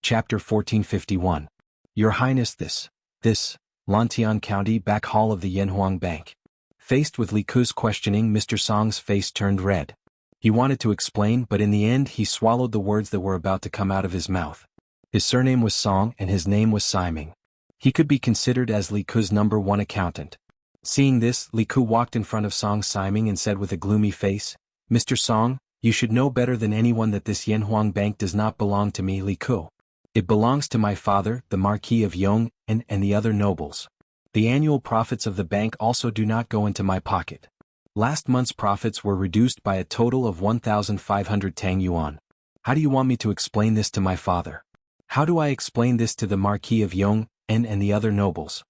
Chapter 1451. Your Highness, this, Lantian County back hall of the Yanhuang Bank. Faced with Li Ku's questioning, Mr. Song's face turned red. He wanted to explain, but in the end he swallowed the words that were about to come out of his mouth. His surname was Song and his name was Siming. He could be considered as Li Ku's #1 accountant. Seeing this, Li Ku walked in front of Song Siming and said with a gloomy face, "Mr. Song, you should know better than anyone that this Yanhuang Bank does not belong to me, Li Ku. It belongs to my father, the Marquis of Yong, and the other nobles. The annual profits of the bank also do not go into my pocket. Last month's profits were reduced by a total of 1,500 Tang Yuan. How do you want me to explain this to my father? How do I explain this to the Marquis of Yong, and the other nobles?"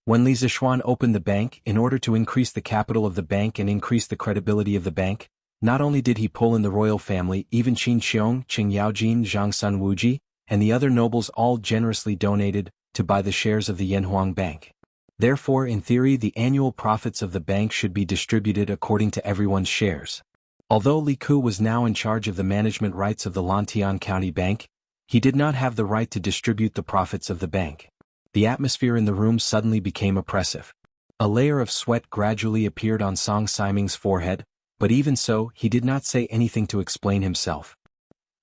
When Li Zishuan opened the bank in order to increase the capital of the bank and increase the credibility of the bank, not only did he pull in the royal family, even Qin Xiong, Qing Yaojin, Zhang Sun Wuji, and the other nobles all generously donated to buy the shares of the Yanhuang Bank. Therefore, in theory, the annual profits of the bank should be distributed according to everyone's shares. Although Li Ku was now in charge of the management rights of the Lantian County Bank, he did not have the right to distribute the profits of the bank. The atmosphere in the room suddenly became oppressive. A layer of sweat gradually appeared on Song Siming's forehead, but even so, he did not say anything to explain himself.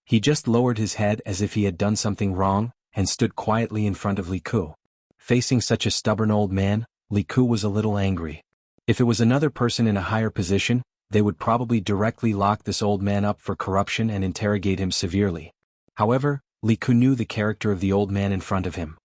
He just lowered his head as if he had done something wrong, and stood quietly in front of Li Ku. Facing such a stubborn old man, Li Ku was a little angry. If it was another person in a higher position, they would probably directly lock this old man up for corruption and interrogate him severely. However, Li Ku knew the character of the old man in front of him.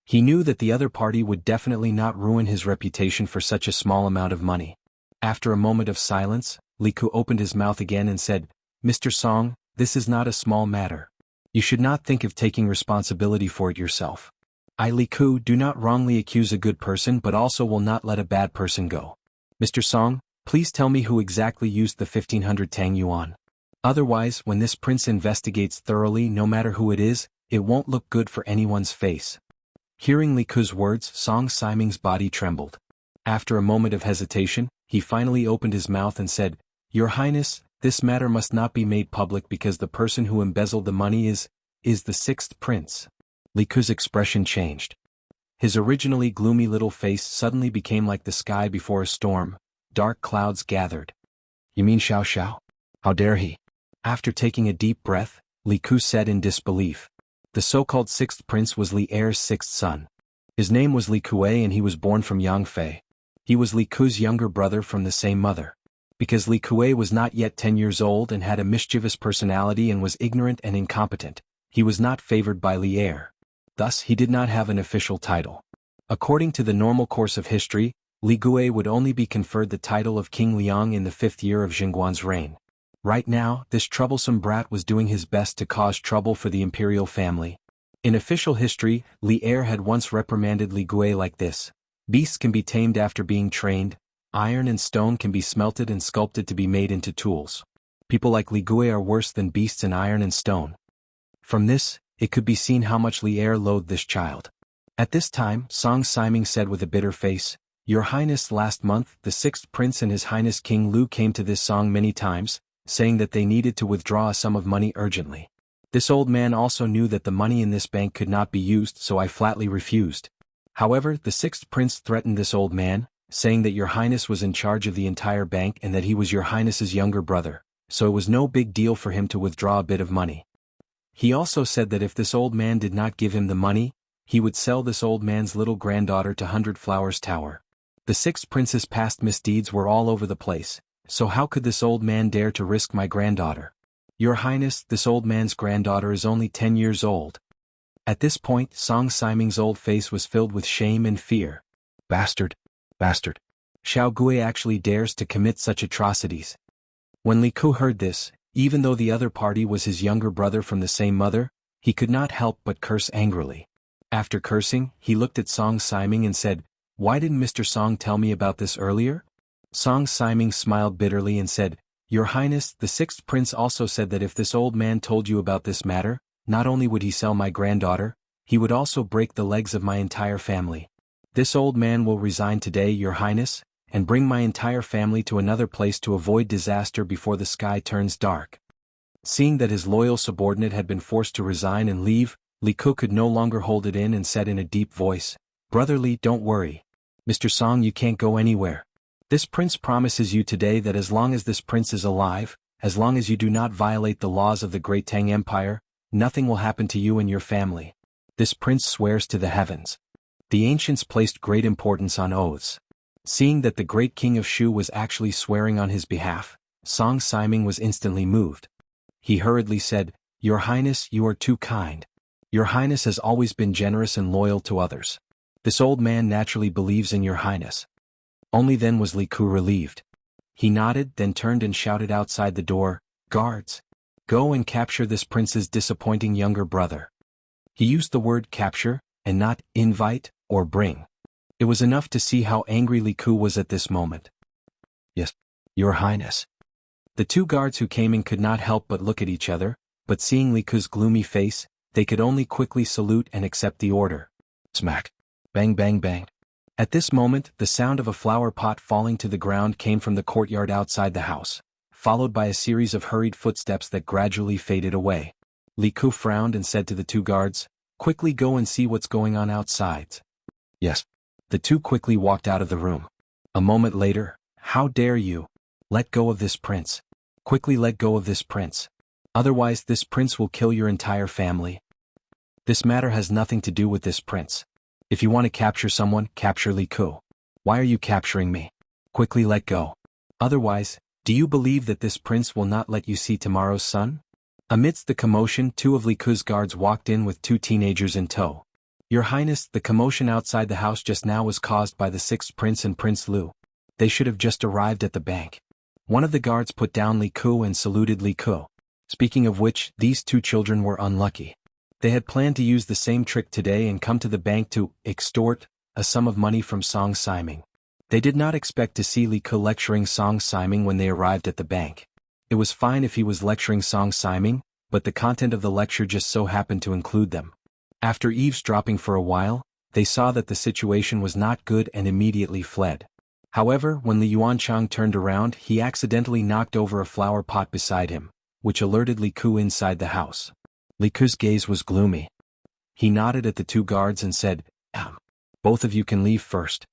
He knew that the other party would definitely not ruin his reputation for such a small amount of money. After a moment of silence, Li Ku opened his mouth again and said, "Mr. Song, this is not a small matter. You should not think of taking responsibility for it yourself. I, Li Ku, do not wrongly accuse a good person but also will not let a bad person go. Mr. Song, please tell me who exactly used the 1,500 Tang Yuan. Otherwise, when this prince investigates thoroughly, no matter who it is, it won't look good for anyone's face." Hearing Li Ku's words, Song Siming's body trembled. After a moment of hesitation, he finally opened his mouth and said, "Your Highness, this matter must not be made public because the person who embezzled the money is the 6th prince." Li Ku's expression changed. His originally gloomy little face suddenly became like the sky before a storm. Dark clouds gathered. "You mean Xiao Xiao? How dare he?" After taking a deep breath, Li Ku said in disbelief. The so-called 6th prince was Li Er's 6th son. His name was Li Kuei and he was born from Yangfei. He was Li Ku's younger brother from the same mother. Because Li Kuei was not yet 10 years old and had a mischievous personality and was ignorant and incompetent, he was not favored by Li Er. Thus, he did not have an official title. According to the normal course of history, Li Kuei would only be conferred the title of King Liang in the 5th year of Xingguan's reign. Right now, this troublesome brat was doing his best to cause trouble for the imperial family. In official history, Li Er had once reprimanded Li Kuei like this: "Beasts can be tamed after being trained, iron and stone can be smelted and sculpted to be made into tools. People like Li Kuei are worse than beasts in iron and stone." From this, it could be seen how much Li Er loathed this child. At this time, Song Siming said with a bitter face, "Your Highness, last month, the 6th prince and His Highness King Lu came to this Song many times, saying that they needed to withdraw a sum of money urgently. This old man also knew that the money in this bank could not be used, so I flatly refused. However, the 6th prince threatened this old man, saying that Your Highness was in charge of the entire bank and that he was Your Highness's younger brother, so it was no big deal for him to withdraw a bit of money. He also said that if this old man did not give him the money, he would sell this old man's little granddaughter to 100 Flowers Tower. The 6th prince's past misdeeds were all over the place, so how could this old man dare to risk my granddaughter? Your Highness, this old man's granddaughter is only 10 years old." At this point, Song Siming's old face was filled with shame and fear. Bastard! Bastard! Xiao Gui actually dares to commit such atrocities. When Li Ku heard this, even though the other party was his younger brother from the same mother, he could not help but curse angrily. After cursing, he looked at Song Siming and said, "Why didn't Mr. Song tell me about this earlier?" Song Siming smiled bitterly and said, "Your Highness, the 6th prince also said that if this old man told you about this matter, not only would he sell my granddaughter, he would also break the legs of my entire family. This old man will resign today, Your Highness, and bring my entire family to another place to avoid disaster before the sky turns dark." Seeing that his loyal subordinate had been forced to resign and leave, Li Ku could no longer hold it in and said in a deep voice, "Brother Li, don't worry. Mr. Song, you can't go anywhere. This prince promises you today that as long as this prince is alive, as long as you do not violate the laws of the Great Tang Empire, nothing will happen to you and your family. This prince swears to the heavens." The ancients placed great importance on oaths. Seeing that the great king of Shu was actually swearing on his behalf, Song Siming was instantly moved. He hurriedly said, "Your Highness, you are too kind. Your Highness has always been generous and loyal to others. This old man naturally believes in your Highness." Only then was Li Ku relieved. He nodded, then turned and shouted outside the door, "Guards! Go and capture this prince's disappointing younger brother." He used the word capture, and not invite or bring. It was enough to see how angry Li Ku was at this moment. "Yes, your Highness." The two guards who came in could not help but look at each other, but seeing Li Ku's gloomy face, they could only quickly salute and accept the order. Smack! Bang bang bang. At this moment, the sound of a flower pot falling to the ground came from the courtyard outside the house, followed by a series of hurried footsteps that gradually faded away. Li Ku frowned and said to the two guards, "Quickly go and see what's going on outside." "Yes." The two quickly walked out of the room. A moment later, "How dare you? Let go of this prince. Quickly let go of this prince. Otherwise this prince will kill your entire family. This matter has nothing to do with this prince. If you want to capture someone, capture Li Ku. Why are you capturing me? Quickly let go. Otherwise, do you believe that this prince will not let you see tomorrow's sun?" Amidst the commotion, two of Li Ku's guards walked in with two teenagers in tow. "Your Highness, the commotion outside the house just now was caused by the sixth prince and Prince Lu. They should have just arrived at the bank." One of the guards put down Li Ku and saluted Li Ku. Speaking of which, these two children were unlucky. They had planned to use the same trick today and come to the bank to extort a sum of money from Song Siming. They did not expect to see Li Ku lecturing Song Siming when they arrived at the bank. It was fine if he was lecturing Song Siming, but the content of the lecture just so happened to include them. After eavesdropping for a while, they saw that the situation was not good and immediately fled. However, when Li Yuanchang turned around, he accidentally knocked over a flower pot beside him, which alerted Li Ku inside the house. Li Ku's gaze was gloomy. He nodded at the two guards and said, "Both of you can leave first."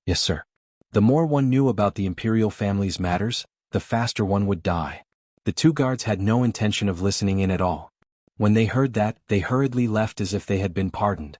"Yes, sir." The more one knew about the imperial family's matters, the faster one would die. The two guards had no intention of listening in at all. When they heard that, they hurriedly left as if they had been pardoned.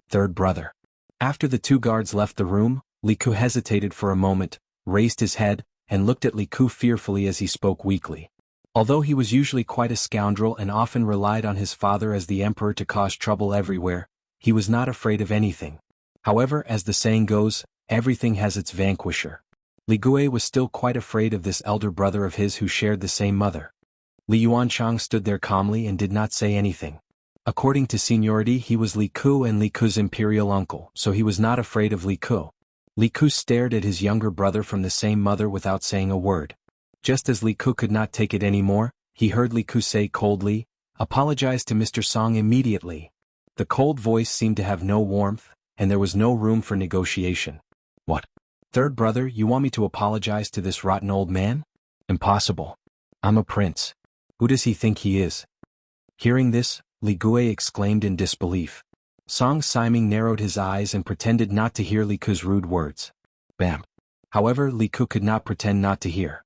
Third brother. After the two guards left the room, Li Ku hesitated for a moment, raised his head, and looked at Li Ku fearfully as he spoke weakly. Although he was usually quite a scoundrel and often relied on his father as the emperor to cause trouble everywhere, he was not afraid of anything. However, as the saying goes, everything has its vanquisher. Li Gue was still quite afraid of this elder brother of his who shared the same mother. Li Yuanchang stood there calmly and did not say anything. According to seniority, he was Li Ku and Li Ku's imperial uncle, so he was not afraid of Li Ku. Li Ku stared at his younger brother from the same mother without saying a word. Just as Li Ku could not take it anymore, he heard Li Ku say coldly, "Apologize to Mr. Song immediately." The cold voice seemed to have no warmth, and there was no room for negotiation. "What? Third brother, you want me to apologize to this rotten old man? Impossible. I'm a prince. Who does he think he is?" Hearing this, Li Gue exclaimed in disbelief. Song Siming narrowed his eyes and pretended not to hear Li Ku's rude words. Bam. However, Li Ku could not pretend not to hear.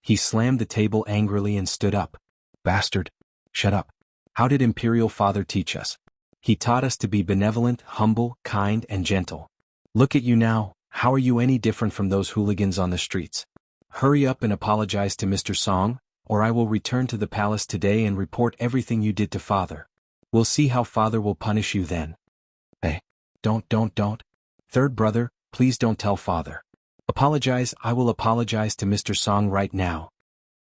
He slammed the table angrily and stood up. "Bastard! Shut up. How did Imperial Father teach us? He taught us to be benevolent, humble, kind, and gentle. Look at you now, how are you any different from those hooligans on the streets? Hurry up and apologize to Mr. Song, or I will return to the palace today and report everything you did to Father. We'll see how Father will punish you then." "Hey, don't. Third brother, please don't tell Father. Apologize, I will apologize to Mr. Song right now."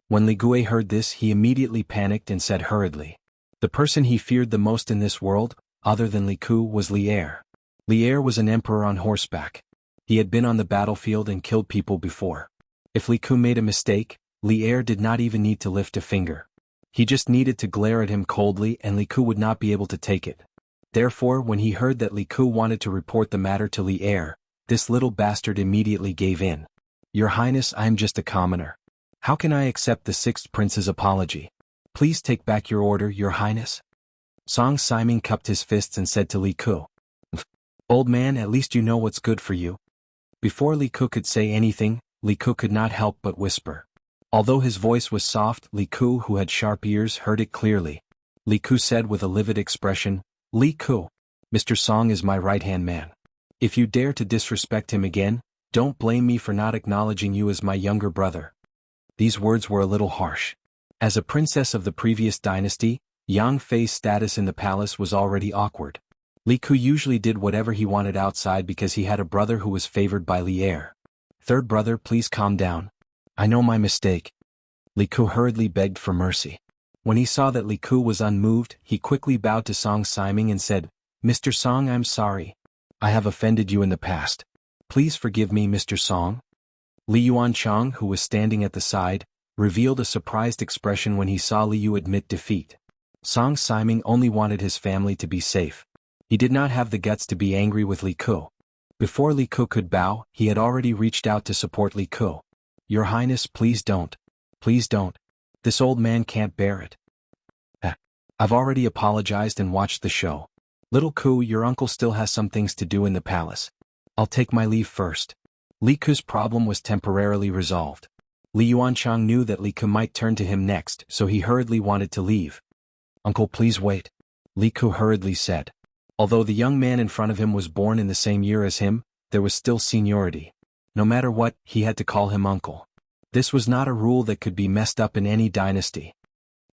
When Li Gue heard this, he immediately panicked and said hurriedly. The person he feared the most in this world, other than Li Ku, was Li Er. Li Er was an emperor on horseback. He had been on the battlefield and killed people before. If Li Ku made a mistake, Li Er did not even need to lift a finger. He just needed to glare at him coldly and Li Ku would not be able to take it. Therefore, when he heard that Li Ku wanted to report the matter to Li Er, this little bastard immediately gave in. "Your Highness, I am just a commoner. How can I accept the sixth prince's apology? Please take back your order, Your Highness." Song Siming cupped his fists and said to Li Ku. Old man, at least you know what's good for you. Before Li Ku could say anything, Li Ku could not help but whisper. Although his voice was soft, Li Ku, who had sharp ears, heard it clearly. Li Ku said with a livid expression, Li Ku, Mr. Song is my right-hand man. If you dare to disrespect him again, don't blame me for not acknowledging you as my younger brother. These words were a little harsh. As a princess of the previous dynasty, Yang Fei's status in the palace was already awkward. Li Ku usually did whatever he wanted outside because he had a brother who was favored by Li Er. Third brother, please calm down. I know my mistake. Li Ku hurriedly begged for mercy. When he saw that Li Ku was unmoved, he quickly bowed to Song Siming and said, Mr. Song, I'm sorry. I have offended you in the past. Please forgive me, Mr. Song. Li Yuanchang, who was standing at the side, revealed a surprised expression when he saw Li Yu admit defeat. Song Siming only wanted his family to be safe. He did not have the guts to be angry with Li Ku. Before Li Ku could bow, he had already reached out to support Li Ku. Your Highness, please don't. Please don't. This old man can't bear it. I've already apologized and watched the show. Little Ku, your uncle still has some things to do in the palace. I'll take my leave first. Li Ku's problem was temporarily resolved. Li Yuanchang knew that Li Ku might turn to him next, so he hurriedly wanted to leave. Uncle, please wait. Li Ku hurriedly said. Although the young man in front of him was born in the same year as him, there was still seniority. No matter what, he had to call him uncle. This was not a rule that could be messed up in any dynasty.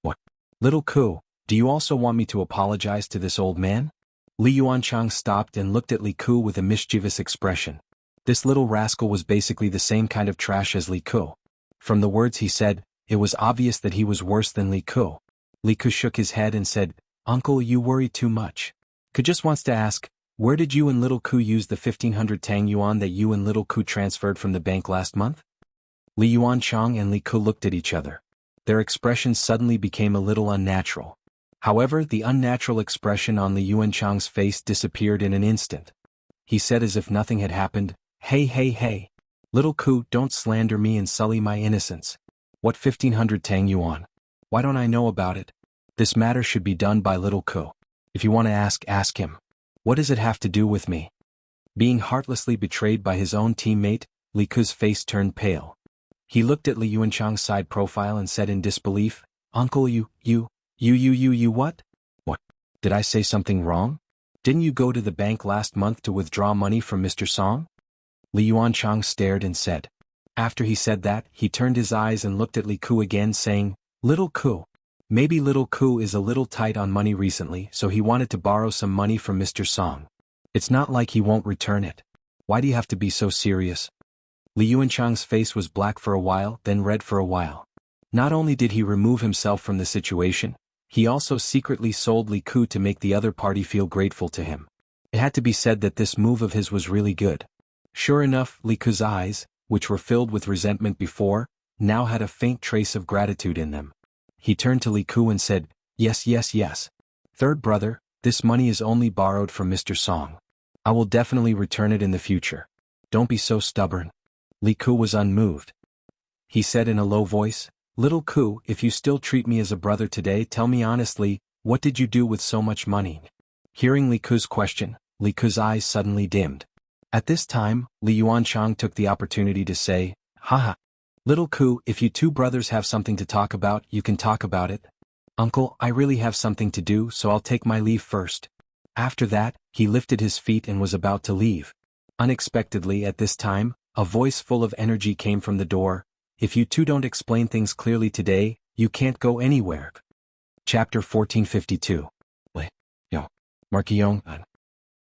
What? Little Ku, do you also want me to apologize to this old man? Li Yuanchang stopped and looked at Li Ku with a mischievous expression. This little rascal was basically the same kind of trash as Li Ku. From the words he said, it was obvious that he was worse than Li Ku. Li Ku shook his head and said, Uncle, you worry too much. Ku just wants to ask, where did you and Little Ku use the 1500 Tang Yuan that you and Little Ku transferred from the bank last month? Li Yuanchang and Li Ku looked at each other. Their expressions suddenly became a little unnatural. However, the unnatural expression on Li Yuanchang's face disappeared in an instant. He said as if nothing had happened, Hey. Little Ku, don't slander me and sully my innocence. What 1500 Tang Yuan? Why don't I know about it? This matter should be done by Little Ku. If you want to ask him. What does it have to do with me? Being heartlessly betrayed by his own teammate, Li Ku's face turned pale. He looked at Li Yuanchang's side profile and said in disbelief, Uncle, you what? What? Did I say something wrong? Didn't you go to the bank last month to withdraw money from Mr. Song? Li Yuanchang stared and said. After he said that, he turned his eyes and looked at Li Ku again saying, Little Ku. Maybe Little Ku is a little tight on money recently, so he wanted to borrow some money from Mr. Song. It's not like he won't return it. Why do you have to be so serious? Li Yuanchang's face was black for a while, then red for a while. Not only did he remove himself from the situation, he also secretly sold Li Ku to make the other party feel grateful to him. It had to be said that this move of his was really good. Sure enough, Li Ku's eyes, which were filled with resentment before, now had a faint trace of gratitude in them. He turned to Li Ku and said, Yes. Third brother, this money is only borrowed from Mr. Song. I will definitely return it in the future. Don't be so stubborn. Li Ku was unmoved. He said in a low voice, Little Ku, if you still treat me as a brother today, tell me honestly, what did you do with so much money? Hearing Li Ku's question, Li Ku's eyes suddenly dimmed. At this time, Li Yuanchang took the opportunity to say, Haha. Little Ku, if you two brothers have something to talk about, you can talk about it. Uncle, I really have something to do, so I'll take my leave first. After that, he lifted his feet and was about to leave. Unexpectedly at this time, a voice full of energy came from the door. If you two don't explain things clearly today, you can't go anywhere. Chapter 1452. Marquillon.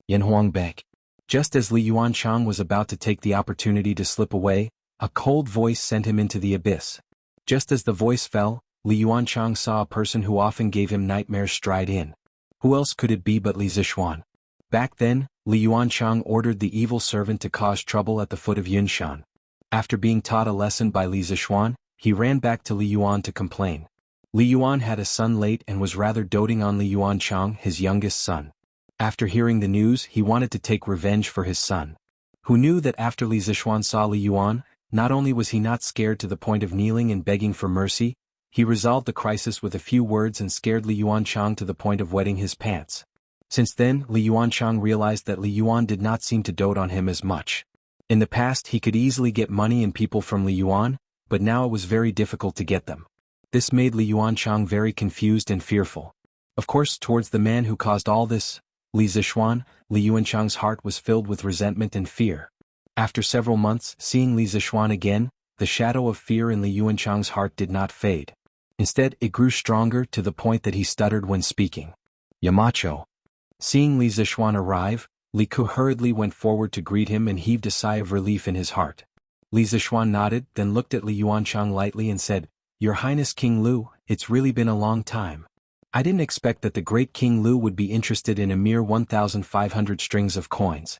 Yanhuang Bank. Just as Li Yuanchang was about to take the opportunity to slip away, a cold voice sent him into the abyss. Just as the voice fell, Li Yuanchang saw a person who often gave him nightmares stride in. Who else could it be but Li Zixuan? Back then, Li Yuanchang ordered the evil servant to cause trouble at the foot of Yunshan. After being taught a lesson by Li Zixuan, he ran back to Li Yuan to complain. Li Yuan had a son late and was rather doting on Li Yuanchang, his youngest son. After hearing the news, he wanted to take revenge for his son. Who knew that after Li Zixuan saw Li Yuan, not only was he not scared to the point of kneeling and begging for mercy, He resolved the crisis with a few words and scared Li Yuanchang to the point of wetting his pants. Since then, Li Yuanchang realized that Li Yuan did not seem to dote on him as much. In the past he could easily get money and people from Li Yuan, but now it was very difficult to get them. This made Li Yuanchang very confused and fearful. Of course, towards the man who caused all this, Li Zishuan, Li Yuanchang's heart was filled with resentment and fear. After several months, seeing Li Zishuan again, the shadow of fear in Li Yuanchang's heart did not fade. Instead, it grew stronger to the point that he stuttered when speaking. Yamacho. Seeing Li Zishuan arrive, Li Ku hurriedly went forward to greet him and heaved a sigh of relief in his heart. Li Zishuan nodded, then looked at Li Yuanchang lightly and said, "Your Highness King Lu, it's really been a long time. I didn't expect that the great King Lu would be interested in a mere 1,500 strings of coins."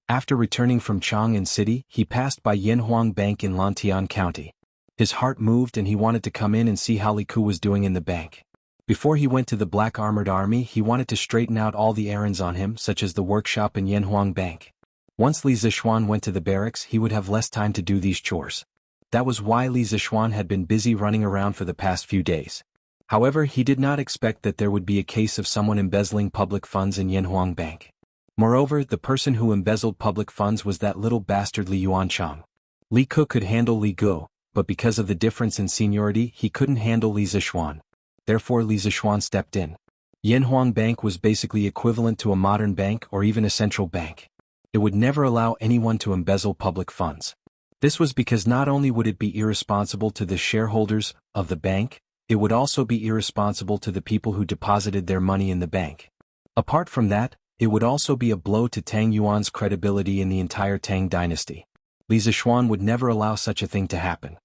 After returning from Chang'an City, he passed by Yanhuang Bank in Lantian County. His heart moved and he wanted to come in and see how Li Ku was doing in the bank. Before he went to the Black Armored Army, he wanted to straighten out all the errands on him, such as the workshop in Yanhuang Bank. Once Li Zishuan went to the barracks, he would have less time to do these chores. That was why Li Zishuan had been busy running around for the past few days. However, he did not expect that there would be a case of someone embezzling public funds in Yanhuang Bank. Moreover, the person who embezzled public funds was that little bastard Li Yuanchang. Li Ku could handle Li Gu, but because of the difference in seniority he couldn't handle Li Zishuan. Therefore Li Zishuan stepped in. Yanhuang Bank was basically equivalent to a modern bank or even a central bank. It would never allow anyone to embezzle public funds. This was because not only would it be irresponsible to the shareholders of the bank, it would also be irresponsible to the people who deposited their money in the bank. Apart from that, it would also be a blow to Tang Yuan's credibility in the entire Tang dynasty. Li Zishuan would never allow such a thing to happen.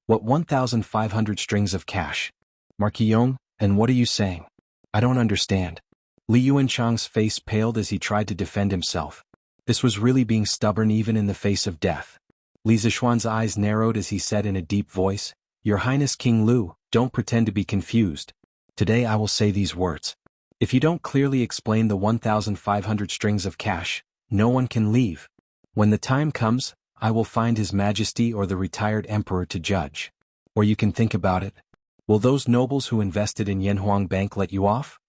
What 1,500 strings of cash? Marquis Yong, and what are you saying? I don't understand. Li Yuanchang's face paled as he tried to defend himself. This was really being stubborn even in the face of death. Li Zishuan's eyes narrowed as he said in a deep voice, "Your Highness King Lu, don't pretend to be confused. Today I will say these words. If you don't clearly explain the 1,500 strings of cash, no one can leave. When the time comes, I will find His Majesty or the retired emperor to judge. Or you can think about it. Will those nobles who invested in Yanhuang Bank let you off?"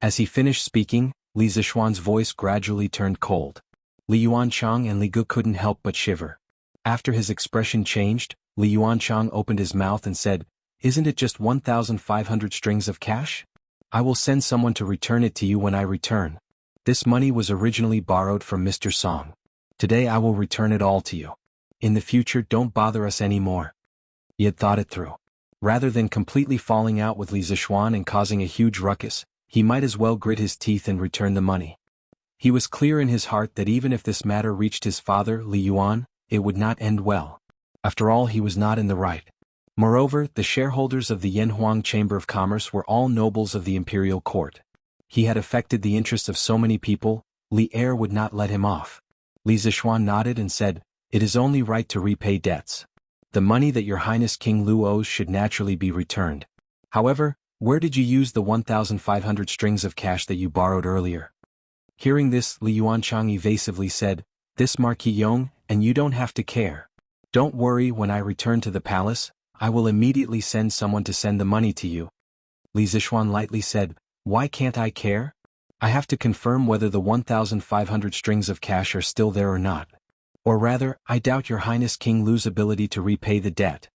As he finished speaking, Li Zishuan's voice gradually turned cold. Li Yuanchang and Li Gu couldn't help but shiver. After his expression changed, Li Yuanchang opened his mouth and said, "Isn't it just 1,500 strings of cash? I will send someone to return it to you when I return. This money was originally borrowed from Mr. Song. Today I will return it all to you. In the future don't bother us anymore." He had thought it through. Rather than completely falling out with Li Zishuan and causing a huge ruckus, he might as well grit his teeth and return the money. He was clear in his heart that even if this matter reached his father, Li Yuan, it would not end well. After all, he was not in the right. Moreover, the shareholders of the Yanhuang Chamber of Commerce were all nobles of the imperial court. He had affected the interests of so many people, Li Heir would not let him off. Li Zishuan nodded and said, "It is only right to repay debts. The money that your Highness King Lu owes should naturally be returned. However, where did you use the 1,500 strings of cash that you borrowed earlier?" Hearing this, Li Yuanchang evasively said, "This Marquis Yong, and you don't have to care. Don't worry, when I return to the palace, I will immediately send someone to send the money to you." Li Zishuan lightly said, "Why can't I care? I have to confirm whether the 1,500 strings of cash are still there or not. Or rather, I doubt your Highness King Lu's ability to repay the debt."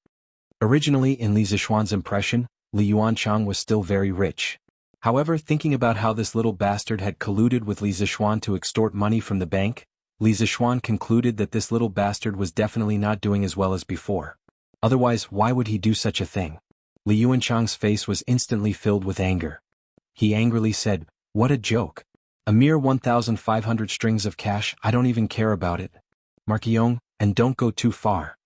Originally, in Li Zishuan's impression, Li Yuanchang was still very rich. However, thinking about how this little bastard had colluded with Li Zishuan to extort money from the bank, Li Zishuan concluded that this little bastard was definitely not doing as well as before. Otherwise, why would he do such a thing? Li Yuanchang's face was instantly filled with anger. He angrily said, "What a joke. A mere 1,500 strings of cash, I don't even care about it. Marquis Yong, and don't go too far."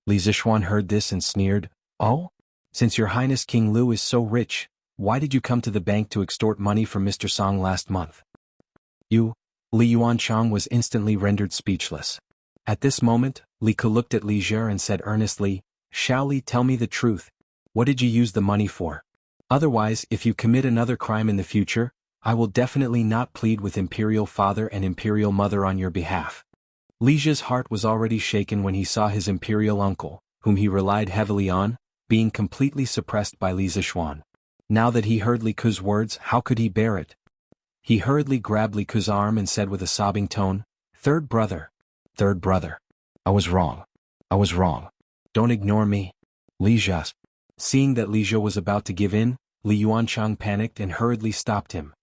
Li Zishuan heard this and sneered, "Oh? Since your Highness King Lu is so rich, why did you come to the bank to extort money from Mr. Song last month?" "You?" Li Yuanchang was instantly rendered speechless. At this moment, Li Ku looked at Li Zhe and said earnestly, "Shao Li, tell me the truth. What did you use the money for? Otherwise, if you commit another crime in the future, I will definitely not plead with Imperial Father and Imperial Mother on your behalf." Li Zhe's heart was already shaken when he saw his Imperial uncle, whom he relied heavily on, being completely suppressed by Li Zixuan. Now that he heard Li Ke's words, how could he bear it? He hurriedly grabbed Li Ke's arm and said with a sobbing tone, "Third brother. Third brother. I was wrong. I was wrong. Don't ignore me." Li Zhe. Seeing that Li Zhe was about to give in, Li Yuanchang panicked and hurriedly stopped him.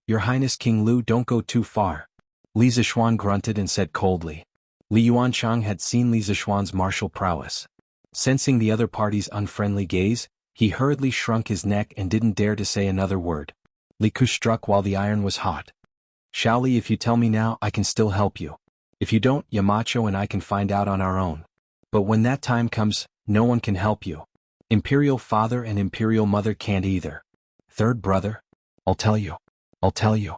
"Your Highness King Lu, don't go too far." Li Zixuan grunted and said coldly. Li Yuanchang had seen Li Zixuan's martial prowess. Sensing the other party's unfriendly gaze, he hurriedly shrunk his neck and didn't dare to say another word. Li Ke struck while the iron was hot. "Shaoli, if you tell me now, I can still help you. If you don't, Yamacho and I can find out on our own. But when that time comes, no one can help you. Imperial father and Imperial mother can't either. Third brother? I'll tell you. I'll tell you."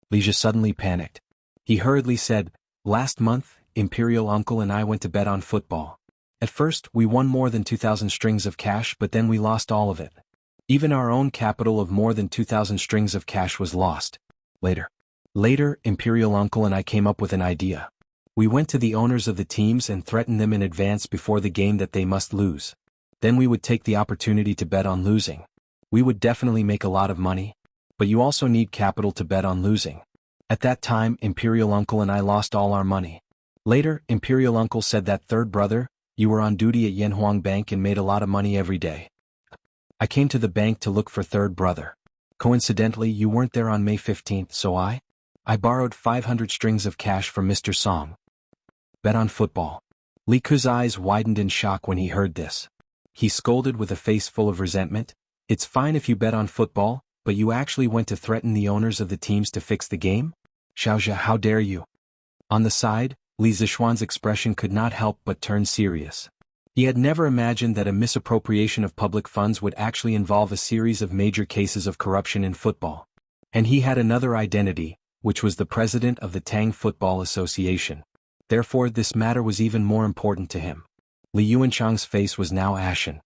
Li Zhe suddenly panicked. He hurriedly said, "Last month, Imperial uncle and I went to bet on football. At first, we won more than 2,000 strings of cash, but then we lost all of it. Even our own capital of more than 2,000 strings of cash was lost. Later, Imperial uncle and I came up with an idea. We went to the owners of the teams and threatened them in advance before the game that they must lose. Then we would take the opportunity to bet on losing. We would definitely make a lot of money. But you also need capital to bet on losing. At that time, Imperial uncle and I lost all our money. Later, Imperial uncle said that third brother, you were on duty at Yanhuang Bank and made a lot of money every day. I came to the bank to look for third brother. Coincidentally, you weren't there on May 15th, so I borrowed 500 strings of cash from Mr. Song. Bet on football." Li Ke's eyes widened in shock when he heard this. He scolded with a face full of resentment, "It's fine if you bet on football, but you actually went to threaten the owners of the teams to fix the game? Xiaozhe, how dare you?" On the side, Li Zixuan's expression could not help but turn serious. He had never imagined that a misappropriation of public funds would actually involve a series of major cases of corruption in football. And he had another identity, which was the president of the Tang Football Association. Therefore, this matter was even more important to him. Li Yuanchang's face was now ashen.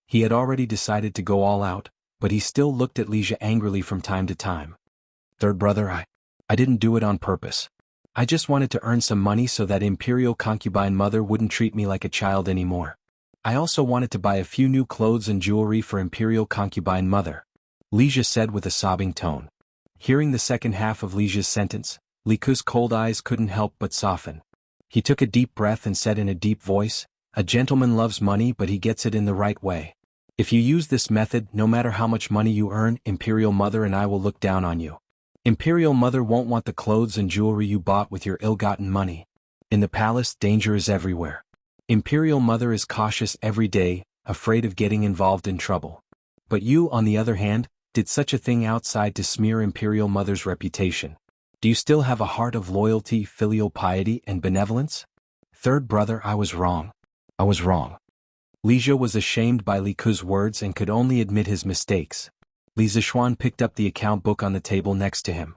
He had already decided to go all out, but he still looked at Li Zhe angrily from time to time. "Third brother, I didn't do it on purpose. I just wanted to earn some money so that Imperial concubine mother wouldn't treat me like a child anymore. I also wanted to buy a few new clothes and jewelry for Imperial concubine mother," Li Zhe said with a sobbing tone. Hearing the second half of Li Zhe's sentence, Li Ke's cold eyes couldn't help but soften. He took a deep breath and said in a deep voice, "A gentleman loves money, but he gets it in the right way. If you use this method, no matter how much money you earn, Imperial mother and I will look down on you. Imperial mother won't want the clothes and jewelry you bought with your ill-gotten money. In the palace, danger is everywhere. Imperial mother is cautious every day, afraid of getting involved in trouble. But you, on the other hand, did such a thing outside to smear Imperial mother's reputation. Do you still have a heart of loyalty, filial piety, and benevolence? Third brother, I was wrong. I was wrong." Li Zhe was ashamed by Li Ke's words and could only admit his mistakes. Li Zixuan picked up the account book on the table next to him.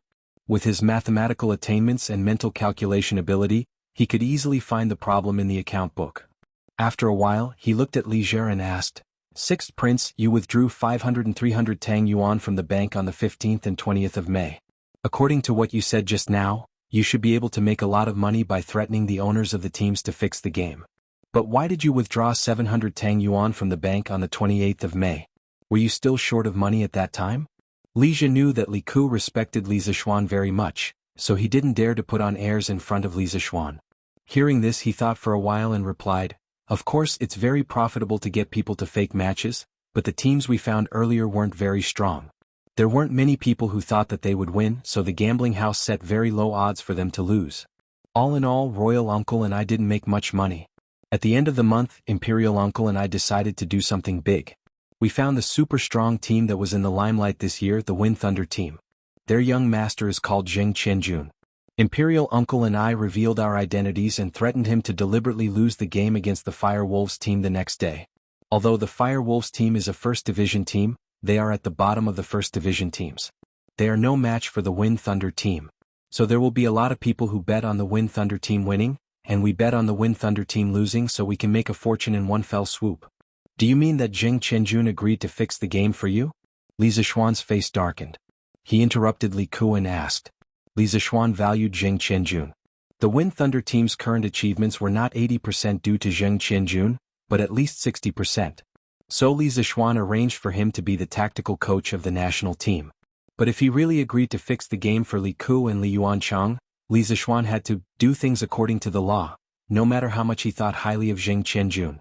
With his mathematical attainments and mental calculation ability, he could easily find the problem in the account book. After a while, he looked at Li Zhe and asked, "Sixth Prince, you withdrew 500 and 300 Tang Yuan from the bank on the 15th and 20th of May. According to what you said just now, you should be able to make a lot of money by threatening the owners of the teams to fix the game. But why did you withdraw 700 Tang Yuan from the bank on the 28th of May? Were you still short of money at that time?" Li Zhe knew that Li Ke respected Li Zixuan very much, so he didn't dare to put on airs in front of Li Zixuan. Hearing this, he thought for a while and replied, "Of course it's very profitable to get people to fake matches, but the teams we found earlier weren't very strong. There weren't many people who thought that they would win, so the gambling house set very low odds for them to lose. All in all, Royal Uncle and I didn't make much money. At the end of the month, Imperial Uncle and I decided to do something big. We found the super strong team that was in the limelight this year, the Wind Thunder team. Their young master is called Zheng Qianjun. Imperial Uncle and I revealed our identities and threatened him to deliberately lose the game against the Fire Wolves team the next day. Although the Fire Wolves team is a First Division team, they are at the bottom of the First Division teams. They are no match for the Wind Thunder team. So there will be a lot of people who bet on the Wind Thunder team winning, and we bet on the Wind Thunder team losing so we can make a fortune in one fell swoop. Do you mean that Zheng Qianjun agreed to fix the game for you?" Li Zixuan's face darkened. He interrupted Li Ke and asked. Li Zixuan valued Zheng Qianjun. The Wind Thunder team's current achievements were not 80% due to Zheng Qianjun, but at least 60%. So Li Zixuan arranged for him to be the tactical coach of the national team. But if he really agreed to fix the game for Li Ku and Li Yuanchang, Li Zixuan had to do things according to the law, no matter how much he thought highly of Zheng Qianjun.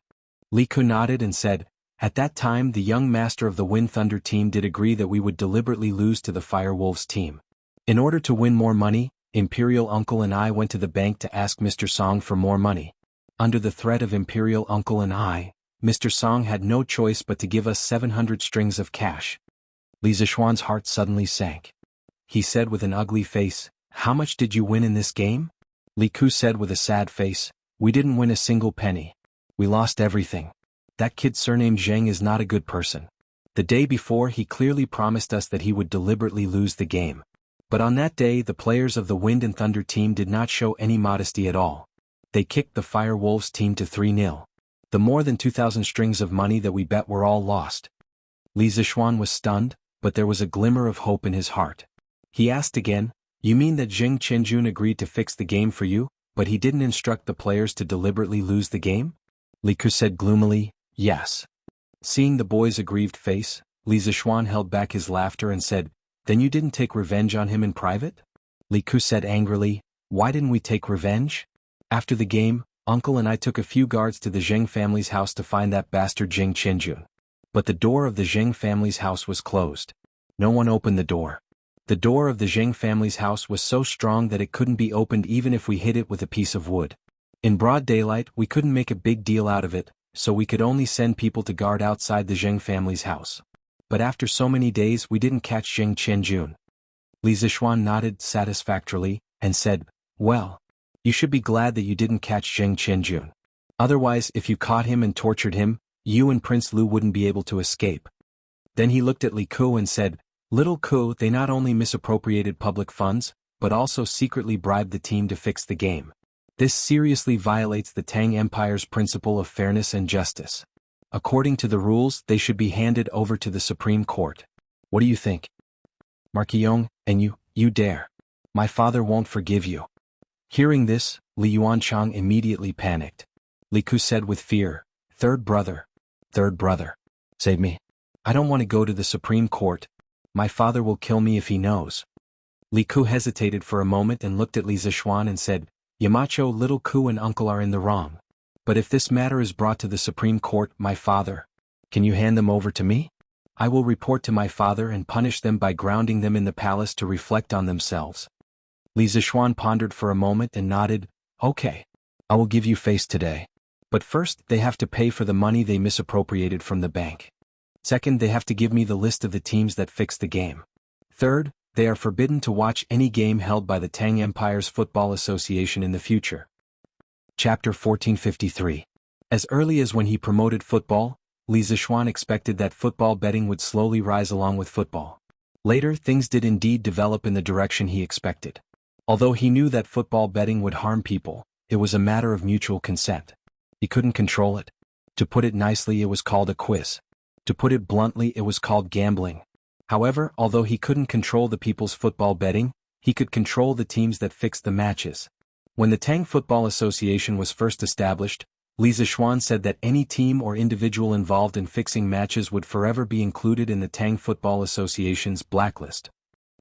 Li Ku nodded and said, "At that time the young master of the Wind Thunder team did agree that we would deliberately lose to the Fire Wolves team. In order to win more money, Imperial Uncle and I went to the bank to ask Mr. Song for more money. Under the threat of Imperial Uncle and I, Mr. Song had no choice but to give us 700 strings of cash." Li Zixuan's heart suddenly sank. He said with an ugly face, "How much did you win in this game?" Li Ku said with a sad face, "We didn't win a single penny. We lost everything. That kid surnamed Zheng is not a good person. The day before he clearly promised us that he would deliberately lose the game. But on that day the players of the Wind and Thunder team did not show any modesty at all. They kicked the Fire Wolves team to 3-0. The more than 2,000 strings of money that we bet were all lost." Li Zixuan was stunned, but there was a glimmer of hope in his heart. He asked again, "You mean that Zheng Qianjun agreed to fix the game for you, but he didn't instruct the players to deliberately lose the game?" Li Ku said gloomily, "Yes." Seeing the boy's aggrieved face, Li Zixuan held back his laughter and said, "Then you didn't take revenge on him in private?" Li Ku said angrily, "Why didn't we take revenge? After the game, Uncle and I took a few guards to the Zheng family's house to find that bastard Zheng Qianjun. But the door of the Zheng family's house was closed. No one opened the door. The door of the Zheng family's house was so strong that it couldn't be opened even if we hit it with a piece of wood. In broad daylight we couldn't make a big deal out of it, so we could only send people to guard outside the Zheng family's house. But after so many days we didn't catch Zheng Qianjun." Li Zixuan nodded satisfactorily, and said, "Well, you should be glad that you didn't catch Zheng Qianjun. Otherwise if you caught him and tortured him, you and Prince Lu wouldn't be able to escape." Then he looked at Li Ku and said, "Little Ku, they not only misappropriated public funds, but also secretly bribed the team to fix the game. This seriously violates the Tang Empire's principle of fairness and justice. According to the rules they should be handed over to the Supreme Court. What do you think? Marquion, and you dare. My father won't forgive you." Hearing this, Li Yuanchang immediately panicked. Li Ku said with fear, Third brother, save me. I don't want to go to the Supreme Court. My father will kill me if he knows." Li Ku hesitated for a moment and looked at Li Zixuan and said, "Yamacho, Little Ku and Uncle are in the wrong. But if this matter is brought to the Supreme Court, my father, can you hand them over to me? I will report to my father and punish them by grounding them in the palace to reflect on themselves." Li Zixuan pondered for a moment and nodded, "Okay. I will give you face today. But first they have to pay for the money they misappropriated from the bank. Second, they have to give me the list of the teams that fixed the game. Third, they are forbidden to watch any game held by the Tang Empire's Football Association in the future." Chapter 1453. As early as when he promoted football, Li Zixuan expected that football betting would slowly rise along with football. Later, things did indeed develop in the direction he expected. Although he knew that football betting would harm people, it was a matter of mutual consent. He couldn't control it. To put it nicely, it was called a quiz. To put it bluntly, it was called gambling. However, although he couldn't control the people's football betting, he could control the teams that fixed the matches. When the Tang Football Association was first established, Li Zixuan said that any team or individual involved in fixing matches would forever be included in the Tang Football Association's blacklist.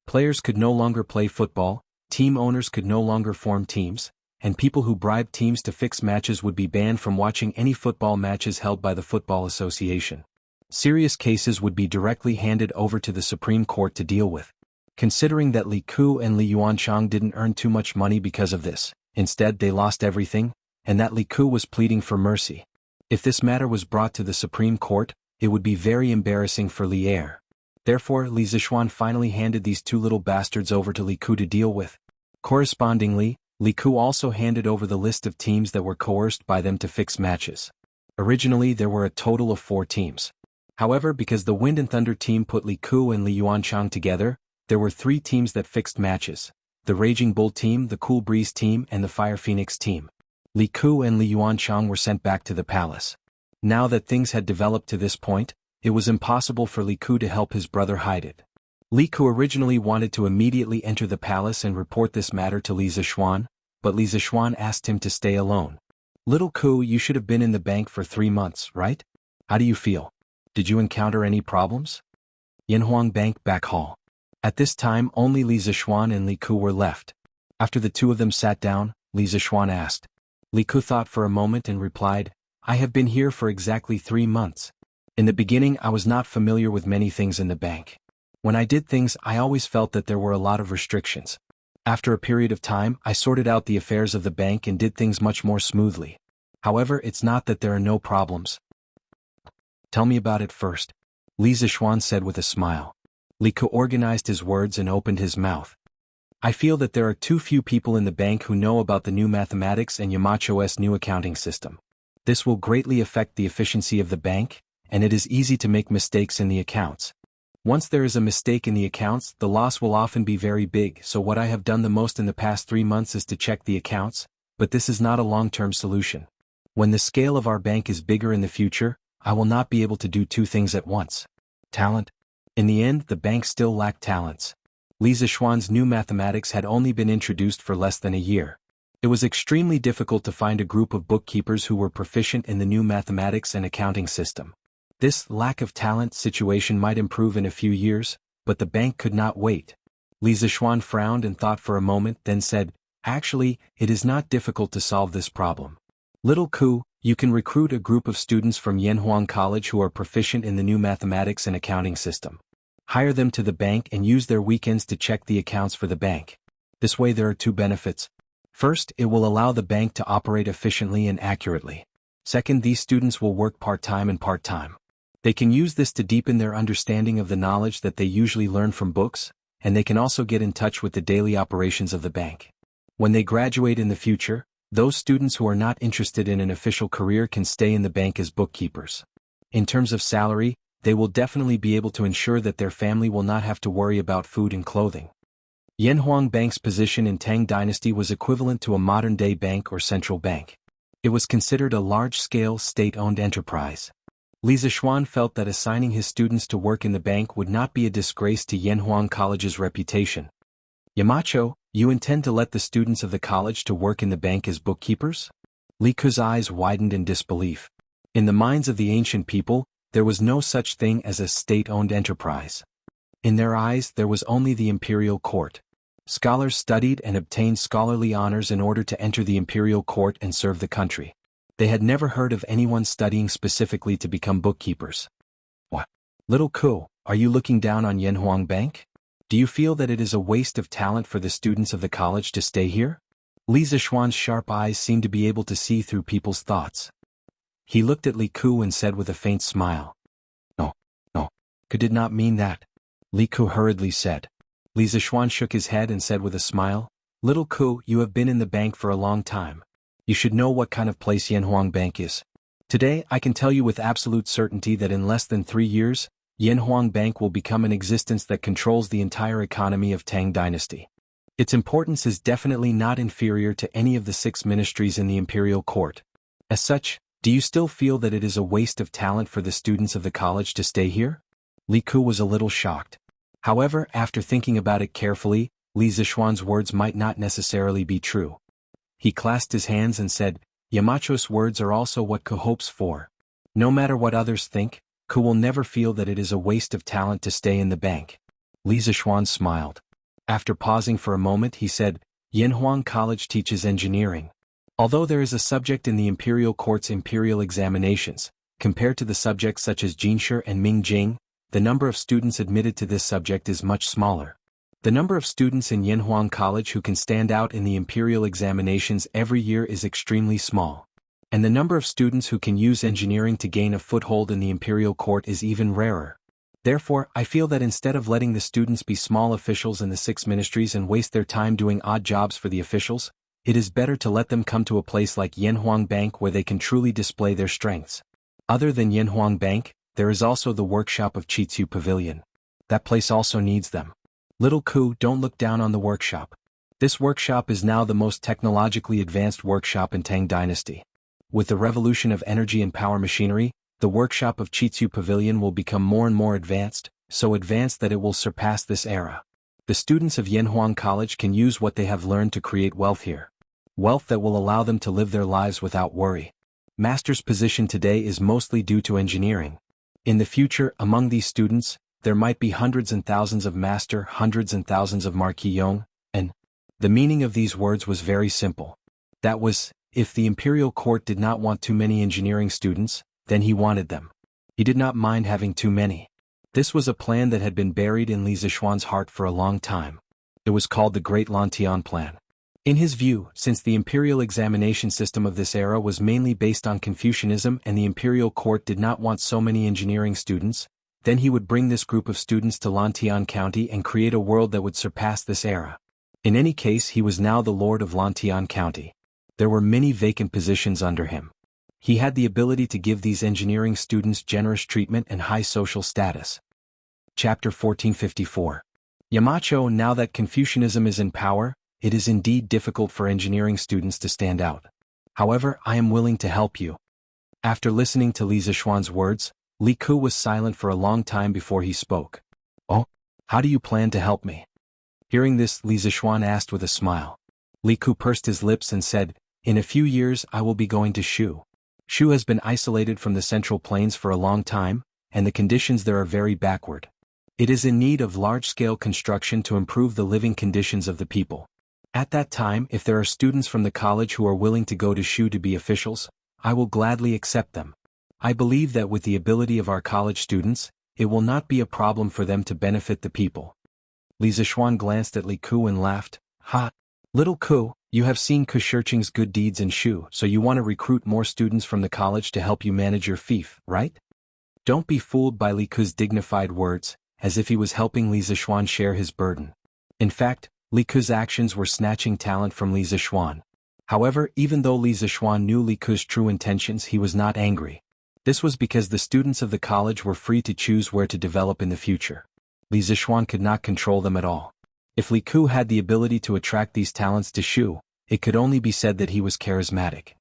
Players could no longer play football, team owners could no longer form teams, and people who bribed teams to fix matches would be banned from watching any football matches held by the Football Association. Serious cases would be directly handed over to the Supreme Court to deal with. Considering that Li Ku and Li Yuanchang didn't earn too much money because of this, instead they lost everything, and that Li Ku was pleading for mercy. If this matter was brought to the Supreme Court, it would be very embarrassing for Li Er. Therefore, Li Zixuan finally handed these two little bastards over to Li Ku to deal with. Correspondingly, Li Ku also handed over the list of teams that were coerced by them to fix matches. Originally there were a total of 4 teams. However, because the Wind and Thunder team put Li Ku and Li Yuanchang together, there were 3 teams that fixed matches: the Raging Bull team, the Cool Breeze team, and the Fire Phoenix team. Li Ku and Li Yuanchang were sent back to the palace. Now that things had developed to this point, it was impossible for Li Ku to help his brother hide it. Li Ku originally wanted to immediately enter the palace and report this matter to Li Zixuan, but Li Zixuan asked him to stay alone. Little Ku, you should have been in the bank for 3 months, right? How do you feel? Did you encounter any problems? Yanhuang Bank back hall. At this time only Li Zishuan and Li Ku were left. After the two of them sat down, Li Zishuan asked. Li Ku thought for a moment and replied, I have been here for exactly 3 months. In the beginning I was not familiar with many things in the bank. When I did things I always felt that there were a lot of restrictions. After a period of time I sorted out the affairs of the bank and did things much more smoothly. However, it's not that there are no problems. Tell me about it first, Li Zishuan said with a smile. Li Ku organized his words and opened his mouth. I feel that there are too few people in the bank who know about the new mathematics and Yamacho's new accounting system. This will greatly affect the efficiency of the bank, and it is easy to make mistakes in the accounts. Once there is a mistake in the accounts, the loss will often be very big, so what I have done the most in the past 3 months is to check the accounts, but this is not a long-term solution. When the scale of our bank is bigger in the future, I will not be able to do 2 things at once. Talent. In the end, the bank still lacked talents. Li Zishuan's new mathematics had only been introduced for less than a year. It was extremely difficult to find a group of bookkeepers who were proficient in the new mathematics and accounting system. This lack of talent situation might improve in a few years, but the bank could not wait. Li Zishuan frowned and thought for a moment, then said, Actually, it is not difficult to solve this problem. Little Ku, you can recruit a group of students from Yanhuang College who are proficient in the new mathematics and accounting system. Hire them to the bank and use their weekends to check the accounts for the bank. This way there are 2 benefits. First, it will allow the bank to operate efficiently and accurately. Second, these students will work part-time and part-time. They can use this to deepen their understanding of the knowledge that they usually learn from books, and they can also get in touch with the daily operations of the bank. When they graduate in the future, those students who are not interested in an official career can stay in the bank as bookkeepers. In terms of salary, they will definitely be able to ensure that their family will not have to worry about food and clothing. Yanhuang Bank's position in Tang Dynasty was equivalent to a modern-day bank or central bank. It was considered a large-scale state-owned enterprise. Li Zishuan felt that assigning his students to work in the bank would not be a disgrace to Yanhuang College's reputation. Yamacho, you intend to let the students of the college to work in the bank as bookkeepers? Li Ku's eyes widened in disbelief. In the minds of the ancient people, there was no such thing as a state-owned enterprise. In their eyes there was only the imperial court. Scholars studied and obtained scholarly honors in order to enter the imperial court and serve the country. They had never heard of anyone studying specifically to become bookkeepers. What? Little Ku, are you looking down on Yanhuang Bank? Do you feel that it is a waste of talent for the students of the college to stay here? Li Zishuan's sharp eyes seemed to be able to see through people's thoughts. He looked at Li Ku and said with a faint smile. No, Ku did not mean that. Li Ku hurriedly said. Li Zishuan shook his head and said with a smile, Little Ku, you have been in the bank for a long time. You should know what kind of place Yanhuang Bank is. Today I can tell you with absolute certainty that in less than 3 years, Yanhuang Bank will become an existence that controls the entire economy of Tang Dynasty. Its importance is definitely not inferior to any of the 6 ministries in the imperial court. As such, do you still feel that it is a waste of talent for the students of the college to stay here? Li Ku was a little shocked. However, after thinking about it carefully, Li Zishuan's words might not necessarily be true. He clasped his hands and said, Yamacho's words are also what Ku hopes for. No matter what others think, Ku will never feel that it is a waste of talent to stay in the bank. Li Zishuan smiled. After pausing for a moment he said, Yanhuang College teaches engineering. Although there is a subject in the imperial court's imperial examinations, compared to the subjects such as Jinshi and Mingjing, the number of students admitted to this subject is much smaller. The number of students in Yanhuang College who can stand out in the imperial examinations every year is extremely small. And the number of students who can use engineering to gain a foothold in the imperial court is even rarer. Therefore, I feel that instead of letting the students be small officials in the 6 ministries and waste their time doing odd jobs for the officials, it is better to let them come to a place like Yanhuang Bank where they can truly display their strengths. Other than Yanhuang Bank, there is also the workshop of Chitsu Pavilion. That place also needs them. Little Ku, don't look down on the workshop. This workshop is now the most technologically advanced workshop in Tang Dynasty. With the revolution of energy and power machinery, the workshop of Chitsu Pavilion will become more and more advanced, so advanced that it will surpass this era. The students of Yanhuang College can use what they have learned to create wealth here. Wealth that will allow them to live their lives without worry. Master's position today is mostly due to engineering. In the future, among these students, there might be hundreds and thousands of master, hundreds and thousands of Marquis Yong, and the meaning of these words was very simple. That was, if the imperial court did not want too many engineering students, then he wanted them. He did not mind having too many. This was a plan that had been buried in Li Zishuan's heart for a long time. It was called the Great Lantian Plan. In his view, since the imperial examination system of this era was mainly based on Confucianism and the imperial court did not want so many engineering students, then he would bring this group of students to Lantian County and create a world that would surpass this era. In any case, he was now the lord of Lantian County. There were many vacant positions under him. He had the ability to give these engineering students generous treatment and high social status. Chapter 1454. Yamacho. Now that Confucianism is in power, it is indeed difficult for engineering students to stand out. However, I am willing to help you. After listening to Li Zishuan's words, Li Ku was silent for a long time before he spoke. Oh, how do you plan to help me? Hearing this, Li Zishuan asked with a smile. Li Ku pursed his lips and said, in a few years I will be going to Shu. Shu has been isolated from the Central Plains for a long time, and the conditions there are very backward. It is in need of large-scale construction to improve the living conditions of the people. At that time, if there are students from the college who are willing to go to Shu to be officials, I will gladly accept them. I believe that with the ability of our college students, it will not be a problem for them to benefit the people. Li Zishuan glanced at Li Ku and laughed. Ha! Little Ku, you have seen Ku Shirqing's good deeds in Shu, so you want to recruit more students from the college to help you manage your fief, right? Don't be fooled by Li Ku's dignified words, as if he was helping Li Zishuan share his burden. In fact, Li Ku's actions were snatching talent from Li Zishuan. However, even though Li Zishuan knew Li Ku's true intentions, he was not angry. This was because the students of the college were free to choose where to develop in the future. Li Zishuan could not control them at all. If Li Ku had the ability to attract these talents to Shu, it could only be said that he was charismatic.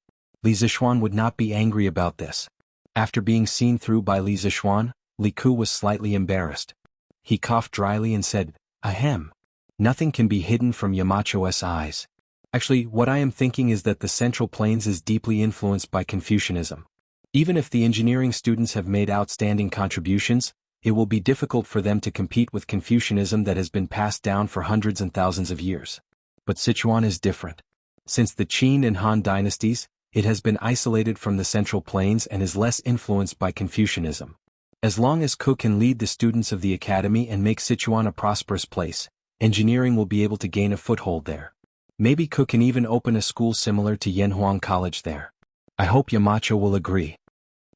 Li Zishuan would not be angry about this. After being seen through by Li Zishuan, Li Ku was slightly embarrassed. He coughed dryly and said, Ahem. Nothing can be hidden from Yamacho's eyes. Actually, what I am thinking is that the Central Plains is deeply influenced by Confucianism. Even if the engineering students have made outstanding contributions, it will be difficult for them to compete with Confucianism that has been passed down for hundreds and thousands of years. But Sichuan is different. Since the Qin and Han dynasties, it has been isolated from the Central Plains and is less influenced by Confucianism. As long as Ku can lead the students of the academy and make Sichuan a prosperous place, engineering will be able to gain a foothold there. Maybe Ku can even open a school similar to Yanhuang College there. I hope Yamacho will agree.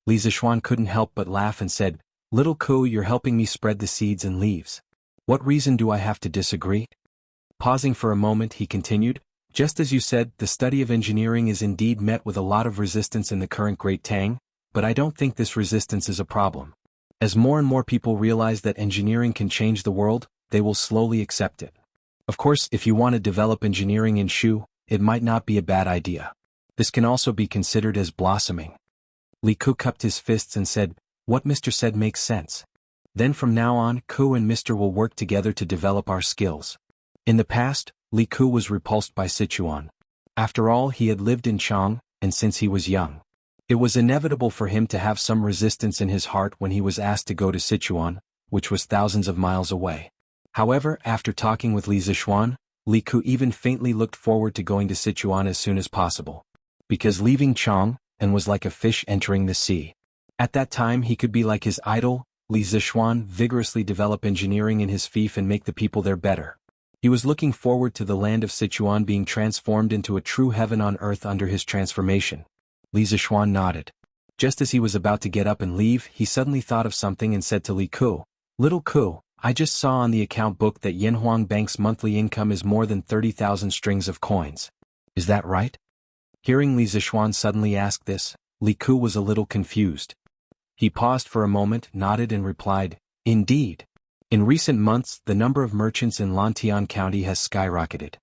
Li Zishuan couldn't help but laugh and said, Little Ku, you're helping me spread the seeds and leaves. What reason do I have to disagree? Pausing for a moment, he continued, just as you said, the study of engineering is indeed met with a lot of resistance in the current Great Tang, but I don't think this resistance is a problem. As more and more people realize that engineering can change the world, they will slowly accept it. Of course, if you want to develop engineering in Shu, it might not be a bad idea. This can also be considered as blossoming. Li Ku cupped his fists and said, What Mr. said makes sense. Then from now on, Ku and Mr. will work together to develop our skills. In the past, Li Ku was repulsed by Sichuan. After all, he had lived in Chang, and since he was young, it was inevitable for him to have some resistance in his heart when he was asked to go to Sichuan, which was thousands of miles away. However, after talking with Li Zishuan, Li Ku even faintly looked forward to going to Sichuan as soon as possible. Because leaving Chang, and was like a fish entering the sea. At that time he could be like his idol, Li Zishuan, vigorously develop engineering in his fief and make the people there better. He was looking forward to the land of Sichuan being transformed into a true heaven on earth under his transformation. Li Zishuan nodded. Just as he was about to get up and leave, he suddenly thought of something and said to Li Ku, Little Ku, I just saw on the account book that Yanhuang Bank's monthly income is more than 30,000 strings of coins. Is that right? Hearing Li Zishuan suddenly ask this, Li Ku was a little confused. He paused for a moment, nodded and replied, Indeed. In recent months, the number of merchants in Lantian County has skyrocketed.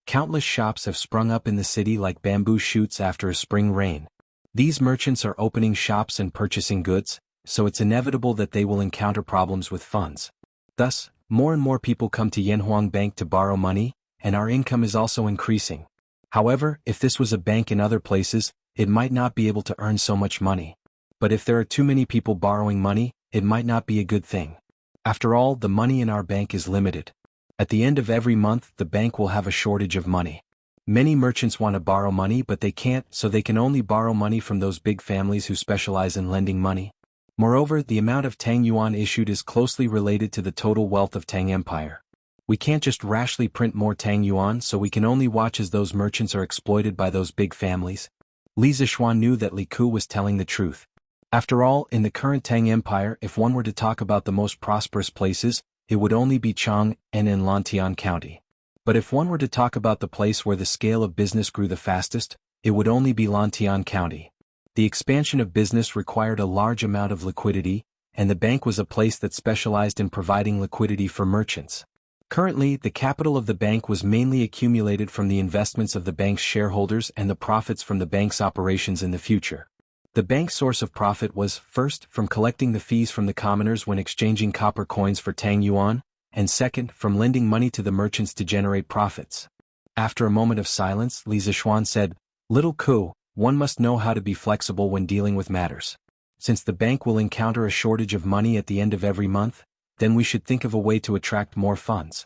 Countless shops have sprung up in the city like bamboo shoots after a spring rain. These merchants are opening shops and purchasing goods, so it's inevitable that they will encounter problems with funds. Thus, more and more people come to Yanhuang Bank to borrow money, and our income is also increasing. However, if this was a bank in other places, it might not be able to earn so much money. But if there are too many people borrowing money, it might not be a good thing. After all, the money in our bank is limited. At the end of every month, the bank will have a shortage of money. Many merchants want to borrow money but they can't, so they can only borrow money from those big families who specialize in lending money. Moreover, the amount of Tang Yuan issued is closely related to the total wealth of Tang Empire. We can't just rashly print more Tang Yuan, so we can only watch as those merchants are exploited by those big families. Li Zixuan knew that Li Ku was telling the truth. After all, in the current Tang Empire, if one were to talk about the most prosperous places, it would only be Chang and in Lantian County. But if one were to talk about the place where the scale of business grew the fastest, it would only be Lantian County. The expansion of business required a large amount of liquidity, and the bank was a place that specialized in providing liquidity for merchants. Currently, the capital of the bank was mainly accumulated from the investments of the bank's shareholders and the profits from the bank's operations in the future. The bank's source of profit was, first, from collecting the fees from the commoners when exchanging copper coins for Tang Yuan, and second, from lending money to the merchants to generate profits. After a moment of silence, Li Zixuan said, "Little Ku, one must know how to be flexible when dealing with matters. Since the bank will encounter a shortage of money at the end of every month, then we should think of a way to attract more funds."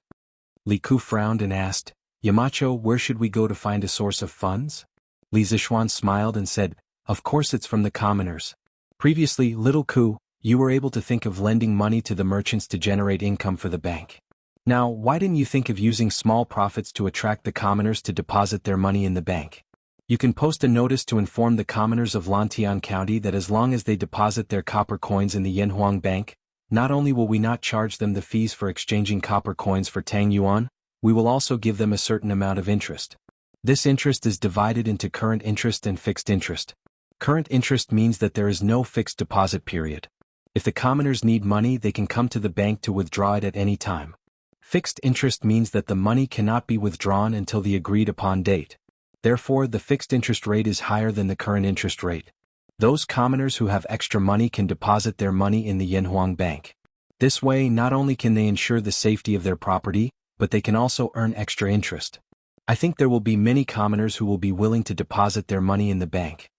Li Ku frowned and asked, "Yamacho, where should we go to find a source of funds?" Li Zixuan smiled and said, "Of course it's from the commoners. Previously, Little Ku, you were able to think of lending money to the merchants to generate income for the bank. Now, why didn't you think of using small profits to attract the commoners to deposit their money in the bank? You can post a notice to inform the commoners of Lantian County that as long as they deposit their copper coins in the Yanhuang Bank, not only will we not charge them the fees for exchanging copper coins for Tang Yuan, we will also give them a certain amount of interest. This interest is divided into current interest and fixed interest. Current interest means that there is no fixed deposit period. If the commoners need money, they can come to the bank to withdraw it at any time. Fixed interest means that the money cannot be withdrawn until the agreed upon date. Therefore, the fixed interest rate is higher than the current interest rate. Those commoners who have extra money can deposit their money in the Yanhuang Bank. This way, not only can they ensure the safety of their property, but they can also earn extra interest. I think there will be many commoners who will be willing to deposit their money in the bank."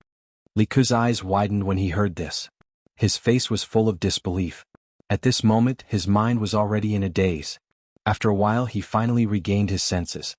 Li Ku's eyes widened when he heard this. His face was full of disbelief. At this moment, his mind was already in a daze. After a while, he finally regained his senses.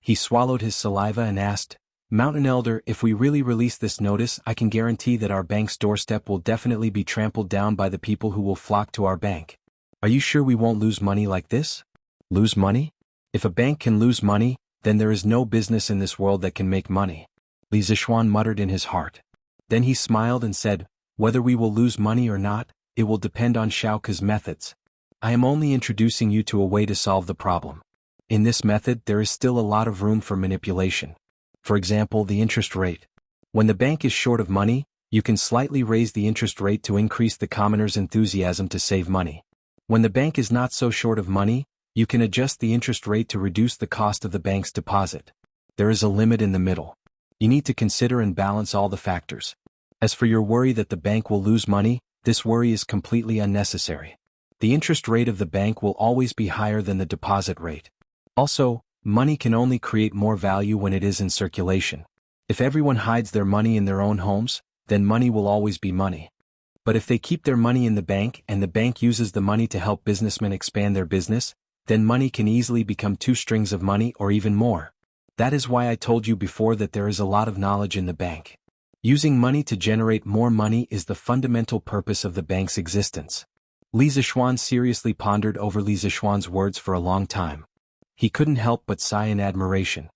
He swallowed his saliva and asked, "Mountain Elder, if we really release this notice, I can guarantee that our bank's doorstep will definitely be trampled down by the people who will flock to our bank. Are you sure we won't lose money like this?" "Lose money? If a bank can lose money, then there is no business in this world that can make money," Li Zixuan muttered in his heart. Then he smiled and said, "Whether we will lose money or not, it will depend on Xiaoke's methods. I am only introducing you to a way to solve the problem. In this method, there is still a lot of room for manipulation. For example, the interest rate. When the bank is short of money, you can slightly raise the interest rate to increase the commoners' enthusiasm to save money. When the bank is not so short of money, you can adjust the interest rate to reduce the cost of the bank's deposit. There is a limit in the middle. You need to consider and balance all the factors. As for your worry that the bank will lose money, this worry is completely unnecessary. The interest rate of the bank will always be higher than the deposit rate. Also, money can only create more value when it is in circulation. If everyone hides their money in their own homes, then money will always be money. But if they keep their money in the bank and the bank uses the money to help businessmen expand their business, then money can easily become 2 strings of money or even more. That is why I told you before that there is a lot of knowledge in the bank. Using money to generate more money is the fundamental purpose of the bank's existence." Li Zixuan seriously pondered over Li Zixuan's words for a long time. He couldn't help but sigh in admiration.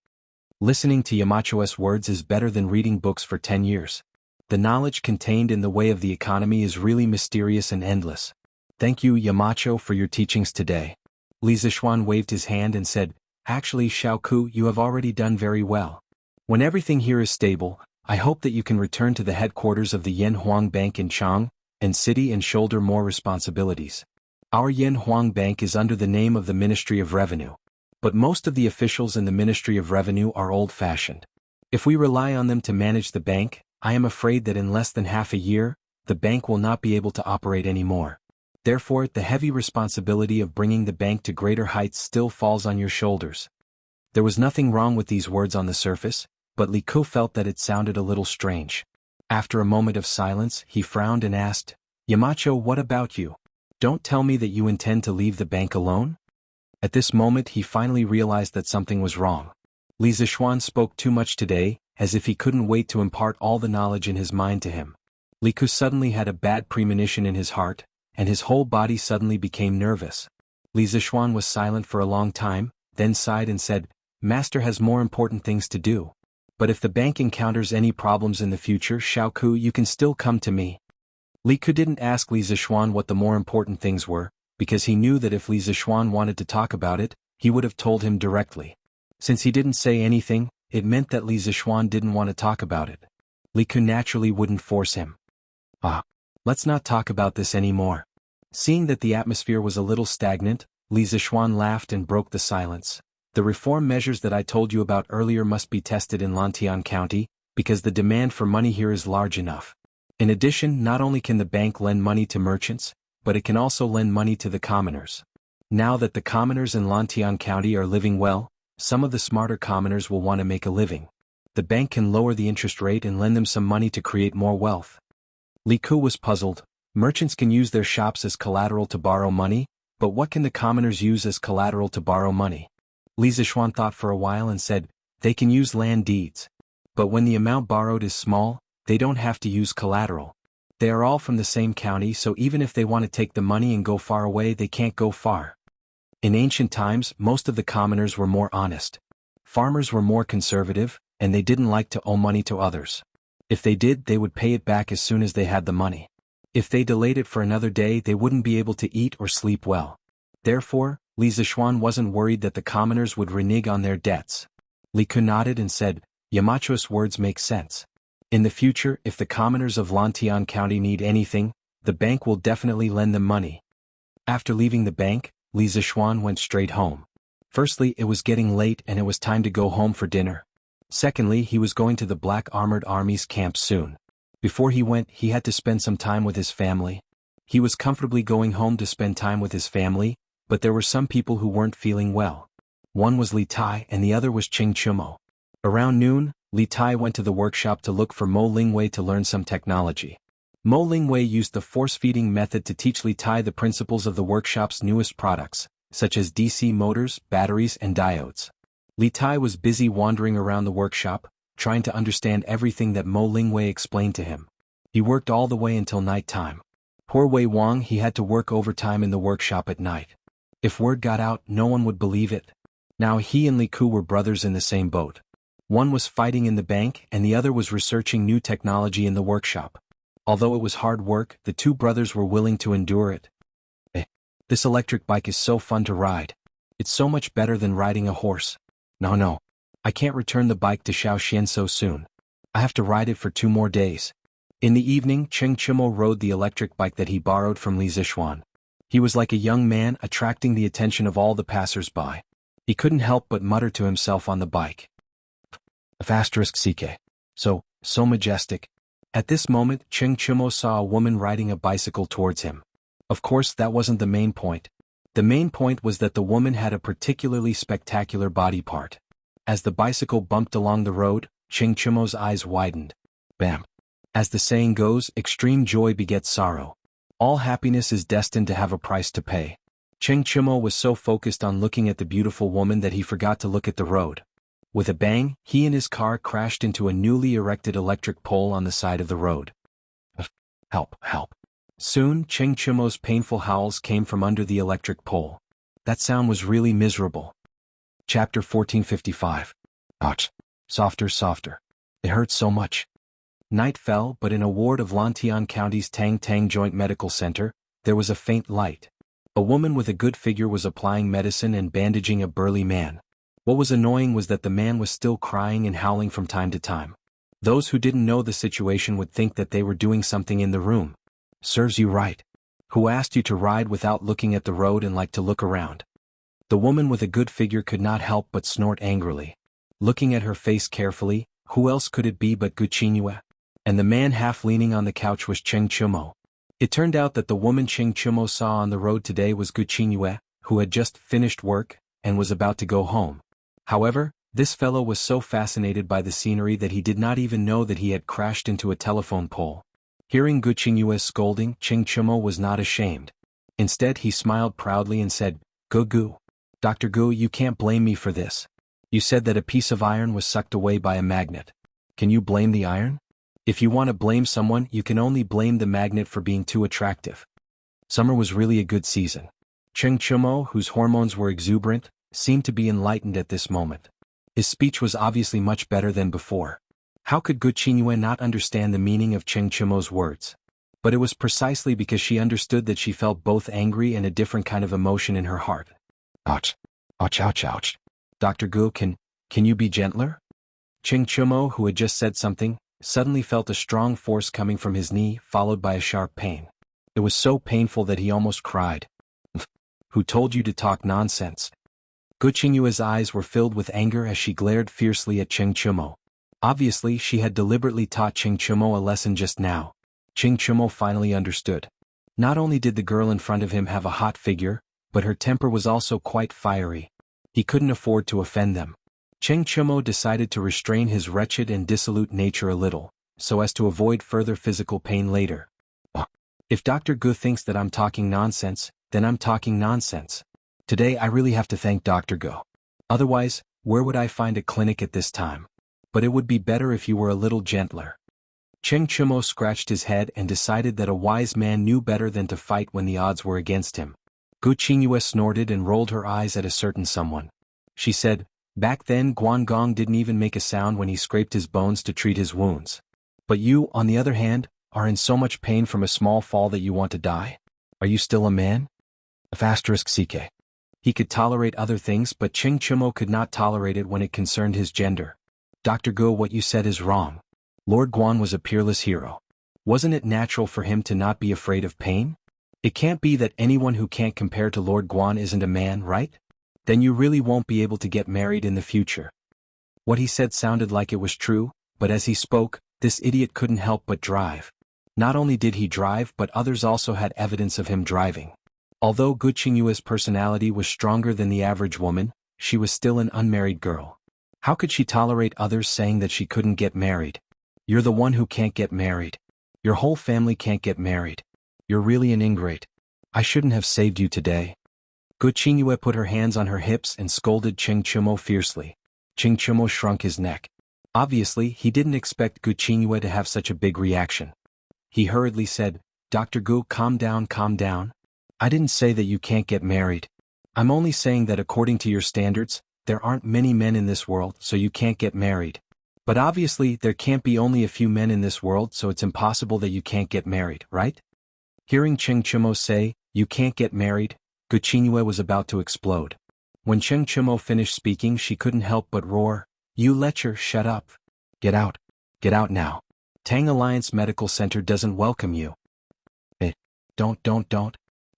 Listening to Yamacho's words is better than reading books for 10 years. The knowledge contained in the way of the economy is really mysterious and endless. Thank you, Yamacho, for your teachings today. Li Zixuan waved his hand and said, "Actually, Xiaoku, you have already done very well. When everything here is stable, I hope that you can return to the headquarters of the Yanhuang Bank in Chang and City and shoulder more responsibilities. Our Yanhuang Bank is under the name of the Ministry of Revenue. But most of the officials in the Ministry of Revenue are old-fashioned. If we rely on them to manage the bank, I am afraid that in less than half a year, the bank will not be able to operate anymore. Therefore, the heavy responsibility of bringing the bank to greater heights still falls on your shoulders." There was nothing wrong with these words on the surface, but Li Ku felt that it sounded a little strange. After a moment of silence, he frowned and asked, Yamacho, what about you? Don't tell me that you intend to leave the bank alone? At this moment he finally realized that something was wrong. Li Zishuan spoke too much today, as if he couldn't wait to impart all the knowledge in his mind to him. Li Ku suddenly had a bad premonition in his heart, and his whole body suddenly became nervous. Li Zishuan was silent for a long time, then sighed and said, Master has more important things to do. But if the bank encounters any problems in the future, Xiaoku, you can still come to me. Li Ku didn't ask Li Zishuan what the more important things were, because he knew that if Li Zishuan wanted to talk about it, he would have told him directly. Since he didn't say anything, it meant that Li Zishuan didn't want to talk about it. Li Ku naturally wouldn't force him. Let's not talk about this anymore. Seeing that the atmosphere was a little stagnant, Li Zishuan laughed and broke the silence. The reform measures that I told you about earlier must be tested in Lantian County, because the demand for money here is large enough. In addition, not only can the bank lend money to merchants, but it can also lend money to the commoners. Now that the commoners in Lantian County are living well, some of the smarter commoners will want to make a living. The bank can lower the interest rate and lend them some money to create more wealth. Li Ku was puzzled. Merchants can use their shops as collateral to borrow money, but what can the commoners use as collateral to borrow money? Li Zishuan thought for a while and said, they can use land deeds. But when the amount borrowed is small, they don't have to use collateral. They are all from the same county, so even if they want to take the money and go far away, they can't go far. In ancient times, most of the commoners were more honest. Farmers were more conservative, and they didn't like to owe money to others. If they did, they would pay it back as soon as they had the money. If they delayed it for another day, they wouldn't be able to eat or sleep well. Therefore, Li Zishuan wasn't worried that the commoners would renege on their debts. Li Ku nodded and said, Yamacho's words make sense. In the future, if the commoners of Lantian County need anything, the bank will definitely lend them money. After leaving the bank, Li Zishuan went straight home. Firstly, it was getting late and it was time to go home for dinner. Secondly, he was going to the Black Armored Army's camp soon. Before he went, he had to spend some time with his family. He was comfortably going home to spend time with his family, but there were some people who weren't feeling well. One was Li Tai and the other was Ching Chumo. Around noon, Li Tai went to the workshop to look for Mo Lingwei to learn some technology. Mo Lingwei used the force-feeding method to teach Li Tai the principles of the workshop's newest products, such as DC motors, batteries and diodes. Li Tai was busy wandering around the workshop, trying to understand everything that Mo Lingwei explained to him. He worked all the way until night time. Poor Wei Wang, he had to work overtime in the workshop at night. If word got out, no one would believe it. Now he and Li Ku were brothers in the same boat. One was fighting in the bank and the other was researching new technology in the workshop. Although it was hard work, the two brothers were willing to endure it. This electric bike is so fun to ride. It's so much better than riding a horse. No. I can't return the bike to Shaoxian so soon. I have to ride it for 2 more days. In the evening, Cheng Chimo rode the electric bike that he borrowed from Li Zishuan. He was like a young man, attracting the attention of all the passers-by. He couldn't help but mutter to himself on the bike. *CK. So majestic. At this moment, Cheng Chimo saw a woman riding a bicycle towards him. Of course, that wasn't the main point. The main point was that the woman had a particularly spectacular body part. As the bicycle bumped along the road, Cheng Chimo's eyes widened. Bam. As the saying goes, extreme joy begets sorrow. All happiness is destined to have a price to pay. Cheng Chimo was so focused on looking at the beautiful woman that he forgot to look at the road. With a bang, he and his car crashed into a newly erected electric pole on the side of the road. Help. Soon, Cheng Chimo's painful howls came from under the electric pole. That sound was really miserable. Chapter 1455. Ouch. Softer. It hurts so much. Night fell, but in a ward of Lantian County's Tang Tang Joint Medical Center, there was a faint light. A woman with a good figure was applying medicine and bandaging a burly man. What was annoying was that the man was still crying and howling from time to time. Those who didn't know the situation would think that they were doing something in the room. Serves you right. Who asked you to ride without looking at the road and like to look around? The woman with a good figure could not help but snort angrily. Looking at her face carefully, who else could it be but Guqinyue? And the man half leaning on the couch was Cheng Chumo. It turned out that the woman Cheng Chumo saw on the road today was Guqinyue, who had just finished work and was about to go home. However, this fellow was so fascinated by the scenery that he did not even know that he had crashed into a telephone pole. Hearing Gu Qingyue's scolding, Cheng Chumo was not ashamed. Instead, he smiled proudly and said, Gu. Dr. Gu, you can't blame me for this. You said that a piece of iron was sucked away by a magnet. Can you blame the iron? If you want to blame someone, you can only blame the magnet for being too attractive. Summer was really a good season. Cheng Chumo, whose hormones were exuberant, seemed to be enlightened at this moment. His speech was obviously much better than before. How could Gu Qingyue not understand the meaning of Cheng Chumo's words? But it was precisely because she understood that she felt both angry and a different kind of emotion in her heart. Ouch. Ouch, ouch, ouch. Dr. Gu, can you be gentler? Cheng Chumo, who had just said something, suddenly felt a strong force coming from his knee, followed by a sharp pain. It was so painful that he almost cried. Who told you to talk nonsense? Gu Qingyue's eyes were filled with anger as she glared fiercely at Cheng Chumo. Obviously, she had deliberately taught Cheng Chumo a lesson just now. Cheng Chumo finally understood. Not only did the girl in front of him have a hot figure, but her temper was also quite fiery. He couldn't afford to offend them. Cheng Chumo decided to restrain his wretched and dissolute nature a little, so as to avoid further physical pain later. If Dr. Gu thinks that I'm talking nonsense, then I'm talking nonsense. Today I really have to thank Dr. Gu. Otherwise, where would I find a clinic at this time? But it would be better if you were a little gentler. Cheng Chumo scratched his head and decided that a wise man knew better than to fight when the odds were against him. Gu Qingyue snorted and rolled her eyes at a certain someone. She said, back then Guangong didn't even make a sound when he scraped his bones to treat his wounds. But you, on the other hand, are in so much pain from a small fall that you want to die? Are you still a man? *CK. He could tolerate other things, but Cheng Chumo could not tolerate it when it concerned his gender. Dr. Go, what you said is wrong. Lord Guan was a peerless hero. Wasn't it natural for him to not be afraid of pain? It can't be that anyone who can't compare to Lord Guan isn't a man, right? Then you really won't be able to get married in the future. What he said sounded like it was true, but as he spoke, this idiot couldn't help but drive. Not only did he drive, but others also had evidence of him driving. Although Gu Qingyue's personality was stronger than the average woman, she was still an unmarried girl. How could she tolerate others saying that she couldn't get married? You're the one who can't get married. Your whole family can't get married. You're really an ingrate. I shouldn't have saved you today. Gu Qingyue put her hands on her hips and scolded Cheng Chumo fiercely. Cheng Chumo shrunk his neck. Obviously, he didn't expect Gu Qingyue to have such a big reaction. He hurriedly said, Dr. Gu, calm down, calm down. I didn't say that you can't get married. I'm only saying that according to your standards, there aren't many men in this world, so you can't get married. But obviously, there can't be only a few men in this world, so it's impossible that you can't get married, right? Hearing Cheng Chumo say, you can't get married, Gu Qingyue was about to explode. When Cheng Chumo finished speaking, she couldn't help but roar, you lecher, shut up. Get out. Get out now. Tang Alliance Medical Center doesn't welcome you.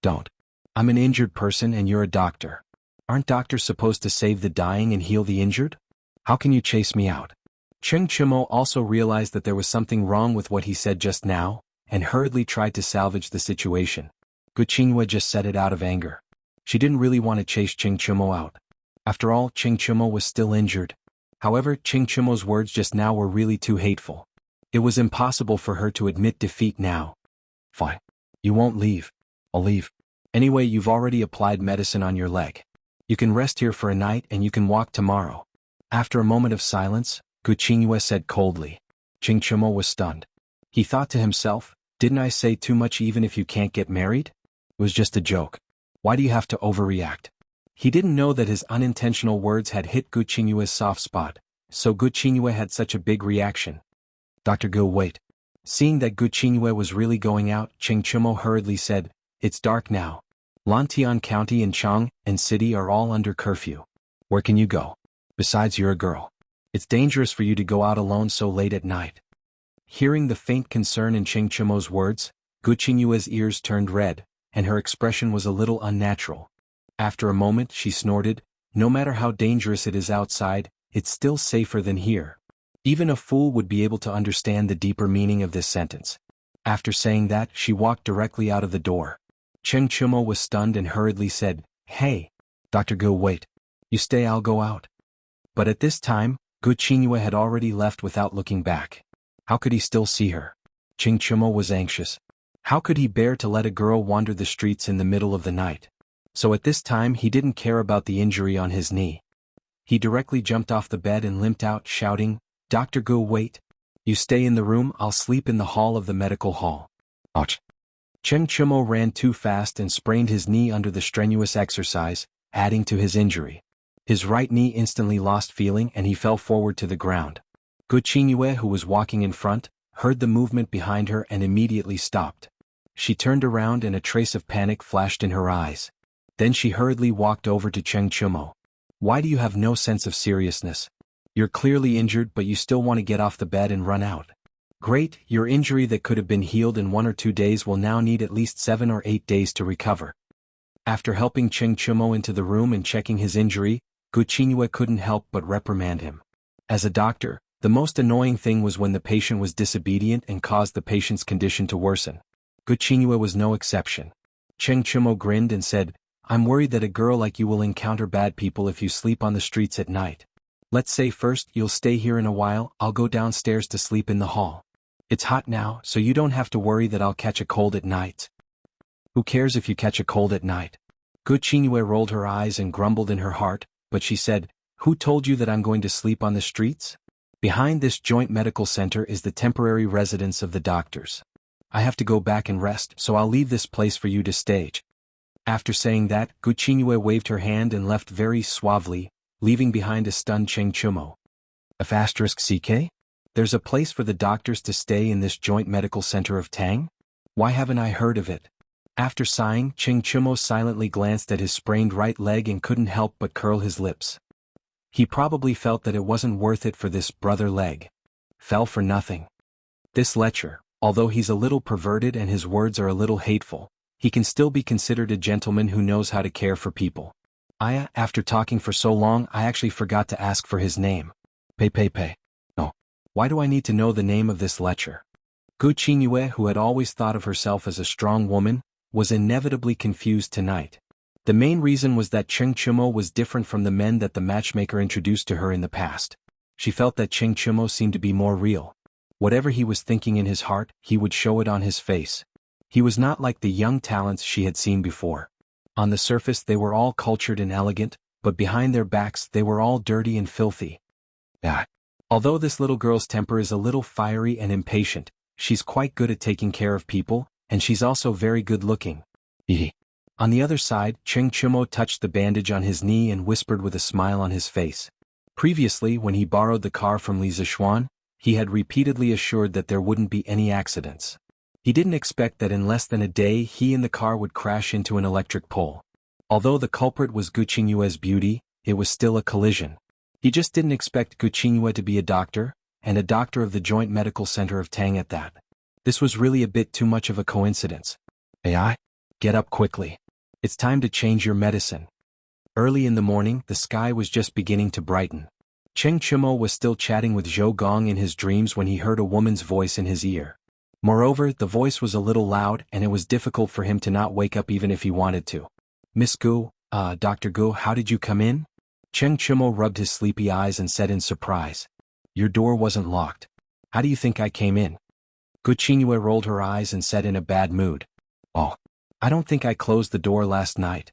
Don't. I'm an injured person and you're a doctor. Aren't doctors supposed to save the dying and heal the injured? How can you chase me out? Cheng Chumo also realized that there was something wrong with what he said just now, and hurriedly tried to salvage the situation. Gu Qingyue just said it out of anger. She didn't really want to chase Cheng Chumo out. After all, Cheng Chumo was still injured. However, Cheng Chumo's words just now were really too hateful. It was impossible for her to admit defeat now. Fine. You won't leave. I'll leave. Anyway, you've already applied medicine on your leg. You can rest here for a night and you can walk tomorrow. After a moment of silence, Gu Qingyue said coldly. Cheng Chumo was stunned. He thought to himself, didn't I say too much even if you can't get married? It was just a joke. Why do you have to overreact? He didn't know that his unintentional words had hit Gu Qingyue's soft spot, so Gu Qingyue had such a big reaction. Dr. Gu, wait. Seeing that Gu Qingyue was really going out, Cheng Chumo hurriedly said, it's dark now. Lantian County and Chang and City are all under curfew. Where can you go? Besides, you're a girl. It's dangerous for you to go out alone so late at night. Hearing the faint concern in Cheng Chumo's words, Gu Qingyue's ears turned red, and her expression was a little unnatural. After a moment, she snorted, no matter how dangerous it is outside, it's still safer than here. Even a fool would be able to understand the deeper meaning of this sentence. After saying that, she walked directly out of the door. Cheng Chumo was stunned and hurriedly said, Hey, Dr. Gu, wait. You stay, I'll go out. But at this time, Gu Qingyue had already left without looking back. How could he still see her? Ching Chumo was anxious. How could he bear to let a girl wander the streets in the middle of the night? So at this time he didn't care about the injury on his knee. He directly jumped off the bed and limped out, shouting, "Dr. Gu, wait. You stay in the room, I'll sleep in the hall of the medical hall." Ouch. Cheng Chumo ran too fast and sprained his knee under the strenuous exercise, adding to his injury. His right knee instantly lost feeling and he fell forward to the ground. Gu Qingyue, who was walking in front, heard the movement behind her and immediately stopped. She turned around and a trace of panic flashed in her eyes. Then she hurriedly walked over to Cheng Chumo. "Why do you have no sense of seriousness? You're clearly injured but you still want to get off the bed and run out. Great, your injury that could have been healed in 1 or 2 days will now need at least 7 or 8 days to recover." After helping Cheng Chumo into the room and checking his injury, Gu Qingyue couldn't help but reprimand him. As a doctor, the most annoying thing was when the patient was disobedient and caused the patient's condition to worsen. Gu Qingyue was no exception. Cheng Chumo grinned and said, "I'm worried that a girl like you will encounter bad people if you sleep on the streets at night. Let's say first you'll stay here in a while, I'll go downstairs to sleep in the hall. It's hot now, so you don't have to worry that I'll catch a cold at night." "Who cares if you catch a cold at night?" Gu Qingyue rolled her eyes and grumbled in her heart, but she said, "Who told you that I'm going to sleep on the streets? Behind this joint medical center is the temporary residence of the doctors. I have to go back and rest, so I'll leave this place for you to stage." After saying that, Gu Qingyue waved her hand and left very suavely, leaving behind a stunned Cheng Chumo. *CK? There's a place for the doctors to stay in this joint medical center of Tang? Why haven't I heard of it? After sighing, Cheng Chumo silently glanced at his sprained right leg and couldn't help but curl his lips. He probably felt that it wasn't worth it for this brother leg. Fell for nothing. This lecher, although he's a little perverted and his words are a little hateful, he can still be considered a gentleman who knows how to care for people. After talking for so long, I actually forgot to ask for his name. Pei. No. Why do I need to know the name of this lecher? Gu Qingyue, who had always thought of herself as a strong woman, was inevitably confused tonight. The main reason was that Cheng Chumo was different from the men that the matchmaker introduced to her in the past. She felt that Cheng Chumo seemed to be more real. Whatever he was thinking in his heart, he would show it on his face. He was not like the young talents she had seen before. On the surface they were all cultured and elegant, but behind their backs they were all dirty and filthy. Although this little girl's temper is a little fiery and impatient, she's quite good at taking care of people, and she's also very good looking. On the other side, Cheng Chumo touched the bandage on his knee and whispered with a smile on his face. Previously, when he borrowed the car from Li Zixuan, he had repeatedly assured that there wouldn't be any accidents. He didn't expect that in less than a day he and the car would crash into an electric pole. Although the culprit was Gu Qingyue's beauty, it was still a collision. He just didn't expect Gu Qingyue to be a doctor, and a doctor of the Joint Medical Center of Tang at that. This was really a bit too much of a coincidence. "AI? Get up quickly. It's time to change your medicine." Early in the morning, the sky was just beginning to brighten. Cheng Chumo was still chatting with Zhou Gong in his dreams when he heard a woman's voice in his ear. Moreover, the voice was a little loud and it was difficult for him to not wake up even if he wanted to. "Miss Gu, Dr. Gu, how did you come in?" Cheng Chumo rubbed his sleepy eyes and said in surprise. "Your door wasn't locked. How do you think I came in?" Gu Qingyue rolled her eyes and said in a bad mood, "Oh, I don't think I closed the door last night."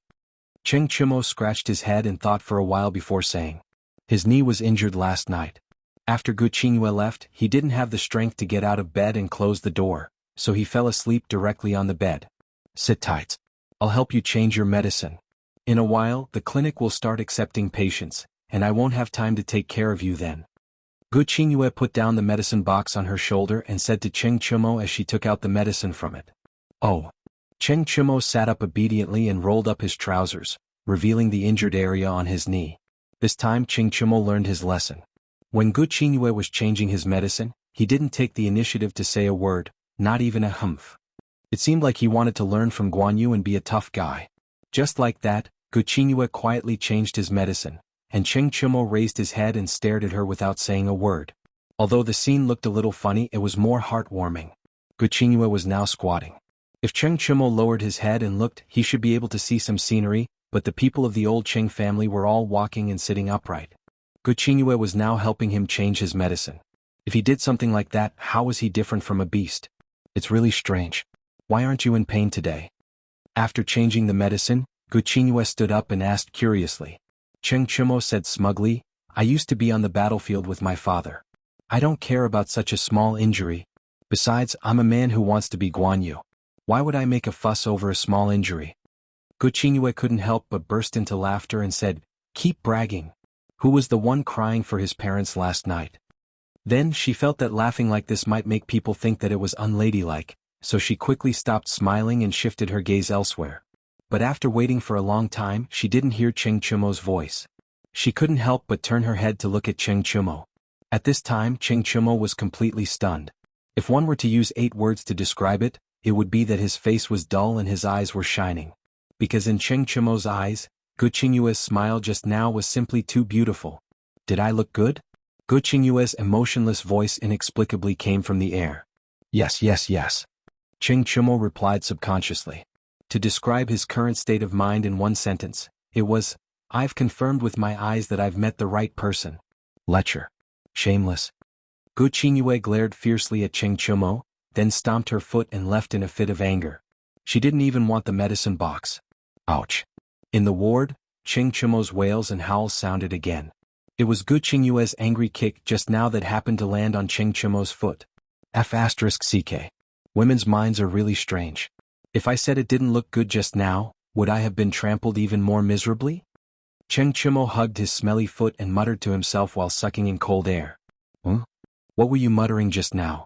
Cheng Chumo scratched his head and thought for a while before saying, "His knee was injured last night. After Gu Qingyue left, he didn't have the strength to get out of bed and close the door, so he fell asleep directly on the bed. Sit tight. I'll help you change your medicine. In a while, the clinic will start accepting patients, and I won't have time to take care of you then." Gu Qingyue put down the medicine box on her shoulder and said to Cheng Chumo as she took out the medicine from it, "Oh." Cheng Chumo sat up obediently and rolled up his trousers, revealing the injured area on his knee. This time Cheng Chumo learned his lesson. When Gu Qingyue was changing his medicine, he didn't take the initiative to say a word, not even a humph. It seemed like he wanted to learn from Guan Yu and be a tough guy. Just like that, Gu Qingyue quietly changed his medicine, and Cheng Chumo raised his head and stared at her without saying a word. Although the scene looked a little funny, it was more heartwarming. Gu Qingyue was now squatting. If Cheng Chumo lowered his head and looked, he should be able to see some scenery, but the people of the old Cheng family were all walking and sitting upright. Gu Qingyue was now helping him change his medicine. If he did something like that, how was he different from a beast? It's really strange. Why aren't you in pain today? After changing the medicine, Gu Qingyue stood up and asked curiously. Cheng Chumo said smugly, I used to be on the battlefield with my father. I don't care about such a small injury. Besides, I'm a man who wants to be Guan Yu. Why would I make a fuss over a small injury? Gu Qingyue couldn't help but burst into laughter and said, keep bragging. Who was the one crying for his parents last night? Then she felt that laughing like this might make people think that it was unladylike, so she quickly stopped smiling and shifted her gaze elsewhere. But after waiting for a long time, she didn't hear Cheng Chumo's voice. She couldn't help but turn her head to look at Cheng Chumo. At this time, Cheng Chumo was completely stunned. If one were to use 8 words to describe it, it would be that his face was dull and his eyes were shining. Because in Cheng Chumo's eyes, Gu Qingyue's smile just now was simply too beautiful. Did I look good? Gu Qingyue's emotionless voice inexplicably came from the air. Yes, yes, yes. Cheng Chumo replied subconsciously. To describe his current state of mind in one sentence, it was, I've confirmed with my eyes that I've met the right person. Lecher. Shameless. Gu Qingyue glared fiercely at Cheng Chumo, then stomped her foot and left in a fit of anger. She didn't even want the medicine box. Ouch. In the ward, Cheng Chumo's wails and howls sounded again. It was Gu Qingyue's angry kick just now that happened to land on Cheng Chumo's foot. F***ck. Women's minds are really strange. If I said it didn't look good just now, would I have been trampled even more miserably? Cheng Chumo hugged his smelly foot and muttered to himself while sucking in cold air. What were you muttering just now?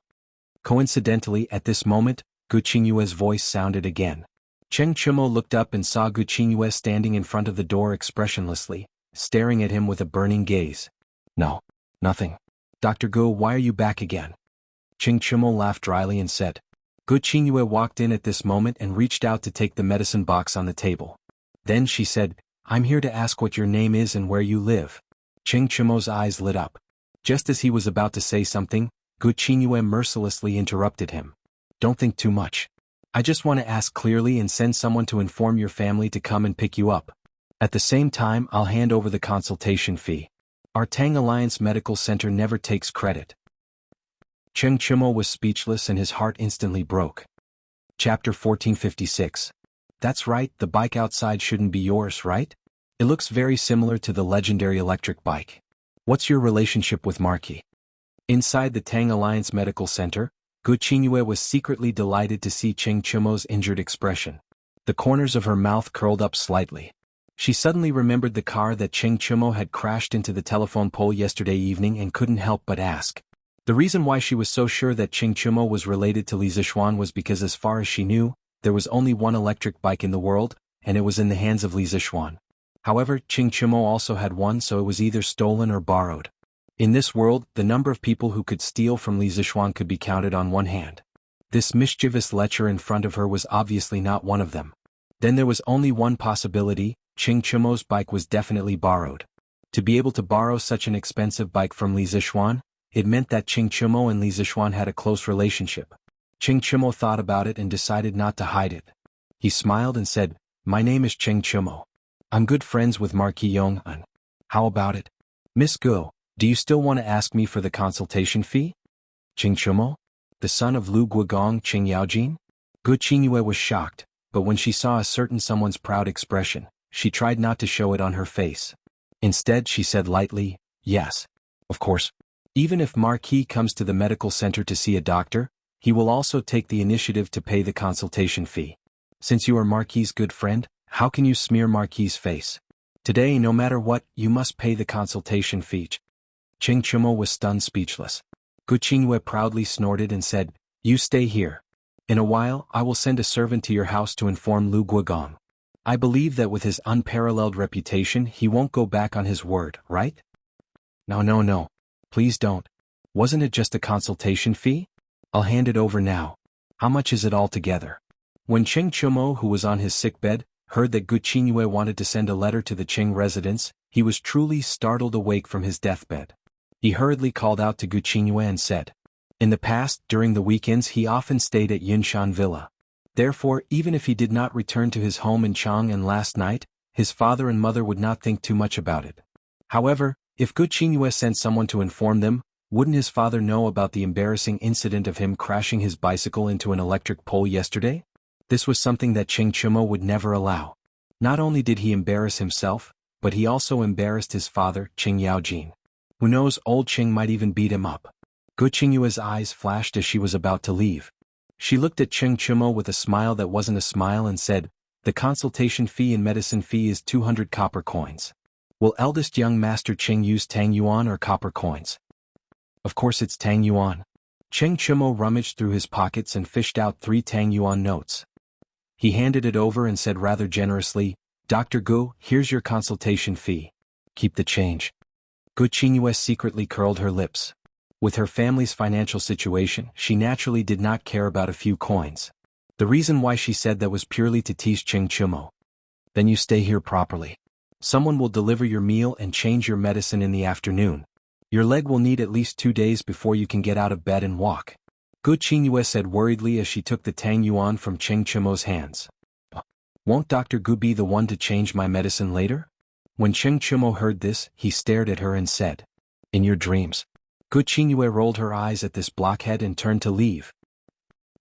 Coincidentally, at this moment, Gu Qingyue's voice sounded again. Cheng Chumo looked up and saw Gu Qingyue standing in front of the door expressionlessly, staring at him with a burning gaze. No, nothing. Dr. Gu, why are you back again? Cheng Chumo laughed dryly and said. Gu Qingyue walked in at this moment and reached out to take the medicine box on the table. Then she said, I'm here to ask what your name is and where you live. Cheng Chumo's eyes lit up. Just as he was about to say something, Gu Qingyue mercilessly interrupted him. Don't think too much. I just want to ask clearly and send someone to inform your family to come and pick you up. At the same time, I'll hand over the consultation fee. Our Tang Alliance Medical Center never takes credit. Cheng Chumo was speechless and his heart instantly broke. Chapter 1456. That's right, the bike outside shouldn't be yours, right? It looks very similar to the legendary electric bike. What's your relationship with Marquis? Inside the Tang Alliance Medical Center, Gu Qingyue was secretly delighted to see Cheng Chumo's injured expression. The corners of her mouth curled up slightly. She suddenly remembered the car that Cheng Chumo had crashed into the telephone pole yesterday evening and couldn't help but ask. The reason why she was so sure that Cheng Chumo was related to Li Zixuan was because as far as she knew, there was only one electric bike in the world, and it was in the hands of Li Zixuan. However, Cheng Chumo also had one, so it was either stolen or borrowed. In this world, the number of people who could steal from Li Zixuan could be counted on one hand. This mischievous lecher in front of her was obviously not one of them. Then there was only one possibility, Cheng Chumo's bike was definitely borrowed. To be able to borrow such an expensive bike from Li Zixuan, it meant that Cheng Chumo and Li Zixuan had a close relationship. Cheng Chumo thought about it and decided not to hide it. He smiled and said, My name is Cheng Chumo. I'm good friends with Marquis Yong-un. How about it? Miss Gu, do you still want to ask me for the consultation fee? Cheng Chumo? The son of Lu Guogong Cheng Yaojin? Gu Qingyue was shocked, but when she saw a certain someone's proud expression, she tried not to show it on her face. Instead she said lightly, Yes. Of course. Even if Marquis comes to the medical center to see a doctor, he will also take the initiative to pay the consultation fee. Since you are Marquis' good friend, how can you smear Marquis' face? Today, no matter what, you must pay the consultation fee. Cheng Chumo was stunned speechless. Gu Qingyue proudly snorted and said, You stay here. In a while, I will send a servant to your house to inform Lu Guogong. I believe that with his unparalleled reputation he won't go back on his word, right? No. Please don't. Wasn't it just a consultation fee? I'll hand it over now. How much is it altogether? When Cheng Chumo, who was on his sickbed, heard that Gu Qingyue wanted to send a letter to the Cheng residence, he was truly startled awake from his deathbed. He hurriedly called out to Gu Qingyue and said, In the past, during the weekends he often stayed at Yunshan Villa. Therefore, even if he did not return to his home in Chang'an last night, his father and mother would not think too much about it. However, If Gu Qingyue sent someone to inform them, wouldn't his father know about the embarrassing incident of him crashing his bicycle into an electric pole yesterday? This was something that Cheng Chumo would never allow. Not only did he embarrass himself, but he also embarrassed his father, Cheng Yaojin. Who knows, old Cheng might even beat him up. Gu Qingyue's eyes flashed as she was about to leave. She looked at Cheng Chumo with a smile that wasn't a smile and said, "The consultation fee and medicine fee is 200 copper coins. Will eldest young master Cheng use Tang Yuan or copper coins?" "Of course it's Tang Yuan." Cheng Chumo rummaged through his pockets and fished out 3 Tang Yuan notes. He handed it over and said rather generously, "Dr. Gu, here's your consultation fee. Keep the change." Gu Qingyue secretly curled her lips. With her family's financial situation, she naturally did not care about a few coins. The reason why she said that was purely to tease Cheng Chumo. "Then you stay here properly. Someone will deliver your meal and change your medicine in the afternoon. Your leg will need at least 2 days before you can get out of bed and walk." Gu Qingyue said worriedly as she took the Tang Yuan from Cheng Chumo's hands. "Won't Dr. Gu be the one to change my medicine later?" When Cheng Chumo heard this, he stared at her and said, "In your dreams." Gu Qingyue rolled her eyes at this blockhead and turned to leave.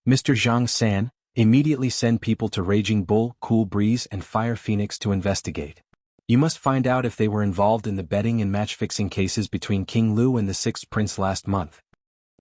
"Mr. Zhang San, immediately send people to Raging Bull, Cool Breeze and Fire Phoenix to investigate. You must find out if they were involved in the betting and match-fixing cases between King Lu and the 6th Prince last month."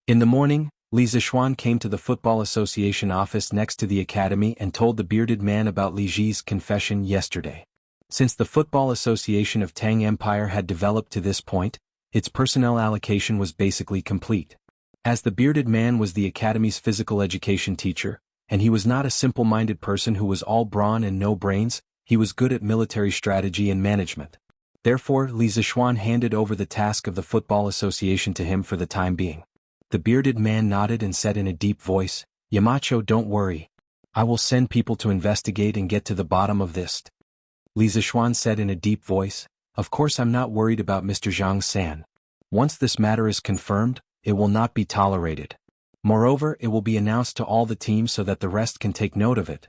In the morning, Li Zishuan came to the Football Association office next to the academy and told the bearded man about Li Ji's confession yesterday. Since the Football Association of Tang Empire had developed to this point, its personnel allocation was basically complete. As the bearded man was the academy's physical education teacher, and he was not a simple-minded person who was all brawn and no brains, he was good at military strategy and management. Therefore, Li Zishuan handed over the task of the Football Association to him for the time being. The bearded man nodded and said in a deep voice, "Yamacho, don't worry. I will send people to investigate and get to the bottom of this." Li Zishuan said in a deep voice, "Of course I'm not worried about Mr. Zhang San. Once this matter is confirmed, it will not be tolerated. Moreover, it will be announced to all the teams so that the rest can take note of it."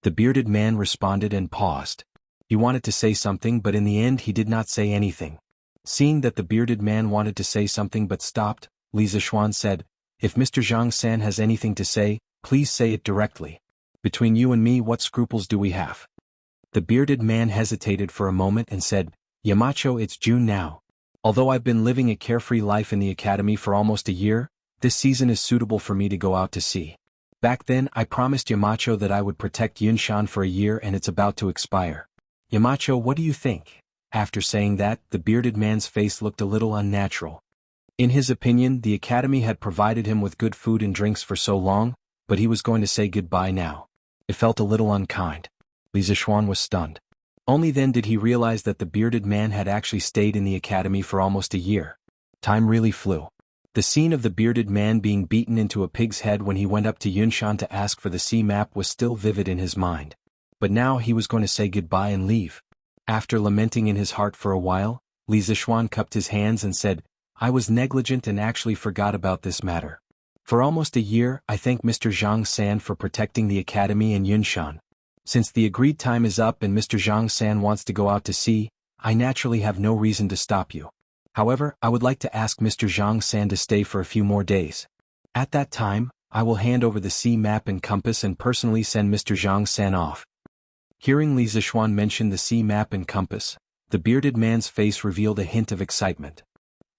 The bearded man responded and paused. He wanted to say something but in the end he did not say anything. Seeing that the bearded man wanted to say something but stopped, Li Zishuan said, "If Mr. Zhang San has anything to say, please say it directly. Between you and me, what scruples do we have?" The bearded man hesitated for a moment and said, "Yamacho, it's June now. Although I've been living a carefree life in the academy for almost a year, this season is suitable for me to go out to sea. Back then I promised Yamacho that I would protect Yunshan for a year and it's about to expire. Yamacho, what do you think?" After saying that, the bearded man's face looked a little unnatural. In his opinion, the academy had provided him with good food and drinks for so long, but he was going to say goodbye now. It felt a little unkind. Li Zishuan was stunned. Only then did he realize that the bearded man had actually stayed in the academy for almost a year. Time really flew. The scene of the bearded man being beaten into a pig's head when he went up to Yunshan to ask for the sea map was still vivid in his mind. But now he was going to say goodbye and leave. After lamenting in his heart for a while, Li Zishuan cupped his hands and said, "I was negligent and actually forgot about this matter. For almost a year, I thank Mr. Zhang San for protecting the academy and Yunshan. Since the agreed time is up and Mr. Zhang San wants to go out to sea, I naturally have no reason to stop you. However, I would like to ask Mr. Zhang San to stay for a few more days. At that time, I will hand over the sea map and compass and personally send Mr. Zhang San off." Hearing Li Zishuan mention the sea map and compass, the bearded man's face revealed a hint of excitement.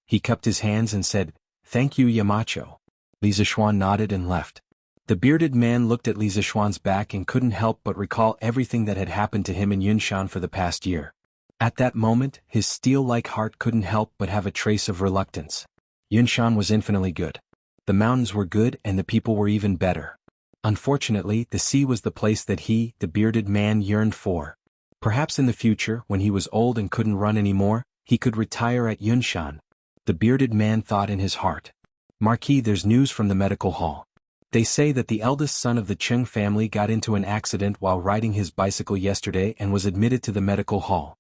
He cupped his hands and said, "Thank you, Yamacho." Li Zishuan nodded and left. The bearded man looked at Li Zishuan's back and couldn't help but recall everything that had happened to him in Yunshan for the past year. At that moment, his steel-like heart couldn't help but have a trace of reluctance. Yunshan was infinitely good. The mountains were good and the people were even better. Unfortunately, the sea was the place that he, the bearded man, yearned for. Perhaps in the future, when he was old and couldn't run anymore, he could retire at Yunshan. The bearded man thought in his heart. "Marquis, there's news from the medical hall. They say that the eldest son of the Cheng family got into an accident while riding his bicycle yesterday and was admitted to the medical hall."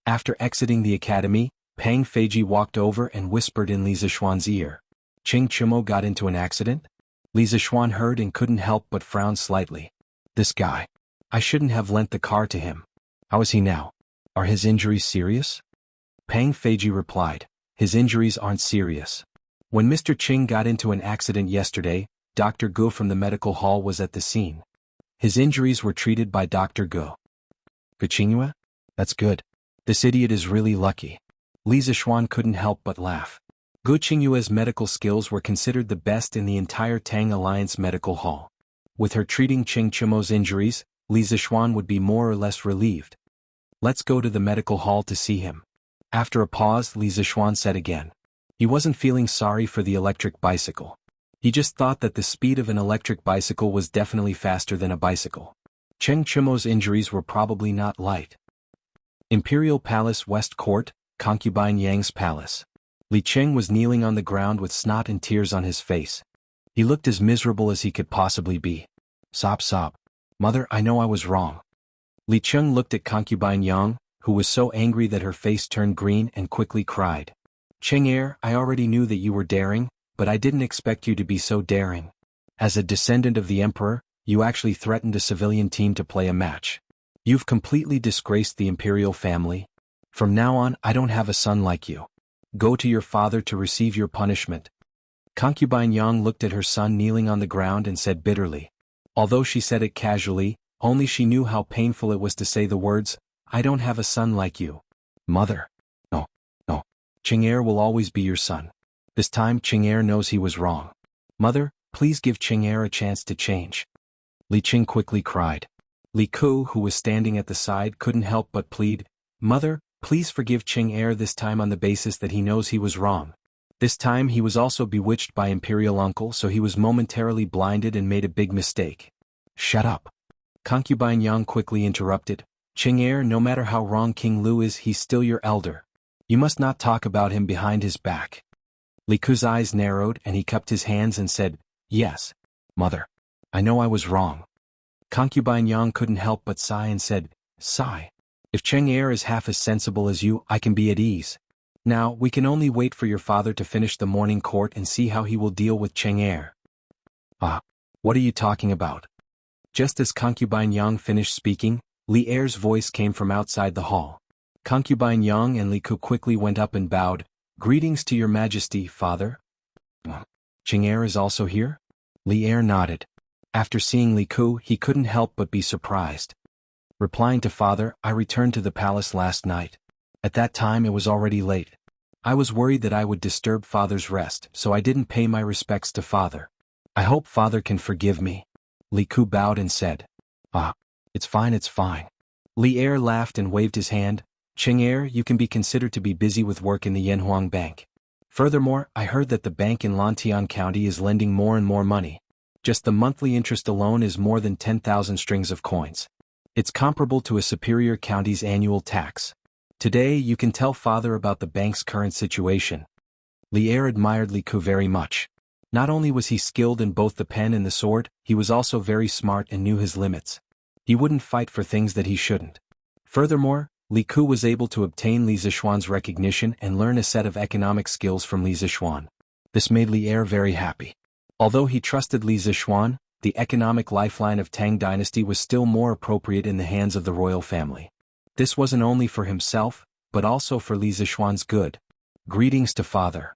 After exiting the academy, Pang Feiji walked over and whispered in Li Zishuan's ear. "Cheng Chumo got into an accident?" Li Zishuan heard and couldn't help but frown slightly. "This guy. I shouldn't have lent the car to him. How is he now? Are his injuries serious?" Pang Feiji replied, his injuries aren't serious. When Mr. Qing got into an accident yesterday, Dr. Gu from the medical hall was at the scene. His injuries were treated by Dr. Gu. Qinghua? That's good. This idiot is really lucky. Li Zixuan couldn't help but laugh. Gu Qinghua's medical skills were considered the best in the entire Tang Alliance medical hall. With her treating Qing Chimo's injuries, Li Zixuan would be more or less relieved. Let's go to the medical hall to see him. After a pause, Li Zixuan said again. He wasn't feeling sorry for the electric bicycle. He just thought that the speed of an electric bicycle was definitely faster than a bicycle. Qing Chimo's injuries were probably not light. Imperial Palace West Court, Concubine Yang's palace. Li Qing was kneeling on the ground with snot and tears on his face. He looked as miserable as he could possibly be. Sob sob. Mother, I know I was wrong. Li Qing looked at Concubine Yang, who was so angry that her face turned green and quickly cried. Qing, I already knew that you were daring, but I didn't expect you to be so daring. As a descendant of the emperor, you actually threatened a civilian team to play a match. You've completely disgraced the imperial family. From now on, I don't have a son like you. Go to your father to receive your punishment. Concubine Yang looked at her son kneeling on the ground and said bitterly. Although she said it casually, only she knew how painful it was to say the words, I don't have a son like you. Mother. No. Qing will always be your son. This time Qing knows he was wrong. Mother, please give Qing a chance to change. Li Qing quickly cried. Li Ku, who was standing at the side, couldn't help but plead, Mother, please forgive Qing this time on the basis that he knows he was wrong. This time he was also bewitched by Imperial Uncle, so he was momentarily blinded and made a big mistake. Shut up. Concubine Yang quickly interrupted. Qing, no matter how wrong King Lu is, he's still your elder. You must not talk about him behind his back. Li Ku's eyes narrowed and he cupped his hands and said, Yes, Mother. I know I was wrong. Concubine Yang couldn't help but sigh and said, Sigh. If Qing is half as sensible as you, I can be at ease. Now, we can only wait for your father to finish the morning court and see how he will deal with Qing. What are you talking about? Just as Concubine Yang finished speaking, Li Er's voice came from outside the hall. Concubine Yang and Li Ku quickly went up and bowed. Greetings to your majesty, father. Qing is also here? Li Er nodded. After seeing Li Ku, he couldn't help but be surprised. Replying to father, I returned to the palace last night. At that time it was already late. I was worried that I would disturb father's rest, so I didn't pay my respects to father. I hope father can forgive me. Li Ku bowed and said. It's fine. Li Er laughed and waved his hand. Qing, you can be considered to be busy with work in the Yanhuang Bank. Furthermore, I heard that the bank in Lantian County is lending more and more money. Just the monthly interest alone is more than 10,000 strings of coins. It's comparable to a superior county's annual tax. Today you can tell father about the bank's current situation. Li Er admired Li Ku very much. Not only was he skilled in both the pen and the sword, he was also very smart and knew his limits. He wouldn't fight for things that he shouldn't. Furthermore, Li Ku was able to obtain Li Zixuan's recognition and learn a set of economic skills from Li Zixuan. This made Li Er very happy. Although he trusted Li Zixuan, the economic lifeline of Tang dynasty was still more appropriate in the hands of the royal family. This wasn't only for himself, but also for Li Zixuan's good. Greetings to father.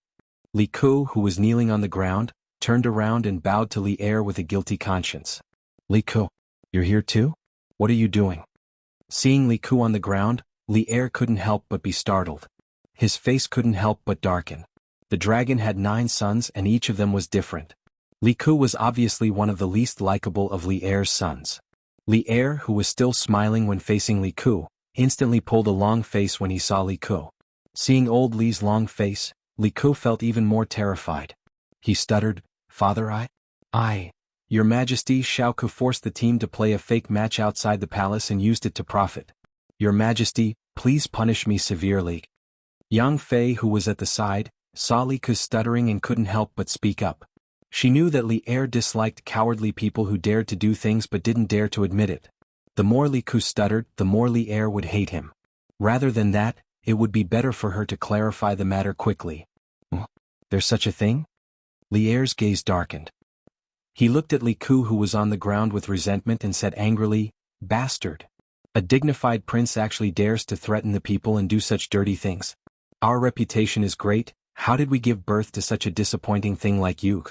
Li Ku, who was kneeling on the ground, turned around and bowed to Li Er with a guilty conscience. Li Ku, you're here too? What are you doing? Seeing Li Ku on the ground, Li Er couldn't help but be startled. His face couldn't help but darken. The dragon had 9 sons and each of them was different. Li Ku was obviously one of the least likable of Li Er's sons. Li Er, who was still smiling when facing Li Ku, instantly pulled a long face when he saw Li Ku. Seeing old Li's long face, Li Ku felt even more terrified. He stuttered, Father, Your Majesty, Xiao Ku forced the team to play a fake match outside the palace and used it to profit. Your Majesty, please punish me severely. Yang Fei, who was at the side, saw Li Ku stuttering and couldn't help but speak up. She knew that Li Er disliked cowardly people who dared to do things but didn't dare to admit it. The more Li Ku stuttered, the more Li Er would hate him. Rather than that, it would be better for her to clarify the matter quickly. There's such a thing? Li Er's gaze darkened. He looked at Li Ku, who was on the ground with resentment, and said angrily, Bastard! A dignified prince actually dares to threaten the people and do such dirty things. Our reputation is great. How did we give birth to such a disappointing thing like you?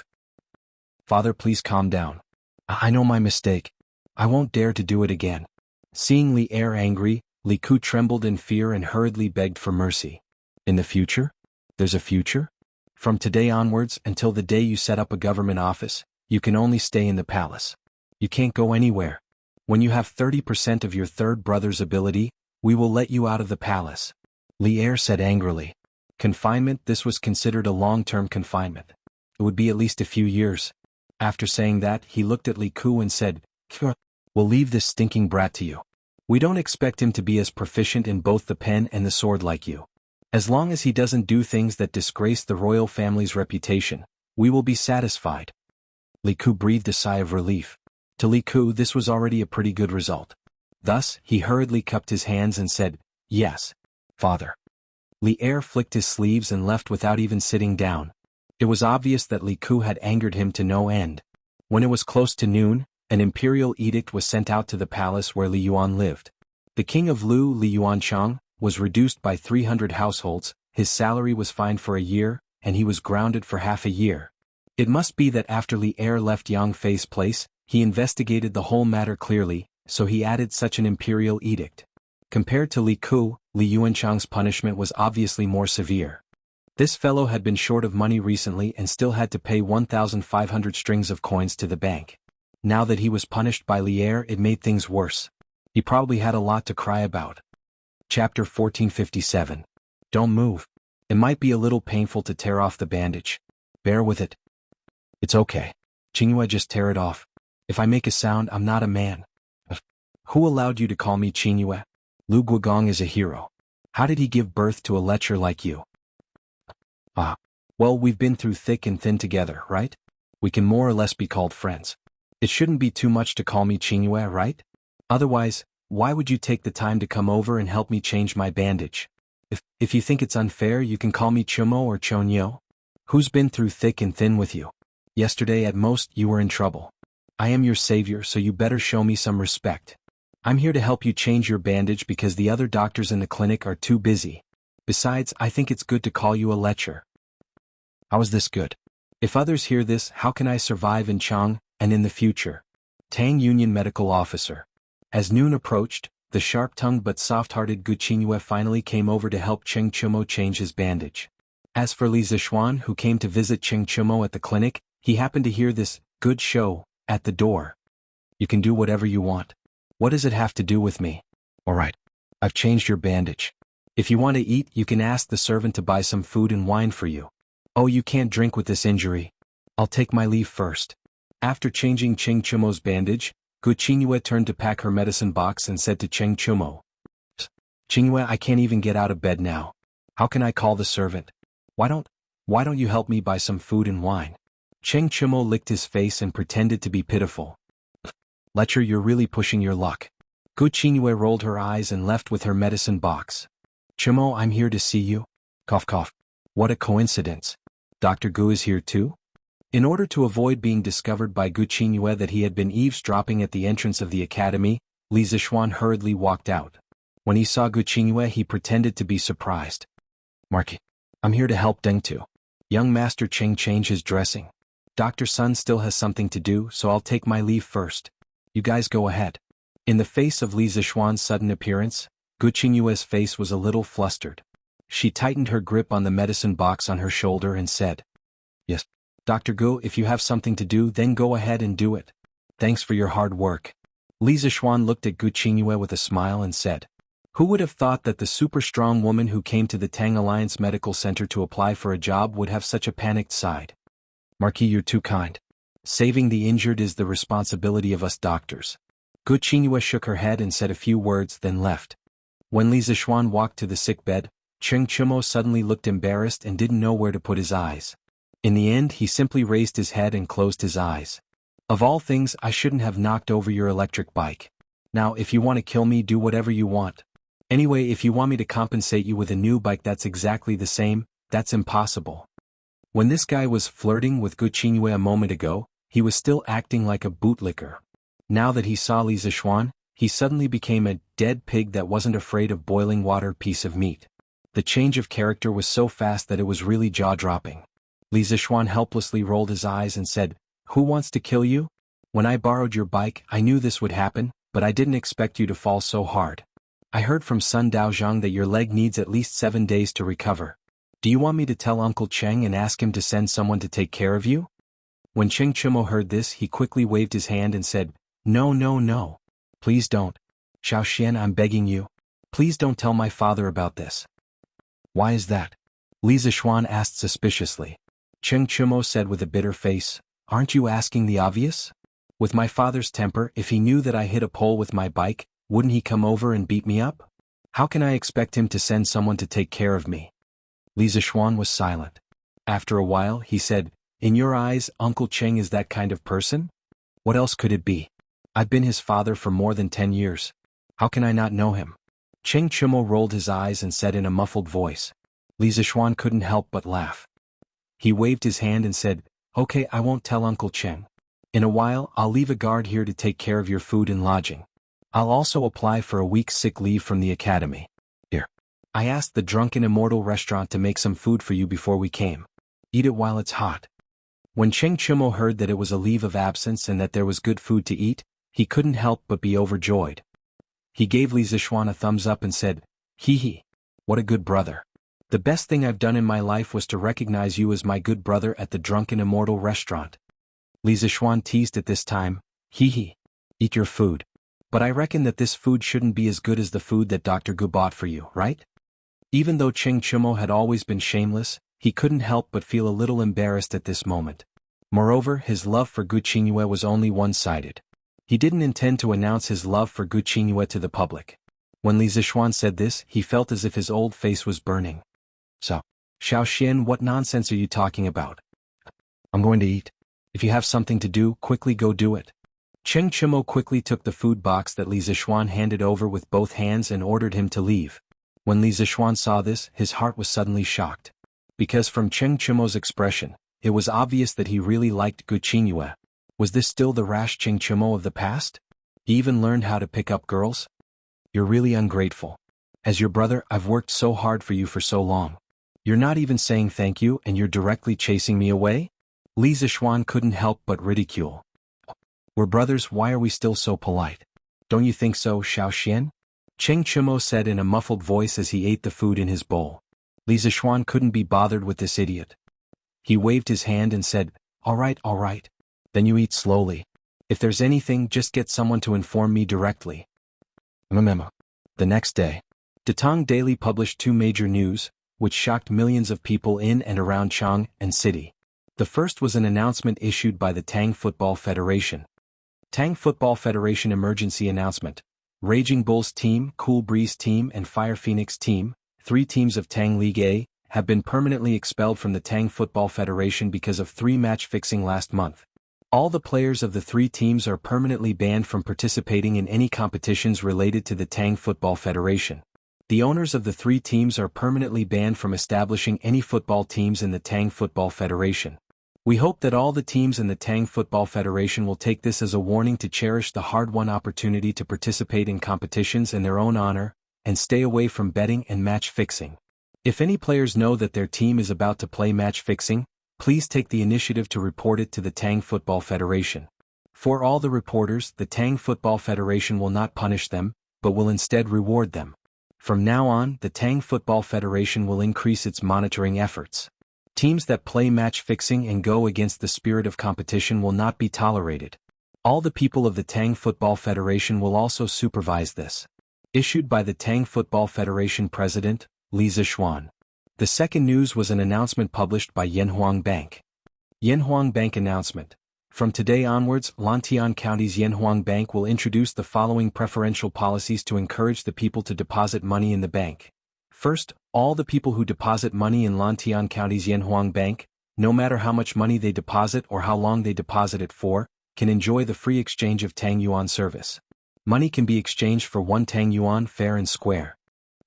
Father, please calm down. I know my mistake. I won't dare to do it again. Seeing Li Er angry, Li Ku trembled in fear and hurriedly begged for mercy. In the future? There's a future? From today onwards until the day you set up a government office, you can only stay in the palace. You can't go anywhere. When you have 30% of your third brother's ability, we will let you out of the palace. Li Er said angrily. Confinement? This was considered a long-term confinement. It would be at least a few years. After saying that, he looked at Li Ku and said, We'll leave this stinking brat to you. We don't expect him to be as proficient in both the pen and the sword like you. As long as he doesn't do things that disgrace the royal family's reputation, we will be satisfied. Li Ku breathed a sigh of relief. To Li Ku, this was already a pretty good result. Thus, he hurriedly cupped his hands and said, Yes, Father. Li Er flicked his sleeves and left without even sitting down. It was obvious that Li Ku had angered him to no end. When it was close to noon, an imperial edict was sent out to the palace where Li Yuan lived. The king of Lu, Li Yuanchang, was reduced by 300 households, his salary was fined for a year, and he was grounded for half a year. It must be that after Li Er left Yang Fei's place, he investigated the whole matter clearly, so he added such an imperial edict. Compared to Li Ku, Li Yuanchang's punishment was obviously more severe. This fellow had been short of money recently and still had to pay 1,500 strings of coins to the bank. Now that he was punished by Li Er, it made things worse. He probably had a lot to cry about. Chapter 1457. Don't move. It might be a little painful to tear off the bandage. Bear with it. It's okay. Qingyue, just tear it off. If I make a sound, I'm not a man. Who allowed you to call me Qingyue? Lu Guogong is a hero. How did he give birth to a lecher like you? Well, we've been through thick and thin together, right? We can more or less be called friends. It shouldn't be too much to call me Qingyue, right? Otherwise, why would you take the time to come over and help me change my bandage? If you think it's unfair, you can call me Chumo or Chonyo. Who's been through thick and thin with you? Yesterday at most, you were in trouble. I am your savior, so you better show me some respect. I'm here to help you change your bandage because the other doctors in the clinic are too busy. Besides, I think it's good to call you a lecher. How is this good? If others hear this, how can I survive in Chang, and in the future? Tang Union Medical Officer. As noon approached, the sharp-tongued but soft-hearted Gu Qingyue finally came over to help Cheng Chumo change his bandage. As for Li Zishuan, who came to visit Cheng Chumo at the clinic, he happened to hear this good show at the door. You can do whatever you want. What does it have to do with me? Alright. I've changed your bandage. If you want to eat, you can ask the servant to buy some food and wine for you. Oh, you can't drink with this injury. I'll take my leave first. After changing Cheng Chumo's bandage, Gu Qingyue turned to pack her medicine box and said to Cheng Chumo, Qingyue, I can't even get out of bed now. How can I call the servant? Why don't you help me buy some food and wine? Cheng Chumo licked his face and pretended to be pitiful. Lecher, you're really pushing your luck. Gu Qingyue rolled her eyes and left with her medicine box. Chumo, I'm here to see you. Cough cough. What a coincidence. Dr. Gu is here too? In order to avoid being discovered by Gu Qingyue that he had been eavesdropping at the entrance of the academy, Li Zishuan hurriedly walked out. When he saw Gu Qingyue, he pretended to be surprised. Marquis, I'm here to help Deng Tu. Young Master Cheng change his dressing. Dr. Sun still has something to do, so I'll take my leave first. You guys go ahead. In the face of Li Zishuan's sudden appearance, Gu Qingyue's face was a little flustered. She tightened her grip on the medicine box on her shoulder and said, Yes, Dr. Gu, if you have something to do, then go ahead and do it. Thanks for your hard work. Li Zishuan looked at Gu Qingyue with a smile and said, Who would have thought that the super strong woman who came to the Tang Alliance Medical Center to apply for a job would have such a panicked side? Marquis, you're too kind. Saving the injured is the responsibility of us doctors. Gu Qingyue shook her head and said a few words, then left. When Li Zishuan walked to the sickbed, Cheng Chumo suddenly looked embarrassed and didn't know where to put his eyes. In the end, he simply raised his head and closed his eyes. Of all things, I shouldn't have knocked over your electric bike. Now, if you want to kill me, do whatever you want. Anyway, if you want me to compensate you with a new bike that's exactly the same, that's impossible. When this guy was flirting with Gu Qingyue a moment ago, he was still acting like a bootlicker. Now that he saw Li Zishuan, he suddenly became a dead pig that wasn't afraid of boiling water piece of meat. The change of character was so fast that it was really jaw-dropping. Li Zixuan helplessly rolled his eyes and said, "Who wants to kill you? When I borrowed your bike, I knew this would happen, but I didn't expect you to fall so hard. I heard from Sun Daozhang that your leg needs at least 7 days to recover. Do you want me to tell Uncle Cheng and ask him to send someone to take care of you?" When Cheng Chimo heard this, he quickly waved his hand and said, "No, no, no. Please don't. Xiaoxian, I'm begging you. Please don't tell my father about this." "Why is that?" Li Zixuan asked suspiciously. Cheng Chimo said with a bitter face, "Aren't you asking the obvious? With my father's temper, if he knew that I hit a pole with my bike, wouldn't he come over and beat me up? How can I expect him to send someone to take care of me?" Li Zixuan was silent. After a while, he said, "In your eyes, Uncle Cheng is that kind of person? What else could it be? I've been his father for more than 10 years. How can I not know him?" Cheng Chimo rolled his eyes and said in a muffled voice. Li Zixuan couldn't help but laugh. He waved his hand and said, "Okay, I won't tell Uncle Cheng. In a while, I'll leave a guard here to take care of your food and lodging. I'll also apply for a week's sick leave from the academy. Here. I asked the Drunken Immortal restaurant to make some food for you before we came. Eat it while it's hot." When Cheng Chimo heard that it was a leave of absence and that there was good food to eat, he couldn't help but be overjoyed. He gave Li Zixuan a thumbs up and said, "Hee hee. What a good brother. The best thing I've done in my life was to recognize you as my good brother at the Drunken Immortal restaurant." Li Zixuan teased at this time, "Hee hee. Eat your food. But I reckon that this food shouldn't be as good as the food that Dr. Gu bought for you, right?" Even though Cheng Chimo had always been shameless, he couldn't help but feel a little embarrassed at this moment. Moreover, his love for Gu Qingyue was only one-sided. He didn't intend to announce his love for Gu Qingyue to the public. When Li Zixuan said this, he felt as if his old face was burning. "So, Xiaoxian, what nonsense are you talking about? I'm going to eat. If you have something to do, quickly go do it." Cheng Chimo quickly took the food box that Li Zixuan handed over with both hands and ordered him to leave. When Li Zixuan saw this, his heart was suddenly shocked. Because from Cheng Chimo's expression, it was obvious that he really liked Gu Qingyue. Was this still the rash Cheng Chimo of the past? He even learned how to pick up girls? "You're really ungrateful. As your brother, I've worked so hard for you for so long. You're not even saying thank you and you're directly chasing me away?" Li Zixuan couldn't help but ridicule. "We're brothers, why are we still so polite? Don't you think so, Xiaoxian?" Cheng Chimo said in a muffled voice as he ate the food in his bowl. Li Zixuan couldn't be bothered with this idiot. He waved his hand and said, all right. Then you eat slowly. If there's anything, just get someone to inform me directly." The next day, Datong Daily published 2 major news, which shocked millions of people in and around Chang'an City. The first was an announcement issued by the Tang Football Federation. Tang Football Federation Emergency Announcement. Raging Bulls Team, Cool Breeze Team and Fire Phoenix Team, 3 teams of Tang League A, have been permanently expelled from the Tang Football Federation because of 3 match fixing last month. All the players of the 3 teams are permanently banned from participating in any competitions related to the Tang Football Federation. The owners of the 3 teams are permanently banned from establishing any football teams in the Tang Football Federation. We hope that all the teams in the Tang Football Federation will take this as a warning to cherish the hard-won opportunity to participate in competitions in their own honor, and stay away from betting and match fixing. If any players know that their team is about to play match fixing, please take the initiative to report it to the Tang Football Federation. For all the reporters, the Tang Football Federation will not punish them, but will instead reward them. From now on, the Tang Football Federation will increase its monitoring efforts. Teams that play match fixing and go against the spirit of competition will not be tolerated. All the people of the Tang Football Federation will also supervise this. Issued by the Tang Football Federation President, Li Zixuan. The second news was an announcement published by Yanhuang Bank. Yanhuang Bank announcement. From today onwards, Lantian County's Yanhuang Bank will introduce the following preferential policies to encourage the people to deposit money in the bank. First, all the people who deposit money in Lantian County's Yanhuang Bank, no matter how much money they deposit or how long they deposit it for, can enjoy the free exchange of Tang Yuan service. Money can be exchanged for 1 Tang Yuan fair and square.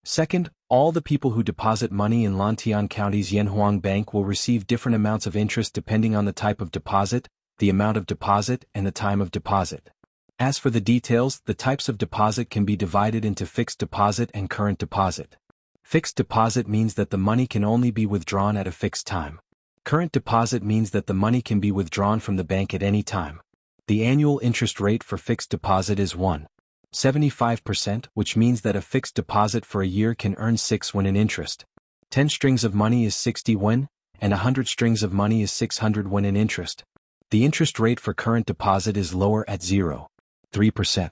Second, all the people who deposit money in Lantian County's Yanhuang Bank will receive different amounts of interest depending on the type of deposit, the amount of deposit, and the time of deposit. As for the details, the types of deposit can be divided into fixed deposit and current deposit. Fixed deposit means that the money can only be withdrawn at a fixed time. Current deposit means that the money can be withdrawn from the bank at any time. The annual interest rate for fixed deposit is 1.75%, which means that a fixed deposit for a year can earn 6 when in interest. 10 strings of money is 60 when, and 100 strings of money is 600 when in interest. The interest rate for current deposit is lower at 0.3%.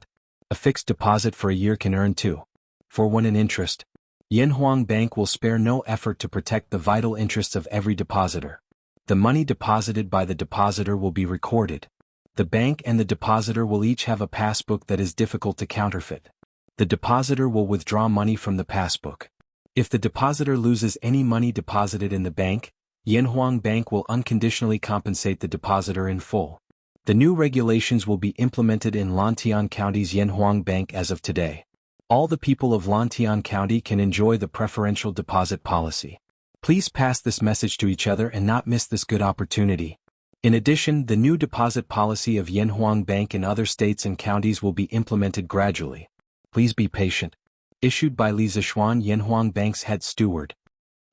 A fixed deposit for a year can earn 2.4 when in interest. Yanhuang Bank will spare no effort to protect the vital interests of every depositor. The money deposited by the depositor will be recorded. The bank and the depositor will each have a passbook that is difficult to counterfeit. The depositor will withdraw money from the passbook. If the depositor loses any money deposited in the bank, Yanhuang Bank will unconditionally compensate the depositor in full. The new regulations will be implemented in Lantian County's Yanhuang Bank as of today. All the people of Lantian County can enjoy the preferential deposit policy. Please pass this message to each other and not miss this good opportunity. In addition, the new deposit policy of Yanhuang Bank in other states and counties will be implemented gradually. Please be patient. Issued by Li Zishuan, Yanhuang Bank's head steward.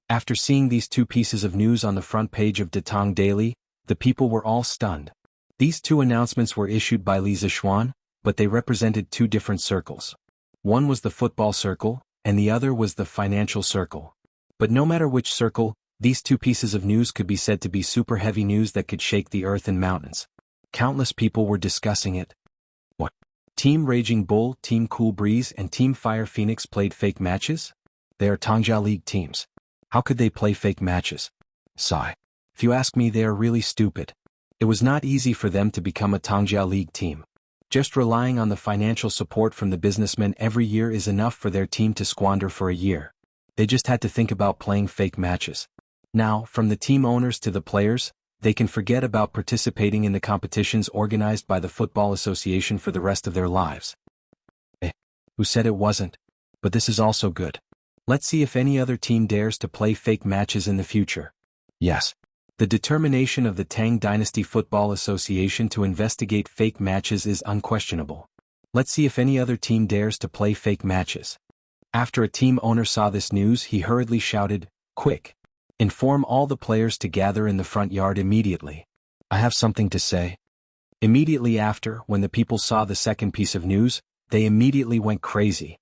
After seeing these two pieces of news on the front page of Datang Daily, the people were all stunned. These two announcements were issued by Li Zishuan, but they represented two different circles. One was the football circle, and the other was the financial circle. But no matter which circle, these two pieces of news could be said to be super heavy news that could shake the earth and mountains. Countless people were discussing it. What? Team Raging Bull, Team Cool Breeze, and Team Fire Phoenix played fake matches? They are Tangjia League teams. How could they play fake matches? Sigh. If you ask me, they are really stupid. It was not easy for them to become a Tangjia League team. Just relying on the financial support from the businessmen every year is enough for their team to squander for a year. They just had to think about playing fake matches. Now, from the team owners to the players, they can forget about participating in the competitions organized by the Football Association for the rest of their lives. Who said it wasn't? But this is also good. Let's see if any other team dares to play fake matches in the future. Yes. The determination of the Tang Dynasty Football Association to investigate fake matches is unquestionable. Let's see if any other team dares to play fake matches. After a team owner saw this news, he hurriedly shouted, "Quick! Inform all the players to gather in the front yard immediately. I have something to say." Immediately after, when the people saw the second piece of news, they immediately went crazy.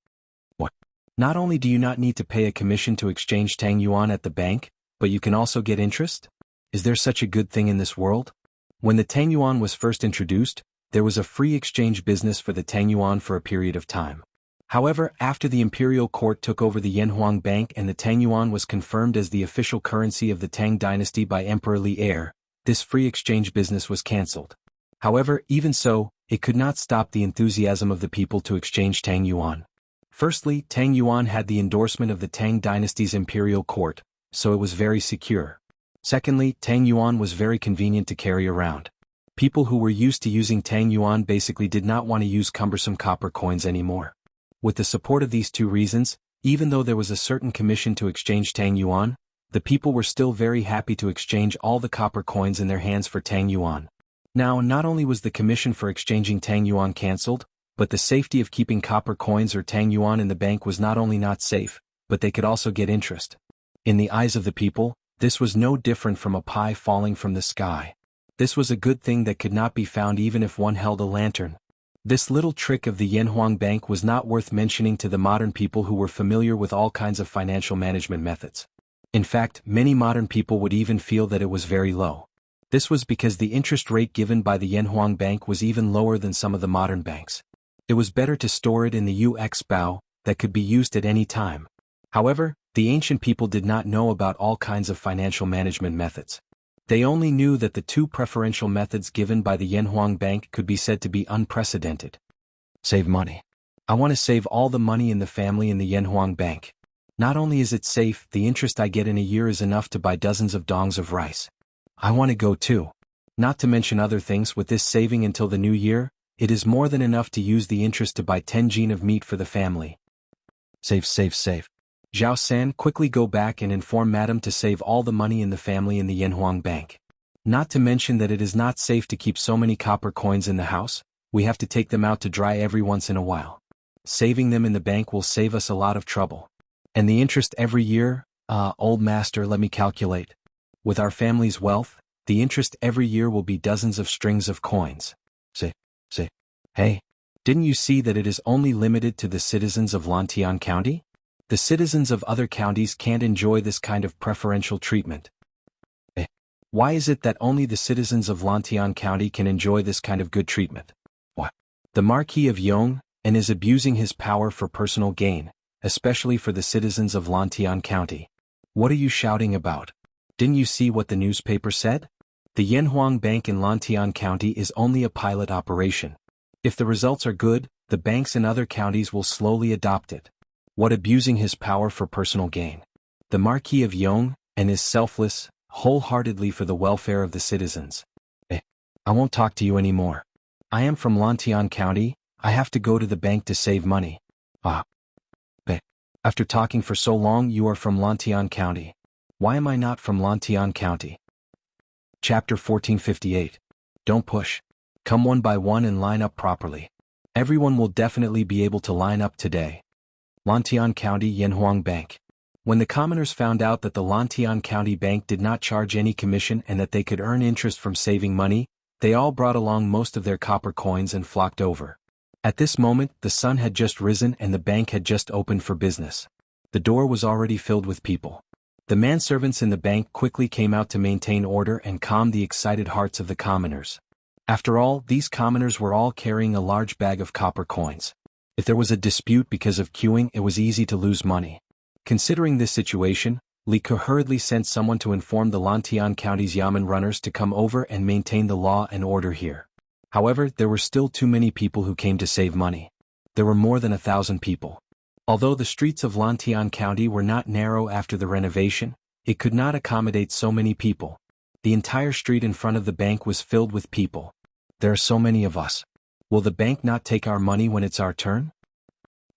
What? Not only do you not need to pay a commission to exchange Tang Yuan at the bank, but you can also get interest? Is there such a good thing in this world? When the Tang Yuan was first introduced, there was a free exchange business for the Tang Yuan for a period of time. However, after the imperial court took over the Yanhuang Bank and the Tang Yuan was confirmed as the official currency of the Tang Dynasty by Emperor Li Er, this free exchange business was cancelled. However, even so, it could not stop the enthusiasm of the people to exchange Tang Yuan. Firstly, Tang Yuan had the endorsement of the Tang Dynasty's imperial court, so it was very secure. Secondly, Tang Yuan was very convenient to carry around. People who were used to using Tang Yuan basically did not want to use cumbersome copper coins anymore. With the support of these two reasons, even though there was a certain commission to exchange Tang Yuan, the people were still very happy to exchange all the copper coins in their hands for Tang Yuan. Now, not only was the commission for exchanging Tang Yuan cancelled, but the safety of keeping copper coins or Tang Yuan in the bank was not only not safe, but they could also get interest. In the eyes of the people, this was no different from a pie falling from the sky. This was a good thing that could not be found even if one held a lantern. This little trick of the Yanhuang Bank was not worth mentioning to the modern people who were familiar with all kinds of financial management methods. In fact, many modern people would even feel that it was very low. This was because the interest rate given by the Yanhuang Bank was even lower than some of the modern banks. It was better to store it in the UX bao that could be used at any time. However, the ancient people did not know about all kinds of financial management methods. They only knew that the two preferential methods given by the Yanhuang Bank could be said to be unprecedented. Save money. I want to save all the money in the family in the Yanhuang Bank. Not only is it safe, the interest I get in a year is enough to buy dozens of dongs of rice. I want to go too. Not to mention other things, with this saving until the new year, it is more than enough to use the interest to buy 10 jin of meat for the family. Save, save, save. Zhao San, quickly go back and inform Madam to save all the money in the family in the Yanhuang Bank. Not to mention that it is not safe to keep so many copper coins in the house, we have to take them out to dry every once in a while. Saving them in the bank will save us a lot of trouble. And the interest every year? Old master, let me calculate. With our family's wealth, the interest every year will be dozens of strings of coins. Say. Hey, didn't you see that it is only limited to the citizens of Lantian County? The citizens of other counties can't enjoy this kind of preferential treatment. Why is it that only the citizens of Lantian County can enjoy this kind of good treatment? What? The Marquis of Yong, and is abusing his power for personal gain, especially for the citizens of Lantian County. What are you shouting about? Didn't you see what the newspaper said? The Yanhuang Bank in Lantian County is only a pilot operation. If the results are good, the banks in other counties will slowly adopt it. What abusing his power for personal gain? The Marquis of Yong, and is selfless, wholeheartedly for the welfare of the citizens. I won't talk to you anymore. I am from Lantian County, I have to go to the bank to save money. After talking for so long, you are from Lantian County. Why am I not from Lantian County? Chapter 1458. Don't push. Come one by one and line up properly. Everyone will definitely be able to line up today. Lantian County Yanhuang Bank. When the commoners found out that the Lantian County Bank did not charge any commission and that they could earn interest from saving money, they all brought along most of their copper coins and flocked over. At this moment, the sun had just risen and the bank had just opened for business. The door was already filled with people. The manservants in the bank quickly came out to maintain order and calm the excited hearts of the commoners. After all, these commoners were all carrying a large bag of copper coins. If there was a dispute because of queuing, it was easy to lose money. Considering this situation, Li Ke hurriedly sent someone to inform the Lantian County's Yamen runners to come over and maintain the law and order here. However, there were still too many people who came to save money. There were more than 1,000 people. Although the streets of Lantian County were not narrow after the renovation, it could not accommodate so many people. The entire street in front of the bank was filled with people. There are so many of us. Will the bank not take our money when it's our turn?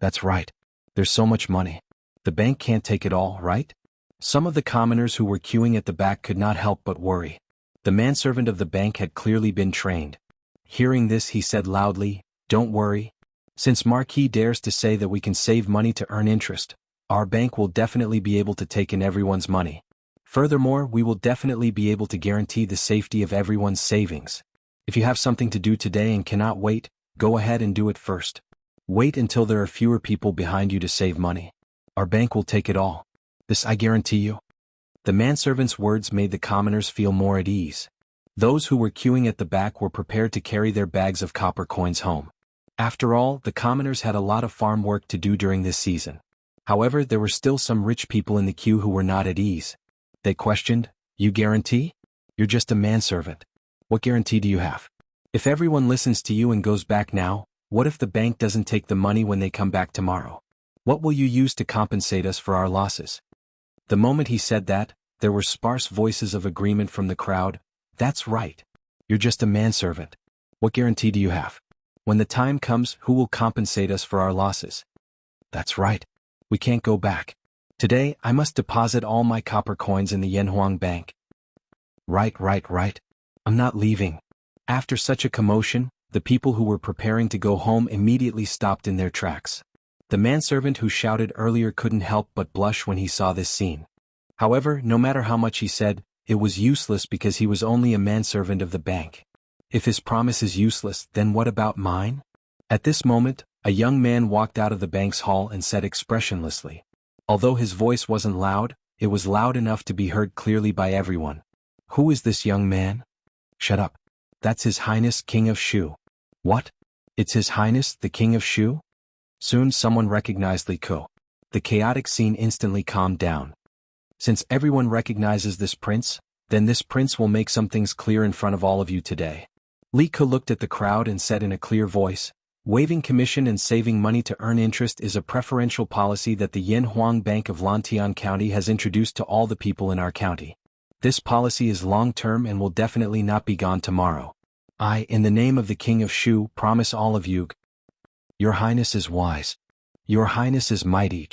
That's right. There's so much money. The bank can't take it all, right? Some of the commoners who were queuing at the back could not help but worry. The manservant of the bank had clearly been trained. Hearing this, he said loudly, "Don't worry. Since Marquis dares to say that we can save money to earn interest, our bank will definitely be able to take in everyone's money. Furthermore, we will definitely be able to guarantee the safety of everyone's savings. If you have something to do today and cannot wait, go ahead and do it first. Wait until there are fewer people behind you to save money. Our bank will take it all. This I guarantee you." The manservant's words made the commoners feel more at ease. Those who were queuing at the back were prepared to carry their bags of copper coins home. After all, the commoners had a lot of farm work to do during this season. However, there were still some rich people in the queue who were not at ease. They questioned, "You guarantee? You're just a manservant. What guarantee do you have? If everyone listens to you and goes back now, what if the bank doesn't take the money when they come back tomorrow? What will you use to compensate us for our losses?" The moment he said that, there were sparse voices of agreement from the crowd. "That's right. You're just a manservant. What guarantee do you have? When the time comes, who will compensate us for our losses?" "That's right. We can't go back. Today, I must deposit all my copper coins in the Yanhuang Bank." Right. I'm not leaving." After such a commotion, the people who were preparing to go home immediately stopped in their tracks. The manservant who shouted earlier couldn't help but blush when he saw this scene. However, no matter how much he said, it was useless because he was only a manservant of the bank. If his promise is useless, then what about mine? At this moment, a young man walked out of the bank's hall and said expressionlessly. Although his voice wasn't loud, it was loud enough to be heard clearly by everyone. "Who is this young man?" "Shut up. That's His Highness King of Shu." "What? It's His Highness the King of Shu?" Soon someone recognized Li Ke. The chaotic scene instantly calmed down. Since everyone recognizes this prince, then this prince will make some things clear in front of all of you today. Li Ke looked at the crowd and said in a clear voice, "Waiving commission and saving money to earn interest is a preferential policy that the Yanhuang Bank of Lantian County has introduced to all the people in our county. This policy is long-term and will definitely not be gone tomorrow. I, in the name of the King of Shu, promise all of you." "Your Highness is wise. Your Highness is mighty."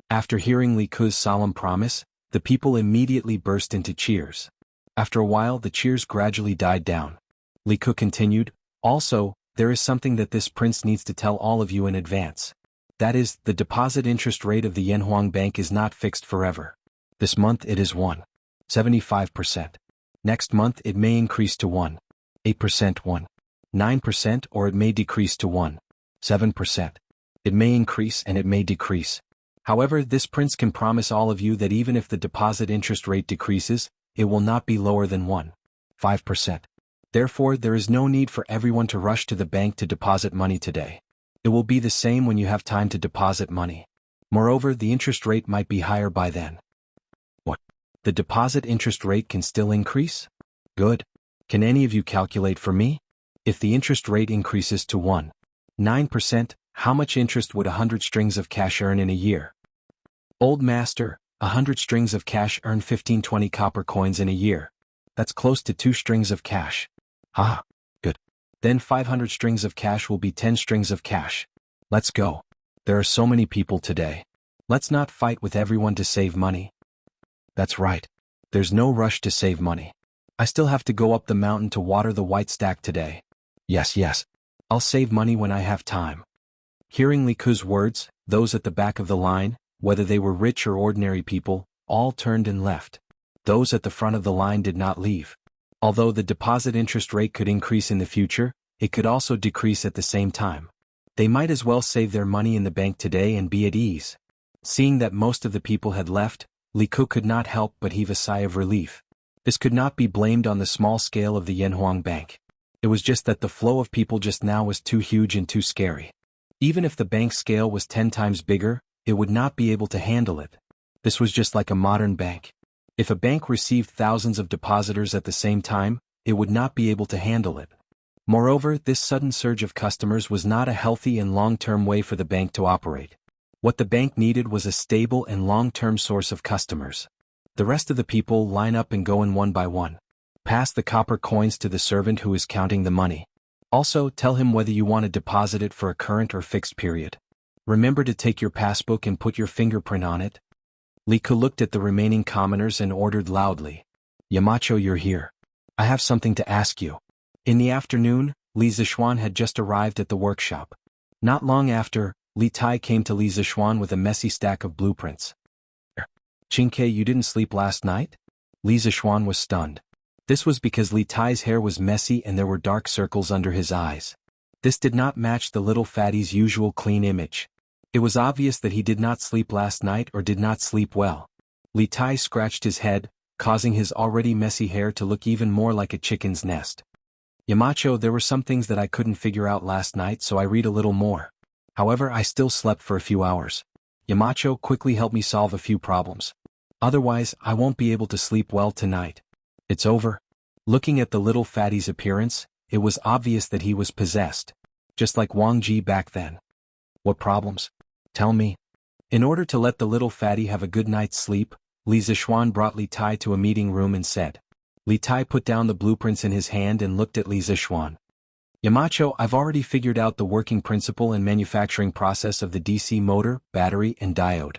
After hearing Li Ke's solemn promise, the people immediately burst into cheers. After a while, the cheers gradually died down. Li Ke continued, "Also, there is something that this prince needs to tell all of you in advance. That is, the deposit interest rate of the Yanhuang Bank is not fixed forever. This month it is 1.75%. Next month it may increase to 1.8%, 1.9%, or it may decrease to 1.7%. It may increase and it may decrease. However, this prince can promise all of you that even if the deposit interest rate decreases, it will not be lower than 1.5%. Therefore, there is no need for everyone to rush to the bank to deposit money today. It will be the same when you have time to deposit money. Moreover, the interest rate might be higher by then. What? The deposit interest rate can still increase? Good. Can any of you calculate for me? If the interest rate increases to 1.9%, how much interest would 100 strings of cash earn in a year? Old master, 100 strings of cash earn 15-20 copper coins in a year. That's close to 2 strings of cash. Ah, good. Then 500 strings of cash will be 10 strings of cash. Let's go. There are so many people today. Let's not fight with everyone to save money. That's right. There's no rush to save money. I still have to go up the mountain to water the white stack today. Yes. I'll save money when I have time. Hearing Li Ke's words, those at the back of the line, whether they were rich or ordinary people, all turned and left. Those at the front of the line did not leave. Although the deposit interest rate could increase in the future, it could also decrease at the same time. They might as well save their money in the bank today and be at ease. Seeing that most of the people had left, Li Ke could not help but heave a sigh of relief. This could not be blamed on the small scale of the Yanhuang Bank. It was just that the flow of people just now was too huge and too scary. Even if the bank scale was 10 times bigger, it would not be able to handle it. This was just like a modern bank. If a bank received thousands of depositors at the same time, it would not be able to handle it. Moreover, this sudden surge of customers was not a healthy and long-term way for the bank to operate. What the bank needed was a stable and long-term source of customers. The rest of the people line up and go in one by one. Pass the copper coins to the servant who is counting the money. Also, tell him whether you want to deposit it for a current or fixed period. Remember to take your passbook and put your fingerprint on it. Li Ke looked at the remaining commoners and ordered loudly. Yamacho, you're here. I have something to ask you. In the afternoon, Li Zishuan had just arrived at the workshop. Not long after, Li Tai came to Li Zishuan with a messy stack of blueprints. Qingke, you didn't sleep last night? Li Zishuan was stunned. This was because Li Tai's hair was messy and there were dark circles under his eyes. This did not match the little fatty's usual clean image. It was obvious that he did not sleep last night or did not sleep well. Li Tai scratched his head, causing his already messy hair to look even more like a chicken's nest. Yamacho, there were some things that I couldn't figure out last night, so I read a little more. However, I still slept for a few hours. Yamacho, quickly help me solve a few problems. Otherwise, I won't be able to sleep well tonight. It's over. Looking at the little fatty's appearance, it was obvious that he was possessed. Just like Wang Ji back then. What problems? Tell me. In order to let the little fatty have a good night's sleep, Li Zishuan brought Li Tai to a meeting room and said. Li Tai put down the blueprints in his hand and looked at Li Zishuan. Yamacho, I've already figured out the working principle and manufacturing process of the DC motor, battery, and diode.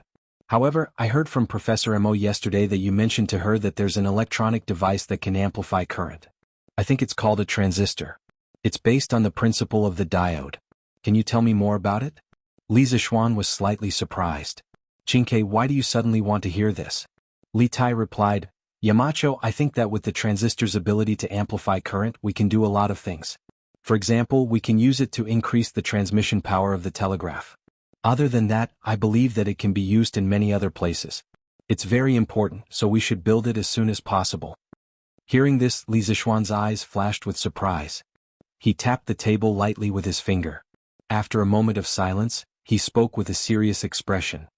However, I heard from Professor Mo yesterday that you mentioned to her that there's an electronic device that can amplify current. I think it's called a transistor. It's based on the principle of the diode. Can you tell me more about it? Li Zishuan was slightly surprised. Qingke, why do you suddenly want to hear this? Li Tai replied, Yamacho, I think that with the transistor's ability to amplify current, we can do a lot of things. For example, we can use it to increase the transmission power of the telegraph. Other than that, I believe that it can be used in many other places. It's very important, so we should build it as soon as possible. Hearing this, Li Zishuan's eyes flashed with surprise. He tapped the table lightly with his finger. After a moment of silence, he spoke with a serious expression.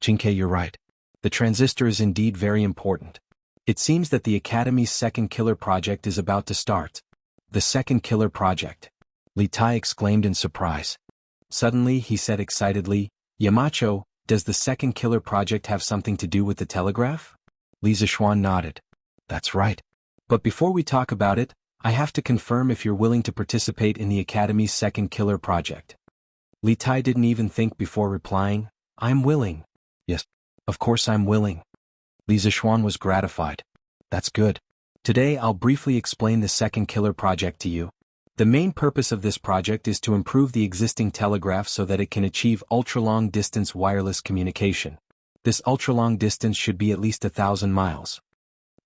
Qingke, you're right. The transistor is indeed very important. It seems that the Academy's second killer project is about to start. The second killer project. Li Tai exclaimed in surprise. Suddenly, he said excitedly, Yamacho, does the second killer project have something to do with the telegraph? Li Zishuan nodded. That's right. But before we talk about it, I have to confirm if you're willing to participate in the Academy's second killer project. Li Tai didn't even think before replying, I'm willing. Yes, of course I'm willing. Li Zishuan was gratified. That's good. Today I'll briefly explain the second killer project to you. The main purpose of this project is to improve the existing telegraph so that it can achieve ultra-long distance wireless communication. This ultra-long distance should be at least 1,000 miles.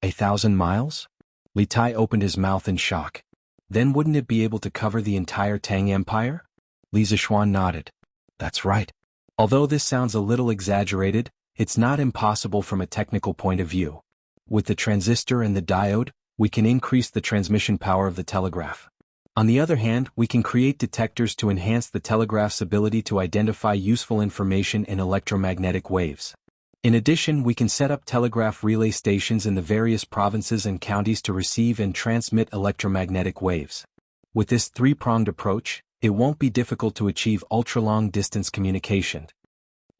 1,000 miles? Li Tai opened his mouth in shock. Then wouldn't it be able to cover the entire Tang Empire? Li Zishuan nodded. That's right. Although this sounds a little exaggerated, it's not impossible from a technical point of view. With the transistor and the diode, we can increase the transmission power of the telegraph. On the other hand, we can create detectors to enhance the telegraph's ability to identify useful information in electromagnetic waves. In addition, we can set up telegraph relay stations in the various provinces and counties to receive and transmit electromagnetic waves. With this three-pronged approach, it won't be difficult to achieve ultra-long distance communication.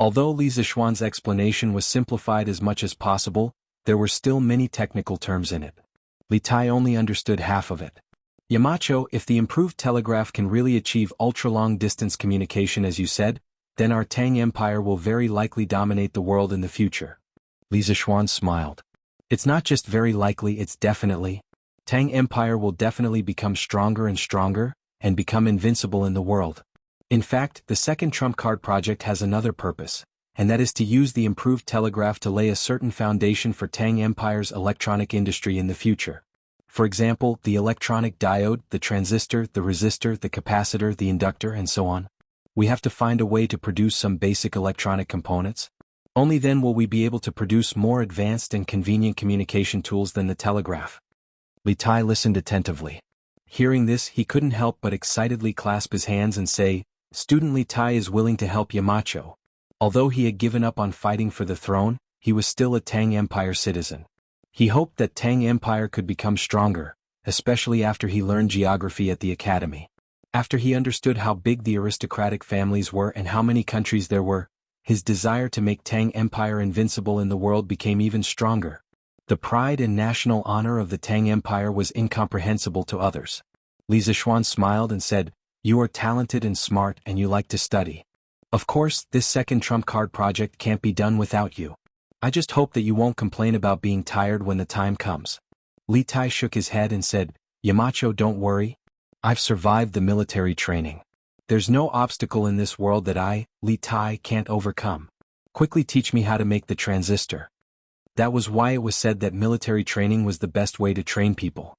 Although Li Zishuan's explanation was simplified as much as possible, there were still many technical terms in it. Li Tai only understood half of it. Yamacho, if the improved telegraph can really achieve ultra-long distance communication as you said, then our Tang Empire will very likely dominate the world in the future. Li Zishuan smiled. It's not just very likely, it's definitely. Tang Empire will definitely become stronger and stronger, and become invincible in the world. In fact, the second trump card project has another purpose, and that is to use the improved telegraph to lay a certain foundation for Tang Empire's electronic industry in the future. For example, the electronic diode, the transistor, the resistor, the capacitor, the inductor, and so on. We have to find a way to produce some basic electronic components. Only then will we be able to produce more advanced and convenient communication tools than the telegraph. Li Tai listened attentively. Hearing this, he couldn't help but excitedly clasp his hands and say, Student Li Tai is willing to help Yamacho. Although he had given up on fighting for the throne, he was still a Tang Empire citizen. He hoped that Tang Empire could become stronger, especially after he learned geography at the academy. After he understood how big the aristocratic families were and how many countries there were, his desire to make Tang Empire invincible in the world became even stronger. The pride and national honor of the Tang Empire was incomprehensible to others. Li Zishuan smiled and said, You are talented and smart and you like to study. Of course, this second trump card project can't be done without you. I just hope that you won't complain about being tired when the time comes. Li Tai shook his head and said, Yamacho, don't worry. I've survived the military training. There's no obstacle in this world that I, Li Tai, can't overcome. Quickly teach me how to make the transistor. That was why it was said that military training was the best way to train people.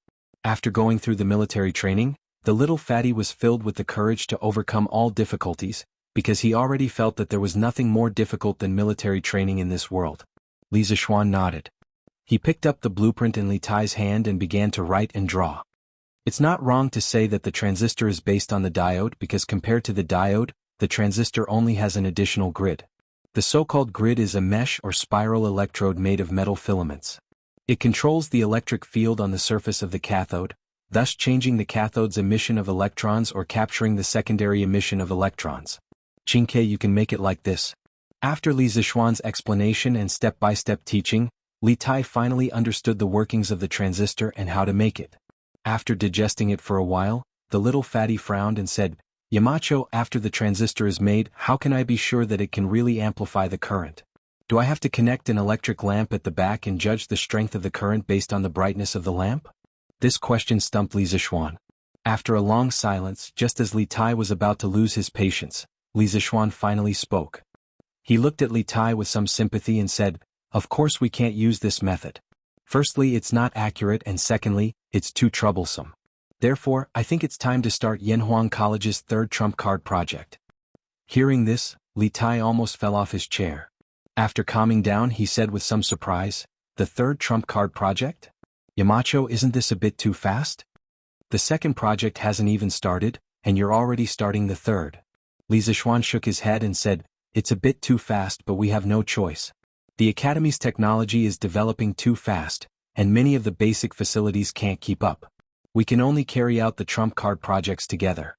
After going through the military training, the little fatty was filled with the courage to overcome all difficulties, because he already felt that there was nothing more difficult than military training in this world. Li Zishuan nodded. He picked up the blueprint in Li Tai's hand and began to write and draw. It's not wrong to say that the transistor is based on the diode because compared to the diode, the transistor only has an additional grid. The so-called grid is a mesh or spiral electrode made of metal filaments. It controls the electric field on the surface of the cathode, thus changing the cathode's emission of electrons or capturing the secondary emission of electrons. Qingke, you can make it like this. After Li Zishuan's explanation and step-by-step teaching, Li Tai finally understood the workings of the transistor and how to make it. After digesting it for a while, the little fatty frowned and said, Yamacho, after the transistor is made, how can I be sure that it can really amplify the current? Do I have to connect an electric lamp at the back and judge the strength of the current based on the brightness of the lamp? This question stumped Li Zishuan. After a long silence, just as Li Tai was about to lose his patience, Li Zishuan finally spoke. He looked at Li Tai with some sympathy and said, Of course we can't use this method. Firstly, it's not accurate, and secondly, it's too troublesome. Therefore, I think it's time to start Yanhuang College's third trump card project. Hearing this, Li Tai almost fell off his chair. After calming down, he said with some surprise, The third trump card project? Yamacho, isn't this a bit too fast? The second project hasn't even started, and you're already starting the third. Li Zishuan shook his head and said, It's a bit too fast, but we have no choice. The Academy's technology is developing too fast, and many of the basic facilities can't keep up. We can only carry out the trump card projects together.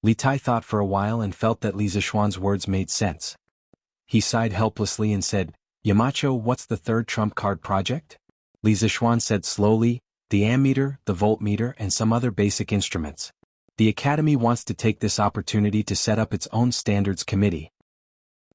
Li Tai thought for a while and felt that Li Zishuan's words made sense. He sighed helplessly and said, Yamacho, what's the third trump card project? Li Zishuan said slowly, The ammeter, the voltmeter, and some other basic instruments. The Academy wants to take this opportunity to set up its own standards committee.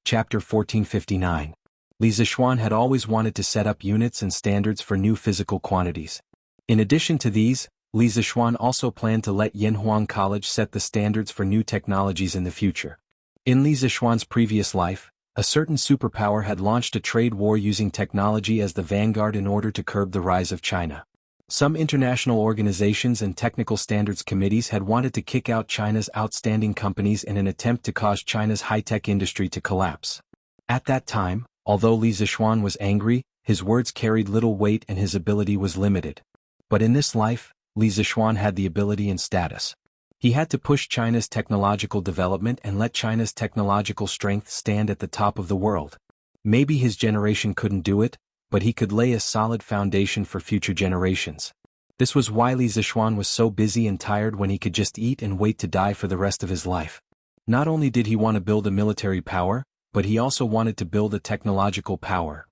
Chapter 1459. Li Zishuan had always wanted to set up units and standards for new physical quantities. In addition to these, Li Zixuan also planned to let Yanhuang College set the standards for new technologies in the future. In Li Zixuan's previous life, a certain superpower had launched a trade war using technology as the vanguard in order to curb the rise of China. Some international organizations and technical standards committees had wanted to kick out China's outstanding companies in an attempt to cause China's high-tech industry to collapse. At that time, although Li Zixuan was angry, his words carried little weight and his ability was limited. But in this life, Li Zixuan had the ability and status. He had to push China's technological development and let China's technological strength stand at the top of the world. Maybe his generation couldn't do it, but he could lay a solid foundation for future generations. This was why Li Zixuan was so busy and tired when he could just eat and wait to die for the rest of his life. Not only did he want to build a military power, but he also wanted to build a technological power.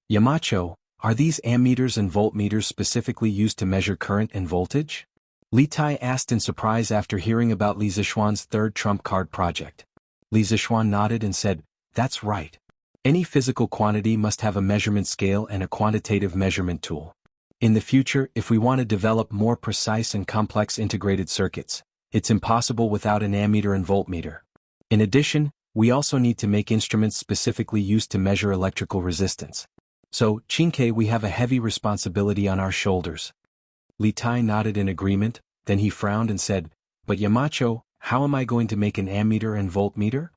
Yamacho, are these ammeters and voltmeters specifically used to measure current and voltage? Li Tai asked in surprise after hearing about Li Zixuan's third trump card project. Li Zixuan nodded and said, "That's right. Any physical quantity must have a measurement scale and a quantitative measurement tool. In the future, if we want to develop more precise and complex integrated circuits, it's impossible without an ammeter and voltmeter. In addition, we also need to make instruments specifically used to measure electrical resistance. So, Qingke, we have a heavy responsibility on our shoulders." Li Tai nodded in agreement, then he frowned and said, "But Yamacho, how am I going to make an ammeter and voltmeter?"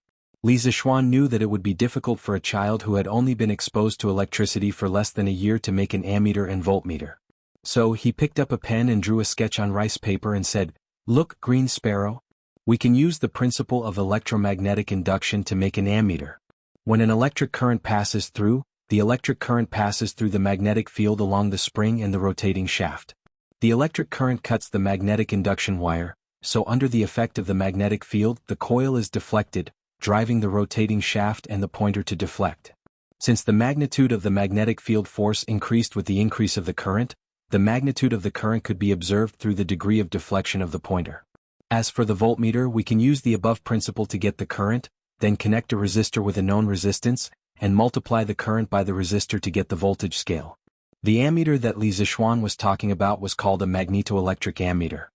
Li Zixuan knew that it would be difficult for a child who had only been exposed to electricity for less than a year to make an ammeter and voltmeter. So he picked up a pen and drew a sketch on rice paper and said, "Look, Green Sparrow. We can use the principle of electromagnetic induction to make an ammeter. When an electric current passes through, the electric current passes through the magnetic field along the spring and the rotating shaft. The electric current cuts the magnetic induction wire, so under the effect of the magnetic field the coil is deflected, driving the rotating shaft and the pointer to deflect. Since the magnitude of the magnetic field force increased with the increase of the current, the magnitude of the current could be observed through the degree of deflection of the pointer. As for the voltmeter, we can use the above principle to get the current, then connect a resistor with a known resistance, and multiply the current by the resistor to get the voltage scale. The ammeter that Li Zixuan was talking about was called a magnetoelectric ammeter.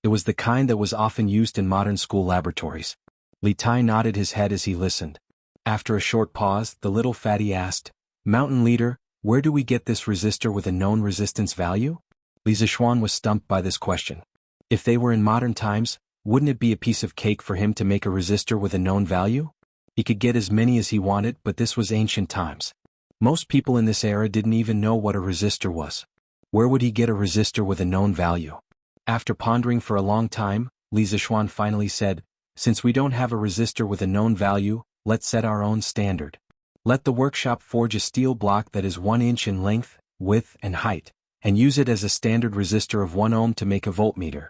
It was the kind that was often used in modern school laboratories. Li Tai nodded his head as he listened. After a short pause, the little fatty asked, "Mountain Leader, where do we get this resistor with a known resistance value?" Li Zixuan was stumped by this question. If they were in modern times, wouldn't it be a piece of cake for him to make a resistor with a known value? He could get as many as he wanted, but this was ancient times. Most people in this era didn't even know what a resistor was. Where would he get a resistor with a known value? After pondering for a long time, Li Zixuan finally said, "Since we don't have a resistor with a known value, let's set our own standard. Let the workshop forge a steel block that is 1 inch in length, width, and height, and use it as a standard resistor of 1 ohm to make a voltmeter.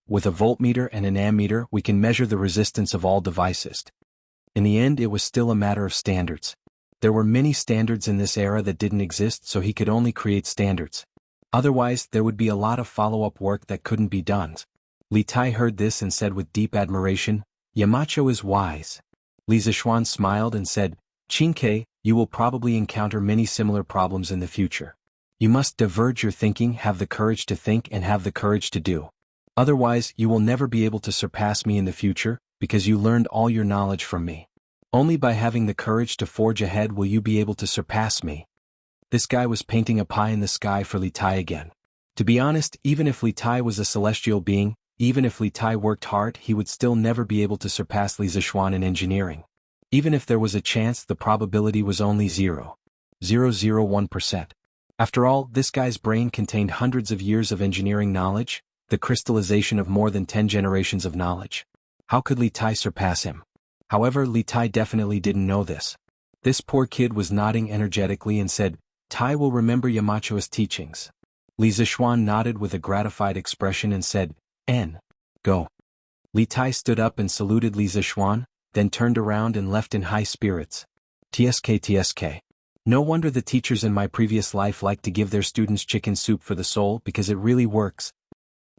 With a voltmeter and an ammeter we can measure the resistance of all devices." In the end, it was still a matter of standards. There were many standards in this era that didn't exist, so he could only create standards. Otherwise, there would be a lot of follow-up work that couldn't be done. Li Tai heard this and said with deep admiration, "Yamacho is wise." Li Zixuan smiled and said, "Qingke, you will probably encounter many similar problems in the future. You must diverge your thinking, have the courage to think and have the courage to do. Otherwise, you will never be able to surpass me in the future, because you learned all your knowledge from me. Only by having the courage to forge ahead will you be able to surpass me." This guy was painting a pie in the sky for Li Tai again. To be honest, even if Li Tai was a celestial being, even if Li Tai worked hard, he would still never be able to surpass Li Zixuan in engineering. Even if there was a chance, the probability was only 0.001%. After all, this guy's brain contained hundreds of years of engineering knowledge, the crystallization of more than 10 generations of knowledge. How could Li Tai surpass him? However, Li Tai definitely didn't know this. This poor kid was nodding energetically and said, "Tai will remember Yamacho's teachings." Li Zixuan nodded with a gratified expression and said, "Go." Li Tai stood up and saluted Li Zixuan, then turned around and left in high spirits. TSK. No wonder the teachers in my previous life liked to give their students chicken soup for the soul, because it really works.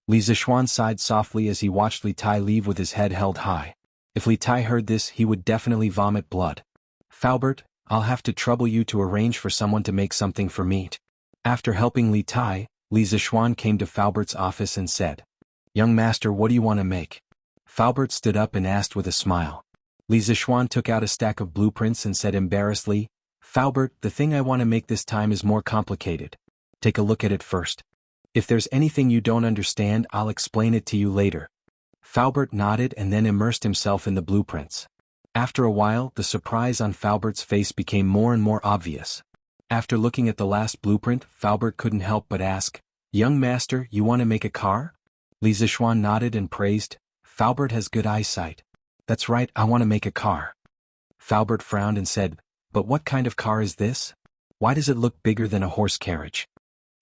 Li Zixuan sighed softly as he watched Li Tai leave with his head held high. If Li Tai heard this, he would definitely vomit blood. "Faubert, I'll have to trouble you to arrange for someone to make something for meat." After helping Li Tai, Li Zixuan came to Faubert's office and said, "Young master, what do you want to make?" Faubert stood up and asked with a smile. Li Zixuan took out a stack of blueprints and said embarrassedly, "Faubert, the thing I want to make this time is more complicated. Take a look at it first. If there's anything you don't understand, I'll explain it to you later." Faubert nodded and then immersed himself in the blueprints. After a while, the surprise on Faubert's face became more and more obvious. After looking at the last blueprint, Faubert couldn't help but ask, "Young master, you want to make a car?" Li Zixuan nodded and praised, "Faubert has good eyesight." "That's right, I want to make a car." Faubert frowned and said, "But what kind of car is this? Why does it look bigger than a horse carriage?"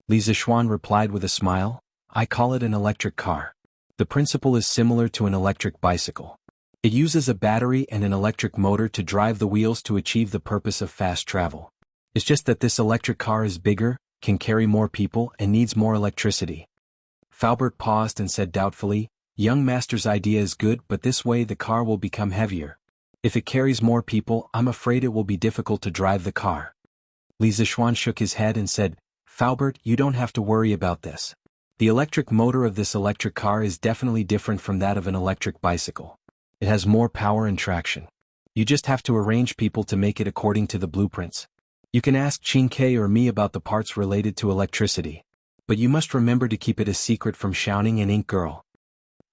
Li Zixuan replied with a smile, "I call it an electric car. The principle is similar to an electric bicycle. It uses a battery and an electric motor to drive the wheels to achieve the purpose of fast travel. It's just that this electric car is bigger, can carry more people, and needs more electricity." Faubert paused and said doubtfully, "Young master's idea is good, but this way the car will become heavier. If it carries more people, I'm afraid it will be difficult to drive the car." Li Zixuan shook his head and said, "Faubert, you don't have to worry about this. The electric motor of this electric car is definitely different from that of an electric bicycle. It has more power and traction. You just have to arrange people to make it according to the blueprints. You can ask Qingke or me about the parts related to electricity. But you must remember to keep it a secret from Xiaoning and Ink Girl."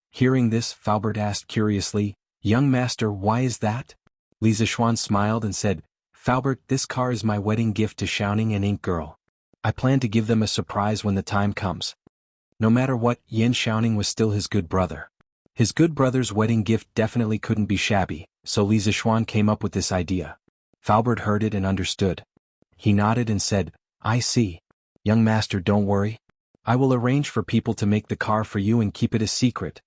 Hearing this, Faubert asked curiously, "Young master, why is that?" Li Zixuan smiled and said, "Faubert, this car is my wedding gift to Xiaoning and Ink Girl. I plan to give them a surprise when the time comes." No matter what, Yan Xiaoning was still his good brother. His good brother's wedding gift definitely couldn't be shabby, so Li Zixuan came up with this idea. Faubert heard it and understood. He nodded and said, "I see. Young master, don't worry. I will arrange for people to make the car for you and keep it a secret."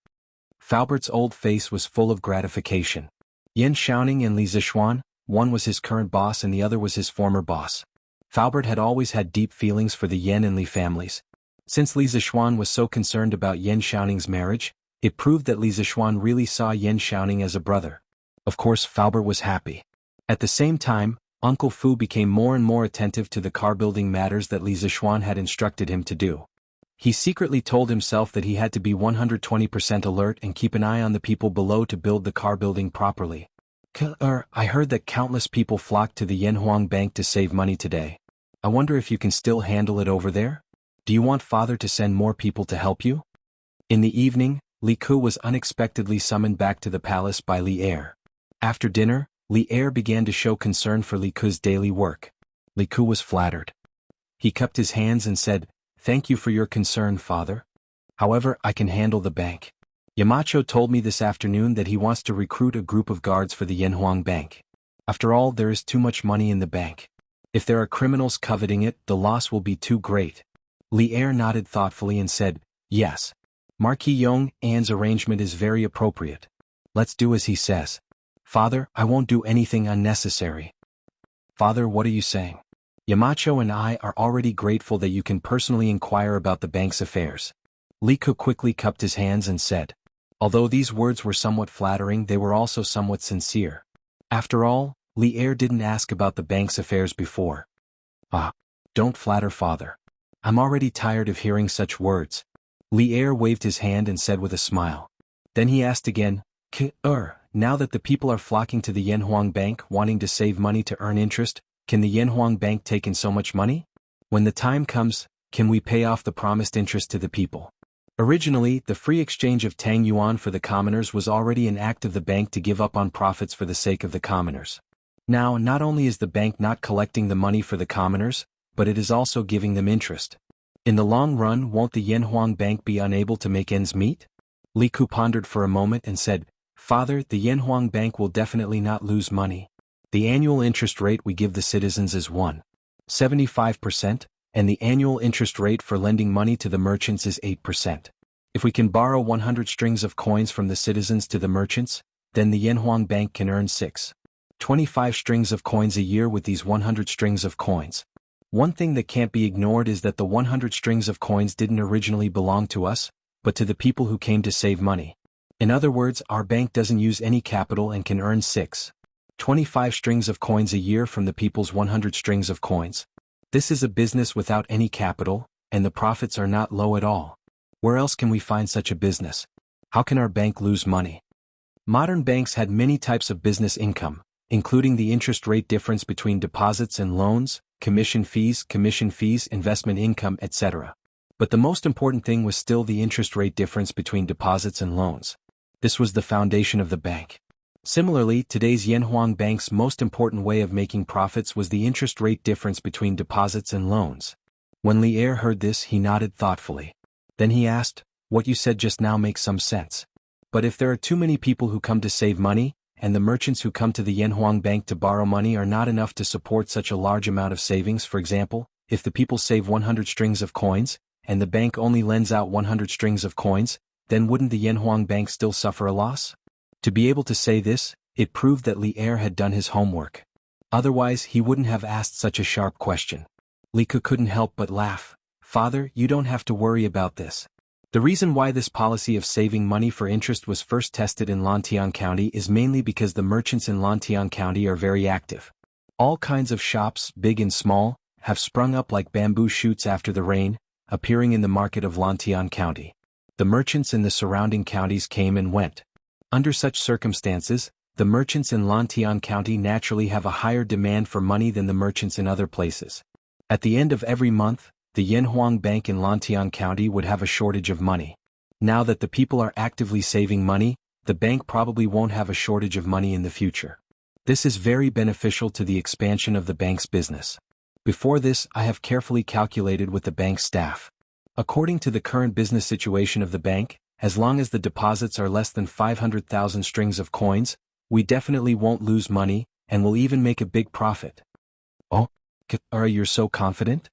Faubert's old face was full of gratification. Yan Xiaoning and Li Zixuan, one was his current boss and the other was his former boss. Faubert had always had deep feelings for the Yan and Li families. Since Li Zixuan was so concerned about Yan Xiaoning's marriage, it proved that Li Zixuan really saw Yan Xiaoning as a brother. Of course, Faubert was happy. At the same time, Uncle Fu became more and more attentive to the car-building matters that Li Zixuan had instructed him to do. He secretly told himself that he had to be 120% alert and keep an eye on the people below to build the car building properly. I heard that countless people flocked to the Yanhuang Bank to save money today. I wonder if you can still handle it over there? Do you want father to send more people to help you?" In the evening, Li Ku was unexpectedly summoned back to the palace by Li Er. After dinner, Li Er began to show concern for Li Ku's daily work. Li Ku was flattered. He cupped his hands and said, "Thank you for your concern, father. However, I can handle the bank. Yamacho told me this afternoon that he wants to recruit a group of guards for the Yanhuang Bank. After all, there is too much money in the bank. If there are criminals coveting it, the loss will be too great." Li Er nodded thoughtfully and said, "Yes. Marquis Yong An's arrangement is very appropriate. Let's do as he says. Father, I won't do anything unnecessary." "Father, what are you saying?" "Yamacho and I are already grateful that you can personally inquire about the bank's affairs." Li Ku quickly cupped his hands and said. Although these words were somewhat flattering, they were also somewhat sincere. After all, Li Er didn't ask about the bank's affairs before. "Ah, don't flatter father. I'm already tired of hearing such words." Li Er waved his hand and said with a smile. Then he asked again, Now that the people are flocking to the Yanhuang Bank wanting to save money to earn interest, can the Yanhuang Bank take in so much money? When the time comes, can we pay off the promised interest to the people?" Originally, the free exchange of Tang Yuan for the commoners was already an act of the bank to give up on profits for the sake of the commoners. Now, not only is the bank not collecting the money for the commoners, but it is also giving them interest. In the long run, won't the Yanhuang Bank be unable to make ends meet? Li Ku pondered for a moment and said, "Father, the Yanhuang Bank will definitely not lose money. The annual interest rate we give the citizens is 1.75%, and the annual interest rate for lending money to the merchants is 8%. If we can borrow 100 strings of coins from the citizens to the merchants, then the Yanhuang Bank can earn 6.25 strings of coins a year with these 100 strings of coins. One thing that can't be ignored is that the 100 strings of coins didn't originally belong to us, but to the people who came to save money. In other words, our bank doesn't use any capital and can earn 6.25 strings of coins a year from the people's 100 strings of coins. This is a business without any capital, and the profits are not low at all. Where else can we find such a business? How can our bank lose money? Modern banks had many types of business income, including the interest rate difference between deposits and loans, commission fees, investment income, etc. But the most important thing was still the interest rate difference between deposits and loans. This was the foundation of the bank. Similarly, today's Yanhuang Bank's most important way of making profits was the interest rate difference between deposits and loans. When Li Er heard this, he nodded thoughtfully. Then he asked, "What you said just now makes some sense. But if there are too many people who come to save money, and the merchants who come to the Yanhuang Bank to borrow money are not enough to support such a large amount of savings, for example, if the people save 100 strings of coins, and the bank only lends out 100 strings of coins, then wouldn't the Yanhuang Bank still suffer a loss?" To be able to say this, it proved that Li Er had done his homework. Otherwise, he wouldn't have asked such a sharp question. Li Ke couldn't help but laugh. "Father, you don't have to worry about this. The reason why this policy of saving money for interest was first tested in Lantian County is mainly because the merchants in Lantian County are very active. All kinds of shops, big and small, have sprung up like bamboo shoots after the rain, appearing in the market of Lantian County. The merchants in the surrounding counties came and went. Under such circumstances, the merchants in Lantian County naturally have a higher demand for money than the merchants in other places. At the end of every month, the Yanhuang Bank in Lantian County would have a shortage of money. Now that the people are actively saving money, the bank probably won't have a shortage of money in the future. This is very beneficial to the expansion of the bank's business. Before this, I have carefully calculated with the bank staff. According to the current business situation of the bank, as long as the deposits are less than 500,000 strings of coins, we definitely won't lose money, and will even make a big profit." "Oh, are you so confident?"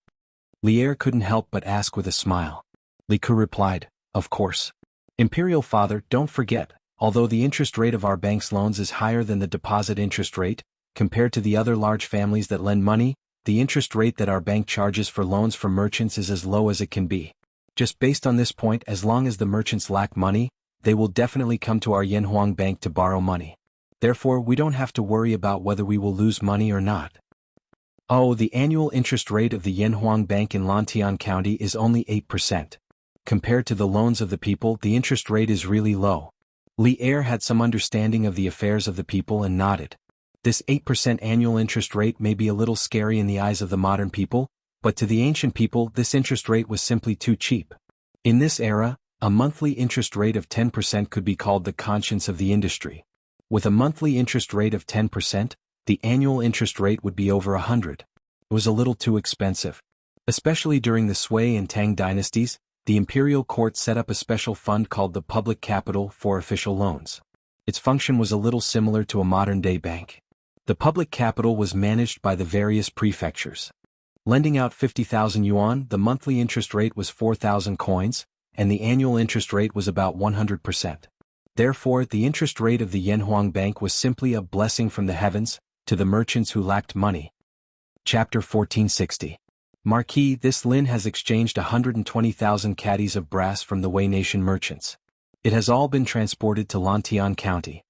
Li Er couldn't help but ask with a smile. Li Ke replied, "Of course. Imperial Father, don't forget, although the interest rate of our bank's loans is higher than the deposit interest rate, compared to the other large families that lend money, the interest rate that our bank charges for loans from merchants is as low as it can be. Just based on this point, as long as the merchants lack money, they will definitely come to our Yanhuang Bank to borrow money. Therefore, we don't have to worry about whether we will lose money or not." Oh, the annual interest rate of the Yanhuang Bank in Lantian County is only 8%. Compared to the loans of the people, the interest rate is really low. Li Er had some understanding of the affairs of the people and nodded. This 8% annual interest rate may be a little scary in the eyes of the modern people, but to the ancient people this interest rate was simply too cheap. In this era, a monthly interest rate of 10% could be called the conscience of the industry. With a monthly interest rate of 10%, the annual interest rate would be over 100. It was a little too expensive. Especially during the Sui and Tang dynasties, the imperial court set up a special fund called the Public Capital for official loans. Its function was a little similar to a modern-day bank. The public capital was managed by the various prefectures. Lending out 50,000 yuan, the monthly interest rate was 4,000 coins, and the annual interest rate was about 100%. Therefore, the interest rate of the Yanhuang Bank was simply a blessing from the heavens, to the merchants who lacked money. Chapter 1460. Marquis, this Lin has exchanged 120,000 caddies of brass from the Wei Nation merchants. It has all been transported to Lantian County.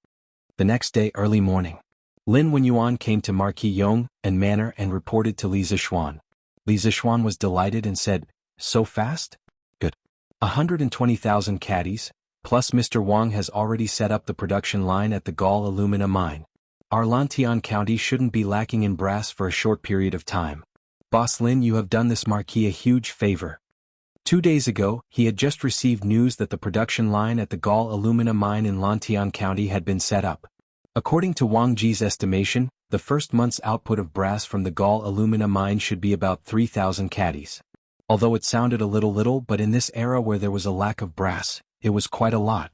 The next day, early morning, Lin Wenyuan came to Marquis Yong and Manor and reported to Li Zishuan. Li Zishuan was delighted and said, "So fast? Good. 120,000 caddies, plus Mr. Wang has already set up the production line at the Gall alumina mine. Our Lantian County shouldn't be lacking in brass for a short period of time. Boss Lin, you have done this Marquis a huge favor." 2 days ago, he had just received news that the production line at the Gall alumina mine in Lantian County had been set up. According to Wang Ji's estimation, the first month's output of brass from the Gall alumina mine should be about 3,000 caddies. Although it sounded a little, but in this era where there was a lack of brass, it was quite a lot.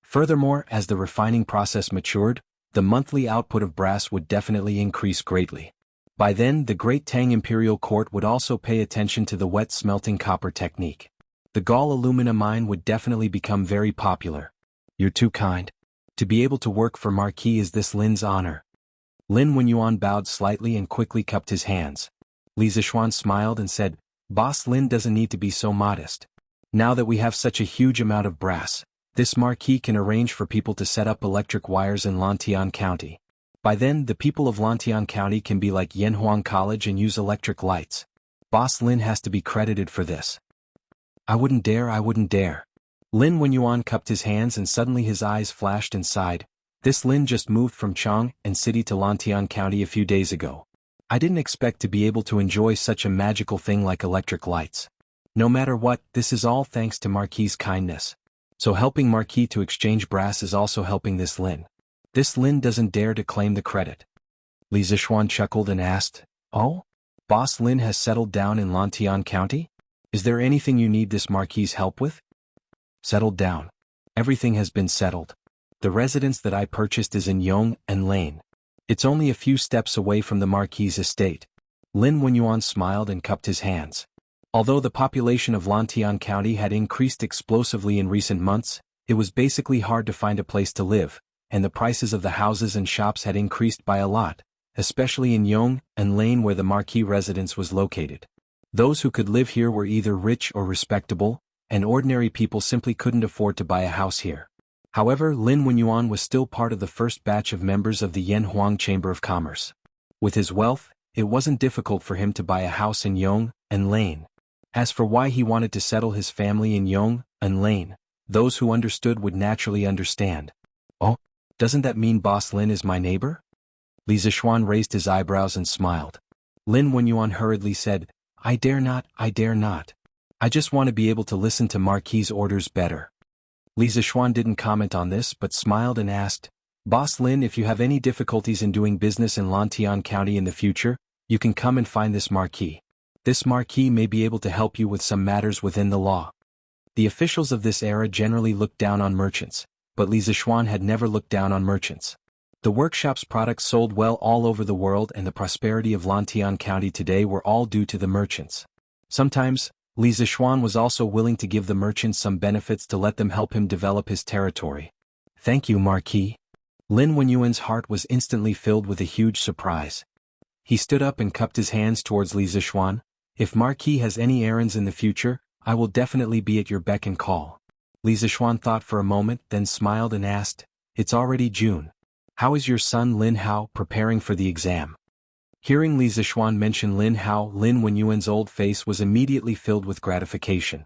Furthermore, as the refining process matured, the monthly output of brass would definitely increase greatly. By then, the Great Tang Imperial Court would also pay attention to the wet smelting copper technique. The Gall alumina mine would definitely become very popular. "You're too kind. To be able to work for Marquis is this Lin's honor." Lin Wenyuan bowed slightly and quickly cupped his hands. Li Zishuan smiled and said, "Boss Lin doesn't need to be so modest. Now that we have such a huge amount of brass, this Marquis can arrange for people to set up electric wires in Lantian County. By then, the people of Lantian County can be like Yanhuang College and use electric lights. Boss Lin has to be credited for this." I wouldn't dare, I wouldn't dare. Lin Wenyuan cupped his hands and suddenly his eyes flashed and sighed. This Lin just moved from Chang'an City to Lantian County a few days ago. I didn't expect to be able to enjoy such a magical thing like electric lights. No matter what, this is all thanks to Marquis's kindness. So helping Marquis to exchange brass is also helping this Lin. This Lin doesn't dare to claim the credit. Li Zishuan chuckled and asked, "Oh? Boss Lin has settled down in Lantian County? Is there anything you need this Marquis's help with?" "Settled down. Everything has been settled. The residence that I purchased is in Yong'an Lane. It's only a few steps away from the Marquis's estate." Lin Wenyuan smiled and cupped his hands. Although the population of Lantian County had increased explosively in recent months, it was basically hard to find a place to live, and the prices of the houses and shops had increased by a lot, especially in Yong'an Lane where the Marquis residence was located. Those who could live here were either rich or respectable, and ordinary people simply couldn't afford to buy a house here. However, Lin Wenyuan was still part of the first batch of members of the Yanhuang Chamber of Commerce. With his wealth, it wasn't difficult for him to buy a house in Yong'an Lane. As for why he wanted to settle his family in Yong'an Lane, those who understood would naturally understand. "Oh, doesn't that mean Boss Lin is my neighbor?" Li Zishuan raised his eyebrows and smiled. Lin Wenyuan hurriedly said, I dare not, I dare not. I just want to be able to listen to Marquis's orders better." Li Zishuan didn't comment on this but smiled and asked, "Boss Lin, if you have any difficulties in doing business in Lantian County in the future, you can come and find this Marquis. This Marquis may be able to help you with some matters within the law." The officials of this era generally looked down on merchants, but Li Zishuan had never looked down on merchants. The workshop's products sold well all over the world and the prosperity of Lantian County today were all due to the merchants. Sometimes, Li Zishuan was also willing to give the merchants some benefits to let them help him develop his territory. "Thank you, Marquis." Lin Wenyuan's heart was instantly filled with a huge surprise. He stood up and cupped his hands towards Li Zishuan. "If Marquis has any errands in the future, I will definitely be at your beck and call." Li Zishuan thought for a moment, then smiled and asked, "It's already June. How is your son Lin Hao preparing for the exam?" Hearing Li Zishuan mention Lin Hao, Lin Wenyuan's old face was immediately filled with gratification.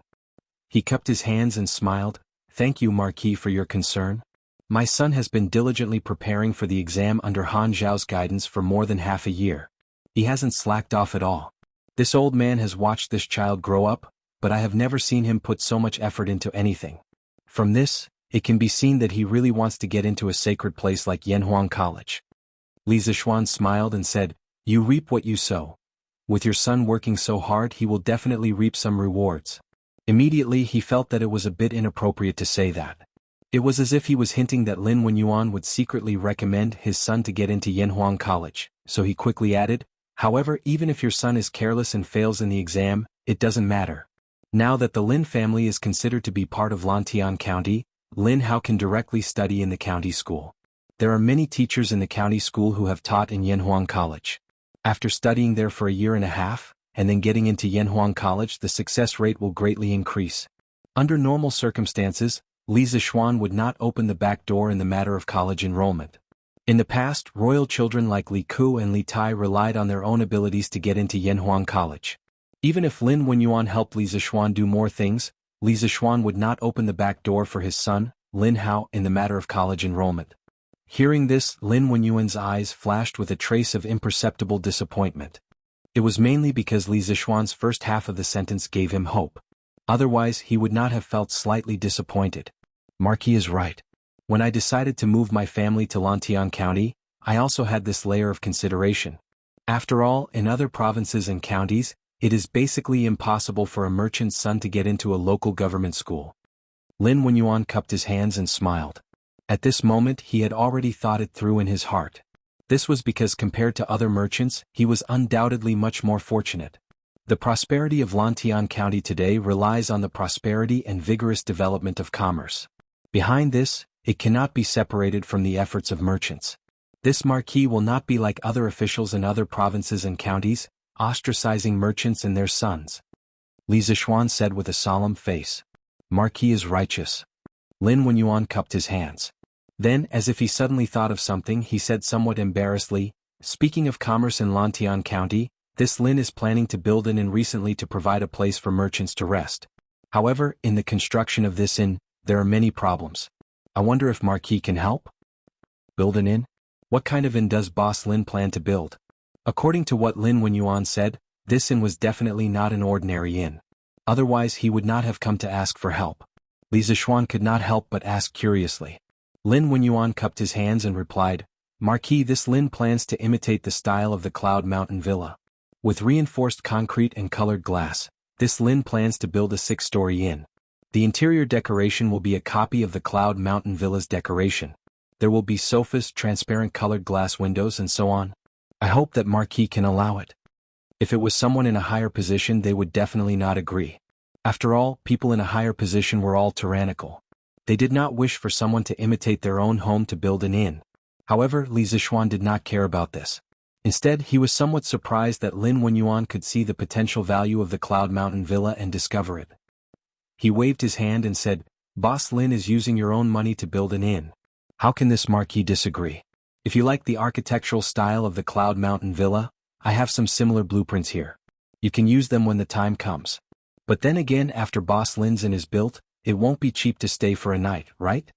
He cupped his hands and smiled, "Thank you, Marquis, for your concern. My son has been diligently preparing for the exam under Han Zhao's guidance for more than half a year. He hasn't slacked off at all. This old man has watched this child grow up, but I have never seen him put so much effort into anything. From this, it can be seen that he really wants to get into a sacred place like Yanhuang College." Li Zishuan smiled and said, "You reap what you sow. With your son working so hard, he will definitely reap some rewards." Immediately he felt that it was a bit inappropriate to say that. It was as if he was hinting that Lin Wenyuan would secretly recommend his son to get into Yanhuang College, so he quickly added, "However, even if your son is careless and fails in the exam, it doesn't matter. Now that the Lin family is considered to be part of Lantian County, Lin Hao can directly study in the county school. There are many teachers in the county school who have taught in Yanhuang College. After studying there for a year and a half, and then getting into Yanhuang College, the success rate will greatly increase." Under normal circumstances, Li Zishuan would not open the back door in the matter of college enrollment. In the past, royal children like Li Ku and Li Tai relied on their own abilities to get into Yanhuang College. Even if Lin Wenyuan helped Li Zishuan do more things, Li Zishuan would not open the back door for his son, Lin Hao, in the matter of college enrollment. Hearing this, Lin Wenyuan's eyes flashed with a trace of imperceptible disappointment. It was mainly because Li Zishuan's first half of the sentence gave him hope. Otherwise, he would not have felt slightly disappointed. Marquis is right. When I decided to move my family to Lantian County, I also had this layer of consideration. After all, in other provinces and counties, it is basically impossible for a merchant's son to get into a local government school. Lin Wenyuan cupped his hands and smiled. At this moment he had already thought it through in his heart. This was because compared to other merchants, he was undoubtedly much more fortunate. The prosperity of Lantian County today relies on the prosperity and vigorous development of commerce. Behind this, it cannot be separated from the efforts of merchants. This Marquis will not be like other officials in other provinces and counties, ostracizing merchants and their sons. Li Zishuan said with a solemn face. Marquis is righteous. Lin Wenyuan cupped his hands. Then, as if he suddenly thought of something, he said somewhat embarrassedly, "Speaking of commerce in Lantian County, this Lin is planning to build an inn recently to provide a place for merchants to rest. However, in the construction of this inn, there are many problems. I wonder if Marquis can help? Build an inn? What kind of inn does Boss Lin plan to build? According to what Lin Wenyuan said, this inn was definitely not an ordinary inn. Otherwise he would not have come to ask for help. Li Zishuan could not help but ask curiously. Lin Wenyuan cupped his hands and replied, Marquis, this Lin plans to imitate the style of the Cloud Mountain Villa. With reinforced concrete and colored glass, this Lin plans to build a 6-story inn. The interior decoration will be a copy of the Cloud Mountain Villa's decoration. There will be sofas, transparent colored glass windows and so on. I hope that Marquis can allow it. If it was someone in a higher position, they would definitely not agree. After all, people in a higher position were all tyrannical. They did not wish for someone to imitate their own home to build an inn. However, Li Zishuan did not care about this. Instead, he was somewhat surprised that Lin Wenyuan could see the potential value of the Cloud Mountain Villa and discover it. He waved his hand and said, Boss Lin is using your own money to build an inn. How can this Marquis disagree? If you like the architectural style of the Cloud Mountain Villa, I have some similar blueprints here. You can use them when the time comes. But then again, after Boss Lin's inn is built, it won't be cheap to stay for a night, right?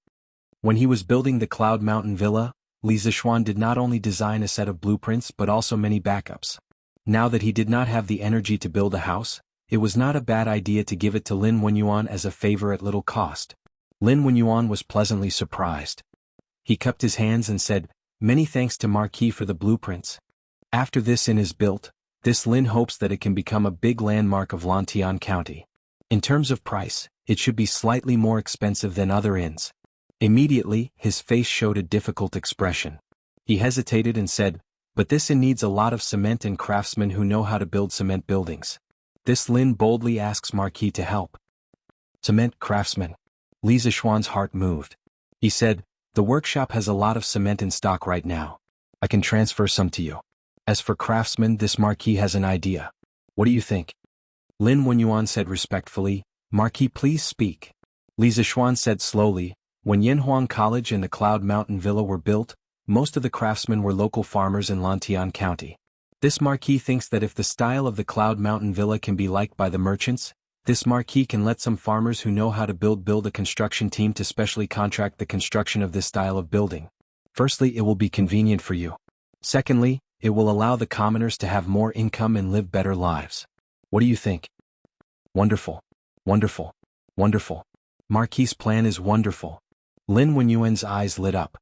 When he was building the Cloud Mountain Villa, Li Zishuan did not only design a set of blueprints but also many backups. Now that he did not have the energy to build a house, it was not a bad idea to give it to Lin Wenyuan as a favor at little cost. Lin Wenyuan was pleasantly surprised. He cupped his hands and said, Many thanks to Marquis for the blueprints. After this inn is built, this Lin hopes that it can become a big landmark of Lantian County. In terms of price, it should be slightly more expensive than other inns. Immediately, his face showed a difficult expression. He hesitated and said, But this inn needs a lot of cement and craftsmen who know how to build cement buildings. This Lin boldly asks Marquis to help. Cement craftsmen. Li Zishuan's heart moved. He said, The workshop has a lot of cement in stock right now. I can transfer some to you. As for craftsmen, this Marquis has an idea. What do you think? Lin Wenyuan said respectfully, Marquis, please speak. Li Zishuan said slowly, When Yanhuang College and the Cloud Mountain Villa were built, most of the craftsmen were local farmers in Lantian County. This Marquis thinks that if the style of the Cloud Mountain Villa can be liked by the merchants, this Marquis can let some farmers who know how to build a construction team to specially contract the construction of this style of building. Firstly, it will be convenient for you. Secondly, it will allow the commoners to have more income and live better lives. What do you think? Wonderful. Wonderful. Wonderful. Marquis' plan is wonderful. Lin Wenyuan's eyes lit up.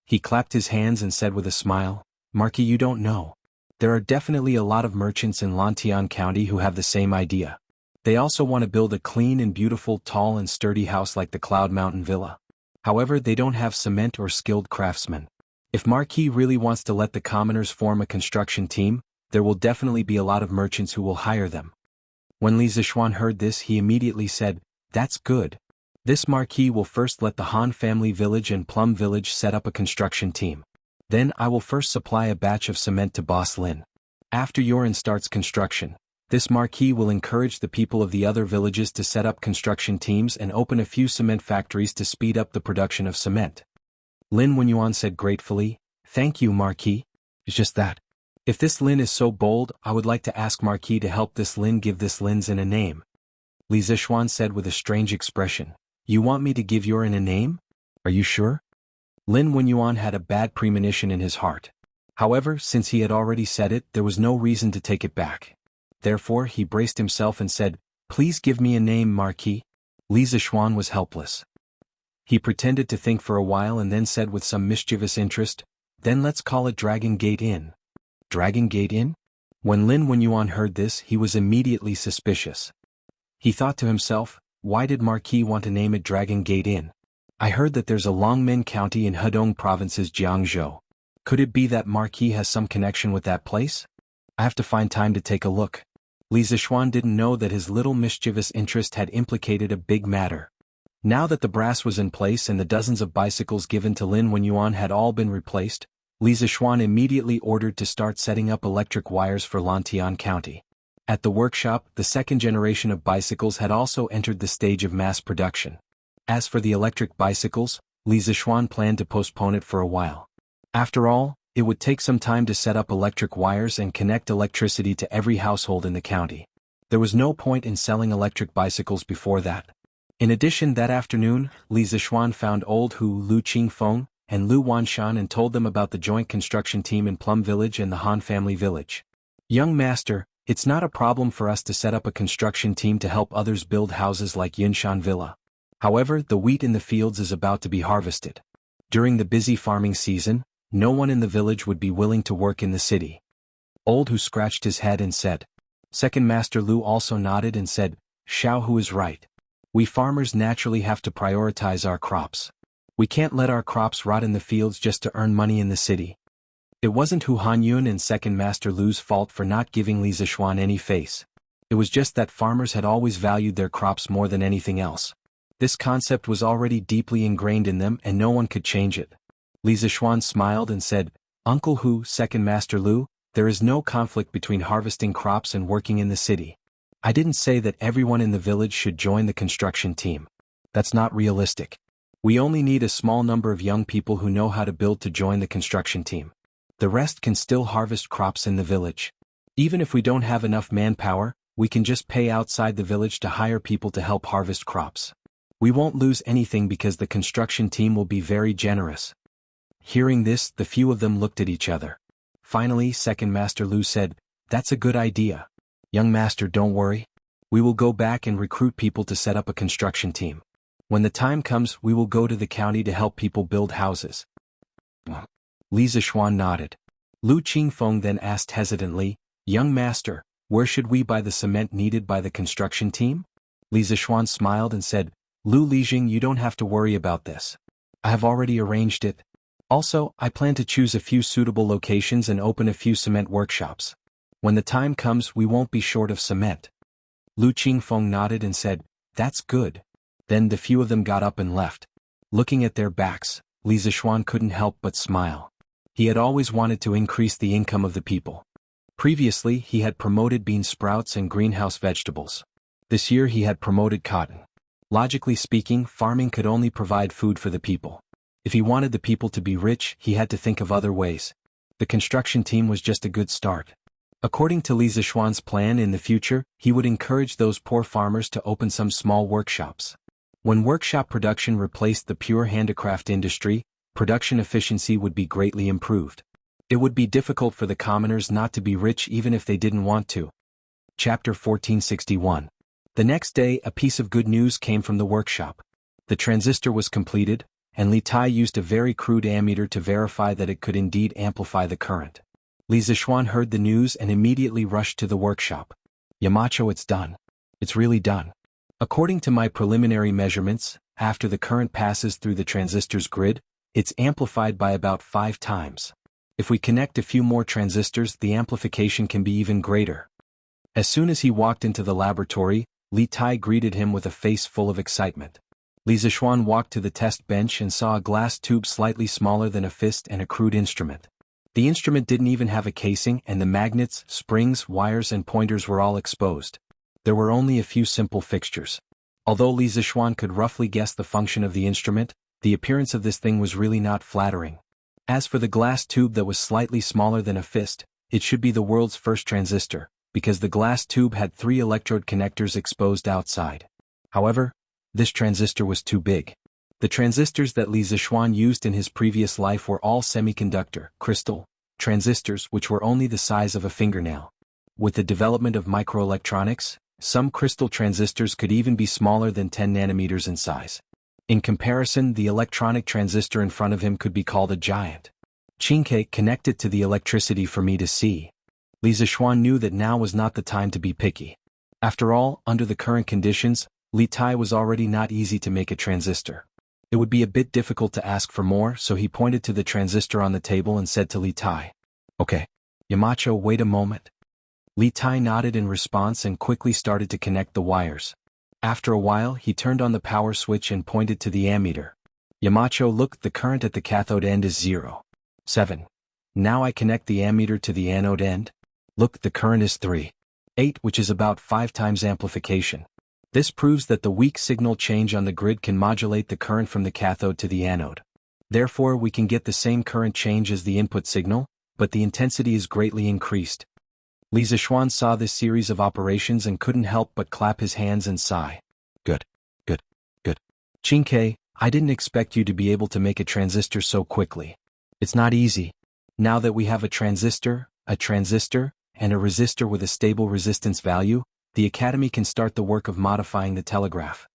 He clapped his hands and said with a smile, Marquis, you don't know. There are definitely a lot of merchants in Lantian County who have the same idea. They also want to build a clean and beautiful, tall and sturdy house like the Cloud Mountain Villa. However, they don't have cement or skilled craftsmen. If Marquis really wants to let the commoners form a construction team, there will definitely be a lot of merchants who will hire them. When Li Zishuan heard this, he immediately said, That's good. This Marquis will first let the Han Family Village and Plum Village set up a construction team. Then I will first supply a batch of cement to Boss Lin. After your inn starts construction, this Marquis will encourage the people of the other villages to set up construction teams and open a few cement factories to speed up the production of cement. Lin Wenyuan said gratefully, Thank you, Marquis. It's just that. If this Lin is so bold, I would like to ask Marquis to help this Lin give this Lin's inn a name. Li Zishuan said with a strange expression, You want me to give your inn a name? Are you sure? Lin Wenyuan had a bad premonition in his heart. However, since he had already said it, there was no reason to take it back. Therefore, he braced himself and said, Please give me a name, Marquis. Li Zishuan was helpless. He pretended to think for a while and then said with some mischievous interest, Then let's call it Dragon Gate Inn. Dragon Gate Inn? When Lin Wenyuan heard this, he was immediately suspicious. He thought to himself, Why did Marquis want to name it Dragon Gate Inn? I heard that there's a Longmen County in Hedong Province's Jianghu. Could it be that Marquis has some connection with that place? I have to find time to take a look. Li Zishuan didn't know that his little mischievous interest had implicated a big matter. Now that the brass was in place and the dozens of bicycles given to Lin Wenyuan had all been replaced, Li Zishuan immediately ordered to start setting up electric wires for Lantian County. At the workshop, the second generation of bicycles had also entered the stage of mass production. As for the electric bicycles, Li Zishuan planned to postpone it for a while. After all, it would take some time to set up electric wires and connect electricity to every household in the county. There was no point in selling electric bicycles before that. In addition, that afternoon, Li Zixuan found old Hu Lu Qingfeng and Lu Wanshan and told them about the joint construction team in Plum Village and the Han family village. Young master, it's not a problem for us to set up a construction team to help others build houses like Yinshan Villa. However, the wheat in the fields is about to be harvested. During the busy farming season, no one in the village would be willing to work in the city. Old Hu scratched his head and said. Second Master Lu also nodded and said, Xiaohu is right. We farmers naturally have to prioritize our crops. We can't let our crops rot in the fields just to earn money in the city. It wasn't Hu Hanyun and Second Master Lu's fault for not giving Li Zixuan any face. It was just that farmers had always valued their crops more than anything else. This concept was already deeply ingrained in them and no one could change it. Li Zixuan smiled and said, Uncle Hu, Second Master Lu, there is no conflict between harvesting crops and working in the city. I didn't say that everyone in the village should join the construction team. That's not realistic. We only need a small number of young people who know how to build to join the construction team. The rest can still harvest crops in the village. Even if we don't have enough manpower, we can just pay outside the village to hire people to help harvest crops. We won't lose anything because the construction team will be very generous. Hearing this, the few of them looked at each other. Finally, Second Master Lu said, That's a good idea. Young master, don't worry. We will go back and recruit people to set up a construction team. When the time comes, we will go to the county to help people build houses. Li Zixuan nodded. Lu Qingfeng then asked hesitantly, Young master, where should we buy the cement needed by the construction team? Li Zixuan smiled and said, Lu Lijing, you don't have to worry about this. I have already arranged it. Also, I plan to choose a few suitable locations and open a few cement workshops. When the time comes, we won't be short of cement. Lu Qingfeng nodded and said, That's good. Then the few of them got up and left. Looking at their backs, Li Zixuan couldn't help but smile. He had always wanted to increase the income of the people. Previously, he had promoted bean sprouts and greenhouse vegetables. This year he had promoted cotton. Logically speaking, farming could only provide food for the people. If he wanted the people to be rich, he had to think of other ways. The construction team was just a good start. According to Li Zixuan's plan in the future, he would encourage those poor farmers to open some small workshops. When workshop production replaced the pure handicraft industry, production efficiency would be greatly improved. It would be difficult for the commoners not to be rich even if they didn't want to. Chapter 1461. The next day, a piece of good news came from the workshop. The transistor was completed, and Li Tai used a very crude ammeter to verify that it could indeed amplify the current. Li Zixuan heard the news and immediately rushed to the workshop. Yamacho, it's done. It's really done. According to my preliminary measurements, after the current passes through the transistor's grid, it's amplified by about 5 times. If we connect a few more transistors, the amplification can be even greater. As soon as he walked into the laboratory, Li Tai greeted him with a face full of excitement. Li Zixuan walked to the test bench and saw a glass tube slightly smaller than a fist and a crude instrument. The instrument didn't even have a casing, and the magnets, springs, wires and pointers were all exposed. There were only a few simple fixtures. Although Li Zixuan could roughly guess the function of the instrument, the appearance of this thing was really not flattering. As for the glass tube that was slightly smaller than a fist, it should be the world's first transistor, because the glass tube had 3 electrode connectors exposed outside. However, this transistor was too big. The transistors that Li Zixuan used in his previous life were all semiconductor, crystal, transistors which were only the size of a fingernail. With the development of microelectronics, some crystal transistors could even be smaller than 10 nanometers in size. In comparison, the electronic transistor in front of him could be called a giant. Qingke, connect it to the electricity for me to see. Li Zixuan knew that now was not the time to be picky. After all, under the current conditions, Li Tai was already not easy to make a transistor. It would be a bit difficult to ask for more, so he pointed to the transistor on the table and said to Li Tai, Okay. Yamacho, wait a moment. Li Tai nodded in response and quickly started to connect the wires. After a while, he turned on the power switch and pointed to the ammeter. Yamacho, look, the current at the cathode end is 0. 7. Now I connect the ammeter to the anode end. Look, the current is 3. 8, which is about 5 times amplification. This proves that the weak signal change on the grid can modulate the current from the cathode to the anode. Therefore, we can get the same current change as the input signal, but the intensity is greatly increased. Li Zishuan saw this series of operations and couldn't help but clap his hands and sigh. Good, good, good. Qingke, I didn't expect you to be able to make a transistor so quickly. It's not easy. Now that we have a transistor, and a resistor with a stable resistance value, the Academy can start the work of modifying the telegraph.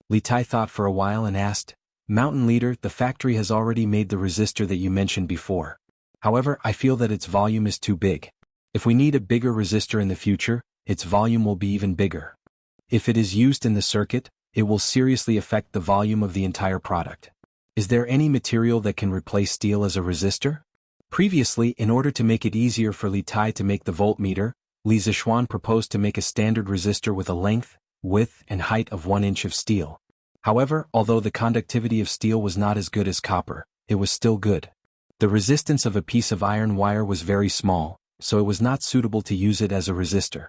Li Tai thought for a while and asked, Mountain Leader, the factory has already made the resistor that you mentioned before. However, I feel that its volume is too big. If we need a bigger resistor in the future, its volume will be even bigger. If it is used in the circuit, it will seriously affect the volume of the entire product. Is there any material that can replace steel as a resistor? Previously, in order to make it easier for Li Tai to make the voltmeter, Li Zishuan proposed to make a standard resistor with a length, width, and height of 1 inch of steel. However, although the conductivity of steel was not as good as copper, it was still good. The resistance of a piece of iron wire was very small, so it was not suitable to use it as a resistor.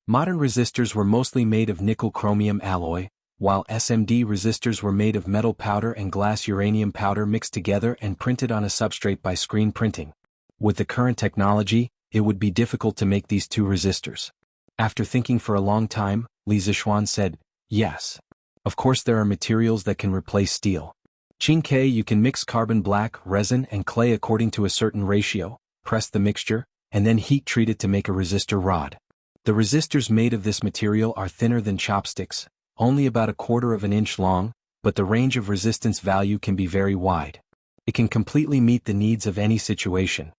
Modern resistors were mostly made of nickel-chromium alloy, while SMD resistors were made of metal powder and glass uranium powder mixed together and printed on a substrate by screen printing. With the current technology, it would be difficult to make these two resistors. After thinking for a long time, Li Zishuan said, yes. Of course there are materials that can replace steel. Qingke, you can mix carbon black, resin, and clay according to a certain ratio, press the mixture, and then heat treat it to make a resistor rod. The resistors made of this material are thinner than chopsticks, only about 1/4 of an inch long, but the range of resistance value can be very wide. It can completely meet the needs of any situation.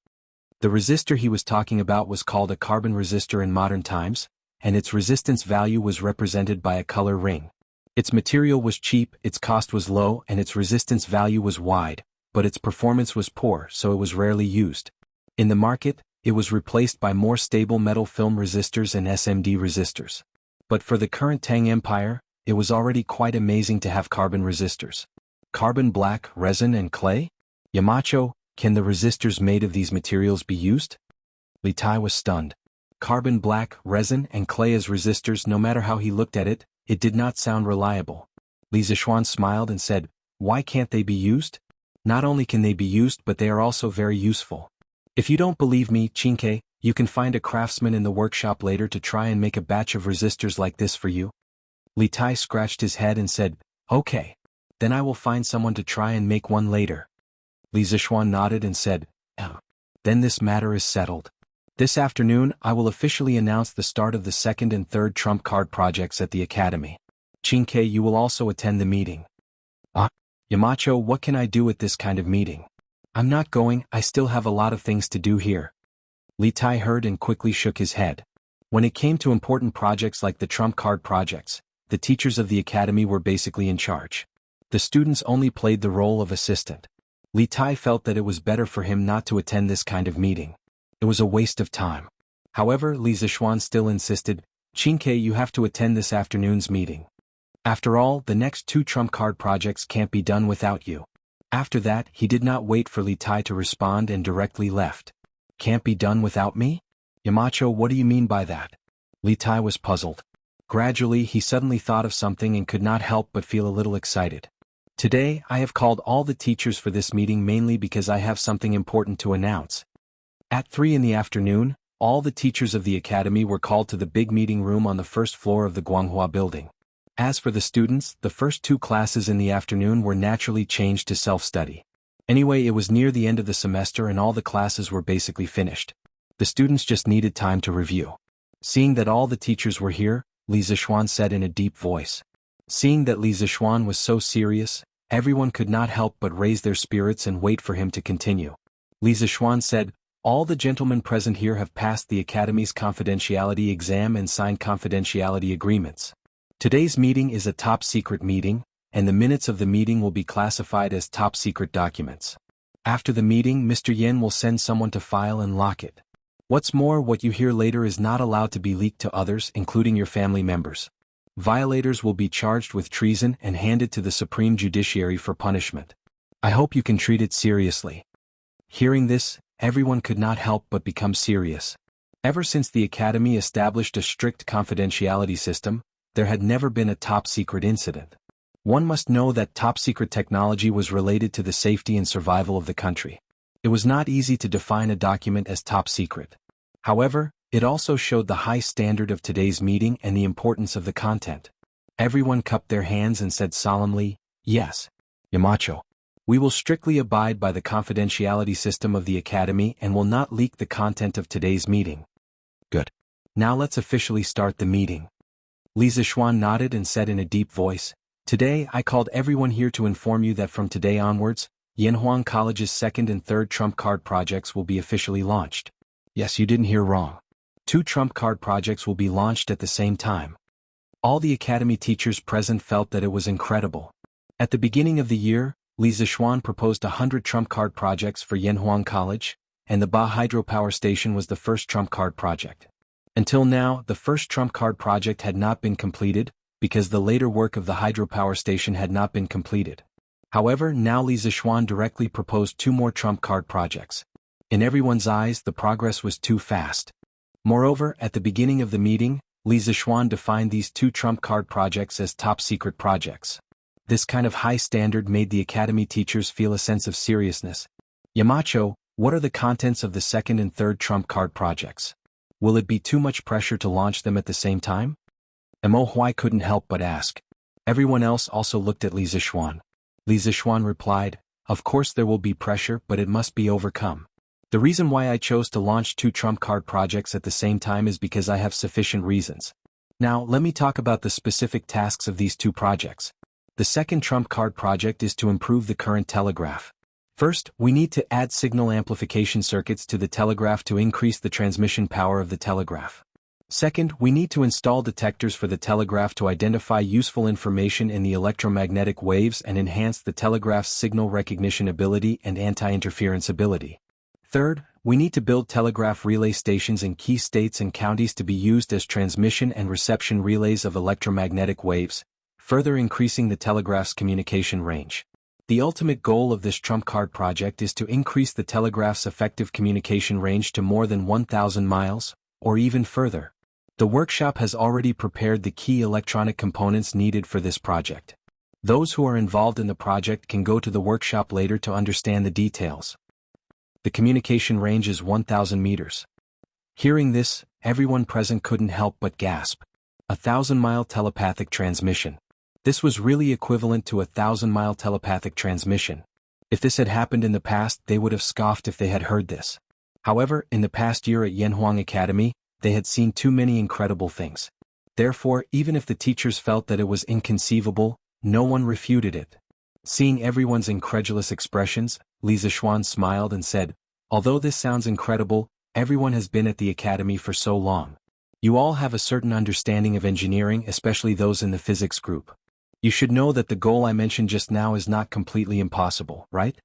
The resistor he was talking about was called a carbon resistor in modern times, and its resistance value was represented by a color ring. Its material was cheap, its cost was low, and its resistance value was wide, but its performance was poor, so it was rarely used. In the market, it was replaced by more stable metal film resistors and SMD resistors. But for the current Tang Empire, it was already quite amazing to have carbon resistors. Carbon black, resin, and clay? Yamacho, can the resistors made of these materials be used? Li Tai was stunned. Carbon black, resin, and clay as resistors, no matter how he looked at it, it did not sound reliable. Li Zishuan smiled and said, why can't they be used? Not only can they be used, but they are also very useful. If you don't believe me, Qingke, you can find a craftsman in the workshop later to try and make a batch of resistors like this for you. Li Tai scratched his head and said, okay. Then I will find someone to try and make one later. Li Zishuan nodded and said, then this matter is settled. This afternoon I will officially announce the start of the second and third trump card projects at the Academy. Qingke, you will also attend the meeting. Yamacho, what can I do at this kind of meeting? I'm not going, I still have a lot of things to do here. Li Tai heard and quickly shook his head. When it came to important projects like the trump card projects, the teachers of the Academy were basically in charge. The students only played the role of assistant. Li Tai felt that it was better for him not to attend this kind of meeting. It was a waste of time. However, Li Zishuan still insisted, Qingke, you have to attend this afternoon's meeting. After all, the next 2 trump card projects can't be done without you. After that, he did not wait for Li Tai to respond and directly left. Can't be done without me? Yamacho, what do you mean by that? Li Tai was puzzled. Gradually, he suddenly thought of something and could not help but feel a little excited. Today, I have called all the teachers for this meeting mainly because I have something important to announce. At 3 in the afternoon, all the teachers of the Academy were called to the big meeting room on the first floor of the Guanghua building. As for the students, the first 2 classes in the afternoon were naturally changed to self-study. Anyway, it was near the end of the semester and all the classes were basically finished. The students just needed time to review. Seeing that all the teachers were here, Li Zishuan said in a deep voice. Seeing that Li Zishuan was so serious, everyone could not help but raise their spirits and wait for him to continue. Li Zishuan said, all the gentlemen present here have passed the Academy's confidentiality exam and signed confidentiality agreements. Today's meeting is a top-secret meeting, and the minutes of the meeting will be classified as top-secret documents. After the meeting, Mr. Yen will send someone to file and lock it. What's more, what you hear later is not allowed to be leaked to others, including your family members. Violators will be charged with treason and handed to the Supreme Judiciary for punishment. I hope you can treat it seriously. Hearing this, everyone could not help but become serious. Ever since the Academy established a strict confidentiality system, there had never been a top-secret incident. One must know that top-secret technology was related to the safety and survival of the country. It was not easy to define a document as top-secret. However, It also showed the high standard of today's meeting and the importance of the content. Everyone cupped their hands and said solemnly, "Yes, Yamacho. We will strictly abide by the confidentiality system of the Academy and will not leak the content of today's meeting." Good. Now let's officially start the meeting. Li Zishuan nodded and said in a deep voice, "Today I called everyone here to inform you that from today onwards, Yanhuang College's second and third trump card projects will be officially launched." Yes, you didn't hear wrong. 2 trump card projects will be launched at the same time. All the Academy teachers present felt that it was incredible. At the beginning of the year, Li Zishuan proposed 100 trump card projects for Yanhuang College, and the Ba hydropower station was the first trump card project. Until now, the first trump card project had not been completed, because the later work of the hydropower station had not been completed. However, now Li Zishuan directly proposed 2 more trump card projects. In everyone's eyes, the progress was too fast. Moreover, at the beginning of the meeting, Li Zishuan defined these 2 trump card projects as top-secret projects. This kind of high standard made the Academy teachers feel a sense of seriousness. "Yamacho, what are the contents of the second and third trump card projects? Will it be too much pressure to launch them at the same time?" Mo Huai couldn't help but ask. Everyone else also looked at Li Zishuan. Li Zishuan replied, "Of course there will be pressure, but it must be overcome. The reason why I chose to launch 2 trump card projects at the same time is because I have sufficient reasons. Now, let me talk about the specific tasks of these 2 projects. The second trump card project is to improve the current telegraph. First, we need to add signal amplification circuits to the telegraph to increase the transmission power of the telegraph. Second, we need to install detectors for the telegraph to identify useful information in the electromagnetic waves and enhance the telegraph's signal recognition ability and anti-interference ability. Third, we need to build telegraph relay stations in key states and counties to be used as transmission and reception relays of electromagnetic waves, further increasing the telegraph's communication range. The ultimate goal of this trump card project is to increase the telegraph's effective communication range to more than 1,000 miles, or even further. The workshop has already prepared the key electronic components needed for this project. Those who are involved in the project can go to the workshop later to understand the details. The communication range is 1,000 meters. Hearing this, everyone present couldn't help but gasp. 1,000-mile telepathic transmission. This was really equivalent to a 1,000-mile telepathic transmission. If this had happened in the past, they would have scoffed if they had heard this. However, in the past year at Yanhuang Academy, they had seen too many incredible things. Therefore, even if the teachers felt that it was inconceivable, no one refuted it. Seeing everyone's incredulous expressions, Li Zishuan smiled and said, "Although this sounds incredible, everyone has been at the academy for so long. You all have a certain understanding of engineering, especially those in the physics group. You should know that the goal I mentioned just now is not completely impossible, right?"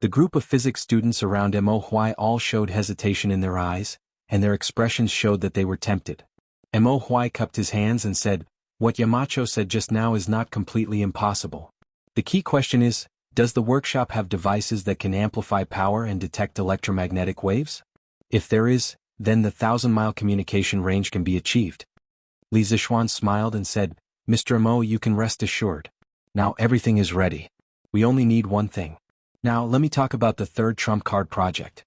The group of physics students around Mo Huai all showed hesitation in their eyes, and their expressions showed that they were tempted. Mo Huai cupped his hands and said, "What Yamacho said just now is not completely impossible. The key question is, does the workshop have devices that can amplify power and detect electromagnetic waves? If there is, then the 1,000-mile communication range can be achieved." Li Zishuan smiled and said, "Mr. Mo, you can rest assured. Now everything is ready. We only need one thing. Now let me talk about the third trump card project.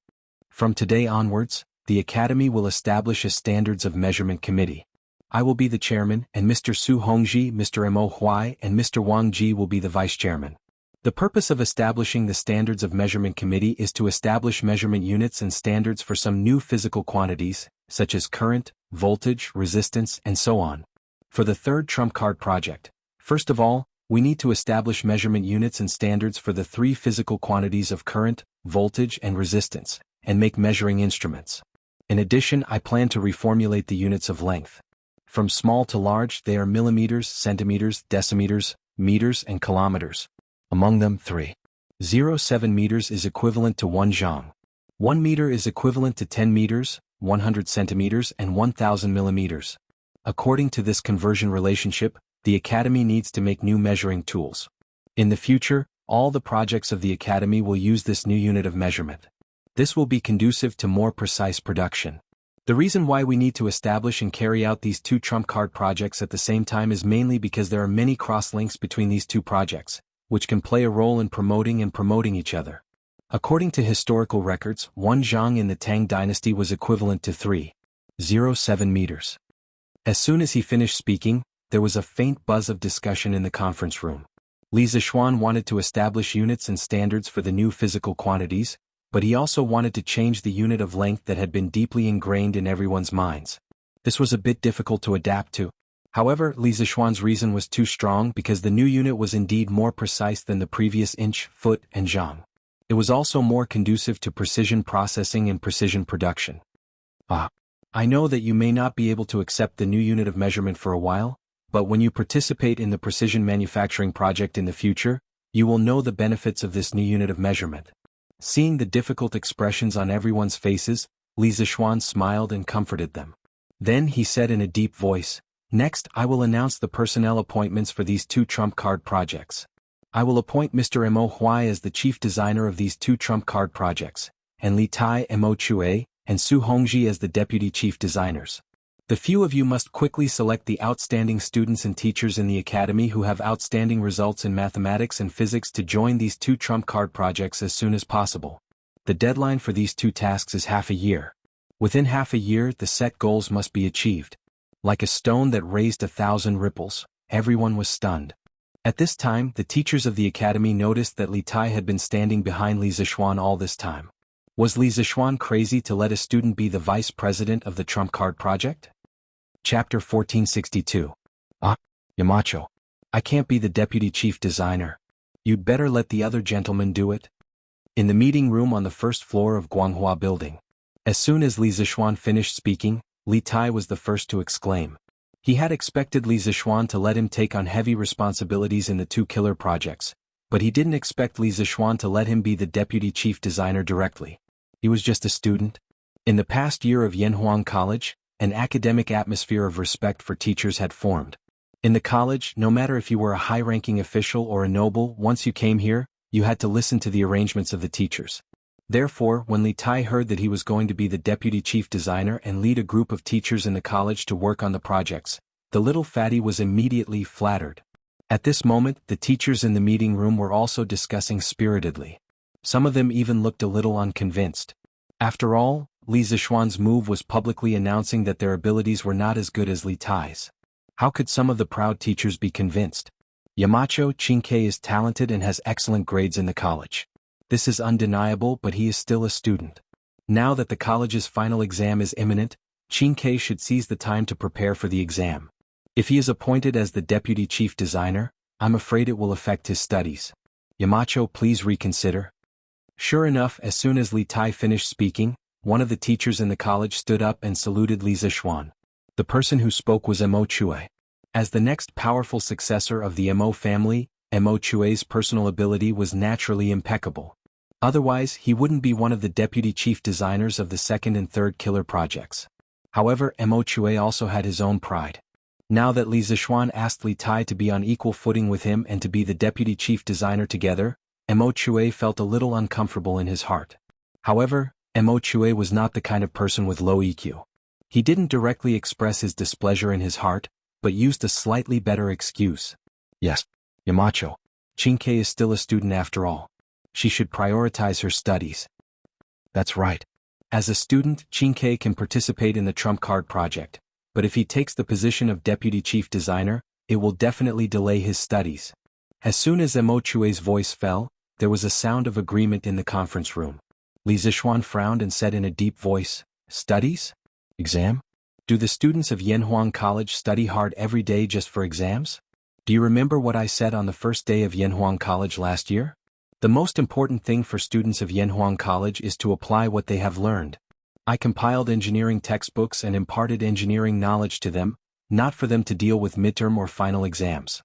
From today onwards, the Academy will establish a Standards of Measurement Committee. I will be the chairman, and Mr. Su Hongji, Mr. Mo Huai, and Mr. Wang Ji will be the vice chairman. The purpose of establishing the Standards of Measurement Committee is to establish measurement units and standards for some new physical quantities, such as current, voltage, resistance, and so on. For the third trump card project, first of all, we need to establish measurement units and standards for the 3 physical quantities of current, voltage, and resistance, and make measuring instruments. In addition, I plan to reformulate the units of length. From small to large, they are millimeters, centimeters, decimeters, meters, and kilometers. Among them, 3.07 meters is equivalent to 1 zhang. 1 meter is equivalent to 10 meters, 100 centimeters, and 1,000 millimeters. According to this conversion relationship, the Academy needs to make new measuring tools. In the future, all the projects of the Academy will use this new unit of measurement. This will be conducive to more precise production. The reason why we need to establish and carry out these 2 trump card projects at the same time is mainly because there are many cross-links between these 2 projects, which can play a role in promoting each other. According to historical records, 1 zhang in the Tang dynasty was equivalent to 3. 0.07 meters. As soon as he finished speaking, there was a faint buzz of discussion in the conference room. Li Zishuan wanted to establish units and standards for the new physical quantities, but he also wanted to change the unit of length that had been deeply ingrained in everyone's minds. This was a bit difficult to adapt to. However, Li Zishuan's reason was too strong because the new unit was indeed more precise than the previous inch, foot, and zhang. It was also more conducive to precision processing and precision production. I know that you may not be able to accept the new unit of measurement for a while, but when you participate in the precision manufacturing project in the future, you will know the benefits of this new unit of measurement. Seeing the difficult expressions on everyone's faces, Li Zishuan smiled and comforted them. Then he said in a deep voice, "Next, I will announce the personnel appointments for these two trump card projects. I will appoint Mr. Mo Huai as the chief designer of these two trump card projects, and Li Tai, Mo Chue, and Su Hongji as the deputy chief designers. The few of you must quickly select the outstanding students and teachers in the academy who have outstanding results in mathematics and physics to join these two trump card projects as soon as possible. The deadline for these two tasks is half a year. Within half a year, the set goals must be achieved." Like a stone that raised 1,000 ripples, everyone was stunned. At this time, the teachers of the academy noticed that Li Tai had been standing behind Li Zishuan all this time. Was Li Zishuan crazy to let a student be the vice president of the trump card project? Chapter 1462. Yamacho. I can't be the deputy chief designer. You'd better let the other gentlemen do it. In the meeting room on the first floor of Guanghua Building. As soon as Li Zishuan finished speaking, Li Tai was the first to exclaim. He had expected Li Zishuan to let him take on heavy responsibilities in the two killer projects, but he didn't expect Li Zishuan to let him be the deputy chief designer directly. He was just a student. In the past year of Yanhuang College, an academic atmosphere of respect for teachers had formed. In the college, no matter if you were a high-ranking official or a noble, once you came here, you had to listen to the arrangements of the teachers. Therefore, when Li Tai heard that he was going to be the deputy chief designer and lead a group of teachers in the college to work on the projects, the little fatty was immediately flattered. At this moment, the teachers in the meeting room were also discussing spiritedly. Some of them even looked a little unconvinced. After all, Li Zishuan's move was publicly announcing that their abilities were not as good as Li Tai's. How could some of the proud teachers be convinced? Yamacho Qingke is talented and has excellent grades in the college. This is undeniable, but he is still a student. Now that the college's final exam is imminent, Qingke should seize the time to prepare for the exam. If he is appointed as the deputy chief designer, I'm afraid it will affect his studies. Yamacho, please reconsider. Sure enough, as soon as Li Tai finished speaking, one of the teachers in the college stood up and saluted Li Zishuan. The person who spoke was Mo Chue. As the next powerful successor of the Mo family, Mo Chue's personal ability was naturally impeccable. Otherwise, he wouldn't be one of the deputy chief designers of the second and third killer projects. However, Mo Chue also had his own pride. Now that Li Zishuan asked Li Tai to be on equal footing with him and to be the deputy chief designer together, Mo Chue felt a little uncomfortable in his heart. However, Mo Chue was not the kind of person with low EQ. He didn't directly express his displeasure in his heart, but used a slightly better excuse. Yes, Yamacho. Qingke is still a student after all. She should prioritize her studies. That's right. As a student, Qingke can participate in the trump card project, but if he takes the position of deputy chief designer, it will definitely delay his studies. As soon as Mo Chue's voice fell, there was a sound of agreement in the conference room. Li Zishuan frowned and said in a deep voice, "Studies? Exam? Do the students of Yanhuang College study hard every day just for exams? Do you remember what I said on the first day of Yanhuang College last year? The most important thing for students of Yanhuang College is to apply what they have learned. I compiled engineering textbooks and imparted engineering knowledge to them, not for them to deal with midterm or final exams.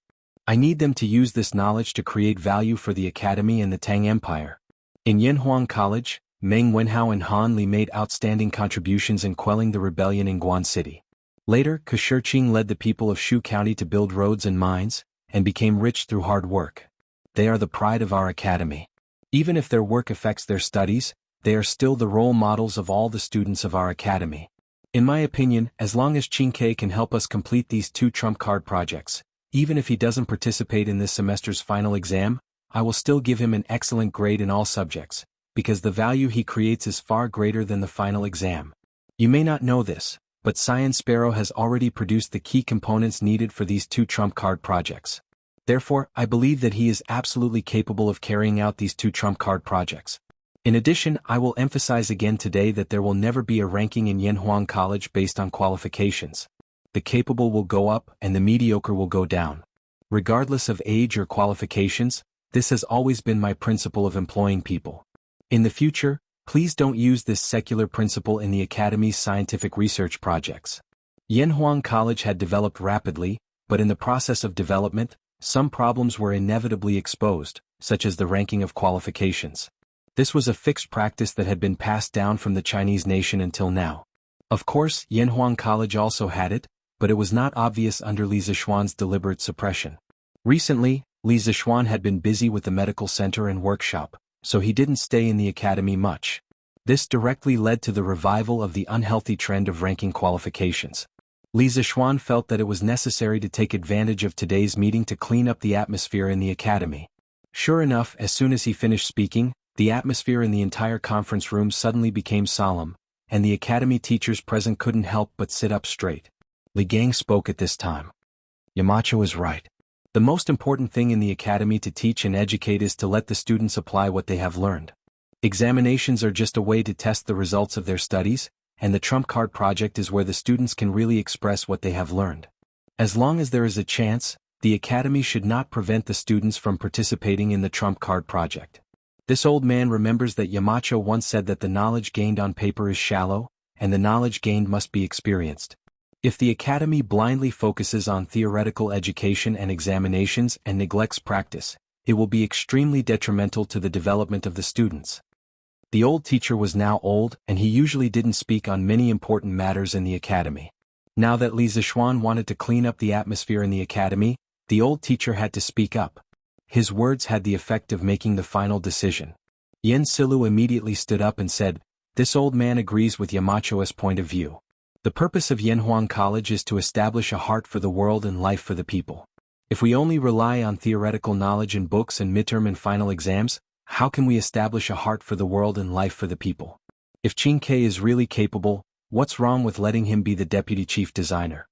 I need them to use this knowledge to create value for the academy and the Tang Empire." In Yanhuang College, Meng Wenhao and Han Li made outstanding contributions in quelling the rebellion in Guan City. Later, Ke Shiqing led the people of Shu County to build roads and mines, and became rich through hard work. They are the pride of our academy. Even if their work affects their studies, they are still the role models of all the students of our academy. In my opinion, as long as Qingke can help us complete these two trump card projects, even if he doesn't participate in this semester's final exam, I will still give him an excellent grade in all subjects, because the value he creates is far greater than the final exam. You may not know this, but Cyan Sparrow has already produced the key components needed for these two trump card projects. Therefore, I believe that he is absolutely capable of carrying out these two trump card projects. In addition, I will emphasize again today that there will never be a ranking in Yanhuang College based on qualifications. The capable will go up and the mediocre will go down. Regardless of age or qualifications, this has always been my principle of employing people. In the future, please don't use this secular principle in the Academy's scientific research projects. Yanhuang College had developed rapidly, but in the process of development, some problems were inevitably exposed, such as the ranking of qualifications. This was a fixed practice that had been passed down from the Chinese nation until now. Of course, Yanhuang College also had it, but it was not obvious under Li Zixuan's deliberate suppression. Recently, Li Zixuan had been busy with the medical center and workshop, so he didn't stay in the academy much. This directly led to the revival of the unhealthy trend of ranking qualifications. Li Zixuan felt that it was necessary to take advantage of today's meeting to clean up the atmosphere in the academy. Sure enough, as soon as he finished speaking, the atmosphere in the entire conference room suddenly became solemn, and the academy teachers present couldn't help but sit up straight. Li Gang spoke at this time. Yamacho is right. The most important thing in the academy to teach and educate is to let the students apply what they have learned. Examinations are just a way to test the results of their studies, and the trump card project is where the students can really express what they have learned. As long as there is a chance, the academy should not prevent the students from participating in the trump card project. This old man remembers that Yamacho once said that the knowledge gained on paper is shallow, and the knowledge gained must be experienced. If the academy blindly focuses on theoretical education and examinations and neglects practice, it will be extremely detrimental to the development of the students. The old teacher was now old, and he usually didn't speak on many important matters in the academy. Now that Li Zixuan wanted to clean up the atmosphere in the academy, the old teacher had to speak up. His words had the effect of making the final decision. Yen Silu immediately stood up and said, "This old man agrees with Yamacho's point of view. The purpose of Yanhuang College is to establish a heart for the world and life for the people. If we only rely on theoretical knowledge in books and midterm and final exams, how can we establish a heart for the world and life for the people? If Qin Ke is really capable, what's wrong with letting him be the deputy chief designer?"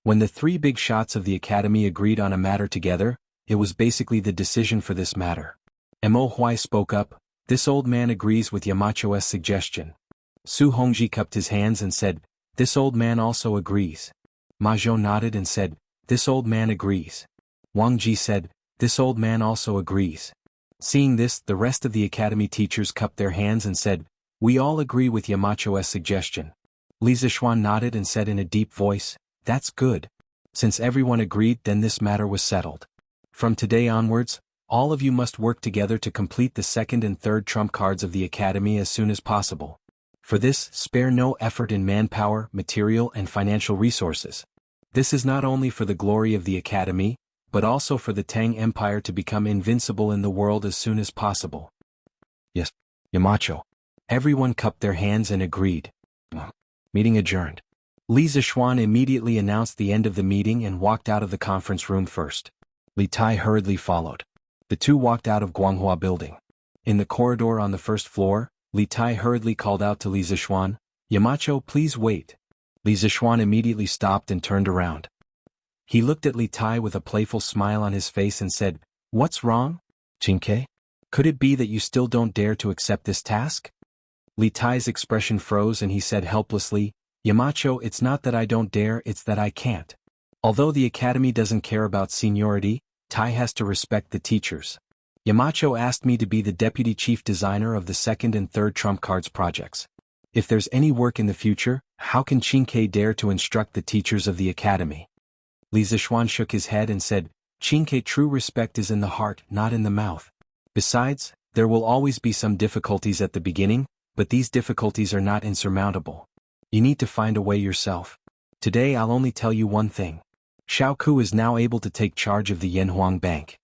When the three big shots of the academy agreed on a matter together, it was basically the decision for this matter. Mo Huai spoke up, "This old man agrees with Yamacho's suggestion." Su Hongji cupped his hands and said, "This old man also agrees." Ma Zhou nodded and said, "This old man agrees." Wang Ji said, "This old man also agrees." Seeing this, the rest of the academy teachers cupped their hands and said, "We all agree with Yamacho's suggestion." Li Zixuan nodded and said in a deep voice, "That's good." Since everyone agreed, then this matter was settled. From today onwards, all of you must work together to complete the second and third trump cards of the academy as soon as possible. For this, spare no effort in manpower, material and financial resources. This is not only for the glory of the academy, but also for the Tang Empire to become invincible in the world as soon as possible. Yes, Yamacho. Everyone cupped their hands and agreed. Meeting adjourned. Li Zixuan immediately announced the end of the meeting and walked out of the conference room first. Li Tai hurriedly followed. The two walked out of Guanghua building. In the corridor on the first floor, Li Tai hurriedly called out to Li Zixuan, "Yamacho, please wait." Li Zixuan immediately stopped and turned around. He looked at Li Tai with a playful smile on his face and said, "What's wrong? Qin Ke? Could it be that you still don't dare to accept this task?" Li Tai's expression froze and he said helplessly, "Yamacho, it's not that I don't dare, it's that I can't. Although the academy doesn't care about seniority, Tai has to respect the teachers. Yamacho asked me to be the deputy chief designer of the second and third trump cards projects. If there's any work in the future, how can Qin Ke dare to instruct the teachers of the academy?" Li Zixuan shook his head and said, "Qin Ke, true respect is in the heart, not in the mouth. Besides, there will always be some difficulties at the beginning, but these difficulties are not insurmountable. You need to find a way yourself. Today I'll only tell you one thing. Xiao Ku is now able to take charge of the Yanhuang Bank.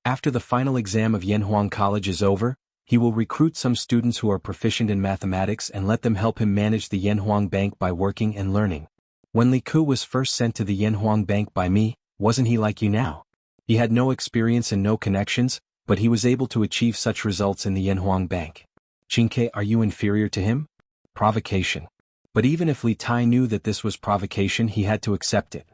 After the final exam of Yanhuang College is over, he will recruit some students who are proficient in mathematics and let them help him manage the Yanhuang Bank by working and learning. When Li Ku was first sent to the Yanhuang Bank by me, wasn't he like you now? He had no experience and no connections, but he was able to achieve such results in the Yanhuang Bank. Qin Ke, are you inferior to him?" Provocation. But even if Li Tai knew that this was provocation, he had to accept it.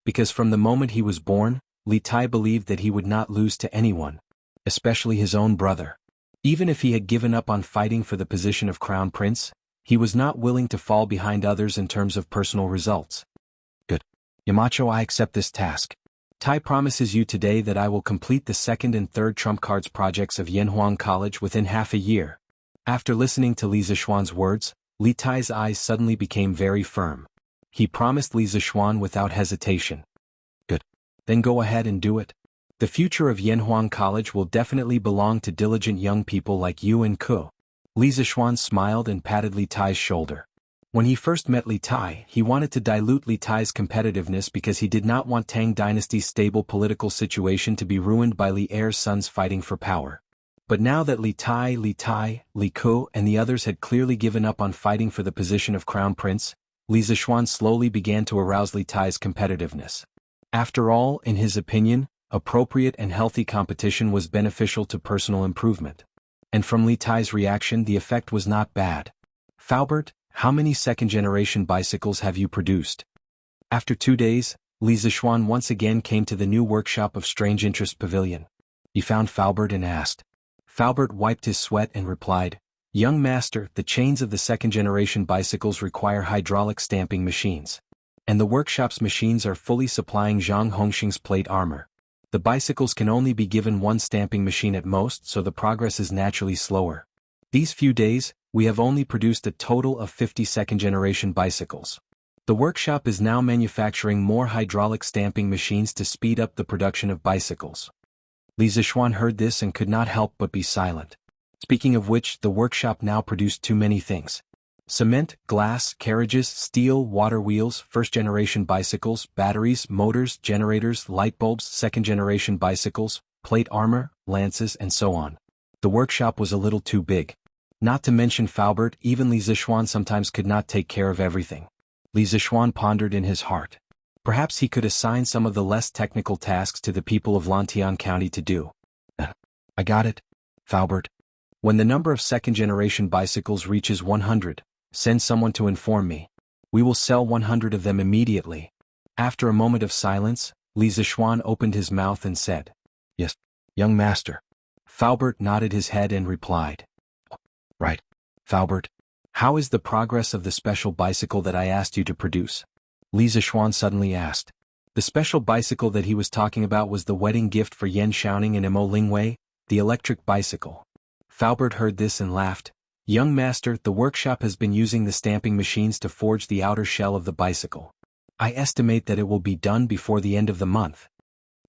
Because from the moment he was born, Li Tai believed that he would not lose to anyone, especially his own brother. Even if he had given up on fighting for the position of crown prince, he was not willing to fall behind others in terms of personal results. Good. Yamacho, I accept this task. Tai promises you today that I will complete the second and third trump cards projects of Yanhuang College within half a year. After listening to Li Zishuan's words, Li Tai's eyes suddenly became very firm. He promised Li Zishuan without hesitation. Good. Then go ahead and do it. The future of Yanhuang College will definitely belong to diligent young people like you and Ku. Li Zishuan smiled and patted Li Tai's shoulder. When he first met Li Tai, he wanted to dilute Li Tai's competitiveness because he did not want Tang Dynasty's stable political situation to be ruined by Li Er's sons fighting for power. But now that Li Tai, Li Ku, and the others had clearly given up on fighting for the position of crown prince, Li Zishuan slowly began to arouse Li Tai's competitiveness. After all, in his opinion, appropriate and healthy competition was beneficial to personal improvement. And from Li Tai's reaction, the effect was not bad. Faubert, how many second-generation bicycles have you produced? After 2 days, Li Zishuan once again came to the new workshop of Strange Interest Pavilion. He found Faubert and asked. Faubert wiped his sweat and replied, Young master, the chains of the second-generation bicycles require hydraulic stamping machines. And the workshop's machines are fully supplying Zhang Hongxing's plate armor. The bicycles can only be given one stamping machine at most, so the progress is naturally slower. These few days, we have only produced a total of 50 second-generation bicycles. The workshop is now manufacturing more hydraulic stamping machines to speed up the production of bicycles. Li Zishuan heard this and could not help but be silent. Speaking of which, the workshop now produced too many things. Cement, glass, carriages, steel, water wheels, first-generation bicycles, batteries, motors, generators, light bulbs, second-generation bicycles, plate armor, lances, and so on. The workshop was a little too big. Not to mention Faubert, even Li Zishuan sometimes could not take care of everything. Li Zishuan pondered in his heart. Perhaps he could assign some of the less technical tasks to the people of Lantian County to do. I got it, Faubert. When the number of second-generation bicycles reaches 100, send someone to inform me. We will sell 100 of them immediately. After a moment of silence, Li Zishuan opened his mouth and said, Yes, young master. Faubert nodded his head and replied, Right, Faubert. How is the progress of the special bicycle that I asked you to produce? Li Zishuan suddenly asked. The special bicycle that he was talking about was the wedding gift for Yan Xiaoning and Mo Lingwei, the electric bicycle. Faubert heard this and laughed. Young master, the workshop has been using the stamping machines to forge the outer shell of the bicycle. I estimate that it will be done before the end of the month.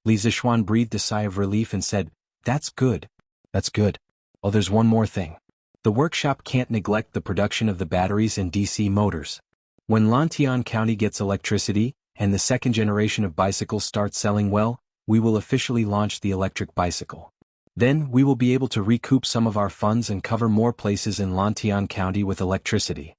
Li Zishuan breathed a sigh of relief and said, That's good. That's good. Oh, there's one more thing. The workshop can't neglect the production of the batteries and DC motors. When Lantian County gets electricity, and the second generation of bicycles starts selling well, we will officially launch the electric bicycle. Then, we will be able to recoup some of our funds and cover more places in Lantian County with electricity.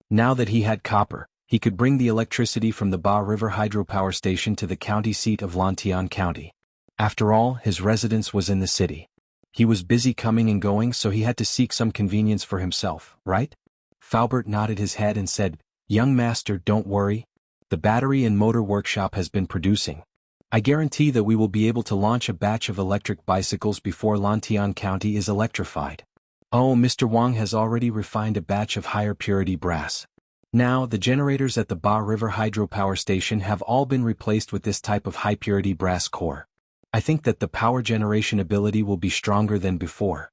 Now that he had copper, he could bring the electricity from the Ba River hydropower station to the county seat of Lantian County. After all, his residence was in the city. He was busy coming and going, so he had to seek some convenience for himself, right? Faubert nodded his head and said, Young master, don't worry. The battery and motor workshop has been producing. I guarantee that we will be able to launch a batch of electric bicycles before Lantian County is electrified. Oh, Mr. Wang has already refined a batch of higher purity brass. Now, the generators at the Ba River hydropower station have all been replaced with this type of high purity brass core. I think that the power generation ability will be stronger than before.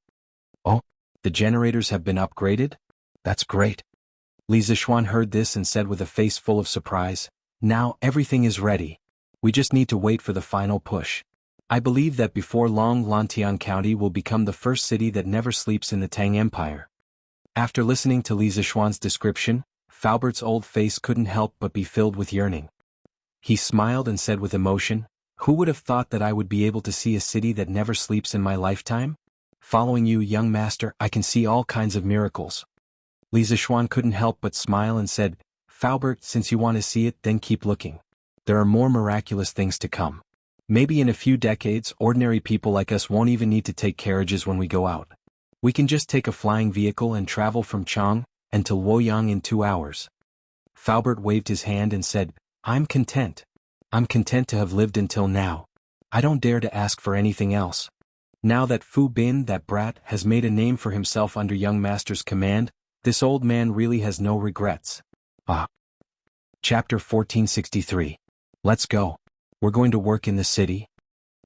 Oh, the generators have been upgraded? That's great. Li Zishuan heard this and said with a face full of surprise, Now everything is ready. We just need to wait for the final push. I believe that before long Lantian County will become the first city that never sleeps in the Tang Empire. After listening to Li Zishuan's description, Faubert's old face couldn't help but be filled with yearning. He smiled and said with emotion, Who would have thought that I would be able to see a city that never sleeps in my lifetime? Following you, young master, I can see all kinds of miracles. Li Zishuan couldn't help but smile and said, Faubert, since you want to see it, then keep looking. There are more miraculous things to come. Maybe in a few decades, ordinary people like us won't even need to take carriages when we go out. We can just take a flying vehicle and travel from Chang and to Luoyang in 2 hours. Faubert waved his hand and said, I'm content. I'm content to have lived until now. I don't dare to ask for anything else. Now that Fu Bin, that brat, has made a name for himself under young master's command, this old man really has no regrets. Ah. Chapter 1463. Let's go. We're going to work in the city.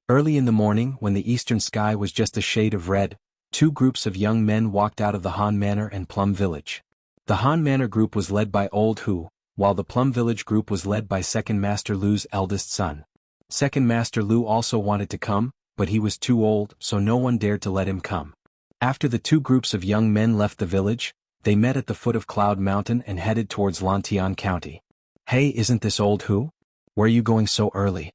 Early in the morning, when the eastern sky was just a shade of red, two groups of young men walked out of the Han Manor and Plum Village. The Han Manor group was led by Old Hu, while the Plum Village group was led by Second Master Lu's eldest son. Second Master Lu also wanted to come, but he was too old, so no one dared to let him come. After the two groups of young men left the village, they met at the foot of Cloud Mountain and headed towards Lantian County. Hey, isn't this Old Hu? Where are you going so early?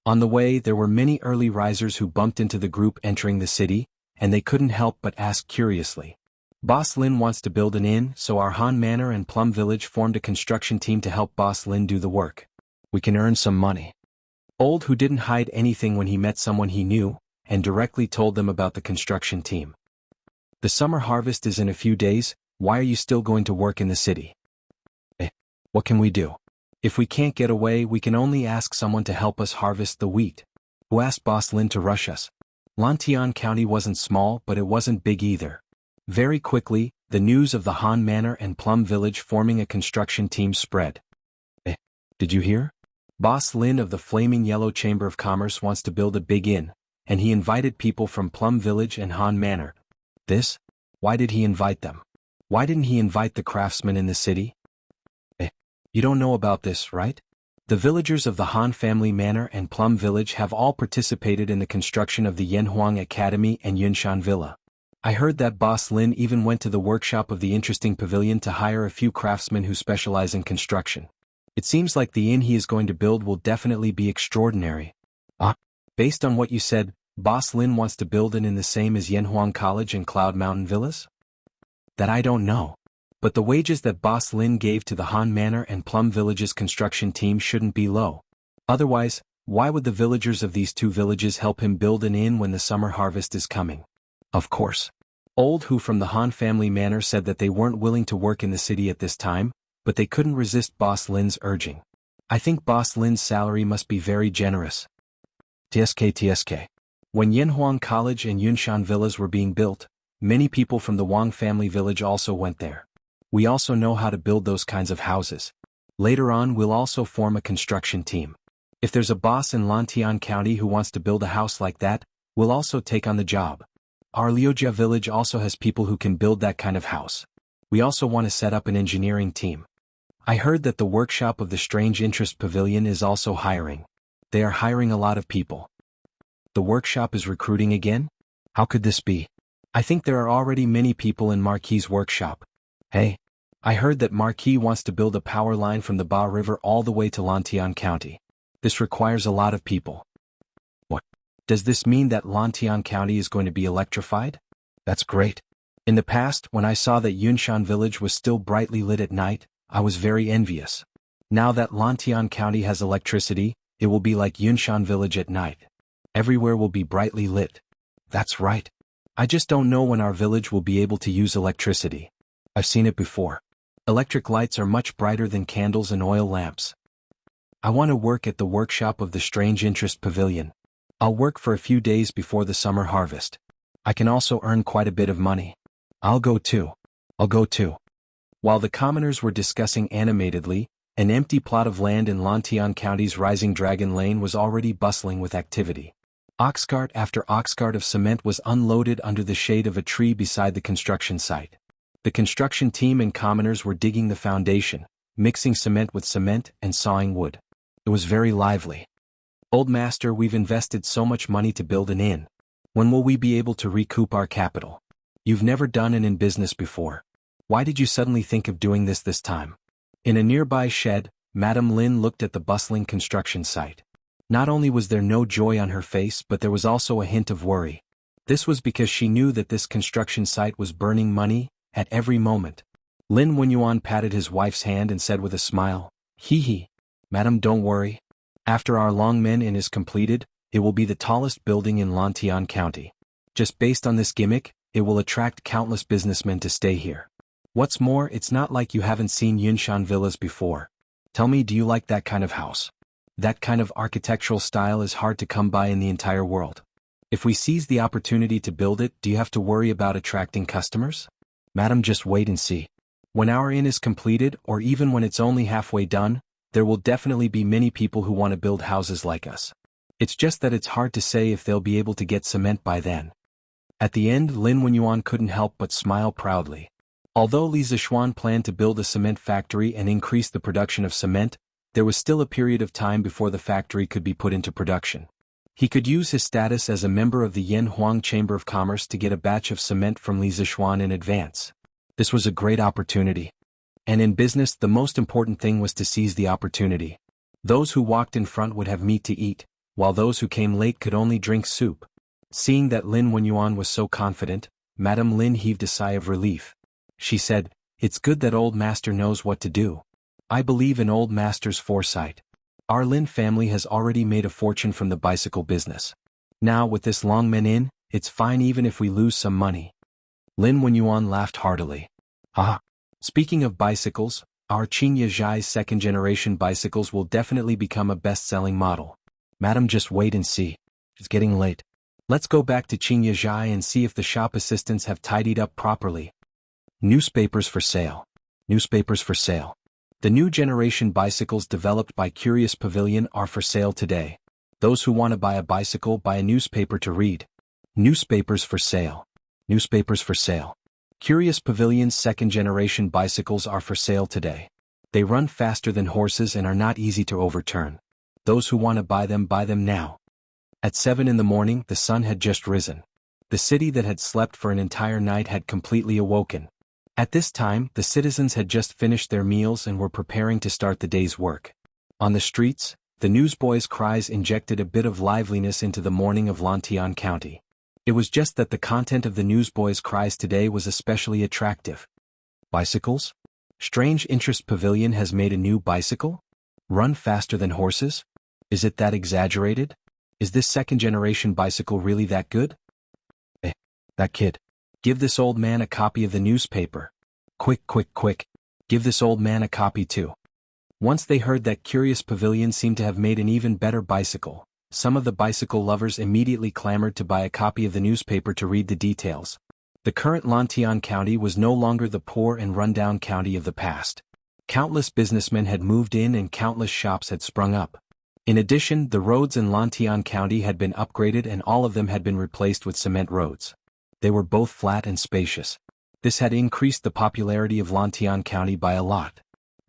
On the way, there were many early risers who bumped into the group entering the city, and they couldn't help but ask curiously. Boss Lin wants to build an inn, so our Han Manor and Plum Village formed a construction team to help Boss Lin do the work. We can earn some money. Old Hu didn't hide anything when he met someone he knew, and directly told them about the construction team. The summer harvest is in a few days. Why are you still going to work in the city? What can we do? If we can't get away, we can only ask someone to help us harvest the wheat. Who asked Boss Lin to rush us? Lantian County wasn't small, but it wasn't big either. Very quickly, the news of the Han Manor and Plum Village forming a construction team spread. Did you hear? Boss Lin of the Flaming Yellow Chamber of Commerce wants to build a big inn, and he invited people from Plum Village and Han Manor. This? Why did he invite them? Why didn't he invite the craftsmen in the city? You don't know about this, right? The villagers of the Han family manor and Plum Village have all participated in the construction of the Yanhuang Academy and Yunshan Villa. I heard that Boss Lin even went to the workshop of the interesting pavilion to hire a few craftsmen who specialize in construction. It seems like the inn he is going to build will definitely be extraordinary. Based on what you said, Boss Lin wants to build an inn the same as Yanhuang College and Cloud Mountain Villas? That I don't know. But the wages that Boss Lin gave to the Han Manor and Plum Village's construction team shouldn't be low. Otherwise, why would the villagers of these two villages help him build an inn when the summer harvest is coming? Of course. Old Hu from the Han family manor said that they weren't willing to work in the city at this time, but they couldn't resist Boss Lin's urging. I think Boss Lin's salary must be very generous. TSK. When Yanhuang College and Yunshan Villas were being built, many people from the Wang family village also went there. We also know how to build those kinds of houses. Later on, we'll also form a construction team. If there's a boss in Lantian County who wants to build a house like that, we'll also take on the job. Our Liujia village also has people who can build that kind of house. We also want to set up an engineering team. I heard that the workshop of the Strange Interest Pavilion is also hiring. They are hiring a lot of people. The workshop is recruiting again? How could this be? I think there are already many people in Marquis's workshop. Hey, I heard that Marquis wants to build a power line from the Ba River all the way to Lantian County. This requires a lot of people. What? Does this mean that Lantian County is going to be electrified? That's great. In the past, when I saw that Yunshan Village was still brightly lit at night, I was very envious. Now that Lantian County has electricity, it will be like Yunshan Village at night. Everywhere will be brightly lit. That's right. I just don't know when our village will be able to use electricity. I've seen it before. Electric lights are much brighter than candles and oil lamps. I want to work at the workshop of the Strange Interest Pavilion. I'll work for a few days before the summer harvest. I can also earn quite a bit of money. I'll go too. While the commoners were discussing animatedly, an empty plot of land in Lantian County's Rising Dragon Lane was already bustling with activity. Oxcart after oxcart of cement was unloaded under the shade of a tree beside the construction site. The construction team and commoners were digging the foundation, mixing cement with cement and sawing wood. It was very lively. Old master, we've invested so much money to build an inn. When will we be able to recoup our capital? You've never done an inn business before. Why did you suddenly think of doing this time? In a nearby shed, Madame Lin looked at the bustling construction site. Not only was there no joy on her face, but there was also a hint of worry. This was because she knew that this construction site was burning money at every moment. Lin Wenyuan patted his wife's hand and said with a smile, "Hee, Madam, don't worry. After our Longmen Inn is completed, it will be the tallest building in Lantian County. Just based on this gimmick, it will attract countless businessmen to stay here. What's more, it's not like you haven't seen Yunshan villas before. Tell me, do you like that kind of house? That kind of architectural style is hard to come by in the entire world. If we seize the opportunity to build it, do you have to worry about attracting customers? Madam, just wait and see. When our inn is completed, or even when it's only halfway done, there will definitely be many people who want to build houses like us. It's just that it's hard to say if they'll be able to get cement by then. At the end, Lin Wenyuan couldn't help but smile proudly. Although Li Zixuan planned to build a cement factory and increase the production of cement, there was still a period of time before the factory could be put into production. He could use his status as a member of the Yanhuang Chamber of Commerce to get a batch of cement from Li Zixuan in advance. This was a great opportunity. And in business, the most important thing was to seize the opportunity. Those who walked in front would have meat to eat, while those who came late could only drink soup. Seeing that Lin Wenyuan was so confident, Madame Lin heaved a sigh of relief. She said, "It's good that old master knows what to do. I believe in old master's foresight. Our Lin family has already made a fortune from the bicycle business. Now with this Longmen Inn, it's fine even if we lose some money." Lin Wenyuan laughed heartily. "Ah, speaking of bicycles, our Qingye Zhai's second-generation bicycles will definitely become a best-selling model. Madam, just wait and see. It's getting late. Let's go back to Qingye Zhai and see if the shop assistants have tidied up properly." Newspapers for sale. Newspapers for sale. The new generation bicycles developed by Curious Pavilion are for sale today. Those who want to buy a bicycle buy a newspaper to read. Newspapers for sale. Newspapers for sale. Curious Pavilion's second-generation bicycles are for sale today. They run faster than horses and are not easy to overturn. Those who want to buy them now. At 7 in the morning, the sun had just risen. The city that had slept for an entire night had completely awoken. At this time, the citizens had just finished their meals and were preparing to start the day's work. On the streets, the newsboys' cries injected a bit of liveliness into the morning of Lantian County. It was just that the content of the newsboys' cries today was especially attractive. Bicycles? Strange Interest Pavilion has made a new bicycle? Run faster than horses? Is it that exaggerated? Is this second-generation bicycle really that good? That kid. Give this old man a copy of the newspaper. Quick, quick, quick. Give this old man a copy too. Once they heard that Curious Pavilion seemed to have made an even better bicycle, some of the bicycle lovers immediately clamored to buy a copy of the newspaper to read the details. The current Lantian County was no longer the poor and run-down county of the past. Countless businessmen had moved in and countless shops had sprung up. In addition, the roads in Lantian County had been upgraded and all of them had been replaced with cement roads. They were both flat and spacious. This had increased the popularity of Lantian County by a lot.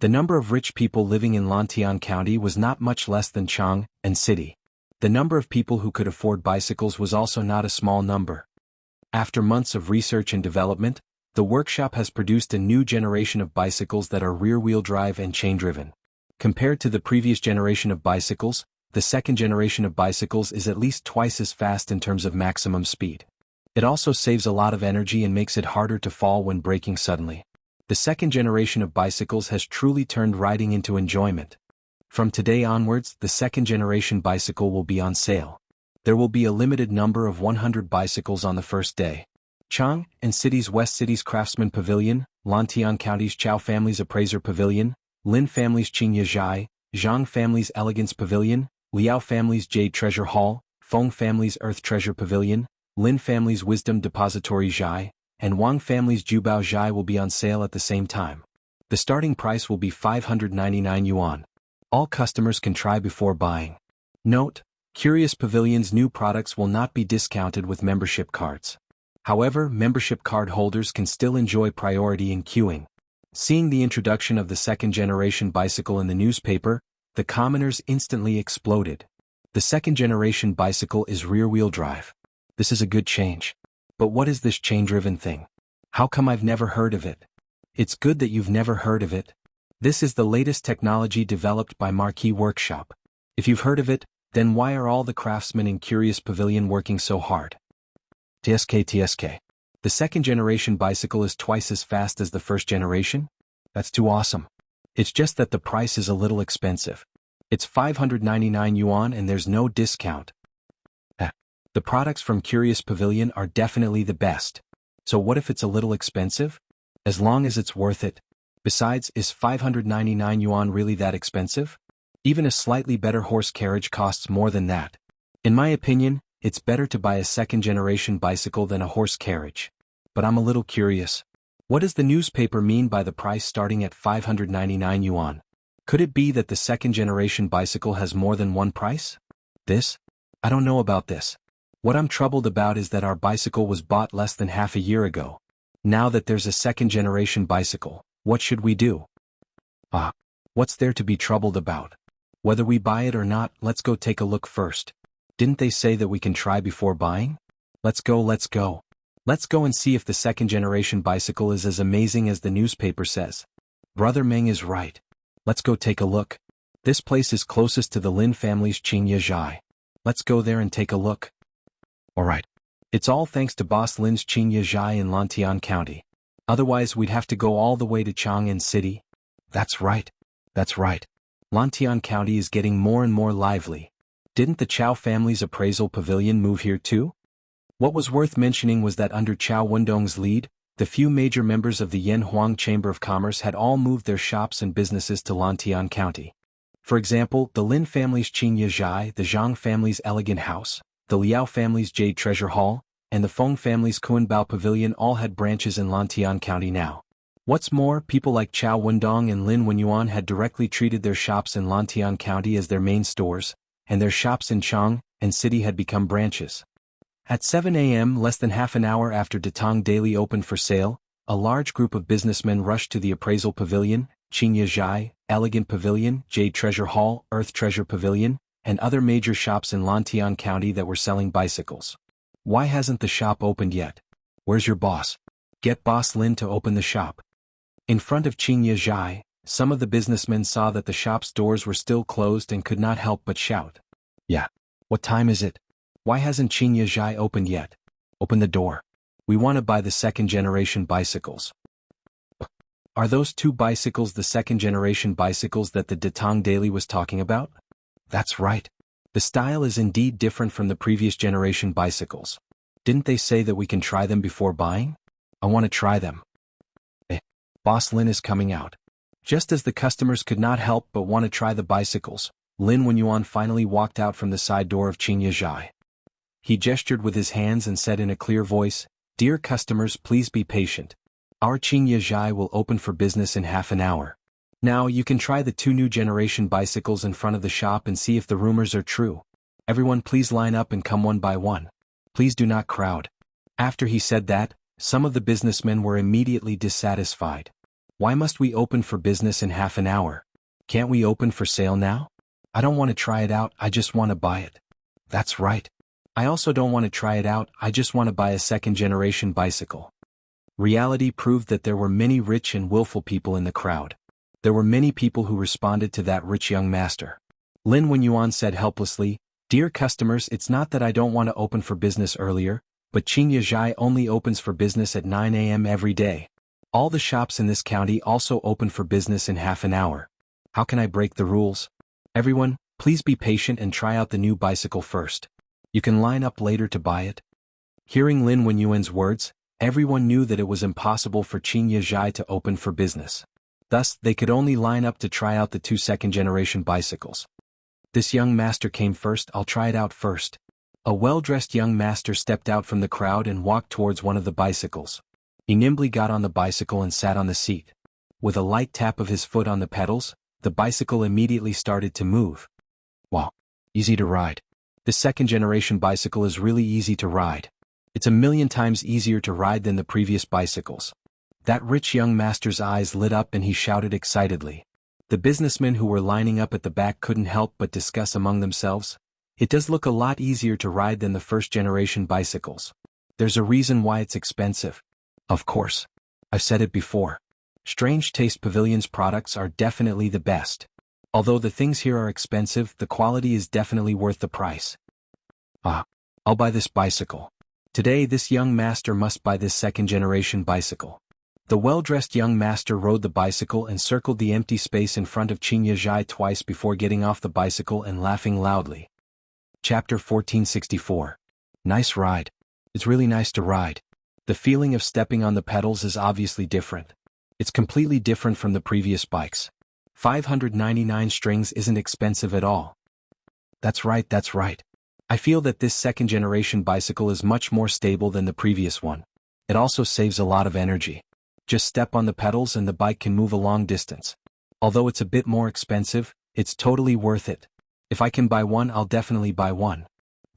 The number of rich people living in Lantian County was not much less than Chang and City. The number of people who could afford bicycles was also not a small number. After months of research and development, the workshop has produced a new generation of bicycles that are rear-wheel drive and chain-driven. Compared to the previous generation of bicycles, the second generation of bicycles is at least twice as fast in terms of maximum speed. It also saves a lot of energy and makes it harder to fall when braking suddenly. The second generation of bicycles has truly turned riding into enjoyment. From today onwards, the second generation bicycle will be on sale. There will be a limited number of 100 bicycles on the first day. Chang and City's West City's Craftsman Pavilion, Lantian County's Chow Family's Appraiser Pavilion, Lin Family's Qingye Zhai, Zhang Family's Elegance Pavilion, Liao Family's Jade Treasure Hall, Feng Family's Earth Treasure Pavilion, Lin Family's Wisdom Depository Zhai, and Wang Family's Jubao Zhai will be on sale at the same time. The starting price will be 599 yuan. All customers can try before buying. Note: Curious Pavilion's new products will not be discounted with membership cards. However, membership card holders can still enjoy priority in queuing. Seeing the introduction of the second-generation bicycle in the newspaper, the commoners instantly exploded. The second-generation bicycle is rear-wheel drive. This is a good change. But what is this chain-driven thing? How come I've never heard of it? It's good that you've never heard of it. This is the latest technology developed by Marquee Workshop. If you've heard of it, then why are all the craftsmen in Curious Pavilion working so hard? TSK. The second-generation bicycle is twice as fast as the first generation? That's too awesome. It's just that the price is a little expensive. It's 599 yuan and there's no discount. The products from Curious Pavilion are definitely the best. So what if it's a little expensive? As long as it's worth it. Besides, is 599 yuan really that expensive? Even a slightly better horse carriage costs more than that. In my opinion, it's better to buy a second-generation bicycle than a horse carriage. But I'm a little curious. What does the newspaper mean by the price starting at 599 yuan? Could it be that the second-generation bicycle has more than one price? This? I don't know about this. What I'm troubled about is that our bicycle was bought less than half a year ago. Now that there's a second-generation bicycle, what should we do? What's there to be troubled about? Whether we buy it or not, let's go take a look first. Didn't they say that we can try before buying? Let's go. Let's go and see if the second-generation bicycle is as amazing as the newspaper says. Brother Meng is right. Let's go take a look. This place is closest to the Lin family's Qingyezhai. Let's go there and take a look. Alright. It's all thanks to Boss Lin's Qingyezhai in Lantian County. Otherwise we'd have to go all the way to Chang'an City. That's right. Lantian County is getting more and more lively. Didn't the Chao family's appraisal pavilion move here too? What was worth mentioning was that under Chao Wendong's lead, the few major members of the Yanhuang Chamber of Commerce had all moved their shops and businesses to Lantian County. For example, the Lin family's Qingyezhai, the Zhang family's Elegant House, the Liao family's Jade Treasure Hall, and the Feng family's Kuanbao Pavilion all had branches in Lantian County now. What's more, people like Chao Wendong and Lin Wenyuan had directly treated their shops in Lantian County as their main stores, and their shops in Chang'an City had become branches. At 7 a.m., less than half an hour after Datang Daily opened for sale, a large group of businessmen rushed to the appraisal pavilion, Qingyezhai, Elegant Pavilion, Jade Treasure Hall, Earth Treasure Pavilion, and other major shops in Lantian County that were selling bicycles. Why hasn't the shop opened yet? Where's your boss? Get Boss Lin to open the shop. In front of Qingyezhai, some of the businessmen saw that the shop's doors were still closed and could not help but shout. Yeah. What time is it? Why hasn't Qingyezhai opened yet? Open the door. We want to buy the second-generation bicycles. Are those two bicycles the second-generation bicycles that the Datang Daily was talking about? That's right. The style is indeed different from the previous generation bicycles. Didn't they say that we can try them before buying? I want to try them. Boss Lin is coming out. Just as the customers could not help but want to try the bicycles, Lin Wenyuan finally walked out from the side door of Qingyezhai. He gestured with his hands and said in a clear voice, "Dear customers, please be patient. Our Qingyezhai will open for business in half an hour. Now you can try the two new generation bicycles in front of the shop and see if the rumors are true. Everyone please line up and come one by one. Please do not crowd." After he said that, some of the businessmen were immediately dissatisfied. Why must we open for business in half an hour? Can't we open for sale now? I don't want to try it out, I just want to buy it. That's right. I also don't want to try it out, I just want to buy a second-generation bicycle. Reality proved that there were many rich and willful people in the crowd. There were many people who responded to that rich young master. Lin Wenyuan said helplessly, "Dear customers, it's not that I don't want to open for business earlier, but Qingyezhai only opens for business at 9 a.m. every day. All the shops in this county also open for business in half an hour. How can I break the rules? Everyone, please be patient and try out the new bicycle first. You can line up later to buy it." Hearing Lin Wenyuan's words, everyone knew that it was impossible for Qingyezhai to open for business. Thus, they could only line up to try out the two second-generation bicycles. "This young master came first, I'll try it out first." A well-dressed young master stepped out from the crowd and walked towards one of the bicycles. He nimbly got on the bicycle and sat on the seat. With a light tap of his foot on the pedals, the bicycle immediately started to move. Wow. Easy to ride. This second-generation bicycle is really easy to ride. It's 1,000,000 times easier to ride than the previous bicycles. That rich young master's eyes lit up and he shouted excitedly. The businessmen who were lining up at the back couldn't help but discuss among themselves. It does look a lot easier to ride than the first-generation bicycles. There's a reason why it's expensive. Of course. I've said it before. Strange Taste Pavilion's products are definitely the best. Although the things here are expensive, the quality is definitely worth the price. I'll buy this bicycle. Today this young master must buy this second-generation bicycle. The well-dressed young master rode the bicycle and circled the empty space in front of Qingyezhai twice before getting off the bicycle and laughing loudly. Chapter 1464. Nice ride. It's really nice to ride. The feeling of stepping on the pedals is obviously different. It's completely different from the previous bikes. 599 strings isn't expensive at all. That's right, that's right. I feel that this second generation bicycle is much more stable than the previous one. It also saves a lot of energy. Just step on the pedals and the bike can move a long distance. Although it's a bit more expensive, it's totally worth it. If I can buy one, I'll definitely buy one.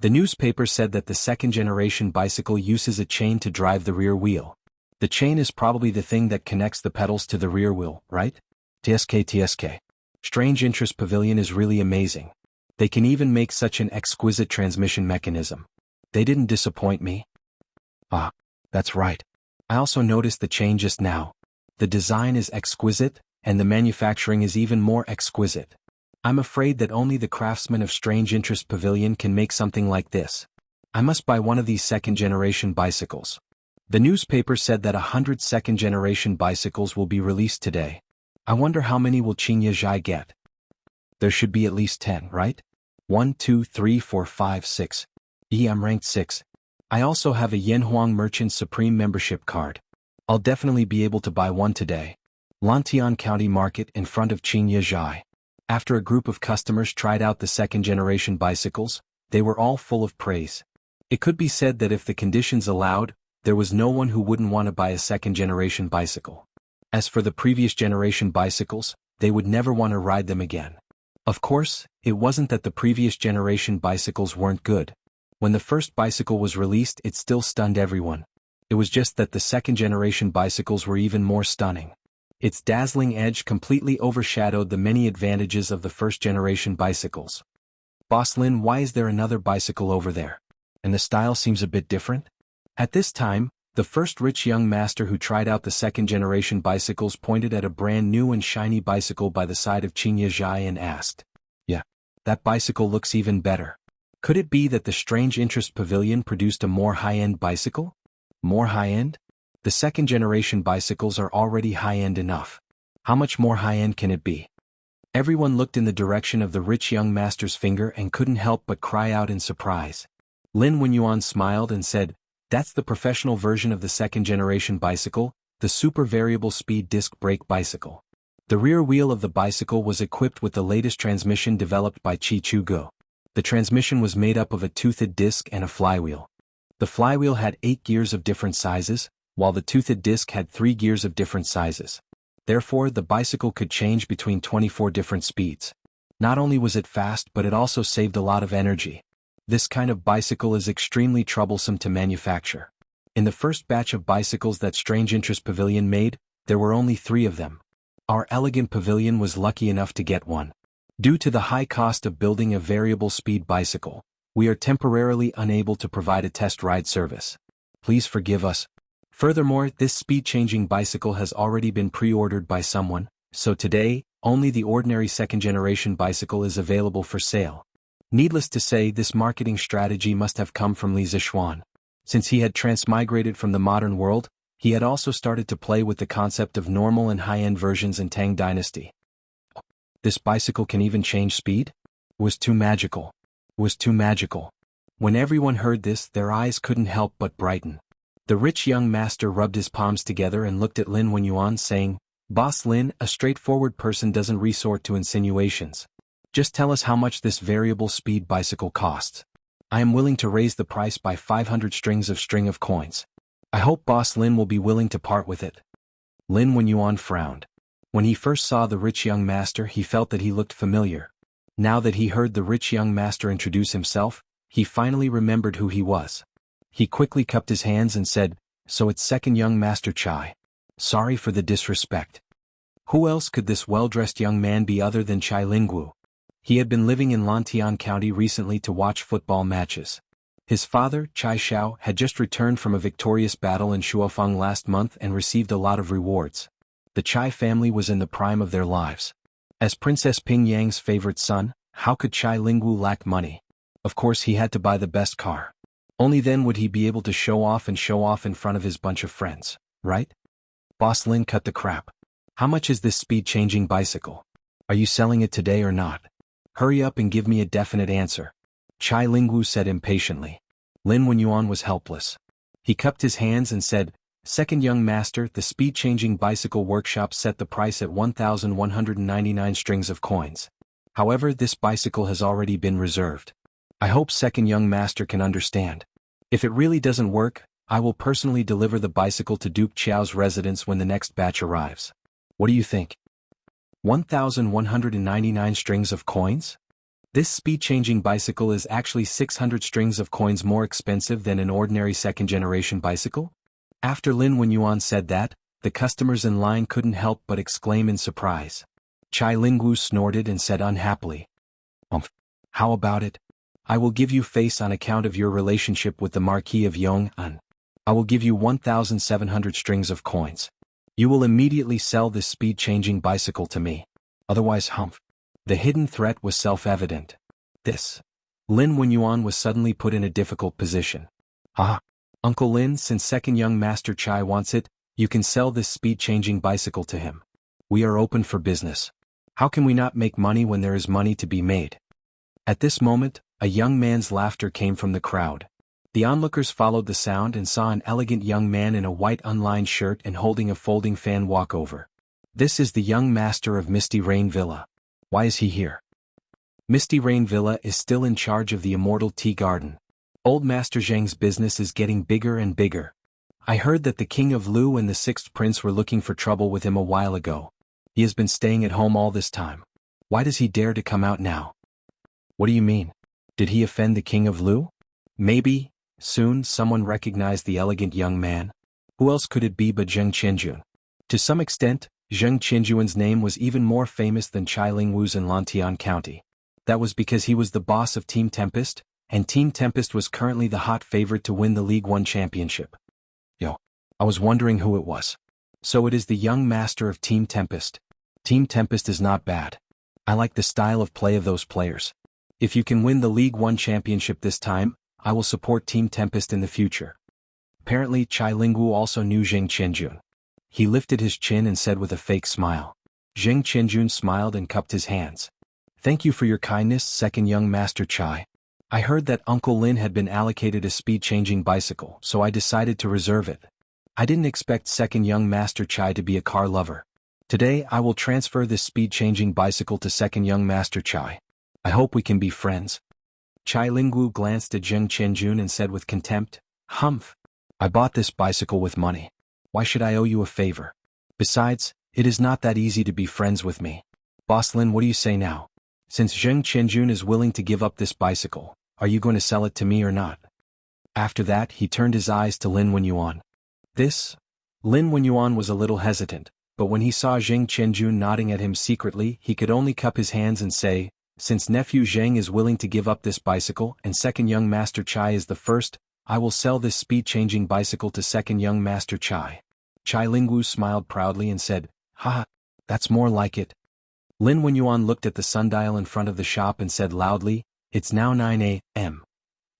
The newspaper said that the second generation bicycle uses a chain to drive the rear wheel. The chain is probably the thing that connects the pedals to the rear wheel, right? TSK. Strange Interest Pavilion is really amazing. They can even make such an exquisite transmission mechanism. They didn't disappoint me. Ah, that's right. I also noticed the chain just now. The design is exquisite, and the manufacturing is even more exquisite. I'm afraid that only the craftsmen of Strange Interest Pavilion can make something like this. I must buy one of these second-generation bicycles. The newspaper said that 100 second-generation bicycles will be released today. I wonder how many will Jianghu get. There should be at least 10, right? 1, 2, 3, 4, 5, 6. I'm ranked 6. I also have a Yanhuang Merchant Supreme membership card. I'll definitely be able to buy one today. Lantian County Market in front of Jianghu. After a group of customers tried out the second-generation bicycles, they were all full of praise. It could be said that if the conditions allowed, there was no one who wouldn't want to buy a second-generation bicycle. As for the previous generation bicycles, they would never want to ride them again. Of course, it wasn't that the previous generation bicycles weren't good. When the first bicycle was released, it still stunned everyone. It was just that the second-generation bicycles were even more stunning. Its dazzling edge completely overshadowed the many advantages of the first-generation bicycles. Boss Lin, why is there another bicycle over there? And the style seems a bit different? At this time, the first rich young master who tried out the second-generation bicycles pointed at a brand new and shiny bicycle by the side of Jianghu and asked, "Yeah, that bicycle looks even better. Could it be that the Strange Interest Pavilion produced a more high-end bicycle? More high-end? The second-generation bicycles are already high-end enough. How much more high-end can it be?" Everyone looked in the direction of the rich young master's finger and couldn't help but cry out in surprise. Lin Wenyuan smiled and said, "That's the professional version of the second-generation bicycle, the super variable speed disc brake bicycle." The rear wheel of the bicycle was equipped with the latest transmission developed by Chi Chugo. The transmission was made up of a toothed disc and a flywheel. The flywheel had 8 gears of different sizes, while the toothed disc had 3 gears of different sizes. Therefore, the bicycle could change between 24 different speeds. Not only was it fast, but it also saved a lot of energy. This kind of bicycle is extremely troublesome to manufacture. In the first batch of bicycles that Strange Interest Pavilion made, there were only 3 of them. Our elegant pavilion was lucky enough to get one. Due to the high cost of building a variable speed bicycle, we are temporarily unable to provide a test ride service. Please forgive us. Furthermore, this speed-changing bicycle has already been pre-ordered by someone, so today, only the ordinary second-generation bicycle is available for sale. Needless to say, this marketing strategy must have come from Li Zixuan. Since he had transmigrated from the modern world, he had also started to play with the concept of normal and high-end versions in Tang Dynasty. This bicycle can even change speed? It was too magical. It was too magical. When everyone heard this, their eyes couldn't help but brighten. The rich young master rubbed his palms together and looked at Lin Wenyuan, saying, "Boss Lin, a straightforward person doesn't resort to insinuations. Just tell us how much this variable speed bicycle costs. I am willing to raise the price by 500 strings of string of coins. I hope Boss Lin will be willing to part with it." Lin Wenyuan frowned. When he first saw the rich young master, he felt that he looked familiar. Now that he heard the rich young master introduce himself, he finally remembered who he was. He quickly cupped his hands and said, "So it's second young master Chai. Sorry for the disrespect." Who else could this well-dressed young man be other than Chai Lingwu? He had been living in Lantian County recently to watch football matches. His father, Chai Xiao, had just returned from a victorious battle in Shuofeng last month and received a lot of rewards. The Chai family was in the prime of their lives. As Princess Ping Yang's favorite son, how could Chai Lingwu lack money? Of course he had to buy the best car. Only then would he be able to show off in front of his bunch of friends, right? Boss Lin, cut the crap. How much is this speed-changing bicycle? Are you selling it today or not? Hurry up and give me a definite answer. Chai Lingwu said impatiently. Lin Wenyuan was helpless. He cupped his hands and said, "Second young master, the speed-changing bicycle workshop set the price at 1,199 strings of coins. However, this bicycle has already been reserved. I hope second young master can understand. If it really doesn't work, I will personally deliver the bicycle to Duke Qiao's residence when the next batch arrives. What do you think? 1,199 strings of coins? This speed-changing bicycle is actually 600 strings of coins more expensive than an ordinary second-generation bicycle?" After Lin Wenyuan said that, the customers in line couldn't help but exclaim in surprise. Chai Lingwu snorted and said unhappily, "How about it? I will give you face on account of your relationship with the Marquis of Yong'an. I will give you 1,700 strings of coins. You will immediately sell this speed-changing bicycle to me. Otherwise, The hidden threat was self-evident. Lin Wenyuan was suddenly put in a difficult position. Uncle Lin, since second young master Chai wants it, you can sell this speed-changing bicycle to him. We are open for business. How can we not make money when there is money to be made?" At this moment, a young man's laughter came from the crowd. The onlookers followed the sound and saw an elegant young man in a white unlined shirt and holding a folding fan walk over. "This is the young master of Misty Rain Villa. Why is he here?" Misty Rain Villa is still in charge of the Immortal Tea Garden. Old Master Zhang's business is getting bigger and bigger. I heard that the King of Lu and the Sixth Prince were looking for trouble with him a while ago. He has been staying at home all this time. Why does he dare to come out now? What do you mean? Did he offend the King of Lu? Maybe. Soon someone recognized the elegant young man. Who else could it be but Zheng Qianjun? To some extent, Zheng Qianjun's name was even more famous than Chai Lingwu's in Lantian County. That was because he was the boss of Team Tempest, and Team Tempest was currently the hot favorite to win the League One championship. I was wondering who it was. So it is the young master of Team Tempest. Team Tempest is not bad. I like the style of play of those players. If you can win the League One championship this time, I will support Team Tempest in the future. Apparently Chai Lingwu also knew Zheng Qianjun. He lifted his chin and said with a fake smile. Zheng Qianjun smiled and cupped his hands. "Thank you for your kindness, second young master Chai. I heard that Uncle Lin had been allocated a speed-changing bicycle, so I decided to reserve it. I didn't expect second young master Chai to be a car lover. Today I will transfer this speed-changing bicycle to second young master Chai. I hope we can be friends." Chai Lingwu glanced at Zheng Qianjun and said with contempt, "I bought this bicycle with money. Why should I owe you a favor? Besides, it is not that easy to be friends with me. Boss Lin, what do you say now? Since Zheng Qianjun is willing to give up this bicycle, are you going to sell it to me or not?" After that he turned his eyes to Lin Wenyuan. Lin Wenyuan was a little hesitant, but when he saw Zheng Qianjun nodding at him secretly, he could only cup his hands and say, "Since nephew Zheng is willing to give up this bicycle and second young master Chai is the first, I will sell this speed-changing bicycle to second young master Chai." Chai Lingwu smiled proudly and said, "That's more like it." Lin Wenyuan looked at the sundial in front of the shop and said loudly, "It's now 9 a.m.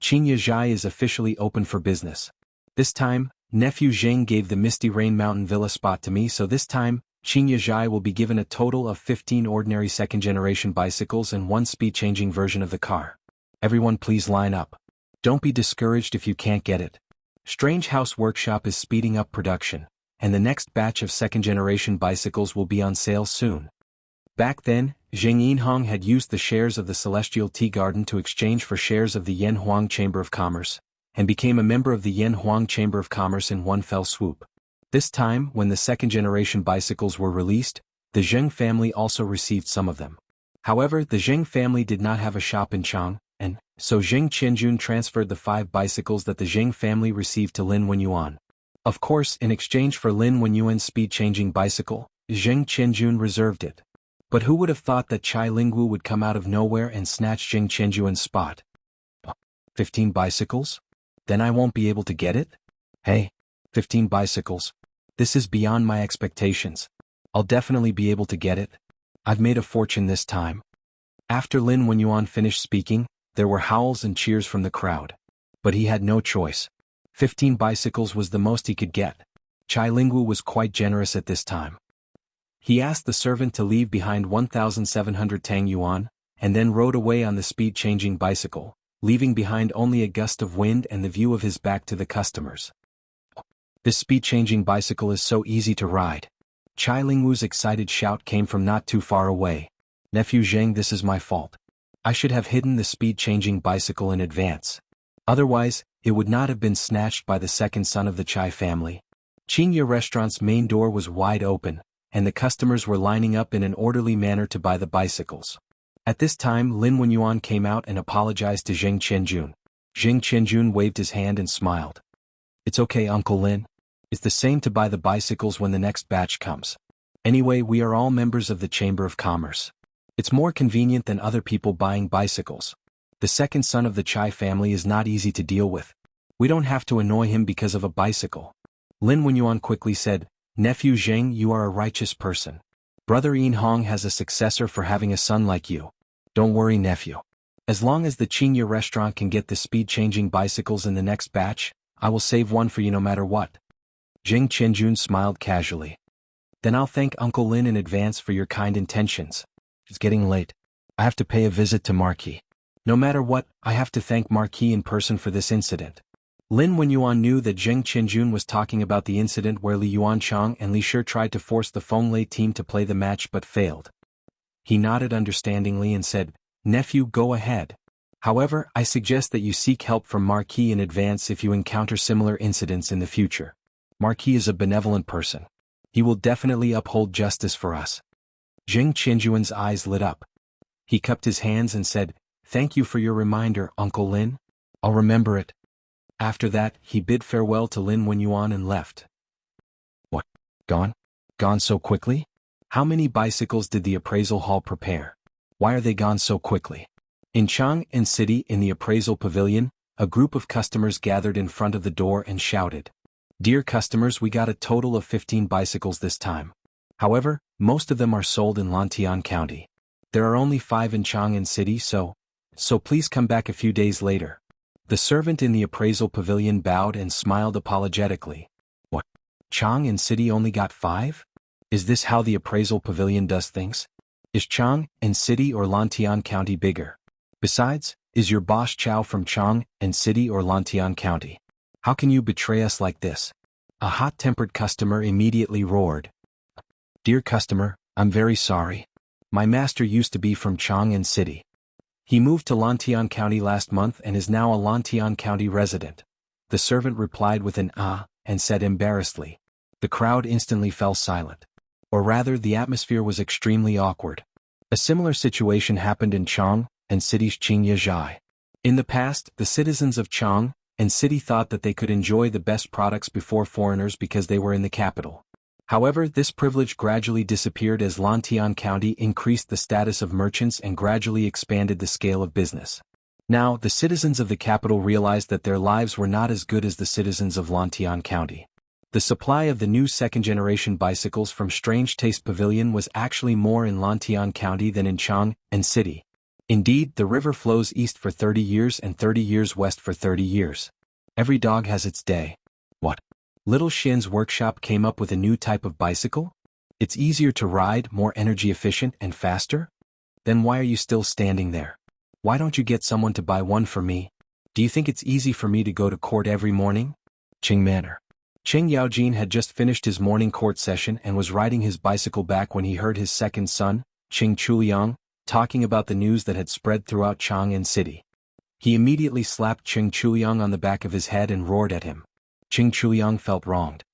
Qingye Zhai is officially open for business. This time, nephew Zheng gave the Misty Rain Mountain Villa spot to me, so this time, Qingye Zhai will be given a total of 15 ordinary second-generation bicycles and one speed-changing version of the car. Everyone please line up. Don't be discouraged if you can't get it. Strange House Workshop is speeding up production, and the next batch of second-generation bicycles will be on sale soon." Back then, Zheng Yinhong had used the shares of the Celestial Tea Garden to exchange for shares of the Yanhuang Chamber of Commerce, and became a member of the Yanhuang Chamber of Commerce in one fell swoop. This time, when the second-generation bicycles were released, the Zheng family also received some of them. However, the Zheng family did not have a shop in Chang, and so Zheng Qianjun transferred the 5 bicycles that the Zheng family received to Lin Wenyuan. Of course, in exchange for Lin Wenyuan's speed-changing bicycle, Zheng Qianjun reserved it. But who would have thought that Chai Lingwu would come out of nowhere and snatch Zheng Qianjun's spot? 15 bicycles? Then I won't be able to get it? Hey, 15 bicycles. This is beyond my expectations. I'll definitely be able to get it. I've made a fortune this time. After Lin Wenyuan finished speaking, there were howls and cheers from the crowd. But he had no choice. 15 bicycles was the most he could get. Chai Lingwu was quite generous at this time. He asked the servant to leave behind 1,700 Tang Yuan, and then rode away on the speed-changing bicycle, leaving behind only a gust of wind and the view of his back to the customers. This speed-changing bicycle is so easy to ride. Chai Lingwu's excited shout came from not too far away. Nephew Zheng, this is my fault. I should have hidden the speed-changing bicycle in advance. Otherwise, it would not have been snatched by the second son of the Chai family. Qingye restaurant's main door was wide open, and the customers were lining up in an orderly manner to buy the bicycles. At this time, Lin Wenyuan came out and apologized to Zheng Qianjun. Zheng Qianjun waved his hand and smiled. It's okay, Uncle Lin. It's the same to buy the bicycles when the next batch comes. Anyway, we are all members of the Chamber of Commerce. It's more convenient than other people buying bicycles. The second son of the Chai family is not easy to deal with. We don't have to annoy him because of a bicycle. Lin Wenyuan quickly said, Nephew Zheng, you are a righteous person. Brother Yin Hong has a successor for having a son like you. Don't worry, nephew. As long as the Qingye restaurant can get the speed-changing bicycles in the next batch, I will save one for you no matter what. Zheng Qianjun smiled casually. Then I'll thank Uncle Lin in advance for your kind intentions. It's getting late. I have to pay a visit to Marquis. No matter what, I have to thank Marquis in person for this incident. Lin Wenyuan knew that Zheng Qianjun was talking about the incident where Li Yuanchang and Li Shi tried to force the Fenglei team to play the match but failed. He nodded understandingly and said, Nephew, go ahead. However, I suggest that you seek help from Marquis in advance if you encounter similar incidents in the future. Marquis is a benevolent person. He will definitely uphold justice for us. Zheng Qianjuan's eyes lit up. He cupped his hands and said, Thank you for your reminder, Uncle Lin. I'll remember it. After that, he bid farewell to Lin Wenyuan and left. What? Gone? Gone so quickly? How many bicycles did the appraisal hall prepare? Why are they gone so quickly? In Chang'an City, in the appraisal pavilion, a group of customers gathered in front of the door and shouted, Dear customers, we got a total of 15 bicycles this time. However, most of them are sold in Lantian County. There are only 5 in Chang'an City, so please come back a few days later. The servant in the appraisal pavilion bowed and smiled apologetically. What? Chang'an City only got 5? Is this how the appraisal pavilion does things? Is Chang'an City or Lantian County bigger? Besides, is your boss Chow from Chang'an City or Lantian County? How can you betray us like this? A hot-tempered customer immediately roared. Dear customer, I'm very sorry. My master used to be from Chang'an City. He moved to Lantian County last month and is now a Lantian County resident. The servant replied with an and said embarrassedly. The crowd instantly fell silent. Or rather, the atmosphere was extremely awkward. A similar situation happened in Chang'an City's Qingyezhai. In the past, the citizens of Chang'an City thought that they could enjoy the best products before foreigners because they were in the capital. However, this privilege gradually disappeared as Lantian County increased the status of merchants and gradually expanded the scale of business. Now, the citizens of the capital realized that their lives were not as good as the citizens of Lantian County. The supply of the new second-generation bicycles from Strange Taste Pavilion was actually more in Lantian County than in Chang'an City. Indeed, the river flows east for 30 years and 30 years west for 30 years. Every dog has its day. What? Little Shin's workshop came up with a new type of bicycle? It's easier to ride, more energy efficient and faster? Then why are you still standing there? Why don't you get someone to buy one for me? Do you think it's easy for me to go to court every morning? Qing Manor. Qing Yaojin had just finished his morning court session and was riding his bicycle back when he heard his second son, Qing Chuliang, talking about the news that had spread throughout Chang'an City. He immediately slapped Qing Chuliang on the back of his head and roared at him. Qing Chuliang felt wronged.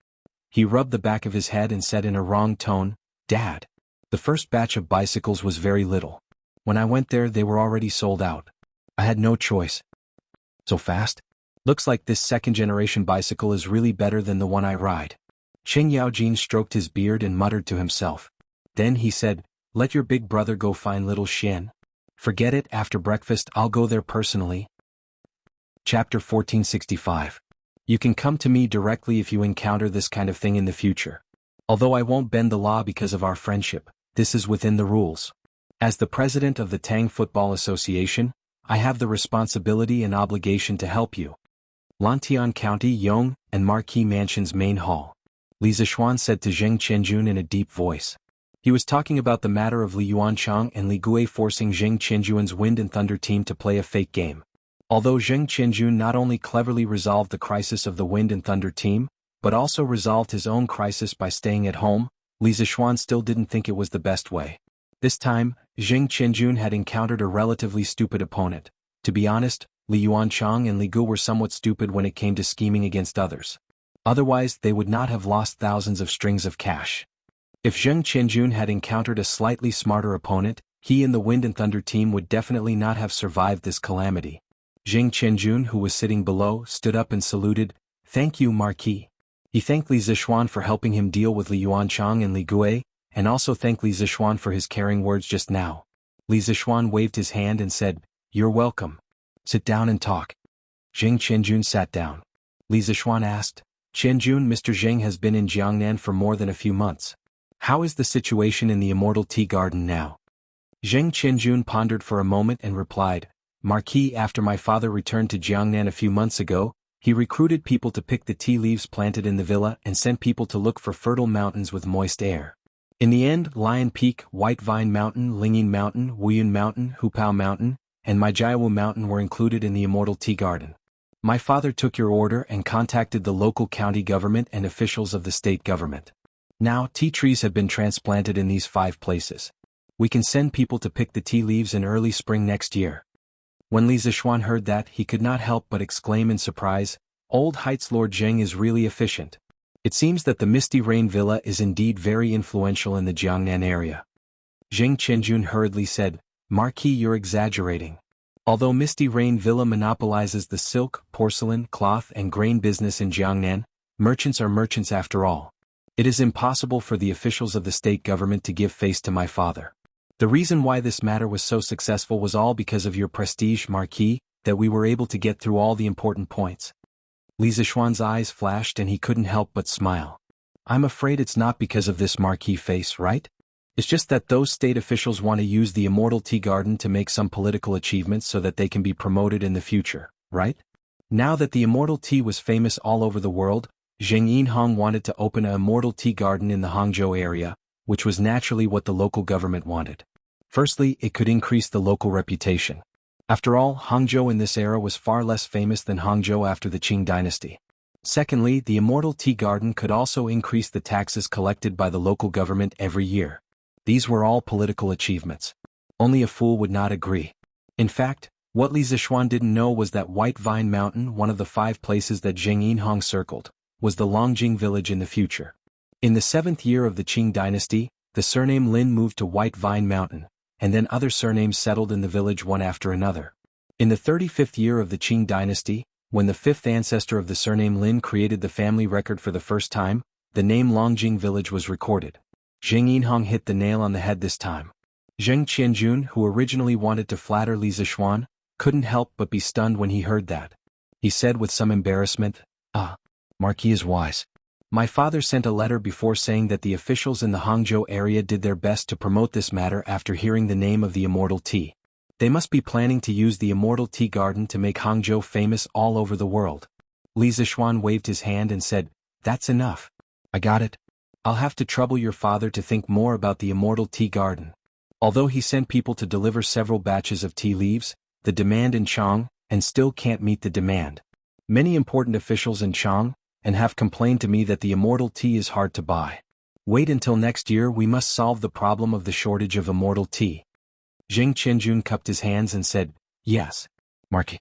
He rubbed the back of his head and said in a wrong tone, Dad. The first batch of bicycles was very little. When I went there, they were already sold out. I had no choice. So fast? Looks like this second-generation bicycle is really better than the one I ride. Qing Yaojin stroked his beard and muttered to himself. Then he said, Let your big brother go find little Shin. Forget it, after breakfast I'll go there personally. Chapter 1465. You can come to me directly if you encounter this kind of thing in the future. Although I won't bend the law because of our friendship, this is within the rules. As the president of the Tang Football Association, I have the responsibility and obligation to help you. Lantian County Yong and Marquis Mansion's main hall. Li Zixuan said to Zheng Qianjun in a deep voice. He was talking about the matter of Li Yuanchang and Li Gui forcing Zheng Qianjuan's Wind and Thunder team to play a fake game. Although Zheng Qianjun not only cleverly resolved the crisis of the Wind and Thunder team, but also resolved his own crisis by staying at home, Li Zixuan still didn't think it was the best way. This time, Jing Qianjun had encountered a relatively stupid opponent. To be honest, Li Yuanchang and Li Gu were somewhat stupid when it came to scheming against others. Otherwise, they would not have lost thousands of strings of cash. If Zheng Qianjun had encountered a slightly smarter opponent, he and the Wind and Thunder team would definitely not have survived this calamity. Zheng Qianjun, who was sitting below, stood up and saluted. "Thank you, Marquis." He thanked Li Zixuan for helping him deal with Li Yuanchang and Li Gue, and also thanked Li Zixuan for his caring words just now. Li Zixuan waved his hand and said, "You're welcome. Sit down and talk." Zheng Qianjun sat down. Li Zixuan asked, "Qianjun, Mr. Zheng has been in Jiangnan for more than a few months. How is the situation in the Immortality Garden now?" Zheng Qianjun pondered for a moment and replied, "Marquis, after my father returned to Jiangnan a few months ago, he recruited people to pick the tea leaves planted in the villa and sent people to look for fertile mountains with moist air. In the end, Lion Peak, White Vine Mountain, Lingyin Mountain, Wuyun Mountain, Hupao Mountain, and my Jianghu Mountain were included in the Immortality Garden. My father took your order and contacted the local county government and officials of the state government. Now, tea trees have been transplanted in these 5 places. We can send people to pick the tea leaves in early spring next year." When Li Zixuan heard that, he could not help but exclaim in surprise, "Old Heights Lord Zheng is really efficient. It seems that the Misty Rain Villa is indeed very influential in the Jiangnan area." Zheng Qianjun hurriedly said, "Marquis, you're exaggerating. Although Misty Rain Villa monopolizes the silk, porcelain, cloth and grain business in Jiangnan, merchants are merchants after all. It is impossible for the officials of the state government to give face to my father. The reason why this matter was so successful was all because of your prestige, Marquis, that we were able to get through all the important points." Li Zixuan's eyes flashed and he couldn't help but smile. "I'm afraid it's not because of this Marquis face, right? It's just that those state officials want to use the Immortality Garden to make some political achievements so that they can be promoted in the future, right? Now that the Immortality was famous all over the world, Zheng Yinhong wanted to open an Immortality Garden in the Hangzhou area, which was naturally what the local government wanted. Firstly, it could increase the local reputation. After all, Hangzhou in this era was far less famous than Hangzhou after the Qing dynasty. Secondly, the Immortality Garden could also increase the taxes collected by the local government every year. These were all political achievements. Only a fool would not agree. In fact, what Li Zixuan didn't know was that White Vine Mountain, one of the 5 places that Zheng Yinhong circled, was the Longjing village in the future. In the 7th year of the Qing dynasty, the surname Lin moved to White Vine Mountain, and then other surnames settled in the village one after another. In the 35th year of the Qing dynasty, when the 5th ancestor of the surname Lin created the family record for the first time, the name Longjing village was recorded. Zheng Yinhong hit the nail on the head this time. Zheng Qianjun, who originally wanted to flatter Li Zixuan, couldn't help but be stunned when he heard that. He said with some embarrassment, "Ah, Marquis is wise. My father sent a letter before saying that the officials in the Hangzhou area did their best to promote this matter after hearing the name of the Immortal Tea. They must be planning to use the Immortal Tea Garden to make Hangzhou famous all over the world." Li Zixuan waved his hand and said, "That's enough. I got it. I'll have to trouble your father to think more about the Immortal Tea Garden." Although he sent people to deliver several batches of tea leaves, the demand in Chang, and still can't meet the demand. Many important officials in Chang, and have complained to me that the Immortal Tea is hard to buy. Wait until next year, we must solve the problem of the shortage of Immortal Tea. Zheng Qianjun cupped his hands and said, "Yes, Marquis."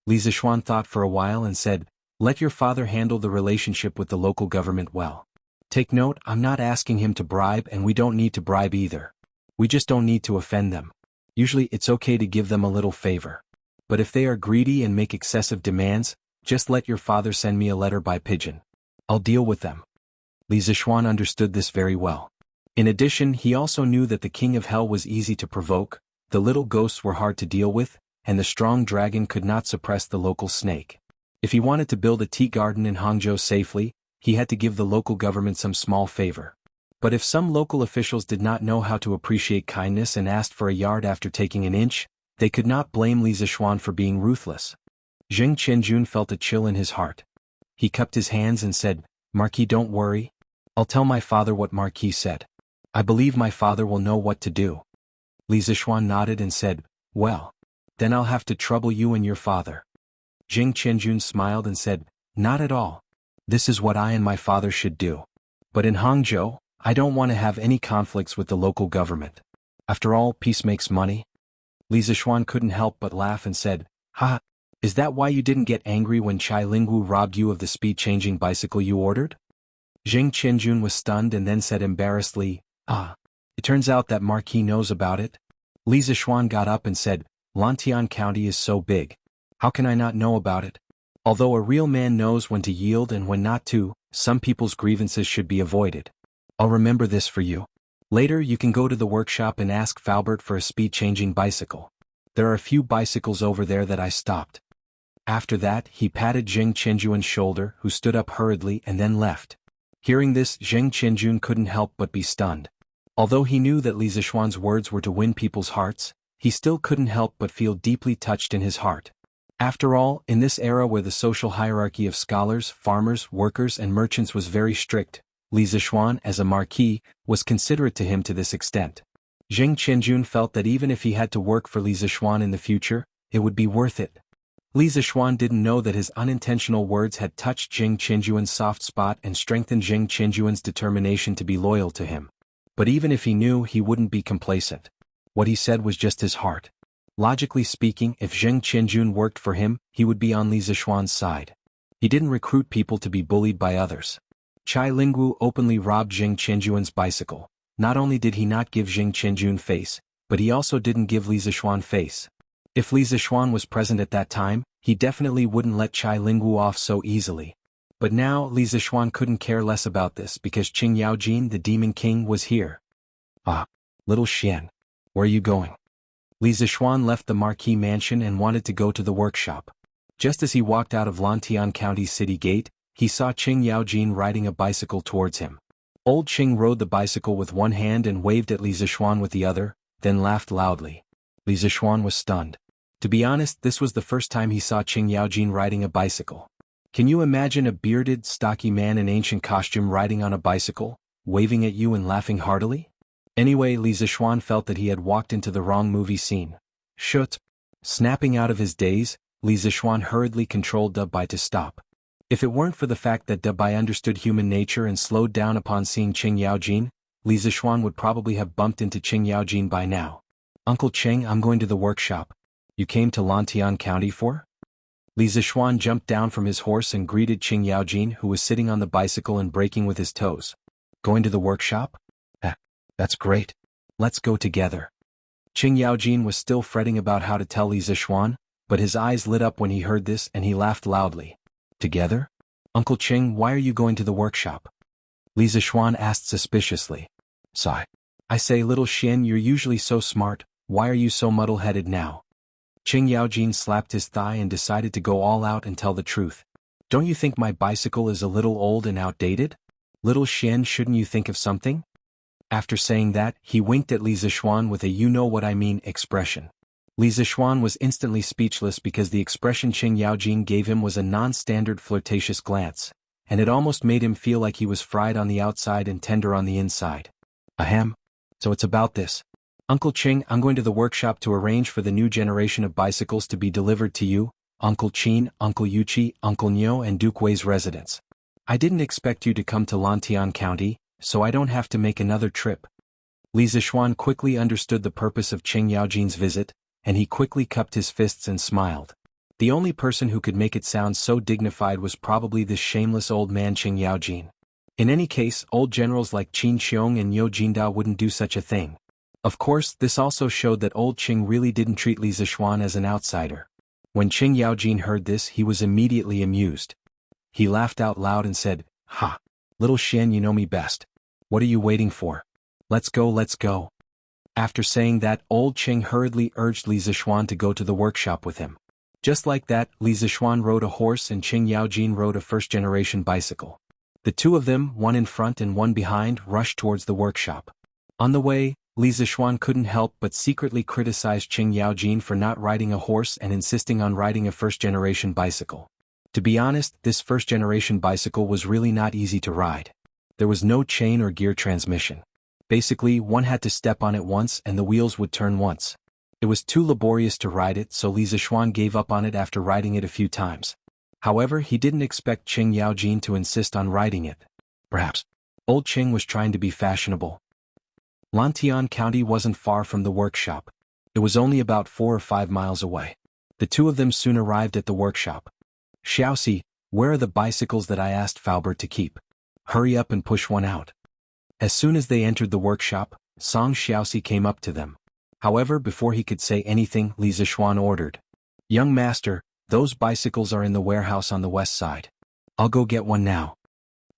Li Zixuan thought for a while and said, "Let your father handle the relationship with the local government well. Take note, I'm not asking him to bribe and we don't need to bribe either. We just don't need to offend them. Usually it's okay to give them a little favor. But if they are greedy and make excessive demands, just let your father send me a letter by pigeon. I'll deal with them." Li Zixuan understood this very well. In addition, he also knew that the King of Hell was easy to provoke, the little ghosts were hard to deal with, and the strong dragon could not suppress the local snake. If he wanted to build a tea garden in Hangzhou safely, he had to give the local government some small favor. But if some local officials did not know how to appreciate kindness and asked for a yard after taking an inch, they could not blame Li Zixuan for being ruthless. Zheng Qianjun felt a chill in his heart. He cupped his hands and said, "Marquis, don't worry. I'll tell my father what Marquis said. I believe my father will know what to do." Li Zixuan nodded and said, "Well, then I'll have to trouble you and your father." Zheng Qianjun smiled and said, "Not at all. This is what I and my father should do. But in Hangzhou, I don't want to have any conflicts with the local government. After all, peace makes money. Li Zixuan couldn't help but laugh and said, "Ha! Is that why you didn't get angry when Chai Lingwu robbed you of the speed-changing bicycle you ordered?" Zheng Qianjun was stunned and then said embarrassedly, "Ah. It turns out that Marquis knows about it." Li Zixuan got up and said, "Lantian County is so big. How can I not know about it? Although a real man knows when to yield and when not to, some people's grievances should be avoided. I'll remember this for you. Later you can go to the workshop and ask Faubert for a speed-changing bicycle. There are a few bicycles over there that I stopped." After that, he patted Zheng Qianjuan's shoulder, who stood up hurriedly and then left. Hearing this, Zheng Qianjun couldn't help but be stunned. Although he knew that Li Zixuan's words were to win people's hearts, he still couldn't help but feel deeply touched in his heart. After all, in this era where the social hierarchy of scholars, farmers, workers and merchants was very strict, Li Zixuan, as a marquis, was considerate to him to this extent. Zheng Qianjun felt that even if he had to work for Li Zixuan in the future, it would be worth it. Li Zixuan didn't know that his unintentional words had touched Zheng Qianjuan's soft spot and strengthened Zheng Qianjuan's determination to be loyal to him. But even if he knew, he wouldn't be complacent. What he said was just his heart. Logically speaking, if Zheng Qianjun worked for him, he would be on Li Zixuan's side. He didn't recruit people to be bullied by others. Chai Lingwu openly robbed Zheng Qianjuan's bicycle. Not only did he not give Zheng Qianjun face, but he also didn't give Li Zixuan face. If Li Zixuan was present at that time, he definitely wouldn't let Chai Lingwu off so easily. But now Li Zixuan couldn't care less about this because Qing Yaojin, the Demon King, was here. "Ah, little Xian. Where are you going?" Li Zixuan left the Marquis mansion and wanted to go to the workshop. Just as he walked out of Lantian County's city gate, he saw Qing Yaojin riding a bicycle towards him. Old Qing rode the bicycle with one hand and waved at Li Zixuan with the other, then laughed loudly. Li Zixuan was stunned. To be honest, this was the first time he saw Qing Yaojin riding a bicycle. Can you imagine a bearded, stocky man in ancient costume riding on a bicycle, waving at you and laughing heartily? Anyway, Li Zixuan felt that he had walked into the wrong movie scene. Shut! Snapping out of his daze, Li Zixuan hurriedly controlled Bai to stop. If it weren't for the fact that Bai understood human nature and slowed down upon seeing Qing Yaojin, Li Zixuan would probably have bumped into Qing Yaojin by now. "Uncle Qing, I'm going to the workshop. You came to Lantian County for?" Li Zixuan jumped down from his horse and greeted Qing Yaojin, who was sitting on the bicycle and braking with his toes. "Going to the workshop? That's great. Let's go together." Qing Yaojin was still fretting about how to tell Li Zixuan, but his eyes lit up when he heard this and he laughed loudly. "Together? Uncle Qing, why are you going to the workshop?" Li Zixuan asked suspiciously. "Sigh. I say, little Xian, you're usually so smart, why are you so muddle-headed now?" Qing Yaojin slapped his thigh and decided to go all out and tell the truth. "Don't you think my bicycle is a little old and outdated? Little Xian, shouldn't you think of something?" After saying that, he winked at Li Zixuan with a you-know-what-I-mean expression. Li Zixuan was instantly speechless because the expression Qing Yaojin gave him was a non-standard flirtatious glance, and it almost made him feel like he was fried on the outside and tender on the inside. "Ahem. So it's about this. Uncle Qing, I'm going to the workshop to arrange for the new generation of bicycles to be delivered to you, Uncle Qin, Uncle Yuqi, Uncle Niu and Duke Wei's residence. I didn't expect you to come to Lantian County, so I don't have to make another trip." Li Zixuan quickly understood the purpose of Qing Yaojin's visit, and he quickly cupped his fists and smiled. The only person who could make it sound so dignified was probably this shameless old man Qing Yaojin. In any case, old generals like Qin Xiong and Yo Jinda wouldn't do such a thing. Of course, this also showed that old Qing really didn't treat Li Zixuan as an outsider. When Qing Yaojin heard this, he was immediately amused. He laughed out loud and said, "Ha! Little Xian, you know me best. What are you waiting for? Let's go, let's go." After saying that, old Qing hurriedly urged Li Zixuan to go to the workshop with him. Just like that, Li Zixuan rode a horse and Qing Yaojin rode a first-generation bicycle. The two of them, one in front and one behind, rushed towards the workshop. On the way, Li Zixuan couldn't help but secretly criticize Qing Yaojin for not riding a horse and insisting on riding a first-generation bicycle. To be honest, this first-generation bicycle was really not easy to ride. There was no chain or gear transmission. Basically, one had to step on it once and the wheels would turn once. It was too laborious to ride it, so Li Zixuan gave up on it after riding it a few times. However, he didn't expect Qing Yaojin to insist on riding it. Perhaps old Qing was trying to be fashionable. Lantian County wasn't far from the workshop. It was only about 4 or 5 miles away. The two of them soon arrived at the workshop. Xiaoxi, where are the bicycles that I asked Faubert to keep? Hurry up and push one out. As soon as they entered the workshop, Song Xiaoxi came up to them. However, before he could say anything, Li Zixuan ordered. Young master, those bicycles are in the warehouse on the west side. I'll go get one now.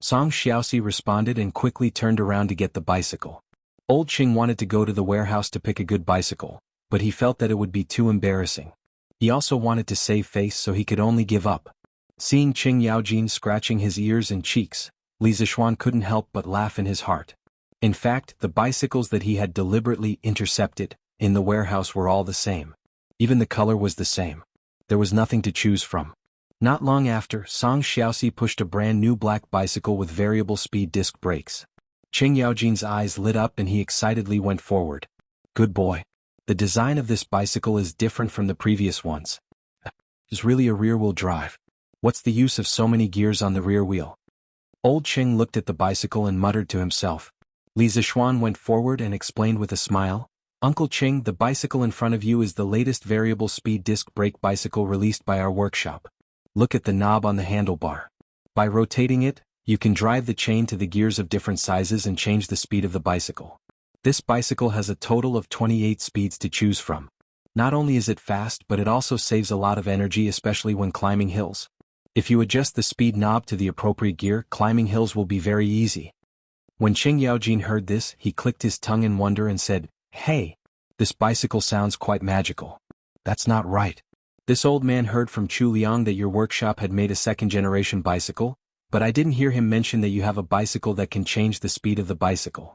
Song Xiaoxi responded and quickly turned around to get the bicycle. Old Qing wanted to go to the warehouse to pick a good bicycle, but he felt that it would be too embarrassing. He also wanted to save face, so he could only give up. Seeing Qing Yaojin scratching his ears and cheeks, Li Zixuan couldn't help but laugh in his heart. In fact, the bicycles that he had deliberately intercepted in the warehouse were all the same. Even the color was the same. There was nothing to choose from. Not long after, Song Xiaoxi pushed a brand new black bicycle with variable speed disc brakes. Qing Yaojin's eyes lit up and he excitedly went forward. Good boy. The design of this bicycle is different from the previous ones. It's really a rear-wheel drive. What's the use of so many gears on the rear wheel? Old Qing looked at the bicycle and muttered to himself. Li Zixuan went forward and explained with a smile. Uncle Qing, the bicycle in front of you is the latest variable speed disc brake bicycle released by our workshop. Look at the knob on the handlebar. By rotating it, you can drive the chain to the gears of different sizes and change the speed of the bicycle. This bicycle has a total of 28 speeds to choose from. Not only is it fast, but it also saves a lot of energy, especially when climbing hills. If you adjust the speed knob to the appropriate gear, climbing hills will be very easy. When Qing Yaojin heard this, he clicked his tongue in wonder and said, Hey, this bicycle sounds quite magical. That's not right. This old man heard from Chu Liang that your workshop had made a second-generation bicycle, but I didn't hear him mention that you have a bicycle that can change the speed of the bicycle.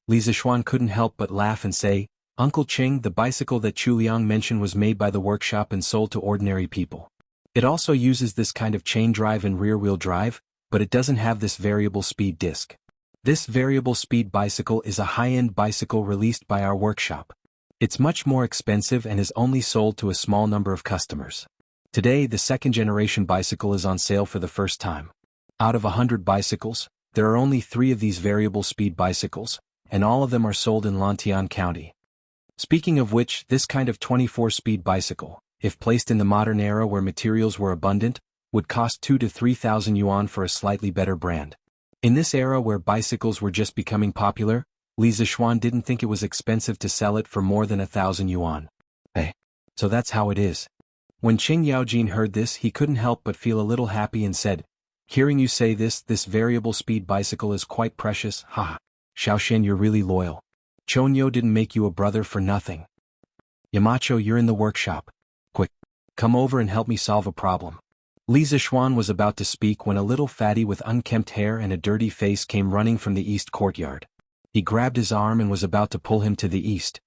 Li Zixuan couldn't help but laugh and say, Uncle Qing, the bicycle that Chu Liang mentioned was made by the workshop and sold to ordinary people. It also uses this kind of chain drive and rear-wheel drive, but it doesn't have this variable speed disc. This variable speed bicycle is a high-end bicycle released by our workshop. It's much more expensive and is only sold to a small number of customers. Today, the second-generation bicycle is on sale for the first time. Out of 100 bicycles, there are only 3 of these variable speed bicycles, and all of them are sold in Lantian County. Speaking of which, this kind of 24-speed bicycle, if placed in the modern era where materials were abundant, would cost 2,000 to 3,000 yuan for a slightly better brand. In this era where bicycles were just becoming popular, Li Zixuan didn't think it was expensive to sell it for more than 1,000 yuan. Hey, so that's how it is. When Qing Yaojin heard this, he couldn't help but feel a little happy and said, Hearing you say this variable speed bicycle is quite precious, haha. Xiaoxian, you're really loyal. Chonyo didn't make you a brother for nothing. Yamacho, you're in the workshop. Quick, come over and help me solve a problem. Li Zixuan was about to speak when a little fatty with unkempt hair and a dirty face came running from the east courtyard. He grabbed his arm and was about to pull him to the east.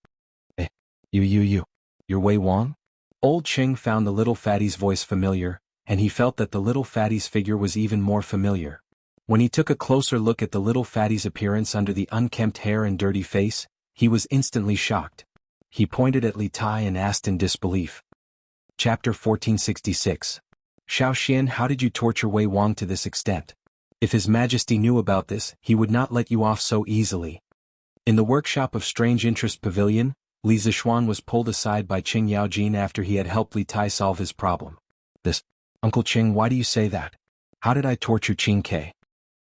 You're Wei Wang? Old Qing found the little fatty's voice familiar, and he felt that the little fatty's figure was even more familiar. When he took a closer look at the little fatty's appearance under the unkempt hair and dirty face, he was instantly shocked. He pointed at Li Tai and asked in disbelief. Chapter 1466. Xiaoxian, how did you torture Wei Wang to this extent? If His Majesty knew about this, he would not let you off so easily. In the workshop of Strange Interest Pavilion, Li Zixuan was pulled aside by Qing Yaojin after he had helped Li Tai solve his problem. Uncle Qing, why do you say that? How did I torture Qing Ke?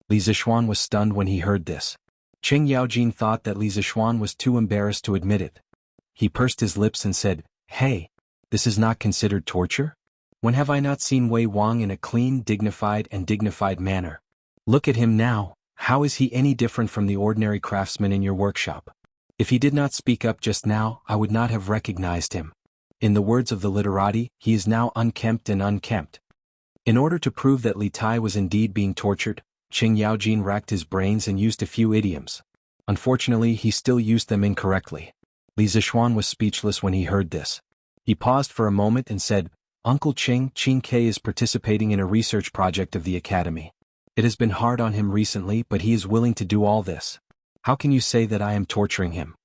Li Zixuan was stunned when he heard this. Qing Yaojin thought that Li Zixuan was too embarrassed to admit it. He pursed his lips and said, Hey, this is not considered torture? When have I not seen Wei Wang in a clean, dignified manner? Look at him now, how is he any different from the ordinary craftsman in your workshop? If he did not speak up just now, I would not have recognized him. In the words of the literati, he is now unkempt and unkempt. In order to prove that Li Tai was indeed being tortured, Qing Yaojin racked his brains and used a few idioms. Unfortunately, he still used them incorrectly. Li Zixuan was speechless when he heard this. He paused for a moment and said, Uncle Qing, Qing Ke is participating in a research project of the academy. It has been hard on him recently, but he is willing to do all this. How can you say that I am torturing him?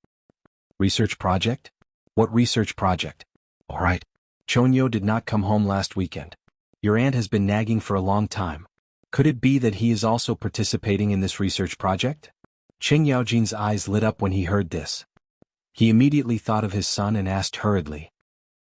Research project? What research project? All right. Chonyo did not come home last weekend. Your aunt has been nagging for a long time. Could it be that he is also participating in this research project? Qing Yaojin's eyes lit up when he heard this. He immediately thought of his son and asked hurriedly.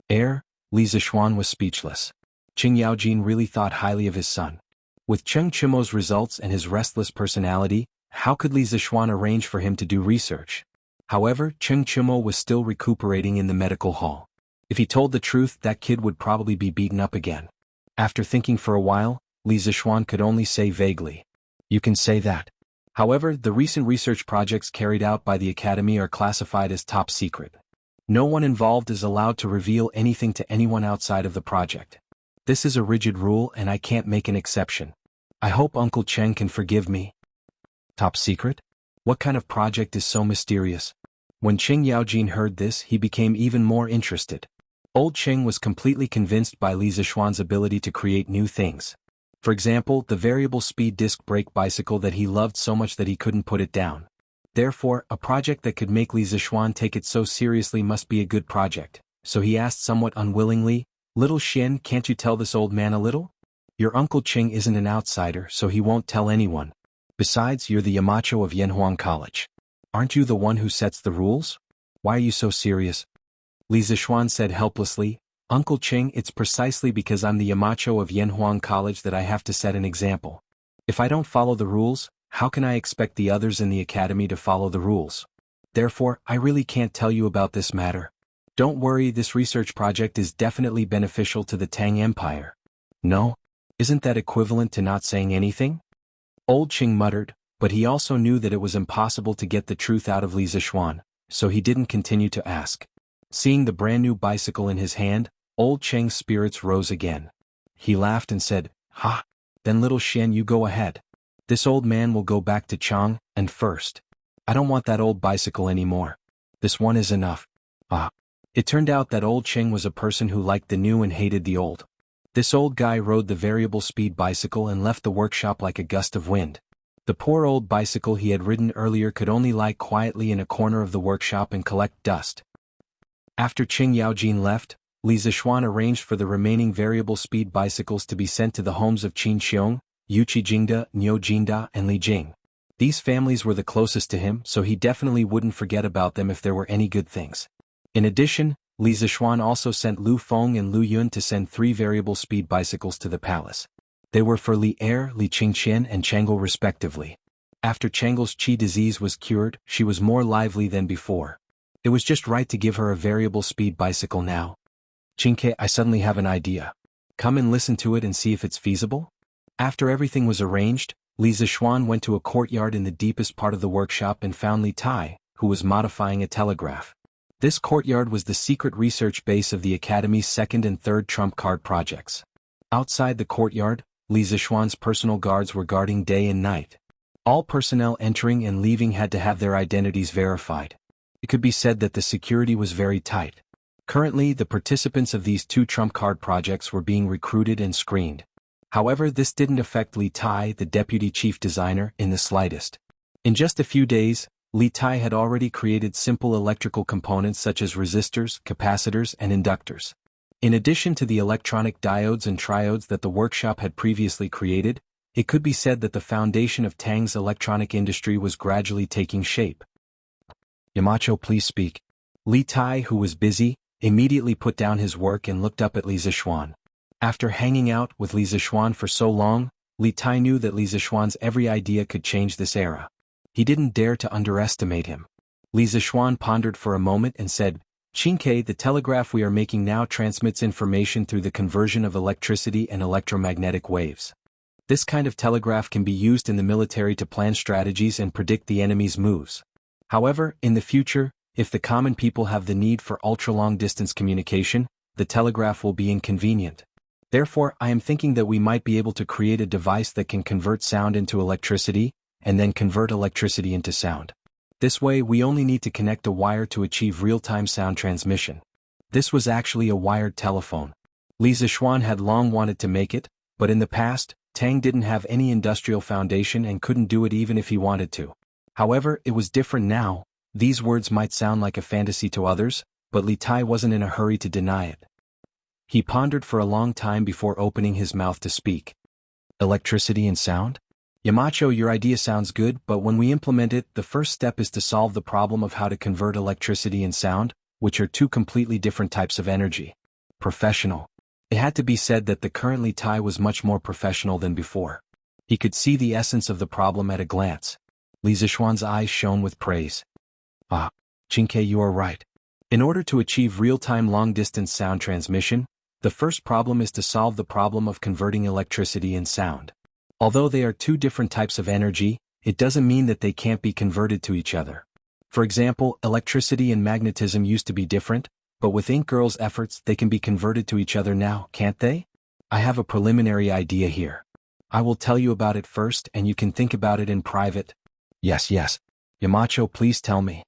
Li Zixuan was speechless. Qing Yaojin really thought highly of his son. With Cheng Chimo's results and his restless personality, how could Li Zixuan arrange for him to do research? However, Cheng Chimo was still recuperating in the medical hall. If he told the truth, that kid would probably be beaten up again. After thinking for a while, Li Zixuan could only say vaguely, "You can say that." However, the recent research projects carried out by the Academy are classified as top secret. No one involved is allowed to reveal anything to anyone outside of the project. This is a rigid rule and I can't make an exception. I hope Uncle Cheng can forgive me. Top secret? What kind of project is so mysterious? When Qing Yaojin heard this, he became even more interested. Old Qing was completely convinced by Li Zixuan's ability to create new things. For example, the variable speed disc brake bicycle that he loved so much that he couldn't put it down. Therefore, a project that could make Li Zixuan take it so seriously must be a good project. So he asked somewhat unwillingly, "Little Xian, can't you tell this old man a little? Your Uncle Qing isn't an outsider, so he won't tell anyone. Besides, you're the Yamacho of Yanhuang College. Aren't you the one who sets the rules? Why are you so serious?" Li Zixuan said helplessly, "Uncle Qing, it's precisely because I'm the Yamacho of Yanhuang College that I have to set an example. If I don't follow the rules, how can I expect the others in the academy to follow the rules? Therefore, I really can't tell you about this matter. Don't worry, this research project is definitely beneficial to the Tang Empire." "No? Isn't that equivalent to not saying anything?" Old Qing muttered, but he also knew that it was impossible to get the truth out of Li Zixuan, so he didn't continue to ask. Seeing the brand new bicycle in his hand, Old Cheng's spirits rose again. He laughed and said, "Ha! Then little Xian, you go ahead. This old man will go back to Chang, and first. I don't want that old bicycle anymore. This one is enough." It turned out that Old Cheng was a person who liked the new and hated the old. This old guy rode the variable speed bicycle and left the workshop like a gust of wind. The poor old bicycle he had ridden earlier could only lie quietly in a corner of the workshop and collect dust. After Qing Yaojin left, Li Zixuan arranged for the remaining variable speed bicycles to be sent to the homes of Qin Xiong, Yuqi Jingda, Niu Jinda, and Li Jing. These families were the closest to him, so he definitely wouldn't forget about them if there were any good things. In addition, Li Zixuan also sent Lu Feng and Lu Yun to send 3 variable speed bicycles to the palace. They were for Li Li Qingqian, and Chang'e respectively. After Chang'e's qi disease was cured, she was more lively than before. It was just right to give her a variable speed bicycle now. "Qingke, I suddenly have an idea. Come and listen to it and see if it's feasible?" After everything was arranged, Li Zixuan went to a courtyard in the deepest part of the workshop and found Li Tai, who was modifying a telegraph. This courtyard was the secret research base of the Academy's 2nd and 3rd trump card projects. Outside the courtyard, Li Zixuan's personal guards were guarding day and night. All personnel entering and leaving had to have their identities verified. It could be said that the security was very tight. Currently, the participants of these 2 trump card projects were being recruited and screened. However, this didn't affect Li Tai, the deputy chief designer, in the slightest. In just a few days, Li Tai had already created simple electrical components such as resistors, capacitors, and inductors. In addition to the electronic diodes and triodes that the workshop had previously created, it could be said that the foundation of Tang's electronic industry was gradually taking shape. "Yamacho, please speak." Li Tai, who was busy, immediately put down his work and looked up at Li Zixuan. After hanging out with Li Zixuan for so long, Li Tai knew that Li Zixuan's every idea could change this era. He didn't dare to underestimate him. Li Zixuan pondered for a moment and said, "Qingke, the telegraph we are making now transmits information through the conversion of electricity and electromagnetic waves. This kind of telegraph can be used in the military to plan strategies and predict the enemy's moves. However, in the future, if the common people have the need for ultra-long distance communication, the telegraph will be inconvenient. Therefore, I am thinking that we might be able to create a device that can convert sound into electricity, and then convert electricity into sound. This way, we only need to connect a wire to achieve real-time sound transmission." This was actually a wired telephone. Li Zixuan had long wanted to make it, but in the past, Tang didn't have any industrial foundation and couldn't do it even if he wanted to. However, it was different now. These words might sound like a fantasy to others, but Li Tai wasn't in a hurry to deny it. He pondered for a long time before opening his mouth to speak. Electricity and sound? Yamacho, your idea sounds good, but when we implement it, the first step is to solve the problem of how to convert electricity and sound, which are two completely different types of energy. Professional. It had to be said that the current Li Tai was much more professional than before. He could see the essence of the problem at a glance. Li Zishuan's eyes shone with praise. Ah, Qingke, you are right. In order to achieve real-time long-distance sound transmission, the first problem is to solve the problem of converting electricity and sound. Although they are two different types of energy, it doesn't mean that they can't be converted to each other. For example, electricity and magnetism used to be different, but with Ink Girl's efforts they can be converted to each other now, can't they? I have a preliminary idea here. I will tell you about it first and you can think about it in private. Yes. Yamacho, please tell me.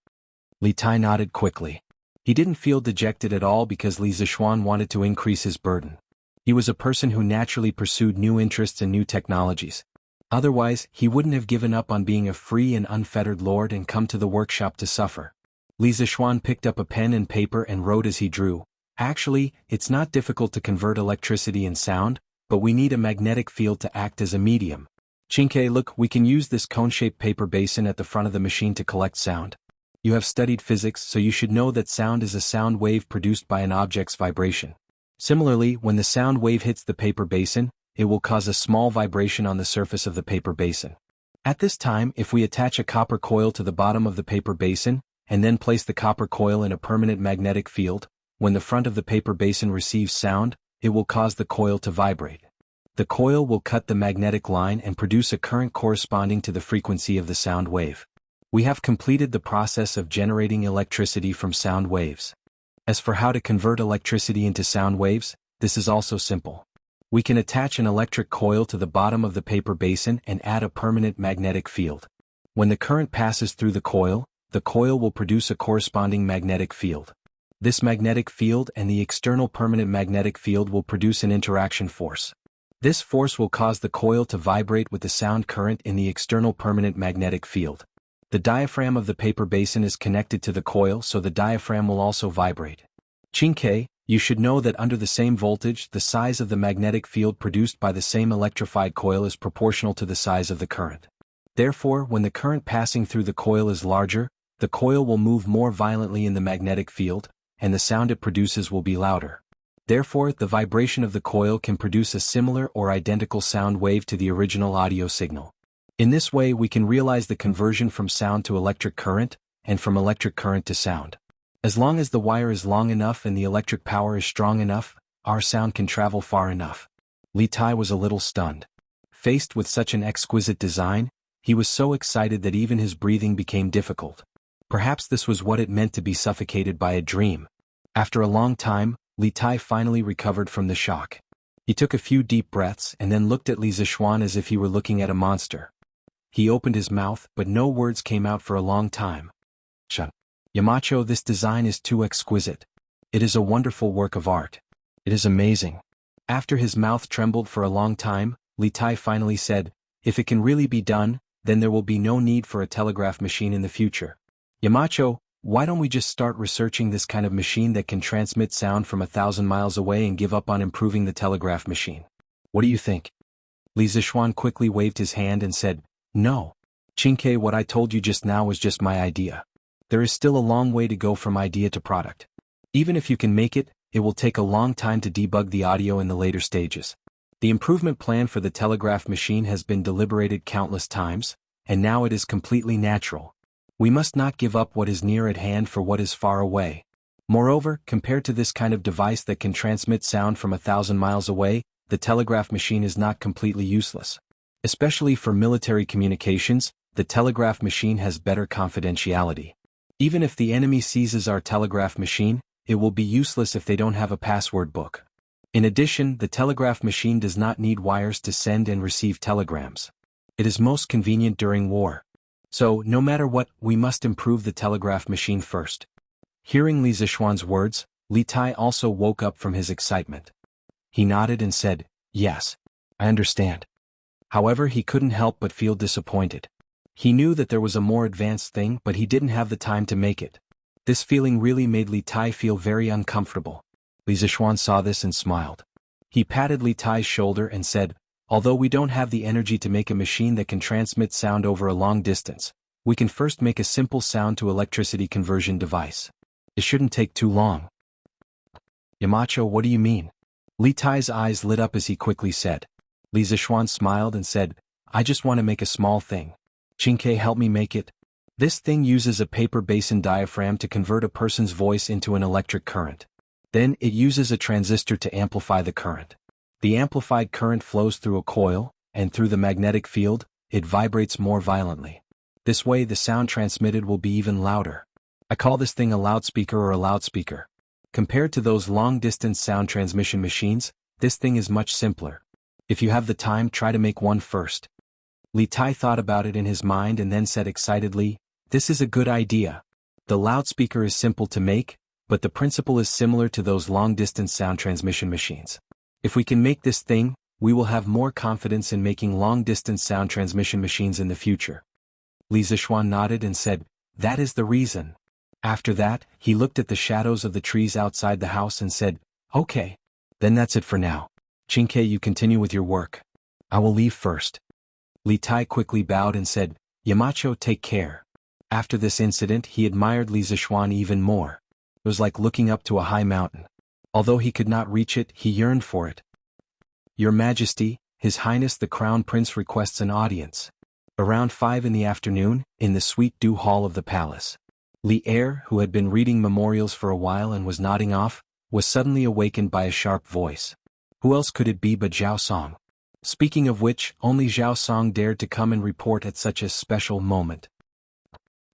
Li Tai nodded quickly. He didn't feel dejected at all because Li Zishuan wanted to increase his burden. He was a person who naturally pursued new interests and new technologies. Otherwise, he wouldn't have given up on being a free and unfettered lord and come to the workshop to suffer. Li Zishuan picked up a pen and paper and wrote as he drew. Actually, it's not difficult to convert electricity and sound, but we need a magnetic field to act as a medium. Qingke, look, we can use this cone-shaped paper basin at the front of the machine to collect sound. You have studied physics, so you should know that sound is a sound wave produced by an object's vibration. Similarly, when the sound wave hits the paper basin, it will cause a small vibration on the surface of the paper basin. At this time, if we attach a copper coil to the bottom of the paper basin, and then place the copper coil in a permanent magnetic field, when the front of the paper basin receives sound, it will cause the coil to vibrate. The coil will cut the magnetic line and produce a current corresponding to the frequency of the sound wave. We have completed the process of generating electricity from sound waves. As for how to convert electricity into sound waves, this is also simple. We can attach an electric coil to the bottom of the paper basin and add a permanent magnetic field. When the current passes through the coil will produce a corresponding magnetic field. This magnetic field and the external permanent magnetic field will produce an interaction force. This force will cause the coil to vibrate with the sound current in the external permanent magnetic field. The diaphragm of the paper basin is connected to the coil, so the diaphragm will also vibrate. Qingke, you should know that under the same voltage, the size of the magnetic field produced by the same electrified coil is proportional to the size of the current. Therefore, when the current passing through the coil is larger, the coil will move more violently in the magnetic field, and the sound it produces will be louder. Therefore, the vibration of the coil can produce a similar or identical sound wave to the original audio signal. In this way we can realize the conversion from sound to electric current, and from electric current to sound. As long as the wire is long enough and the electric power is strong enough, our sound can travel far enough. Li Tai was a little stunned. Faced with such an exquisite design, he was so excited that even his breathing became difficult. Perhaps this was what it meant to be suffocated by a dream. After a long time, Li Tai finally recovered from the shock. He took a few deep breaths and then looked at Li Zishuan as if he were looking at a monster. He opened his mouth, but no words came out for a long time. Yamacho, this design is too exquisite. It is a wonderful work of art. It is amazing. After his mouth trembled for a long time, Li Tai finally said, if it can really be done, then there will be no need for a telegraph machine in the future. Yamacho, why don't we just start researching this kind of machine that can transmit sound from 1,000 miles away and give up on improving the telegraph machine? What do you think? Li Zishuan quickly waved his hand and said, no. Qingke, what I told you just now was just my idea. There is still a long way to go from idea to product. Even if you can make it, it will take a long time to debug the audio in the later stages. The improvement plan for the telegraph machine has been deliberated countless times, and now it is completely natural. We must not give up what is near at hand for what is far away. Moreover, compared to this kind of device that can transmit sound from 1,000 miles away, the telegraph machine is not completely useless. Especially for military communications, the telegraph machine has better confidentiality. Even if the enemy seizes our telegraph machine, it will be useless if they don't have a password book. In addition, the telegraph machine does not need wires to send and receive telegrams. It is most convenient during war. So, no matter what, we must improve the telegraph machine first. Hearing Li Zishuan's words, Li Tai also woke up from his excitement. He nodded and said, yes, I understand. However, he couldn't help but feel disappointed. He knew that there was a more advanced thing, but he didn't have the time to make it. This feeling really made Li Tai feel very uncomfortable. Li Zixuan saw this and smiled. He patted Li Tai's shoulder and said, although we don't have the energy to make a machine that can transmit sound over a long distance, we can first make a simple sound to electricity conversion device. It shouldn't take too long. Yamacho, what do you mean? Li Tai's eyes lit up as he quickly said. Li Zixuan smiled and said, I just want to make a small thing. Qingke, help me make it. This thing uses a paper basin diaphragm to convert a person's voice into an electric current. Then it uses a transistor to amplify the current. The amplified current flows through a coil, and through the magnetic field, it vibrates more violently. This way the sound transmitted will be even louder. I call this thing a loudspeaker or a loudspeaker. Compared to those long-distance sound transmission machines, this thing is much simpler. If you have the time, try to make one first. Li Tai thought about it in his mind and then said excitedly, this is a good idea. The loudspeaker is simple to make, but the principle is similar to those long-distance sound transmission machines. If we can make this thing, we will have more confidence in making long-distance sound transmission machines in the future. Li Zixuan nodded and said, that is the reason. After that, he looked at the shadows of the trees outside the house and said, okay. Then that's it for now. Qingke, you continue with your work. I will leave first. Li Tai quickly bowed and said, Yamacho, take care. After this incident, he admired Li Zixuan even more. It was like looking up to a high mountain. Although he could not reach it, he yearned for it. Your Majesty, His Highness the Crown Prince requests an audience. Around 5 in the afternoon, in the Sweet Dew Hall of the palace. Li Er, who had been reading memorials for a while and was nodding off, was suddenly awakened by a sharp voice. Who else could it be but Zhao Song? Speaking of which, only Zhao Song dared to come and report at such a special moment.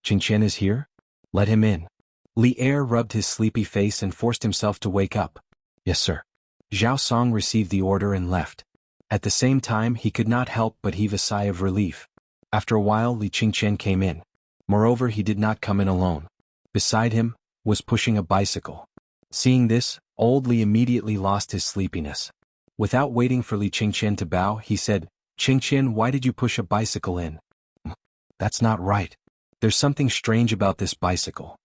Qingqian is here? Let him in. Li Er rubbed his sleepy face and forced himself to wake up. Yes, sir. Zhao Song received the order and left. At the same time, he could not help but heave a sigh of relief. After a while, Li Qingqian came in. Moreover, he did not come in alone. Beside him, was pushing a bicycle. Seeing this, old Li immediately lost his sleepiness. Without waiting for Li Qingqian to bow, he said, Qingqian, why did you push a bicycle in? That's not right. There's something strange about this bicycle.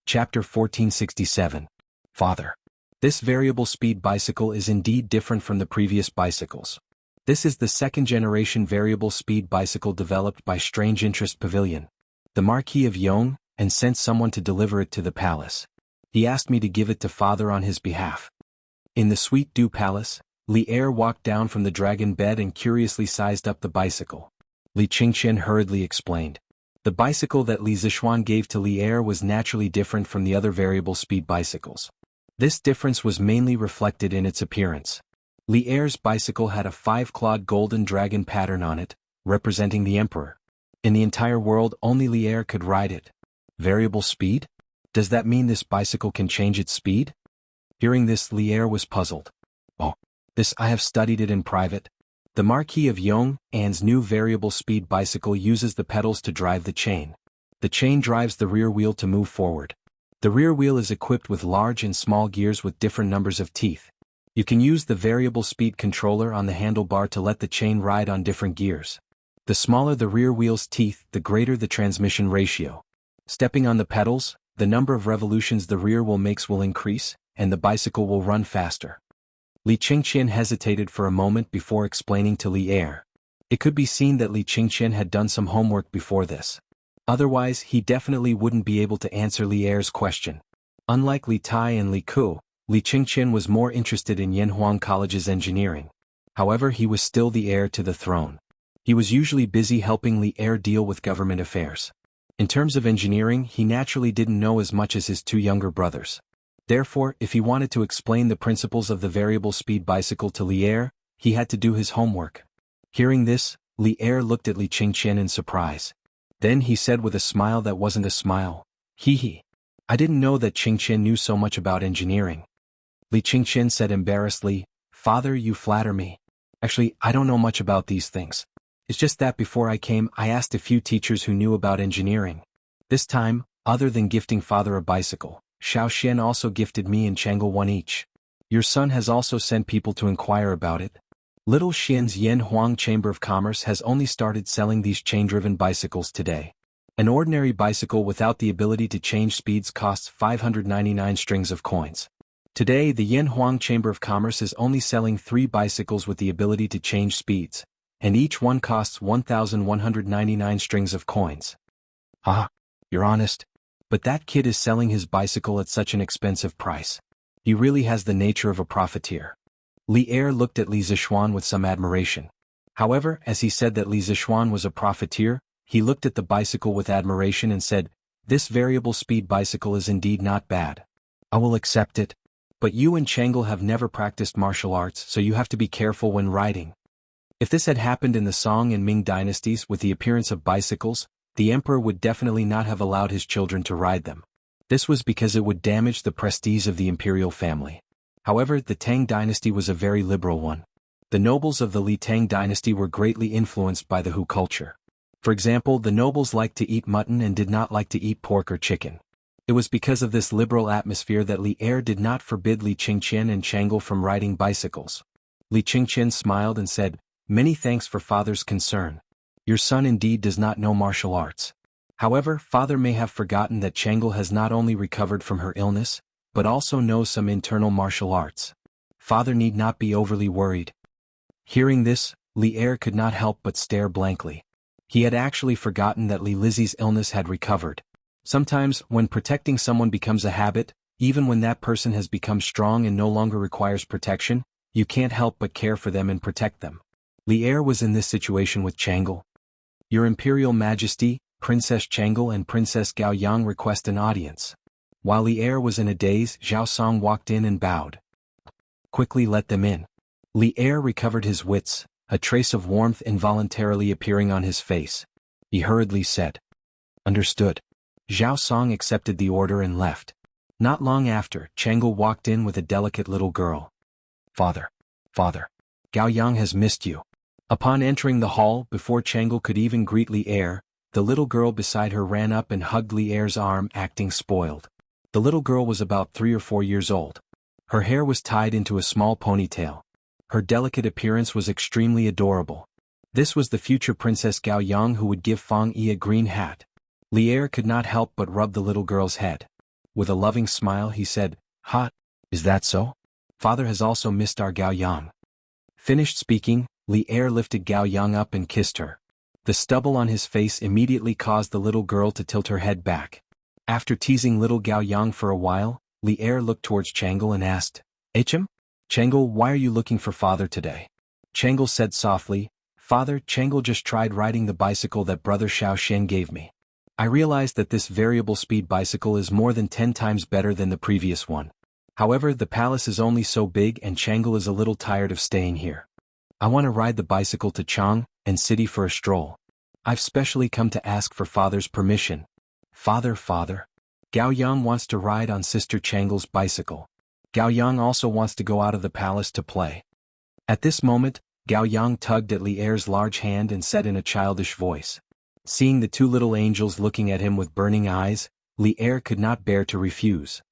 Chapter 1467. Father. This variable speed bicycle is indeed different from the previous bicycles. This is the second-generation variable speed bicycle developed by Strange Interest Pavilion, the Marquis of Yong, and sent someone to deliver it to the palace. He asked me to give it to father on his behalf. In the Sweet Dew Palace, Li Er walked down from the dragon bed and curiously sized up the bicycle. Li Qingqian hurriedly explained. The bicycle that Li Zixuan gave to Li Er was naturally different from the other variable speed bicycles. This difference was mainly reflected in its appearance. Li Er's bicycle had a 5-clawed golden dragon pattern on it, representing the emperor. In the entire world, only Li Er could ride it. Variable speed? Does that mean this bicycle can change its speed? Hearing this, Li Er was puzzled. Oh, this I have studied it in private. The Marquis of Yong An's new variable speed bicycle uses the pedals to drive the chain. The chain drives the rear wheel to move forward. The rear wheel is equipped with large and small gears with different numbers of teeth. You can use the variable speed controller on the handlebar to let the chain ride on different gears. The smaller the rear wheel's teeth, the greater the transmission ratio. Stepping on the pedals, the number of revolutions the rear wheel makes will increase, and the bicycle will run faster. Li Qingqian hesitated for a moment before explaining to Li Er. It could be seen that Li Qingqian had done some homework before this. Otherwise, he definitely wouldn't be able to answer Li Er's question. Unlike Li Tai and Li Ku, Li Qingqian was more interested in Yanhuang College's engineering. However, he was still the heir to the throne. He was usually busy helping Li Er deal with government affairs. In terms of engineering, he naturally didn't know as much as his 2 younger brothers. Therefore, if he wanted to explain the principles of the variable speed bicycle to Li Er, he had to do his homework. Hearing this, Li Er looked at Li Qingqian in surprise. Then he said with a smile that wasn't a smile, Hee. I didn't know that Qingqian knew so much about engineering. Li Qingqian said embarrassedly, Father, you flatter me. Actually, I don't know much about these things. It's just that before I came, I asked a few teachers who knew about engineering. This time, other than gifting father a bicycle, Xiao Xian also gifted me and Chang'e one each. Your son has also sent people to inquire about it. Little Xian's Yanhuang Chamber of Commerce has only started selling these chain-driven bicycles today. An ordinary bicycle without the ability to change speeds costs 599 strings of coins. Today, the Yanhuang Chamber of Commerce is only selling 3 bicycles with the ability to change speeds, and each one costs 1,199 strings of coins. Ah, you're honest. But that kid is selling his bicycle at such an expensive price. He really has the nature of a profiteer. Li Er looked at Li Zixuan with some admiration. However, as he said that Li Zixuan was a profiteer, he looked at the bicycle with admiration and said, "This variable speed bicycle is indeed not bad. I will accept it. But you and Chang'e have never practiced martial arts, so you have to be careful when riding." If this had happened in the Song and Ming dynasties with the appearance of bicycles, the emperor would definitely not have allowed his children to ride them. This was because it would damage the prestige of the imperial family. However, the Tang dynasty was a very liberal one. The nobles of the Li Tang dynasty were greatly influenced by the Hu culture. For example, the nobles liked to eat mutton and did not like to eat pork or chicken. It was because of this liberal atmosphere that Li Er did not forbid Li Qingqian and Chang'e from riding bicycles. Li Qingqian smiled and said, "Many thanks for father's concern. Your son indeed does not know martial arts. However, father may have forgotten that Chang'e has not only recovered from her illness, but also knows some internal martial arts. Father need not be overly worried." Hearing this, Li Er could not help but stare blankly. He had actually forgotten that Li Lizzie's illness had recovered. Sometimes, when protecting someone becomes a habit, even when that person has become strong and no longer requires protection, you can't help but care for them and protect them. Li Er was in this situation with Chang'e. "Your Imperial Majesty, Princess Chang'e and Princess Gao Yang request an audience." While Li Er was in a daze, Zhao Song walked in and bowed. "Quickly let them in." Li Er recovered his wits, a trace of warmth involuntarily appearing on his face. He hurriedly said, "Understood." Zhao Song accepted the order and left. Not long after, Chang'e walked in with a delicate little girl. "Father. Father. Gao Yang has missed you." Upon entering the hall, before Chang'e could even greet Li Er, the little girl beside her ran up and hugged Li Er's arm, acting spoiled. The little girl was about 3 or 4 years old. Her hair was tied into a small ponytail. Her delicate appearance was extremely adorable. This was the future Princess Gao Yang who would give Fang Yi a green hat. Li Er could not help but rub the little girl's head. With a loving smile he said, "Ha, is that so? Father has also missed our Gao Yang." Finished speaking, Li Er lifted Gao Yang up and kissed her. The stubble on his face immediately caused the little girl to tilt her head back. After teasing little Gao Yang for a while, Li Er looked towards Chang'e and asked, "Achim? Chang'e, why are you looking for father today?" Chang'e said softly, "Father, Chang'e just tried riding the bicycle that brother Xiao Shen gave me. I realized that this variable speed bicycle is more than 10 times better than the previous one. However, the palace is only so big and Chang'e is a little tired of staying here. I want to ride the bicycle to Chang and city for a stroll. I've specially come to ask for father's permission." Father. Gao Yang wants to ride on sister Chang'e's bicycle. Gao Yang also wants to go out of the palace to play. At this moment, Gao Yang tugged at Li Er's large hand and said in a childish voice. Seeing the 2 little angels looking at him with burning eyes, Li Er could not bear to refuse.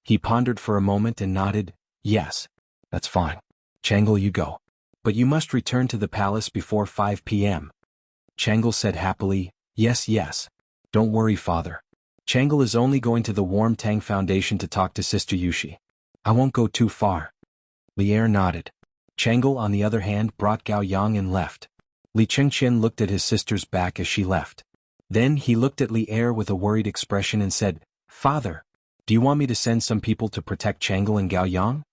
He pondered for a moment and nodded, "Yes. That's fine. Chang'e, you go. But you must return to the palace before 5 p.m. Chang'e said happily, Yes. Don't worry, father. Chang'e is only going to the Warm Tang Foundation to talk to Sister Yushi. I won't go too far." Li Er nodded. Chang'e, on the other hand, brought Gao Yang and left. Li Qingqian looked at his sister's back as she left. Then he looked at Li Er with a worried expression and said, "Father, do you want me to send some people to protect Chang'e and Gao Yang?"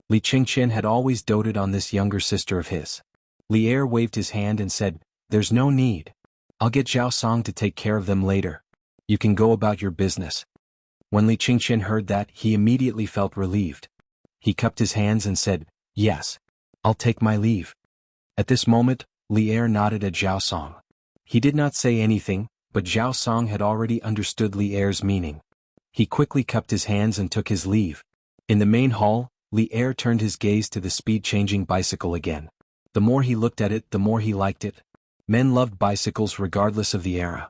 Li Qingqian had always doted on this younger sister of his. Li Er waved his hand and said, "There's no need. I'll get Zhao Song to take care of them later. You can go about your business." When Li Qingqian heard that, he immediately felt relieved. He cupped his hands and said, "Yes. I'll take my leave." At this moment, Li Er nodded at Zhao Song. He did not say anything, but Zhao Song had already understood Li Er's meaning. He quickly cupped his hands and took his leave. In the main hall, Li Er turned his gaze to the speed-changing bicycle again. The more he looked at it, the more he liked it. Men loved bicycles regardless of the era.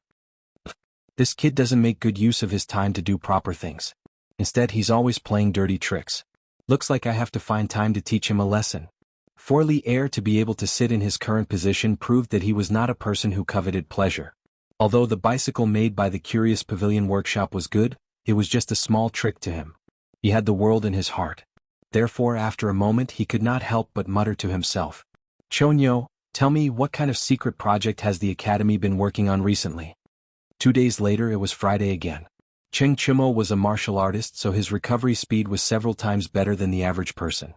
This kid doesn't make good use of his time to do proper things. Instead, he's always playing dirty tricks. Looks like I have to find time to teach him a lesson. For Li Er to be able to sit in his current position proved that he was not a person who coveted pleasure. Although the bicycle made by the Curious Pavilion Workshop was good, it was just a small trick to him. He had the world in his heart. Therefore after a moment he could not help but mutter to himself. Chonyo, tell me what kind of secret project has the academy been working on recently? 2 days later it was Friday again. Cheng Chimo was a martial artist, so his recovery speed was several times better than the average person.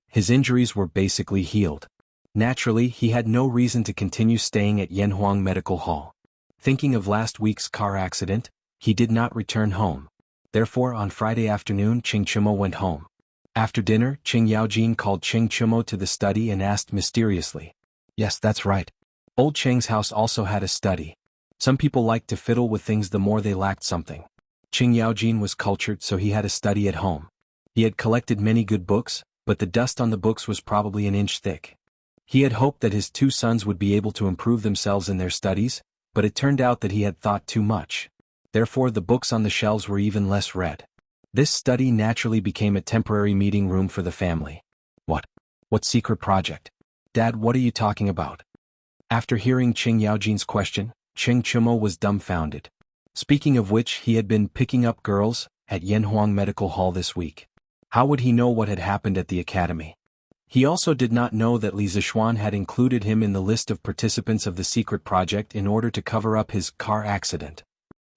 His injuries were basically healed. Naturally, he had no reason to continue staying at Yanhuang Medical Hall. Thinking of last week's car accident, he did not return home. Therefore on Friday afternoon Cheng Chimo went home. After dinner, Cheng Yaojin called Cheng Chimo to the study and asked mysteriously. Yes, that's right. Old Cheng's house also had a study. Some people liked to fiddle with things the more they lacked something. Cheng Yaojin was cultured, so he had a study at home. He had collected many good books, but the dust on the books was probably an inch thick. He had hoped that his 2 sons would be able to improve themselves in their studies, but it turned out that he had thought too much. Therefore the books on the shelves were even less read. This study naturally became a temporary meeting room for the family. What secret project? Dad, what are you talking about? After hearing Cheng Yaojin's question, Cheng Chimo was dumbfounded. Speaking of which, he had been picking up girls at Yanhuang Medical Hall this week. How would he know what had happened at the academy? He also did not know that Li Zixuan had included him in the list of participants of the secret project in order to cover up his car accident.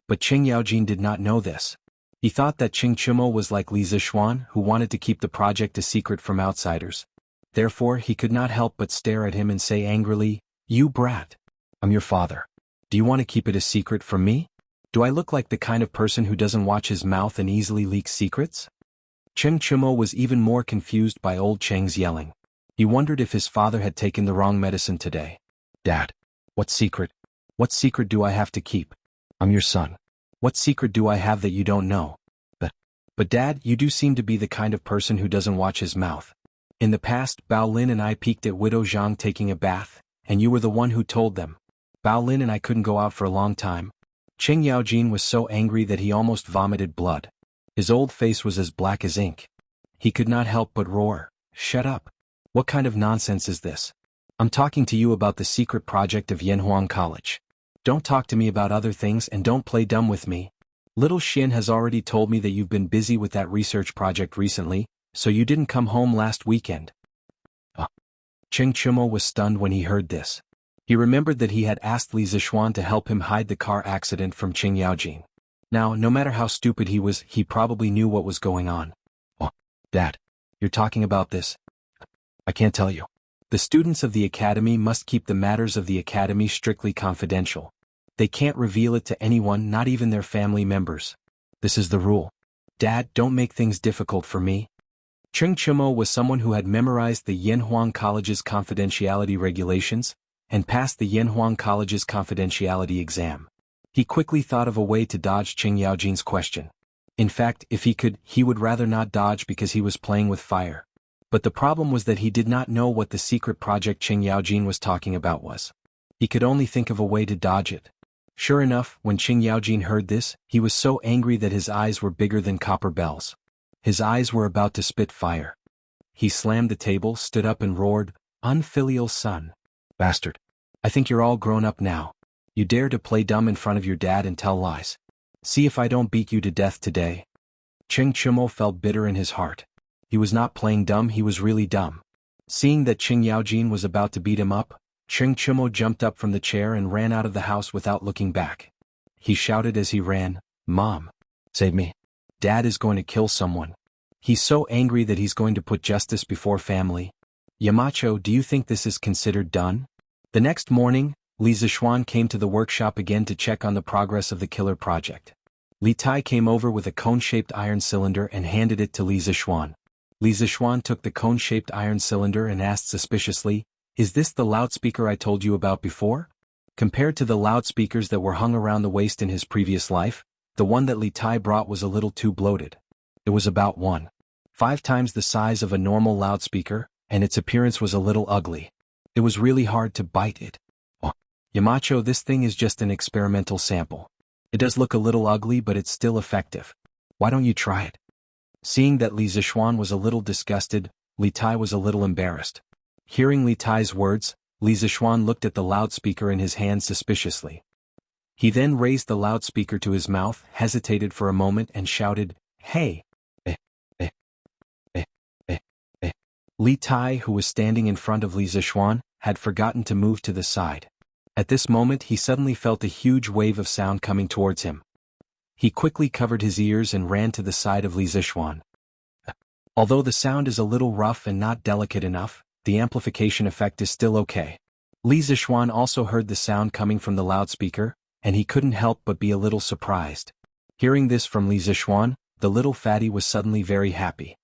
But Cheng Yaojin did not know this. He thought that Cheng Chimo was like Li Zixuan, who wanted to keep the project a secret from outsiders. Therefore he could not help but stare at him and say angrily, "You brat. I'm your father. Do you want to keep it a secret from me? Do I look like the kind of person who doesn't watch his mouth and easily leaks secrets?" Cheng Chimo was even more confused by old Cheng's yelling. He wondered if his father had taken the wrong medicine today. Dad, what secret? What secret do I have to keep? I'm your son. What secret do I have that you don't know? But Dad, you do seem to be the kind of person who doesn't watch his mouth. In the past, Bao Lin and I peeked at Widow Zhang taking a bath, and you were the one who told them. Bao Lin and I couldn't go out for a long time. Cheng Yaojin was so angry that he almost vomited blood. His old face was as black as ink. He could not help but roar, "Shut up! What kind of nonsense is this? I'm talking to you about the secret project of Yanhuang College. Don't talk to me about other things and don't play dumb with me. Little Xin has already told me that you've been busy with that research project recently, so you didn't come home last weekend." Cheng Chimo was stunned when he heard this. He remembered that he had asked Li Zixuan to help him hide the car accident from Cheng Yaojin. Now, no matter how stupid he was, he probably knew what was going on. Dad, you're talking about this? I can't tell you. The students of the academy must keep the matters of the academy strictly confidential. They can't reveal it to anyone, not even their family members. This is the rule. Dad, don't make things difficult for me. Cheng Chimo was someone who had memorized the Yanhuang College's confidentiality regulations and passed the Yanhuang College's confidentiality exam. He quickly thought of a way to dodge Cheng Yaojin's question. In fact, if he could, he would rather not dodge because he was playing with fire. But the problem was that he did not know what the secret project Cheng Yaojin was talking about was. He could only think of a way to dodge it. Sure enough, when Cheng Yaojin heard this, he was so angry that his eyes were bigger than copper bells. His eyes were about to spit fire. He slammed the table, stood up and roared, "Unfilial son! Bastard! I think you're all grown up now. You dare to play dumb in front of your dad and tell lies. See if I don't beat you to death today." Cheng Chimo felt bitter in his heart. He was not playing dumb, he was really dumb. Seeing that Cheng Yaojin was about to beat him up, Cheng Chimo jumped up from the chair and ran out of the house without looking back. He shouted as he ran, "Mom! Save me. Dad is going to kill someone. He's so angry that he's going to put justice before family. Yamacho, do you think this is considered done?" The next morning, Li Zixuan came to the workshop again to check on the progress of the killer project. Li Tai came over with a cone-shaped iron cylinder and handed it to Li Zixuan. Li Zixuan took the cone-shaped iron cylinder and asked suspiciously, "Is this the loudspeaker I told you about before?" Compared to the loudspeakers that were hung around the waist in his previous life, the one that Li Tai brought was a little too bloated. It was about 1.5 times the size of a normal loudspeaker, and its appearance was a little ugly. It was really hard to bite it. Yamacho, this thing is just an experimental sample. It does look a little ugly, but it's still effective. Why don't you try it? Seeing that Li Zixuan was a little disgusted, Li Tai was a little embarrassed. Hearing Li Tai's words, Li Zixuan looked at the loudspeaker in his hand suspiciously. He then raised the loudspeaker to his mouth, hesitated for a moment and shouted, "Hey! Li Tai, who was standing in front of Li Zixuan, had forgotten to move to the side. At this moment he suddenly felt a huge wave of sound coming towards him. He quickly covered his ears and ran to the side of Li Zixuan. Although the sound is a little rough and not delicate enough, the amplification effect is still okay. Li Zixuan also heard the sound coming from the loudspeaker, and he couldn't help but be a little surprised. Hearing this from Li Zixuan, the little fatty was suddenly very happy.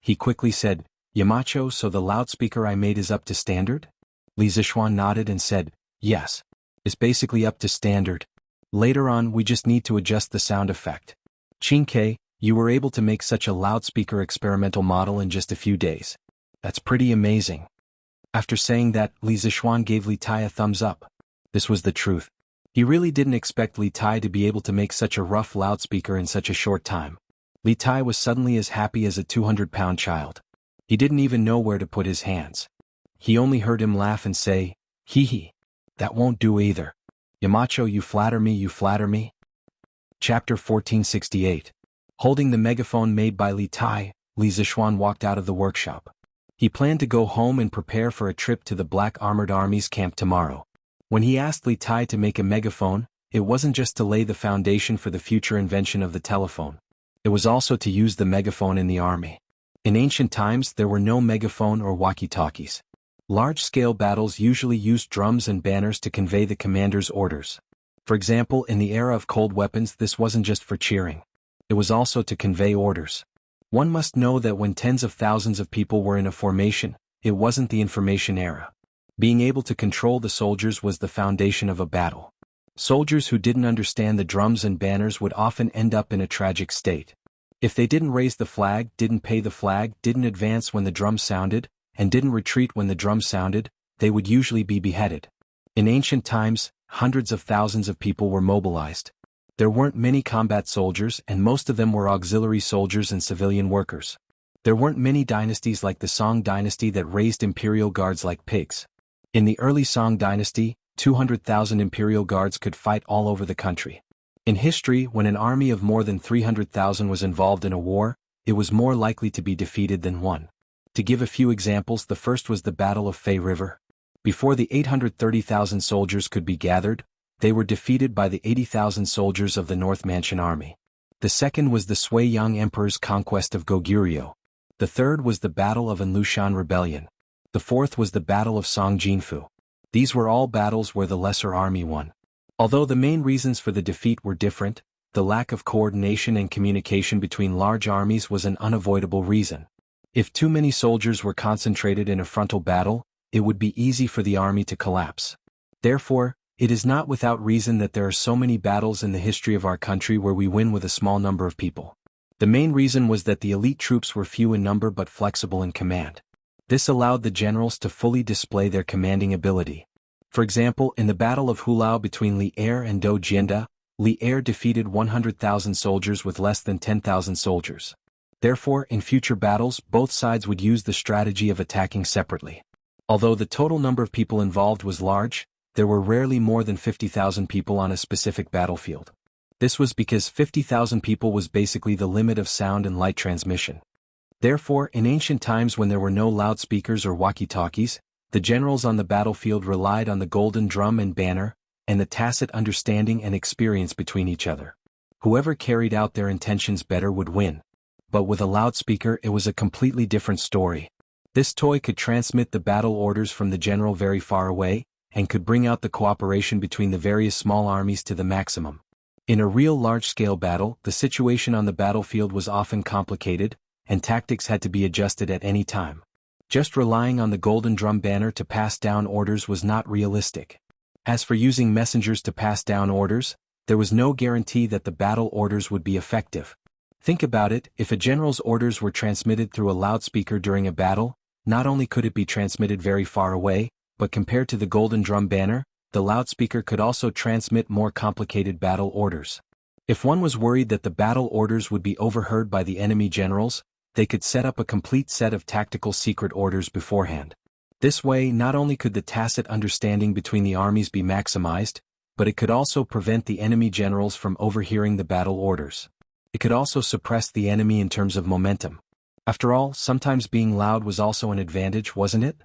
He quickly said, "Yamacho, so the loudspeaker I made is up to standard?" Li Zixuan nodded and said, "Yes. It's basically up to standard. Later on we just need to adjust the sound effect." "Qingke, you were able to make such a loudspeaker experimental model in just a few days. That's pretty amazing." After saying that, Li Zixuan gave Li Tai a thumbs up. This was the truth. He really didn't expect Li Tai to be able to make such a rough loudspeaker in such a short time. Li Tai was suddenly as happy as a 200-pound child. He didn't even know where to put his hands. He only heard him laugh and say, "Hee hee. That won't do either. Yamacho, you flatter me, you flatter me." Chapter 1468. Holding the megaphone made by Li Tai, Li Zixuan walked out of the workshop. He planned to go home and prepare for a trip to the Black Armored Army's camp tomorrow. When he asked Li Tai to make a megaphone, it wasn't just to lay the foundation for the future invention of the telephone. It was also to use the megaphone in the army. In ancient times there were no megaphone or walkie-talkies. Large-scale battles usually used drums and banners to convey the commander's orders. For example, in the era of cold weapons this wasn't just for cheering. It was also to convey orders. One must know that when tens of thousands of people were in a formation, it wasn't the information era. Being able to control the soldiers was the foundation of a battle. Soldiers who didn't understand the drums and banners would often end up in a tragic state. If they didn't raise the flag, didn't pay the flag, didn't advance when the drum sounded, and didn't retreat when the drum sounded, they would usually be beheaded. In ancient times, hundreds of thousands of people were mobilized. There weren't many combat soldiers and most of them were auxiliary soldiers and civilian workers. There weren't many dynasties like the Song dynasty that raised imperial guards like pigs. In the early Song dynasty, 200,000 imperial guards could fight all over the country. In history, when an army of more than 300,000 was involved in a war, it was more likely to be defeated than won. To give a few examples, the first was the Battle of Fei River. Before the 830,000 soldiers could be gathered, they were defeated by the 80,000 soldiers of the North Manchun army. The second was the Sui Yang Emperor's conquest of Goguryeo. The third was the Battle of Anlushan Rebellion. The fourth was the Battle of Song Jinfu. These were all battles where the lesser army won. Although the main reasons for the defeat were different, the lack of coordination and communication between large armies was an unavoidable reason. If too many soldiers were concentrated in a frontal battle, it would be easy for the army to collapse. Therefore, it is not without reason that there are so many battles in the history of our country where we win with a small number of people. The main reason was that the elite troops were few in number but flexible in command. This allowed the generals to fully display their commanding ability. For example, in the Battle of Hulao between Li Er and Dou Jianda, Li Er defeated 100,000 soldiers with less than 10,000 soldiers. Therefore, in future battles, both sides would use the strategy of attacking separately. Although the total number of people involved was large, there were rarely more than 50,000 people on a specific battlefield. This was because 50,000 people was basically the limit of sound and light transmission. Therefore, in ancient times when there were no loudspeakers or walkie-talkies, the generals on the battlefield relied on the golden drum and banner, and the tacit understanding and experience between each other. Whoever carried out their intentions better would win. But with a loudspeaker it was a completely different story. This toy could transmit the battle orders from the general very far away, and could bring out the cooperation between the various small armies to the maximum. In a real large-scale battle, the situation on the battlefield was often complicated, and tactics had to be adjusted at any time. Just relying on the golden drum banner to pass down orders was not realistic. As for using messengers to pass down orders, there was no guarantee that the battle orders would be effective. Think about it, if a general's orders were transmitted through a loudspeaker during a battle, not only could it be transmitted very far away, but compared to the golden drum banner, the loudspeaker could also transmit more complicated battle orders. If one was worried that the battle orders would be overheard by the enemy generals, they could set up a complete set of tactical secret orders beforehand. This way, not only could the tacit understanding between the armies be maximized, but it could also prevent the enemy generals from overhearing the battle orders. It could also suppress the enemy in terms of momentum. After all, sometimes being loud was also an advantage, wasn't it?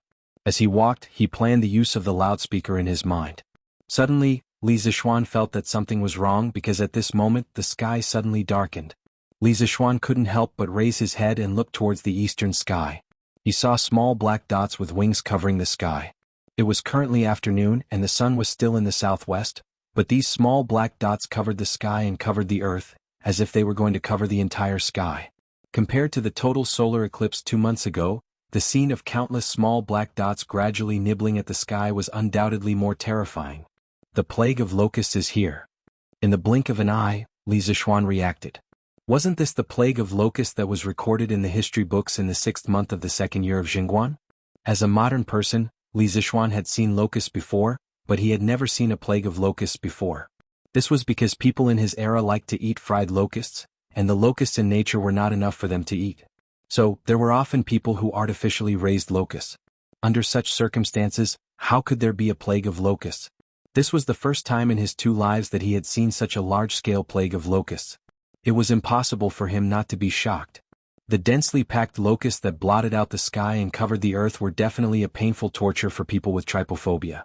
As he walked, he planned the use of the loudspeaker in his mind. Suddenly, Li Zixuan felt that something was wrong because at this moment the sky suddenly darkened. Li Zixuan couldn't help but raise his head and look towards the eastern sky. He saw small black dots with wings covering the sky. It was currently afternoon and the sun was still in the southwest, but these small black dots covered the sky and covered the earth, as if they were going to cover the entire sky. Compared to the total solar eclipse 2 months ago, the scene of countless small black dots gradually nibbling at the sky was undoubtedly more terrifying. The plague of locusts is here. In the blink of an eye, Li Zixuan reacted. Wasn't this the plague of locusts that was recorded in the history books in the 6th month of the 2nd year of Jingguan? As a modern person, Li Zixuan had seen locusts before, but he had never seen a plague of locusts before. This was because people in his era liked to eat fried locusts, and the locusts in nature were not enough for them to eat. So, there were often people who artificially raised locusts. Under such circumstances, how could there be a plague of locusts? This was the first time in his 2 lives that he had seen such a large-scale plague of locusts. It was impossible for him not to be shocked. The densely packed locusts that blotted out the sky and covered the earth were definitely a painful torture for people with trypophobia.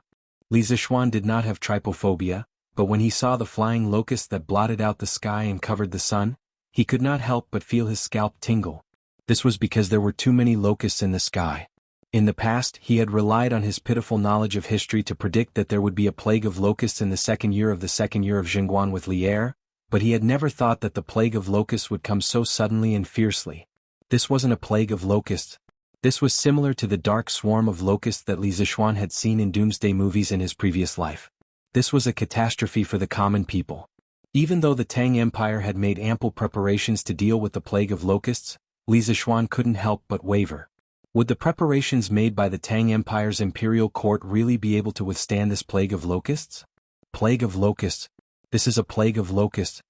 Li Zixuan did not have trypophobia, but when he saw the flying locusts that blotted out the sky and covered the sun, he could not help but feel his scalp tingle. This was because there were too many locusts in the sky. In the past, he had relied on his pitiful knowledge of history to predict that there would be a plague of locusts in the 2nd year of the 2nd year of Jingguan with Lier, but he had never thought that the plague of locusts would come so suddenly and fiercely. This wasn't a plague of locusts. This was similar to the dark swarm of locusts that Li Zixuan had seen in doomsday movies in his previous life. This was a catastrophe for the common people. Even though the Tang Empire had made ample preparations to deal with the plague of locusts, Li Zixuan couldn't help but waver. Would the preparations made by the Tang Empire's imperial court really be able to withstand this plague of locusts? Plague of locusts. This is a plague of locusts.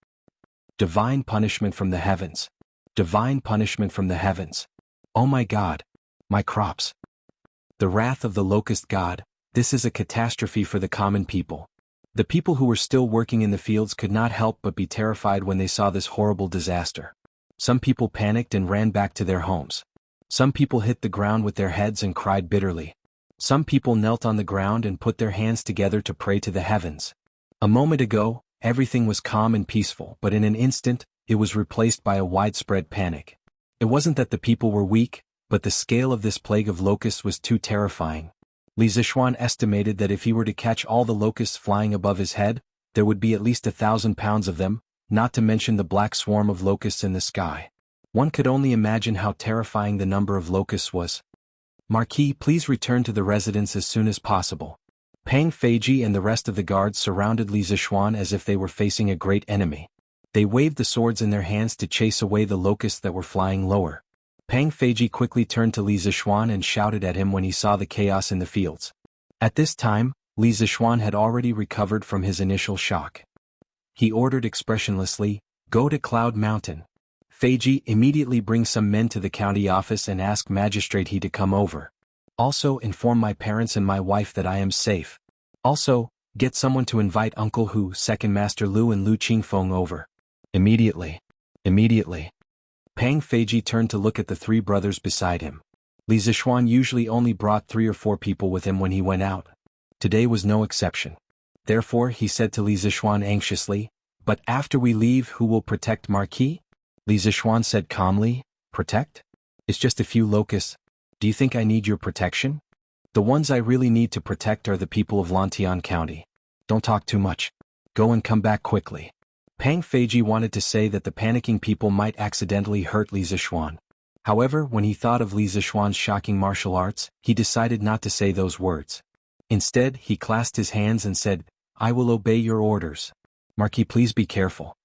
Divine punishment from the heavens. Divine punishment from the heavens. Oh my God. My crops. The wrath of the locust god. This is a catastrophe for the common people. The people who were still working in the fields could not help but be terrified when they saw this horrible disaster. Some people panicked and ran back to their homes. Some people hit the ground with their heads and cried bitterly. Some people knelt on the ground and put their hands together to pray to the heavens. A moment ago, everything was calm and peaceful, but in an instant, it was replaced by a widespread panic. It wasn't that the people were weak, but the scale of this plague of locusts was too terrifying. Li Zixuan estimated that if he were to catch all the locusts flying above his head, there would be at least 1,000 pounds of them, not to mention the black swarm of locusts in the sky. One could only imagine how terrifying the number of locusts was. Marquis, please return to the residence as soon as possible. Pang Feiji and the rest of the guards surrounded Li Zixuan as if they were facing a great enemy. They waved the swords in their hands to chase away the locusts that were flying lower. Pang Feiji quickly turned to Li Zixuan and shouted at him when he saw the chaos in the fields. At this time, Li Zixuan had already recovered from his initial shock. He ordered expressionlessly, "Go to Cloud Mountain. Feiji, immediately bring some men to the county office and ask Magistrate He to come over. Also inform my parents and my wife that I am safe. Also, get someone to invite Uncle Hu, Second Master Lu and Lu Qingfeng over. Immediately. Immediately." Pang Feiji turned to look at the 3 brothers beside him. Li Zixuan usually only brought 3 or 4 people with him when he went out. Today was no exception. Therefore, he said to Li Zixuan anxiously, "But after we leave, who will protect Marquis?" Li Zixuan said calmly, "Protect? It's just a few locusts. Do you think I need your protection? The ones I really need to protect are the people of Lantian County. Don't talk too much. Go and come back quickly." Pang Feiji wanted to say that the panicking people might accidentally hurt Li Zixuan. However, when he thought of Li Zixuan's shocking martial arts, he decided not to say those words. Instead, he clasped his hands and said, "I will obey your orders. Marquis, please be careful."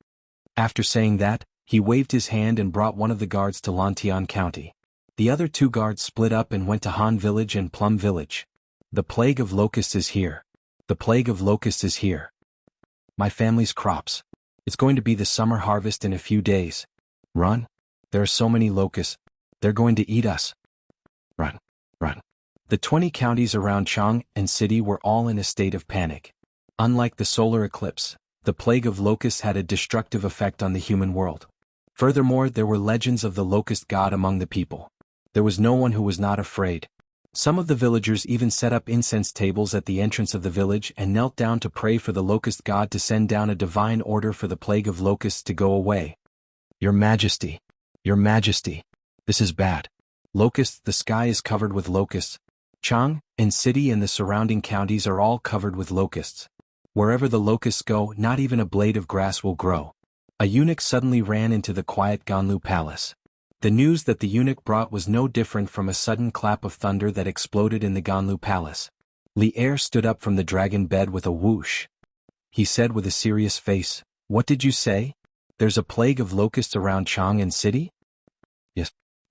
After saying that, he waved his hand and brought one of the guards to Lantian County. The other 2 guards split up and went to Han Village and Plum Village. The plague of locusts is here. The plague of locusts is here. My family's crops. It's going to be the summer harvest in a few days. Run. There are so many locusts. They're going to eat us. Run. Run. The 20 counties around Chang and city were all in a state of panic. Unlike the solar eclipse, the plague of locusts had a destructive effect on the human world. Furthermore, there were legends of the locust god among the people. There was no one who was not afraid. Some of the villagers even set up incense tables at the entrance of the village and knelt down to pray for the locust god to send down a divine order for the plague of locusts to go away. Your Majesty, Your Majesty, this is bad. Locusts, the sky is covered with locusts. Jianghu city and the surrounding counties are all covered with locusts. Wherever the locusts go, not even a blade of grass will grow. A eunuch suddenly ran into the quiet Jianghu palace. The news that the eunuch brought was no different from a sudden clap of thunder that exploded in the Jianghu palace. Li Er stood up from the dragon bed with a whoosh. He said with a serious face, "What did you say? There's a plague of locusts around Jianghu city?"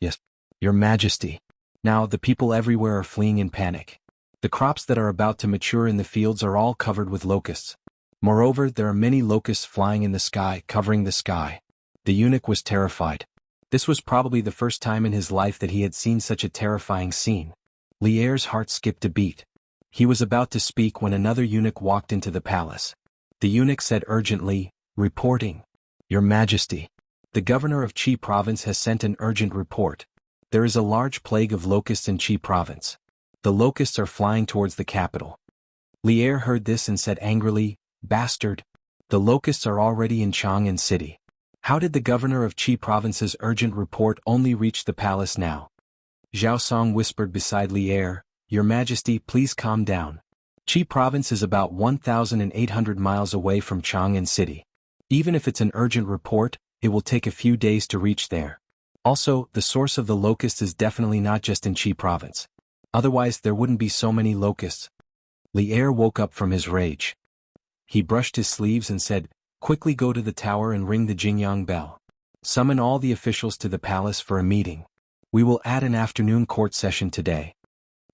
Yes, Your Majesty. Now the people everywhere are fleeing in panic. The crops that are about to mature in the fields are all covered with locusts. Moreover, there are many locusts flying in the sky, covering the sky. The eunuch was terrified. This was probably the first time in his life that he had seen such a terrifying scene. Li Er's heart skipped a beat. He was about to speak when another eunuch walked into the palace. The eunuch said urgently, "Reporting. Your Majesty. The governor of Qi province has sent an urgent report. There is a large plague of locusts in Qi province. The locusts are flying towards the capital." Li Er heard this and said angrily, "Bastard! The locusts are already in Jianghu city. How did the governor of Qi province's urgent report only reach the palace now?" Zhao Song whispered beside Li Er, "Your Majesty, please calm down. Qi province is about 1,800 miles away from Jianghu city. Even if it's an urgent report, it will take a few days to reach there. Also, the source of the locust is definitely not just in Qi province. Otherwise there wouldn't be so many locusts." Li Er woke up from his rage. He brushed his sleeves and said, "Quickly go to the tower and ring the Jingyang bell. Summon all the officials to the palace for a meeting. We will add an afternoon court session today."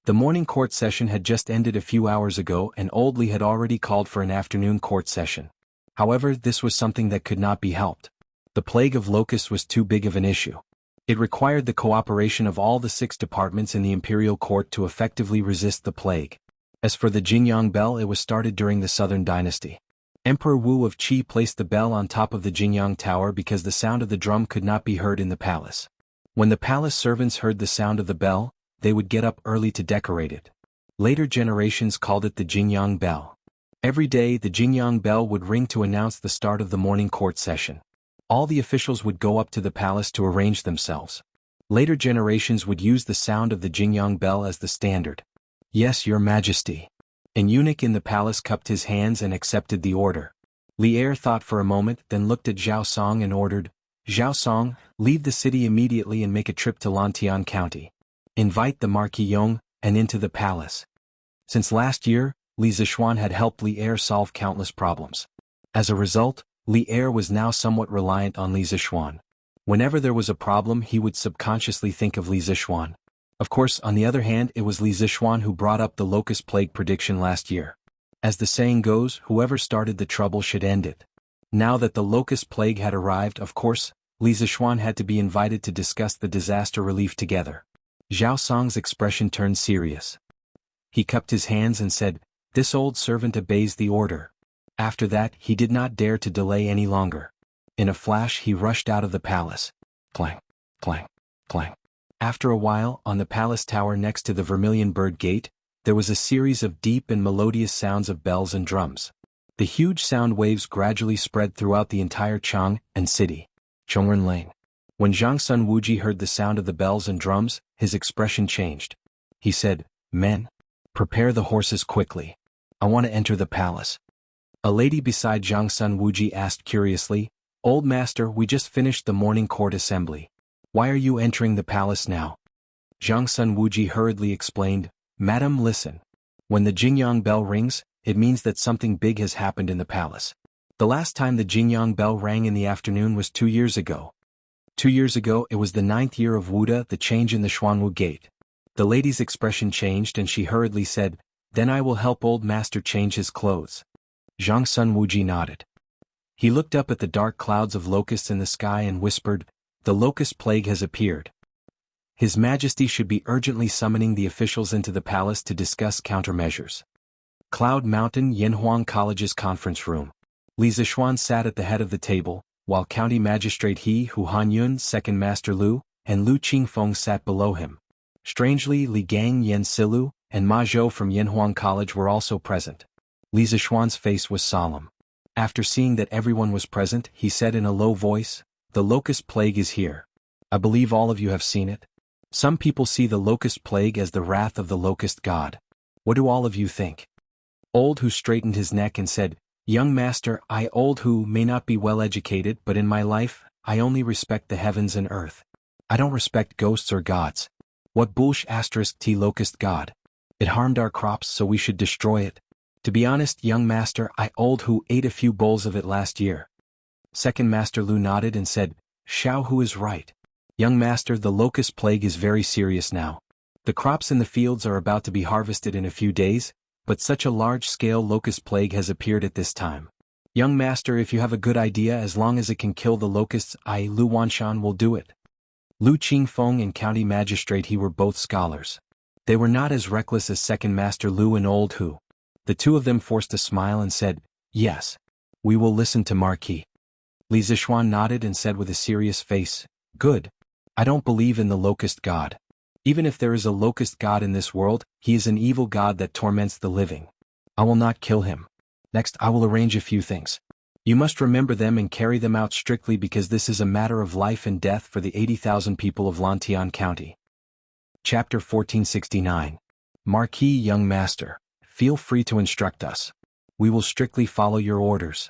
The morning court session had just ended a few hours ago and Old Li had already called for an afternoon court session. However, this was something that could not be helped. The plague of locusts was too big of an issue. It required the cooperation of all the 6 departments in the imperial court to effectively resist the plague. As for the Jingyang bell, it was started during the Southern Dynasty. Emperor Wu of Qi placed the bell on top of the Jingyang tower because the sound of the drum could not be heard in the palace. When the palace servants heard the sound of the bell, they would get up early to decorate it. Later generations called it the Jingyang bell. Every day the Jingyang bell would ring to announce the start of the morning court session. All the officials would go up to the palace to arrange themselves. Later generations would use the sound of the Jingyang bell as the standard. "Yes, Your Majesty." An eunuch in the palace cupped his hands and accepted the order. Li Er thought for a moment, then looked at Zhao Song and ordered, "Zhao Song, leave the city immediately and make a trip to Lantian County. Invite the Marquis Yong and into the palace." Since last year, Li Zixuan had helped Li Er solve countless problems. As a result, Li Er was now somewhat reliant on Li Zixuan. Whenever there was a problem, he would subconsciously think of Li Zixuan. Of course, on the other hand, it was Li Zixuan who brought up the locust plague prediction last year. As the saying goes, whoever started the trouble should end it. Now that the locust plague had arrived, of course, Li Zixuan had to be invited to discuss the disaster relief together. Zhao Song's expression turned serious. He cupped his hands and said, "This old servant obeys the order." After that, he did not dare to delay any longer. In a flash, he rushed out of the palace. Clang, clang, clang. After a while, on the palace tower next to the Vermilion Bird Gate, there was a series of deep and melodious sounds of bells and drums. The huge sound waves gradually spread throughout the entire Jianghu city. Chongren Lane. When Zhang Sun Wuji heard the sound of the bells and drums, his expression changed. He said, "Men, prepare the horses quickly. I want to enter the palace." A lady beside Zhang Sun Wuji asked curiously, "Old master, we just finished the morning court assembly. Why are you entering the palace now?" Zhang Sun Wuji hurriedly explained, "Madam, listen. When the Jingyang bell rings, it means that something big has happened in the palace. The last time the Jingyang bell rang in the afternoon was 2 years ago. 2 years ago it was the 9th year of Wuda, the change in the Xuanwu Gate." The lady's expression changed and she hurriedly said, "Then I will help old master change his clothes." Zhang Sun Wuji nodded. He looked up at the dark clouds of locusts in the sky and whispered, "The locust plague has appeared. His Majesty should be urgently summoning the officials into the palace to discuss countermeasures." Cloud Mountain Yanhuang College's conference room. Li Zixuan sat at the head of the table, while County Magistrate He Hu Hanyun, Second Master Lu, and Lu Qingfeng sat below him. Strangely, Li Gang, Yen Silu, and Ma Zhou from Yanhuang College were also present. Li Zishuan's face was solemn. After seeing that everyone was present, he said in a low voice, "The locust plague is here. I believe all of you have seen it. Some people see the locust plague as the wrath of the locust god. What do all of you think?" Old Hu straightened his neck and said, "Young master, I Old Hu may not be well educated, but in my life, I only respect the heavens and earth. I don't respect ghosts or gods. What bullsh *t locust god? It harmed our crops, so we should destroy it. To be honest, young master, I Old Hu ate a few bowls of it last year." Second Master Lu nodded and said, "Xiao Hu is right. Young master, the locust plague is very serious now. The crops in the fields are about to be harvested in a few days, but such a large-scale locust plague has appeared at this time. Young master, if you have a good idea, as long as it can kill the locusts, Lu Wanshan will do it." Lu Qingfeng and County Magistrate He were both scholars. They were not as reckless as Second Master Lu and Old Hu. The two of them forced a smile and said, "Yes. We will listen to Marquis." Li Zishuan nodded and said with a serious face, "Good. I don't believe in the locust god. Even if there is a locust god in this world, he is an evil god that torments the living. I will not kill him. Next, I will arrange a few things. You must remember them and carry them out strictly because this is a matter of life and death for the 80,000 people of Lantian County." Chapter 1469. Marquis, young master, feel free to instruct us. We will strictly follow your orders.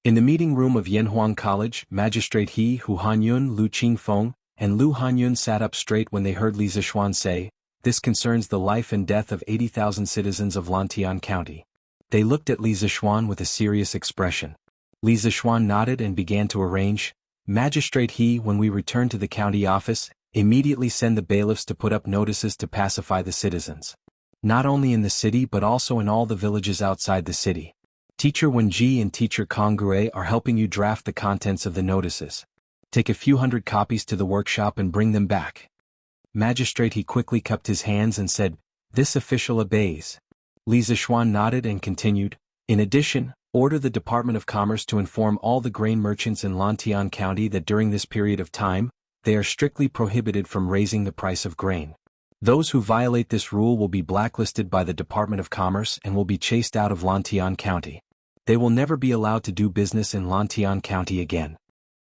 In the meeting room of Yanhuang College, Magistrate He Hu Hanyun, Lu Qingfeng, and Lu Hanyun sat up straight when they heard Li Zishuan say, "This concerns the life and death of 80,000 citizens of Lantian County." They looked at Li Zishuan with a serious expression. Li Zishuan nodded and began to arrange. "Magistrate He, when we return to the county office, immediately send the bailiffs to put up notices to pacify the citizens. Not only in the city but also in all the villages outside the city. Teacher Wenji and Teacher Kongure are helping you draft the contents of the notices. Take a few hundred copies to the workshop and bring them back." Magistrate He quickly cupped his hands and said, "This official obeys." Li Zishuan nodded and continued, "In addition, order the Department of Commerce to inform all the grain merchants in Lantian County that during this period of time, they are strictly prohibited from raising the price of grain. Those who violate this rule will be blacklisted by the Department of Commerce and will be chased out of Lantian County. They will never be allowed to do business in Lantian County again."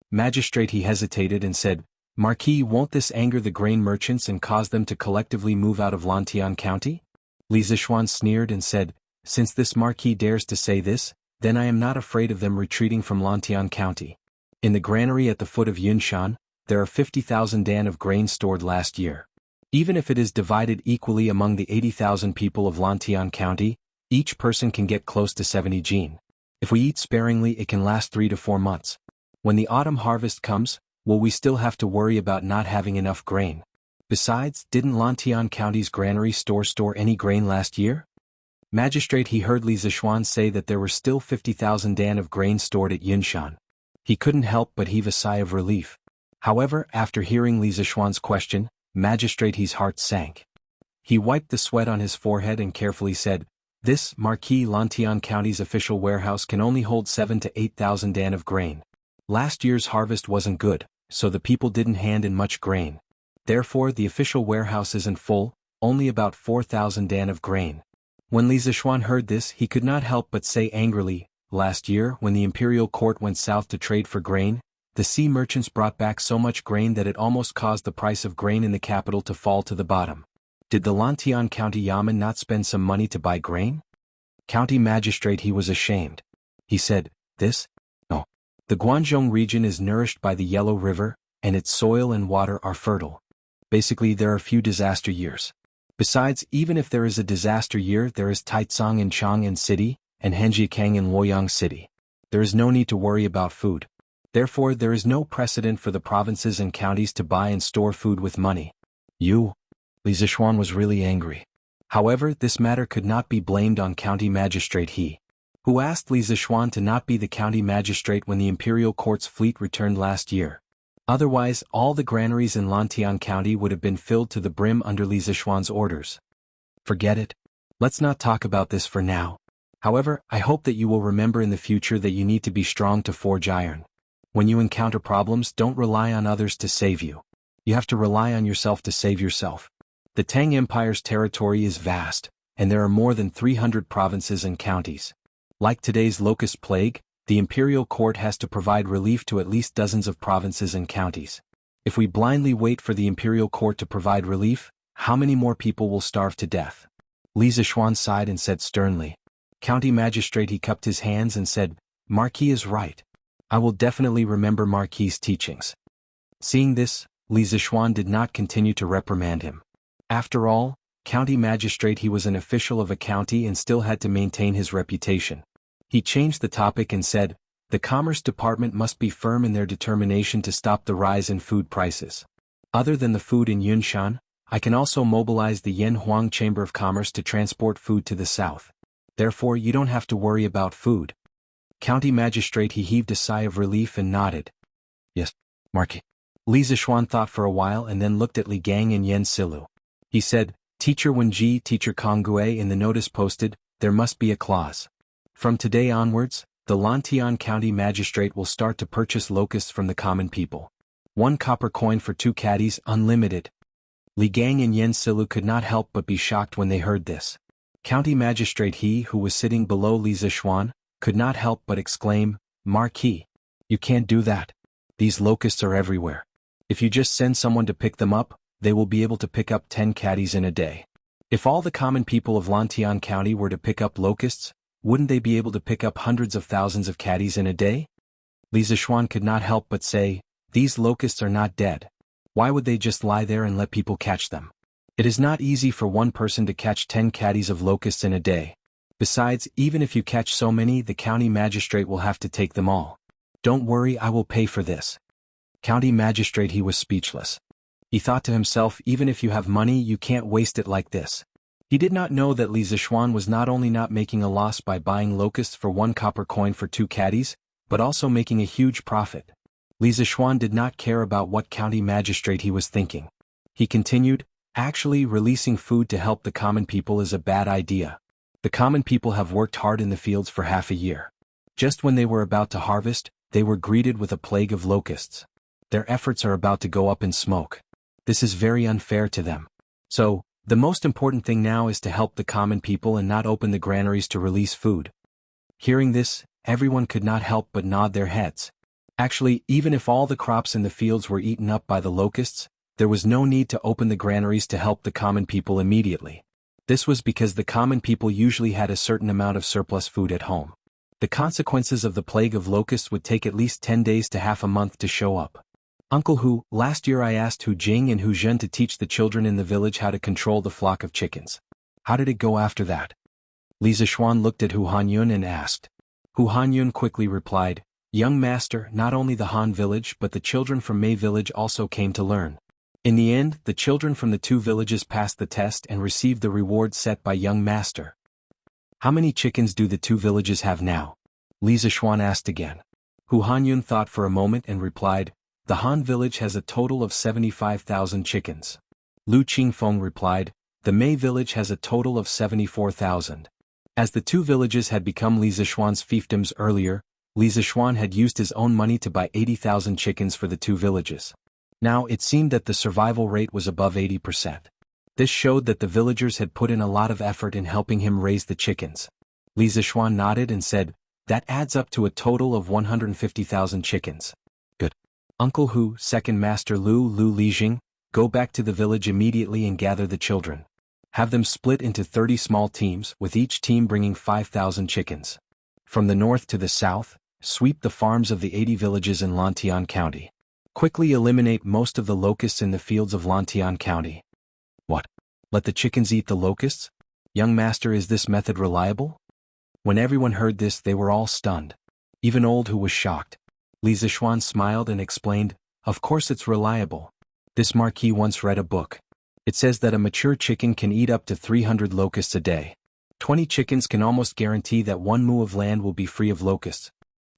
Magistrate He hesitated and said, "Marquis, won't this anger the grain merchants and cause them to collectively move out of Lantian County?" Li Zishuan sneered and said, "Since this Marquis dares to say this, then I am not afraid of them retreating from Lantian County. In the granary at the foot of Yunshan, there are 50,000 dan of grain stored last year. Even if it is divided equally among the 80,000 people of Lantian County, each person can get close to 70 jin. If we eat sparingly, it can last 3 to 4 months. When the autumn harvest comes, will we still have to worry about not having enough grain? Besides, didn't Lantian County's granary store any grain last year?" Magistrate He heard Li Zishuan say that there were still 50,000 dan of grain stored at Yunshan. He couldn't help but heave a sigh of relief. However, after hearing Li Zishuan's question, Magistrate He's heart sank. He wiped the sweat on his forehead and carefully said, "This, Marquis, Lantian County's official warehouse can only hold 7 to 8,000 dan of grain. Last year's harvest wasn't good, so the people didn't hand in much grain. Therefore, the official warehouse isn't full, only about 4,000 dan of grain." When Li Zishuan heard this, he could not help but say angrily, "Last year, when the imperial court went south to trade for grain, the sea merchants brought back so much grain that it almost caused the price of grain in the capital to fall to the bottom. Did the Lantian County Yamen not spend some money to buy grain?" County Magistrate He was ashamed. He said, "This? No. The Guangzhou region is nourished by the Yellow River, and its soil and water are fertile. Basically, there are few disaster years. Besides, even if there is a disaster year, there is Taicang in Chang'an City, and Henjiakang in Luoyang City. There is no need to worry about food. Therefore, there is no precedent for the provinces and counties to buy and store food with money." Li Zishuan was really angry. However, this matter could not be blamed on County Magistrate He, who asked Li Zishuan to not be the county magistrate when the imperial court's fleet returned last year. Otherwise, all the granaries in Lantian County would have been filled to the brim under Li Zishuan's orders. Forget it. Let's not talk about this for now. However, I hope that you will remember in the future that you need to be strong to forge iron. When you encounter problems, don't rely on others to save you. You have to rely on yourself to save yourself. The Tang Empire's territory is vast, and there are more than 300 provinces and counties. Like today's locust plague, the imperial court has to provide relief to at least dozens of provinces and counties. If we blindly wait for the imperial court to provide relief, how many more people will starve to death? Li Zishuan sighed and said sternly. County magistrate, he cupped his hands and said, Marquis is right. I will definitely remember Marquis's teachings. Seeing this, Li Zishuan did not continue to reprimand him. After all, county magistrate, he was an official of a county and still had to maintain his reputation. He changed the topic and said, the Commerce Department must be firm in their determination to stop the rise in food prices. Other than the food in Yunshan, I can also mobilize the Yanhuang Chamber of Commerce to transport food to the south. Therefore, you don't have to worry about food. County magistrate, he heaved a sigh of relief and nodded. Yes, Marquis. Li Zishuan thought for a while and then looked at Li Gang and Yen Silu. He said, Teacher Wenji, Teacher Konggue, in the notice posted, there must be a clause. From today onwards, the Lantian County Magistrate will start to purchase locusts from the common people. 1 copper coin for 2 caddies, unlimited. Li Gang and Yen Silu could not help but be shocked when they heard this. County Magistrate, he who was sitting below Li Zishuan, could not help but exclaim, Marquis, you can't do that. These locusts are everywhere. If you just send someone to pick them up, they will be able to pick up 10 caddies in a day. If all the common people of Lantian County were to pick up locusts, wouldn't they be able to pick up hundreds of thousands of caddies in a day? Li Zishuan could not help but say, these locusts are not dead. Why would they just lie there and let people catch them? It is not easy for one person to catch 10 caddies of locusts in a day. Besides, even if you catch so many, the county magistrate will have to take them all. Don't worry, I will pay for this. County magistrate, he was speechless. He thought to himself, even if you have money, you can't waste it like this. He did not know that Li Zishuan was not only not making a loss by buying locusts for 1 copper coin for 2 caddies, but also making a huge profit. Li Zishuan did not care about what county magistrate he was thinking. He continued, actually, releasing food to help the common people is a bad idea. The common people have worked hard in the fields for half a year. Just when they were about to harvest, they were greeted with a plague of locusts. Their efforts are about to go up in smoke. This is very unfair to them. So, the most important thing now is to help the common people and not open the granaries to release food. Hearing this, everyone could not help but nod their heads. Actually, even if all the crops in the fields were eaten up by the locusts, there was no need to open the granaries to help the common people immediately. This was because the common people usually had a certain amount of surplus food at home. The consequences of the plague of locusts would take at least 10 days to half a month to show up. Uncle Hu, last year I asked Hu Jing and Hu Zhen to teach the children in the village how to control the flock of chickens. How did it go after that? Li Zishuan looked at Hu Hanyun and asked. Hu Hanyun quickly replied, Young master, not only the Han village but the children from Mei village also came to learn. In the end, the children from the 2 villages passed the test and received the reward set by young master. How many chickens do the 2 villages have now? Li Zishuan asked again. Hu Hanyun thought for a moment and replied, the Han village has a total of 75,000 chickens. Lu Qingfeng replied, the Mei village has a total of 74,000. As the 2 villages had become Li Zishuan's fiefdoms earlier, Li Zishuan had used his own money to buy 80,000 chickens for the 2 villages. Now it seemed that the survival rate was above 80%. This showed that the villagers had put in a lot of effort in helping him raise the chickens. Li Zishuan nodded and said, that adds up to a total of 150,000 chickens. Good. Uncle Hu, Second Master Lu Lijing, go back to the village immediately and gather the children. Have them split into 30 small teams, with each team bringing 5,000 chickens. From the north to the south, sweep the farms of the 80 villages in Lantian County. Quickly eliminate most of the locusts in the fields of Lantian County. What? Let the chickens eat the locusts? Young master, is this method reliable? When everyone heard this, they were all stunned. Even old Hu was shocked. Li Zishuan smiled and explained, of course it's reliable. This Marquis once read a book. It says that a mature chicken can eat up to 300 locusts a day. 20 chickens can almost guarantee that 1 mu of land will be free of locusts.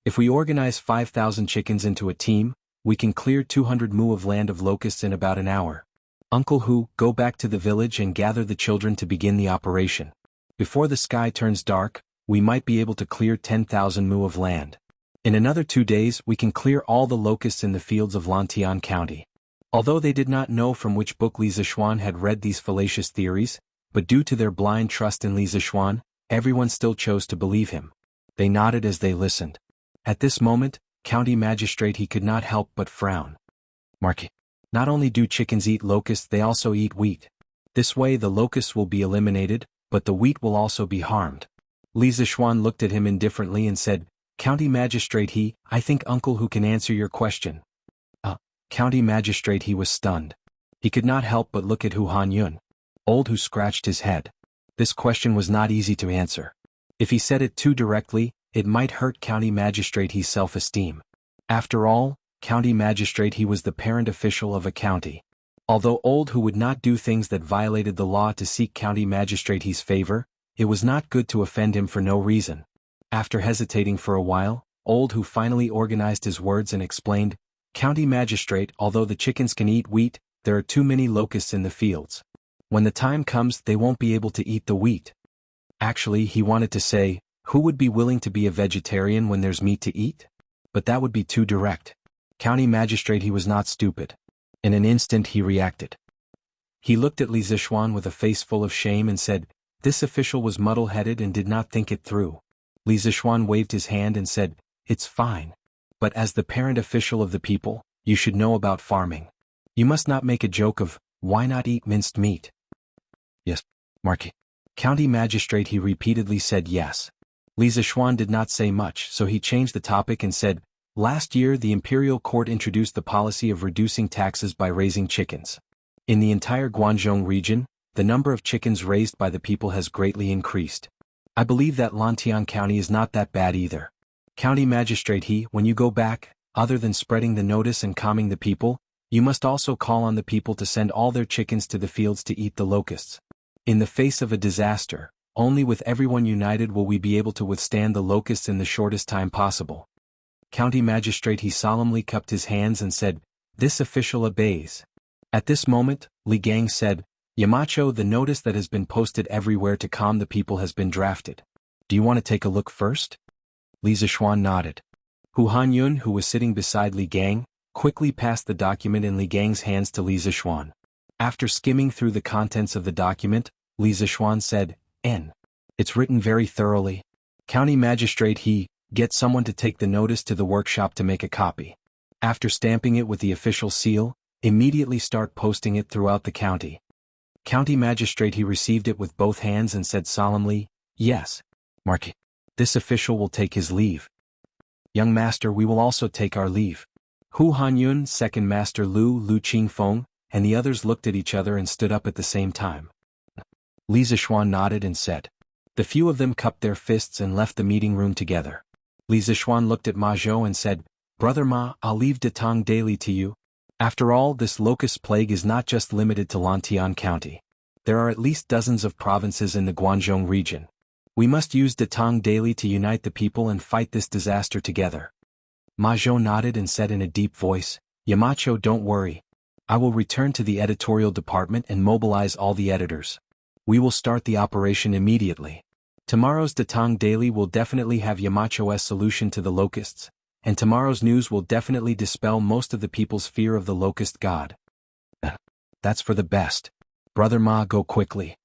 If we organize 5,000 chickens into a team, we can clear 200 mu of land of locusts in about an hour. Uncle Hu, go back to the village and gather the children to begin the operation. Before the sky turns dark, we might be able to clear 10,000 mu of land. In another 2 days we can clear all the locusts in the fields of Lantian County. Although they did not know from which book Li Zishuan had read these fallacious theories, but due to their blind trust in Li Zishuan, everyone still chose to believe him. They nodded as they listened. At this moment, County Magistrate he could not help but frown. Marky. Not only do chickens eat locusts, they also eat wheat. This way the locusts will be eliminated, but the wheat will also be harmed. Li Zishuan looked at him indifferently and said, County Magistrate I think uncle who can answer your question. County Magistrate he was stunned. He could not help but look at Hu Hanyun. Old who scratched his head. This question was not easy to answer. If he said it too directly, it might hurt County Magistrate he's self-esteem. After all, County Magistrate he was the parent official of a county. Although Old who would not do things that violated the law to seek County Magistrate he's favor, it was not good to offend him for no reason. After hesitating for a while, Old who finally organized his words and explained, County Magistrate, although the chickens can eat wheat, there are too many locusts in the fields. When the time comes they won't be able to eat the wheat. Actually he wanted to say, who would be willing to be a vegetarian when there's meat to eat? But that would be too direct. County Magistrate he was not stupid. In an instant he reacted. He looked at Li Zishuan with a face full of shame and said, this official was muddle-headed and did not think it through. Li Zishuan waved his hand and said, it's fine. But as the parent official of the people, you should know about farming. You must not make a joke of, why not eat minced meat? Yes, Marky. County Magistrate he repeatedly said yes. Li Zishuan did not say much, so he changed the topic and said, last year the Imperial Court introduced the policy of reducing taxes by raising chickens. In the entire Guangzhou region, the number of chickens raised by the people has greatly increased. I believe that Lantian County is not that bad either. County Magistrate when you go back, other than spreading the notice and calming the people, you must also call on the people to send all their chickens to the fields to eat the locusts. In the face of a disaster, only with everyone united will we be able to withstand the locusts in the shortest time possible. County Magistrate he solemnly cupped his hands and said, this official obeys. At this moment, Li Gang said, Yamacho, the notice that has been posted everywhere to calm the people has been drafted. Do you want to take a look first? Li Zishuan nodded. Hu Hanyun, who was sitting beside Li Gang, quickly passed the document in Li Gang's hands to Li Zishuan. After skimming through the contents of the document, Li Zishuan said, It's written very thoroughly. County Magistrate get someone to take the notice to the workshop to make a copy. After stamping it with the official seal, immediately start posting it throughout the county. County Magistrate received it with both hands and said solemnly, Yes, Marquis. This official will take his leave. Young Master, we will also take our leave. Hu Hanyun, Second Master Lu Qingfeng, and the others looked at each other and stood up at the same time. Li Zishuan nodded and said. The few of them cupped their fists and left the meeting room together. Li Zishuan looked at Ma Zhou and said, Brother Ma, I'll leave Datong daily to you. After all, this locust plague is not just limited to Lantian County. There are at least dozens of provinces in the Guangzhou region. We must use Datong daily to unite the people and fight this disaster together. Ma Zhou nodded and said in a deep voice, Yamacho, don't worry. I will return to the editorial department and mobilize all the editors. We will start the operation immediately. Tomorrow's Datong Daily will definitely have Yamacho's solution to the locusts, and tomorrow's news will definitely dispel most of the people's fear of the locust god. That's for the best. Brother Ma, go quickly.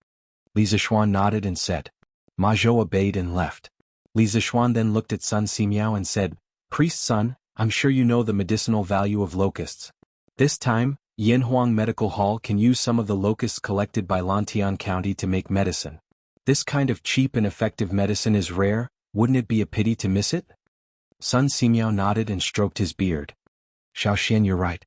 Li Zishuan nodded and said. Ma Zhou obeyed and left. Li Zishuan then looked at Sun Simiao and said, Priest Sun, I'm sure you know the medicinal value of locusts. This time, Yanhuang Medical Hall can use some of the locusts collected by Lantian County to make medicine. This kind of cheap and effective medicine is rare, wouldn't it be a pity to miss it? Sun Simiao nodded and stroked his beard. Xiaoxian, you're right.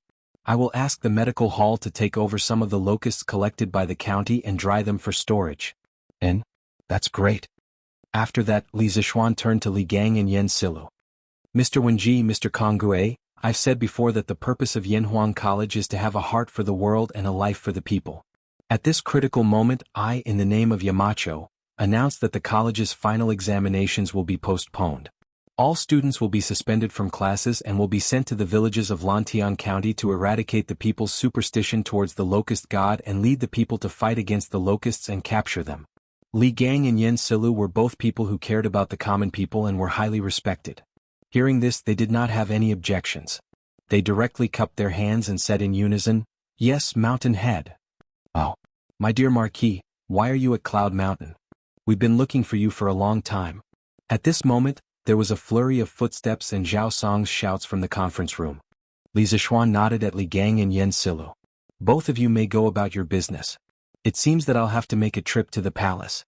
I will ask the medical hall to take over some of the locusts collected by the county and dry them for storage. And? That's great. After that, Li Zishuan turned to Li Gang and Yen Silu. Mr. Wenji, Mr. Kongue, I've said before that the purpose of Yanhuang College is to have a heart for the world and a life for the people. At this critical moment, I, in the name of Yamacho, announce that the college's final examinations will be postponed. All students will be suspended from classes and will be sent to the villages of Lantian County to eradicate the people's superstition towards the locust god and lead the people to fight against the locusts and capture them. Li Gang and Yen Silu were both people who cared about the common people and were highly respected. Hearing this, they did not have any objections. They directly cupped their hands and said in unison, "Yes, Mountain Head." "Oh, my dear Marquis, why are you at Cloud Mountain? We've been looking for you for a long time." At this moment, there was a flurry of footsteps and Zhao Song's shouts from the conference room. Li Zishuan nodded at Li Gang and Yen Silu. "Both of you may go about your business. It seems that I'll have to make a trip to the palace."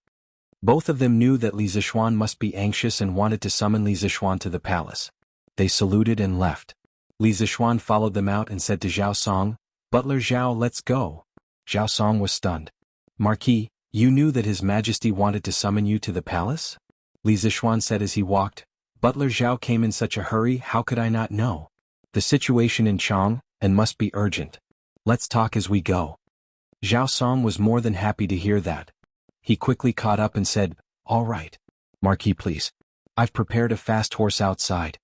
Both of them knew that Li Zishuan must be anxious and wanted to summon Li Zishuan to the palace. They saluted and left. Li Zishuan followed them out and said to Zhao Song, "Butler Zhao, let's go." Zhao Song was stunned. "Marquis, you knew that His Majesty wanted to summon you to the palace?" Li Zishuan said as he walked. "Butler Zhao came in such a hurry, how could I not know? The situation in Chang, and must be urgent. Let's talk as we go." Zhao Song was more than happy to hear that. He quickly caught up and said, "All right. Marquis, please. I've prepared a fast horse outside."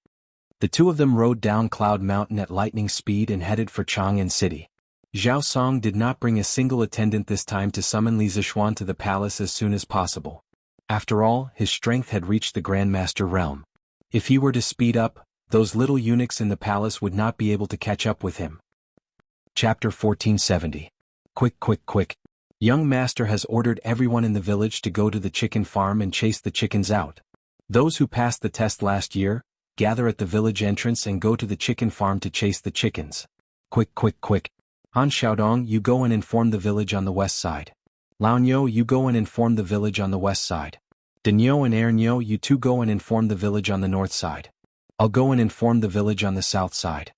The two of them rode down Cloud Mountain at lightning speed and headed for Chang'an City. Zhao Song did not bring a single attendant this time to summon Li Zishuan to the palace as soon as possible. After all, his strength had reached the Grandmaster realm. If he were to speed up, those little eunuchs in the palace would not be able to catch up with him. Chapter 1470. Quick, quick, quick. Young Master has ordered everyone in the village to go to the chicken farm and chase the chickens out. Those who passed the test last year, gather at the village entrance and go to the chicken farm to chase the chickens. Quick, quick, quick. Han Xiaodong, you go and inform the village on the west side. Laonyo, you go and inform the village on the west side. Danyo and Ernyo, you two go and inform the village on the north side. I'll go and inform the village on the south side.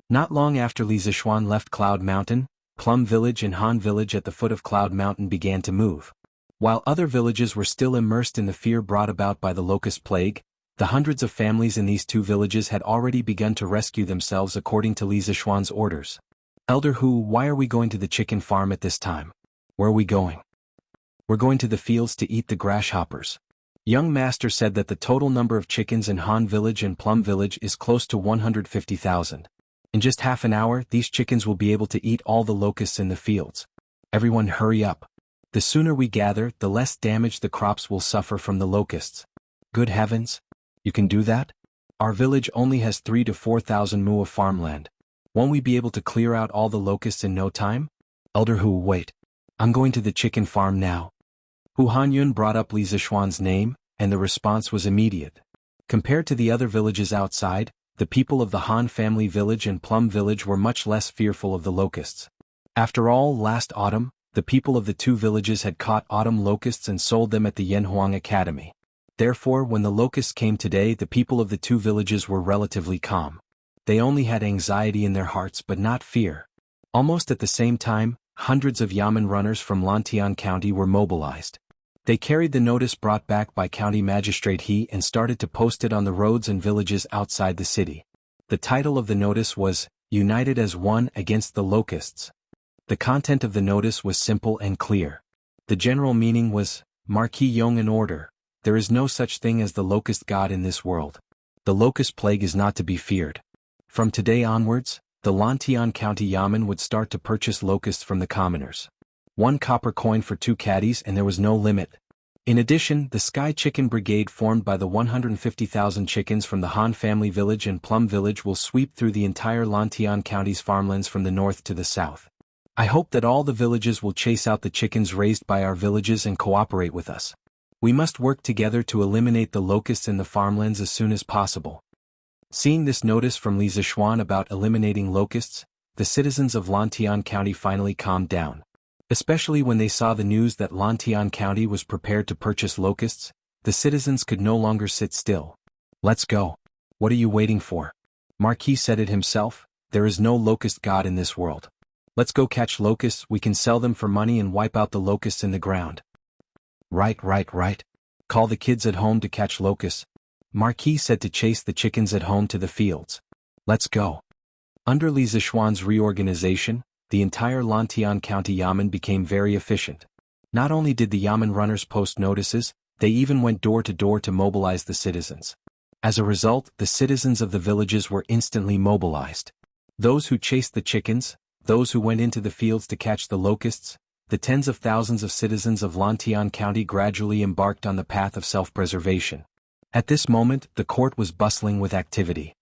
Not long after Li Zishuan left Cloud Mountain, Plum Village and Han Village at the foot of Cloud Mountain began to move. While other villages were still immersed in the fear brought about by the locust plague, the hundreds of families in these two villages had already begun to rescue themselves according to Li Zishuan's orders. "Elder Hu, why are we going to the chicken farm at this time? Where are we going?" "We're going to the fields to eat the grasshoppers." Young Master said that the total number of chickens in Han Village and Plum Village is close to 150,000. In just half an hour, these chickens will be able to eat all the locusts in the fields. Everyone hurry up. The sooner we gather, the less damage the crops will suffer from the locusts. Good heavens! You can do that? Our village only has 3,000 to 4,000 mu of farmland. Won't we be able to clear out all the locusts in no time? Elder Hu, wait. I'm going to the chicken farm now. Hu Hanyun brought up Li Zishuan's name, and the response was immediate. Compared to the other villages outside, the people of the Han family village and Plum Village were much less fearful of the locusts. After all, last autumn, the people of the two villages had caught autumn locusts and sold them at the Yanhuang Academy. Therefore, when the locusts came today, the people of the two villages were relatively calm. They only had anxiety in their hearts but not fear. Almost at the same time, hundreds of Yamen runners from Lantian County were mobilized. They carried the notice brought back by County Magistrate He and started to post it on the roads and villages outside the city. The title of the notice was, "United as One Against the Locusts." The content of the notice was simple and clear. The general meaning was, "Marquis Yong in order. There is no such thing as the locust god in this world. The locust plague is not to be feared. From today onwards, the Lantian County Yamen would start to purchase locusts from the commoners. 1 copper coin for 2 caddies and there was no limit. In addition, the Sky Chicken Brigade formed by the 150,000 chickens from the Han family village and Plum Village will sweep through the entire Lantian County's farmlands from the north to the south. I hope that all the villages will chase out the chickens raised by our villages and cooperate with us. We must work together to eliminate the locusts in the farmlands as soon as possible." Seeing this notice from Li Zishuan about eliminating locusts, the citizens of Lantian County finally calmed down. Especially when they saw the news that Lantian County was prepared to purchase locusts, the citizens could no longer sit still. "Let's go. What are you waiting for? Marquis said it himself, there is no locust god in this world. Let's go catch locusts, we can sell them for money and wipe out the locusts in the ground." Right. Call the kids at home to catch locusts. Marquis said to chase the chickens at home to the fields. Let's go. Under Li Zishuan's reorganization, the entire Lantian County Yamen became very efficient. Not only did the Yamen runners post notices, they even went door to door to mobilize the citizens. As a result, the citizens of the villages were instantly mobilized. Those who chased the chickens, those who went into the fields to catch the locusts, the tens of thousands of citizens of Lantian County gradually embarked on the path of self-preservation. At this moment, the court was bustling with activity.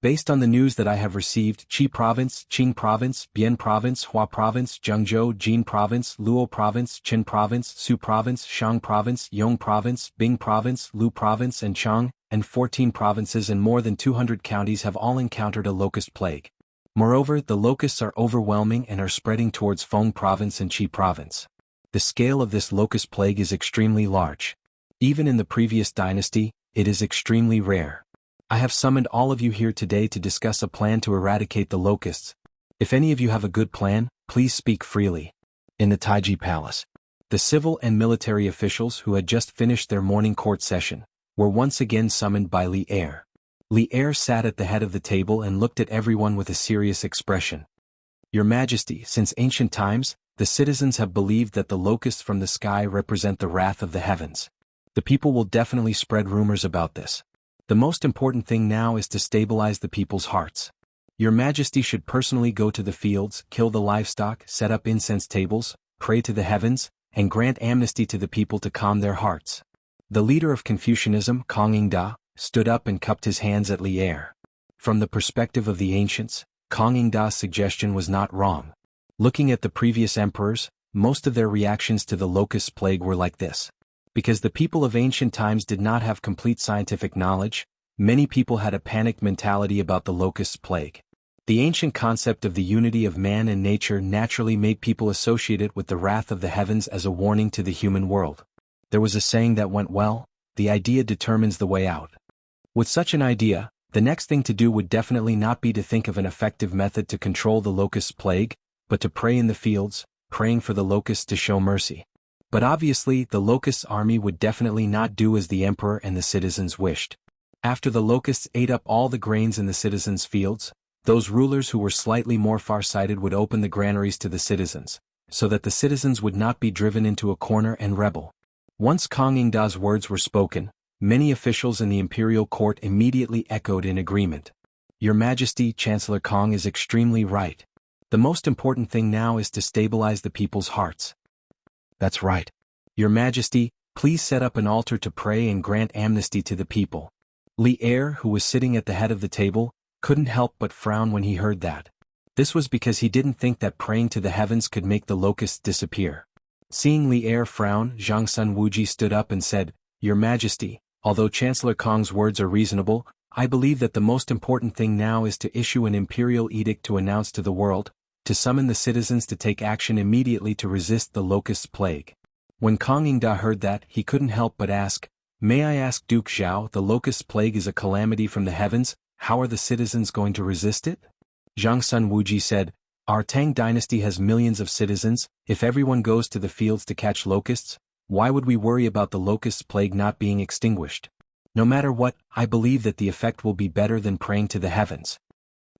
Based on the news that I have received, Qi Province, Qing Province, Bian Province, Hua Province, Jiangzhou, Jin Province, Luo Province, Qin Province, Su Province, Shang Province, Yong Province, Bing Province, Lu Province and Chang, and 14 provinces and more than 200 counties have all encountered a locust plague. Moreover, the locusts are overwhelming and are spreading towards Feng Province and Qi Province. The scale of this locust plague is extremely large. Even in the previous dynasty, it is extremely rare. I have summoned all of you here today to discuss a plan to eradicate the locusts. If any of you have a good plan, please speak freely. In the Taiji Palace, the civil and military officials who had just finished their morning court session were once again summoned by Li Er. Li Er sat at the head of the table and looked at everyone with a serious expression. Your Majesty, since ancient times, the citizens have believed that the locusts from the sky represent the wrath of the heavens. The people will definitely spread rumors about this. The most important thing now is to stabilize the people's hearts. Your Majesty should personally go to the fields, kill the livestock, set up incense tables, pray to the heavens, and grant amnesty to the people to calm their hearts. The leader of Confucianism, Kong Ingda, stood up and cupped his hands at Li Er. From the perspective of the ancients, Kong Ingda's suggestion was not wrong. Looking at the previous emperors, most of their reactions to the locust plague were like this. Because the people of ancient times did not have complete scientific knowledge, many people had a panicked mentality about the locust plague. The ancient concept of the unity of man and nature naturally made people associate it with the wrath of the heavens as a warning to the human world. There was a saying that went, well, the idea determines the way out. With such an idea, the next thing to do would definitely not be to think of an effective method to control the locust plague, but to pray in the fields, praying for the locusts to show mercy. But obviously, the locust army would definitely not do as the emperor and the citizens wished. After the locusts ate up all the grains in the citizens' fields, those rulers who were slightly more far-sighted would open the granaries to the citizens, so that the citizens would not be driven into a corner and rebel. Once Kong Ingda's words were spoken, many officials in the imperial court immediately echoed in agreement. Your Majesty, Chancellor Kong is extremely right. The most important thing now is to stabilize the people's hearts. That's right. Your Majesty, please set up an altar to pray and grant amnesty to the people. Li Er, who was sitting at the head of the table, couldn't help but frown when he heard that. This was because he didn't think that praying to the heavens could make the locusts disappear. Seeing Li Er frown, Zhang Sun Wuji stood up and said, Your Majesty, although Chancellor Kong's words are reasonable, I believe that the most important thing now is to issue an imperial edict to announce to the world, to summon the citizens to take action immediately to resist the locust plague. When Kong Ingda heard that, he couldn't help but ask, May I ask Duke Zhao, the locust plague is a calamity from the heavens, how are the citizens going to resist it? Zhang Sun Wuji said, Our Tang dynasty has millions of citizens, if everyone goes to the fields to catch locusts, why would we worry about the locust plague not being extinguished? No matter what, I believe that the effect will be better than praying to the heavens.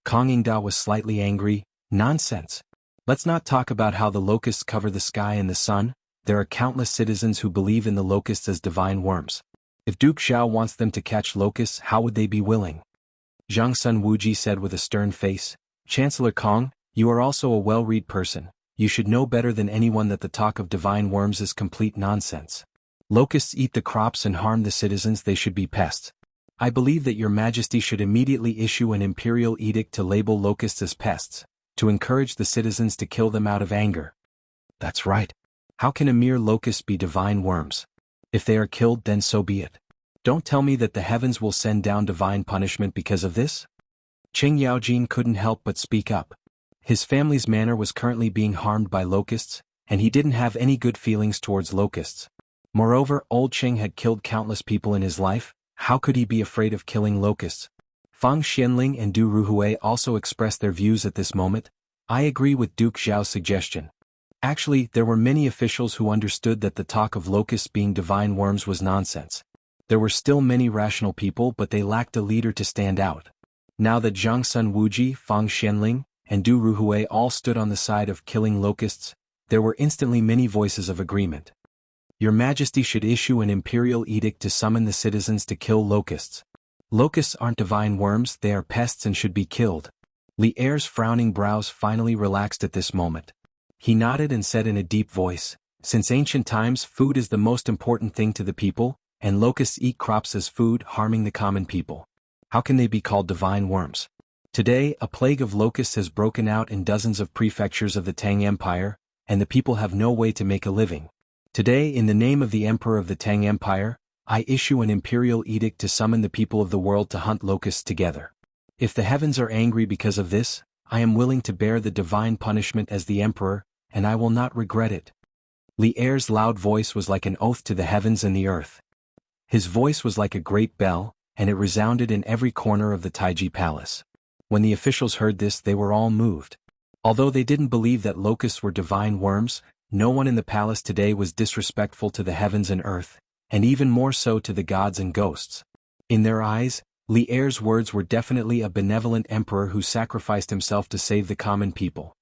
Kong Ingda was slightly angry. Nonsense. Let's not talk about how the locusts cover the sky and the sun. There are countless citizens who believe in the locusts as divine worms. If Duke Zhao wants them to catch locusts, how would they be willing? Zhang Sun Wuji said with a stern face, Chancellor Kong, you are also a well-read person. You should know better than anyone that the talk of divine worms is complete nonsense. Locusts eat the crops and harm the citizens, they should be pests. I believe that your Majesty should immediately issue an imperial edict to label locusts as pests, to encourage the citizens to kill them out of anger. That's right. How can a mere locust be divine worms? If they are killed, then so be it. Don't tell me that the heavens will send down divine punishment because of this? Qing Yaojin couldn't help but speak up. His family's manor was currently being harmed by locusts, and he didn't have any good feelings towards locusts. Moreover, old Qing had killed countless people in his life, how could he be afraid of killing locusts? Fang Xianling and Du Ruhui also expressed their views at this moment. I agree with Duke Zhao's suggestion. Actually, there were many officials who understood that the talk of locusts being divine worms was nonsense. There were still many rational people, but they lacked a leader to stand out. Now that Zhang Sun Wuji, Fang Xianling, and Du Ruhui all stood on the side of killing locusts, there were instantly many voices of agreement. Your Majesty should issue an imperial edict to summon the citizens to kill locusts. Locusts aren't divine worms, they are pests and should be killed. Li Er's frowning brows finally relaxed at this moment. He nodded and said in a deep voice, Since ancient times, food is the most important thing to the people, and locusts eat crops as food, harming the common people. How can they be called divine worms? Today, a plague of locusts has broken out in dozens of prefectures of the Tang Empire, and the people have no way to make a living. Today, in the name of the Emperor of the Tang Empire, I issue an imperial edict to summon the people of the world to hunt locusts together. If the heavens are angry because of this, I am willing to bear the divine punishment as the Emperor, and I will not regret it. Li Er's loud voice was like an oath to the heavens and the earth. His voice was like a great bell, and it resounded in every corner of the Taiji Palace. When the officials heard this, they were all moved. Although they didn't believe that locusts were divine worms, no one in the palace today was disrespectful to the heavens and earth, and even more so to the gods and ghosts. In their eyes, Li Er's words were definitely a benevolent emperor who sacrificed himself to save the common people.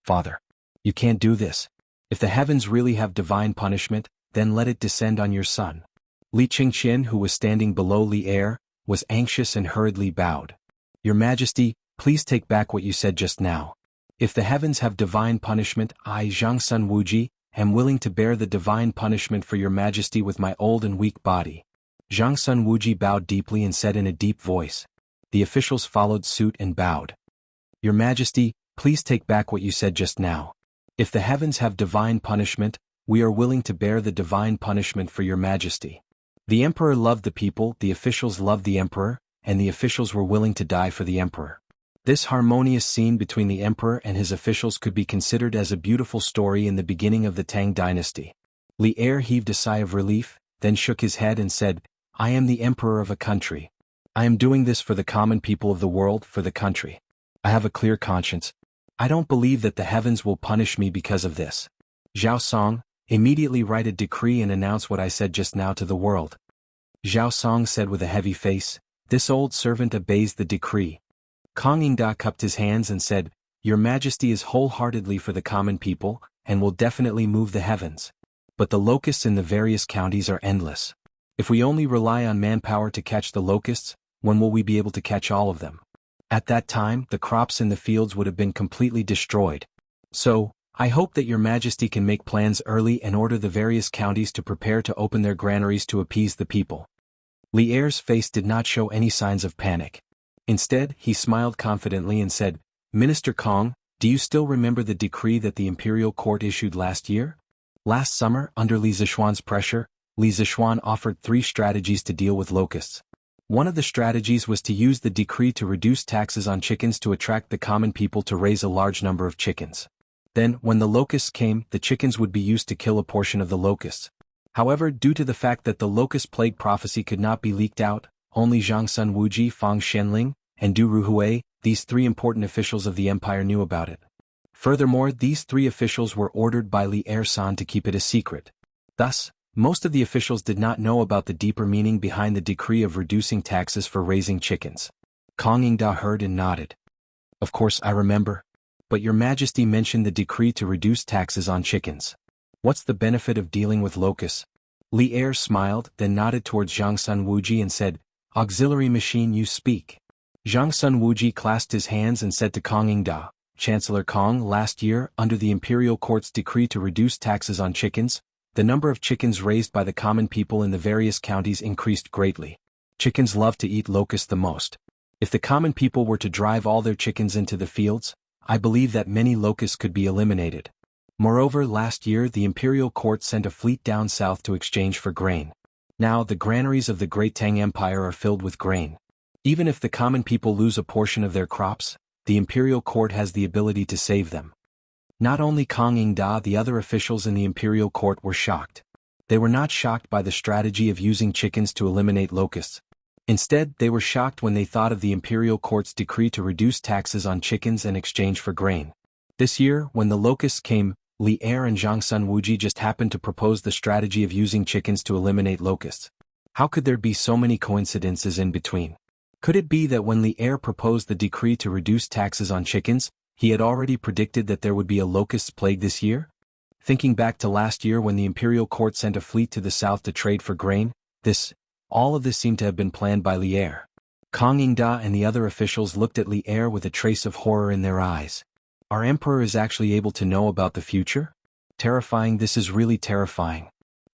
Father, you can't do this. If the heavens really have divine punishment, then let it descend on your son. Li Qingqian, who was standing below Li Er, was anxious and hurriedly bowed. Your Majesty, please take back what you said just now. If the heavens have divine punishment, I, Zhangsun Wuji, am willing to bear the divine punishment for your Majesty with my old and weak body. Zhangsun Wuji bowed deeply and said in a deep voice. The officials followed suit and bowed. Your Majesty, please take back what you said just now. If the heavens have divine punishment, we are willing to bear the divine punishment for your Majesty. The Emperor loved the people, the officials loved the Emperor, and the officials were willing to die for the Emperor. This harmonious scene between the Emperor and his officials could be considered as a beautiful story in the beginning of the Tang dynasty. Li Er heaved a sigh of relief, then shook his head and said, I am the Emperor of a country. I am doing this for the common people of the world, for the country. I have a clear conscience. I don't believe that the heavens will punish me because of this. Zhao Song, immediately write a decree and announce what I said just now to the world. Zhao Song said with a heavy face, this old servant obeys the decree. Kong Yingda cupped his hands and said, Your Majesty is wholeheartedly for the common people, and will definitely move the heavens. But the locusts in the various counties are endless. If we only rely on manpower to catch the locusts, when will we be able to catch all of them? At that time, the crops in the fields would have been completely destroyed. So, I hope that your Majesty can make plans early and order the various counties to prepare to open their granaries to appease the people. Li Er's face did not show any signs of panic. Instead, he smiled confidently and said, Minister Kong, do you still remember the decree that the imperial court issued last year? Last summer, under Li Zishuan's pressure, Li Zishuan offered 3 strategies to deal with locusts. One of the strategies was to use the decree to reduce taxes on chickens to attract the common people to raise a large number of chickens. Then, when the locusts came, the chickens would be used to kill a portion of the locusts. However, due to the fact that the locust plague prophecy could not be leaked out, only Zhangsun Wuji, Fang Xianling, and Du Ruhui, these 3 important officials of the empire knew about it. Furthermore, these 3 officials were ordered by Li Er-san to keep it a secret. Thus, most of the officials did not know about the deeper meaning behind the decree of reducing taxes for raising chickens. Kong Yingda heard and nodded. Of course I remember. But your Majesty mentioned the decree to reduce taxes on chickens. What's the benefit of dealing with locusts? Li Er smiled, then nodded towards Zhangsun Wuji and said, Auxiliary machine, you speak. Zhangsun Wuji clasped his hands and said to Kong Yingda, Chancellor Kong, last year, under the imperial court's decree to reduce taxes on chickens, the number of chickens raised by the common people in the various counties increased greatly. Chickens love to eat locusts the most. If the common people were to drive all their chickens into the fields, I believe that many locusts could be eliminated. Moreover, last year the imperial court sent a fleet down south to exchange for grain. Now the granaries of the Great Tang Empire are filled with grain. Even if the common people lose a portion of their crops, the imperial court has the ability to save them. Not only Kong Yingda, the other officials in the imperial court were shocked. They were not shocked by the strategy of using chickens to eliminate locusts. Instead, they were shocked when they thought of the imperial court's decree to reduce taxes on chickens in exchange for grain. This year, when the locusts came, Li Er and Zhangsun Wuji just happened to propose the strategy of using chickens to eliminate locusts. How could there be so many coincidences in between? Could it be that when Li Er proposed the decree to reduce taxes on chickens, he had already predicted that there would be a locust plague this year? Thinking back to last year when the imperial court sent a fleet to the south to trade for grain, all of this seemed to have been planned by Li Er. Kong Yingda and the other officials looked at Li Er with a trace of horror in their eyes. Our emperor is actually able to know about the future? Terrifying, this is really terrifying.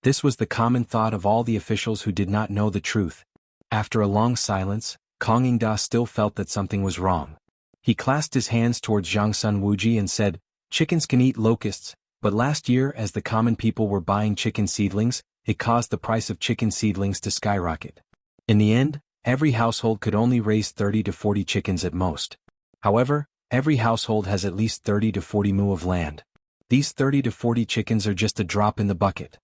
This was the common thought of all the officials who did not know the truth. After a long silence, Kong Yingda still felt that something was wrong. He clasped his hands towards Zhang Sun Wuji and said, "Chickens can eat locusts, but last year as the common people were buying chicken seedlings, it caused the price of chicken seedlings to skyrocket. In the end, every household could only raise 30 to 40 chickens at most. However, every household has at least 30 to 40 mu of land. These 30 to 40 chickens are just a drop in the bucket."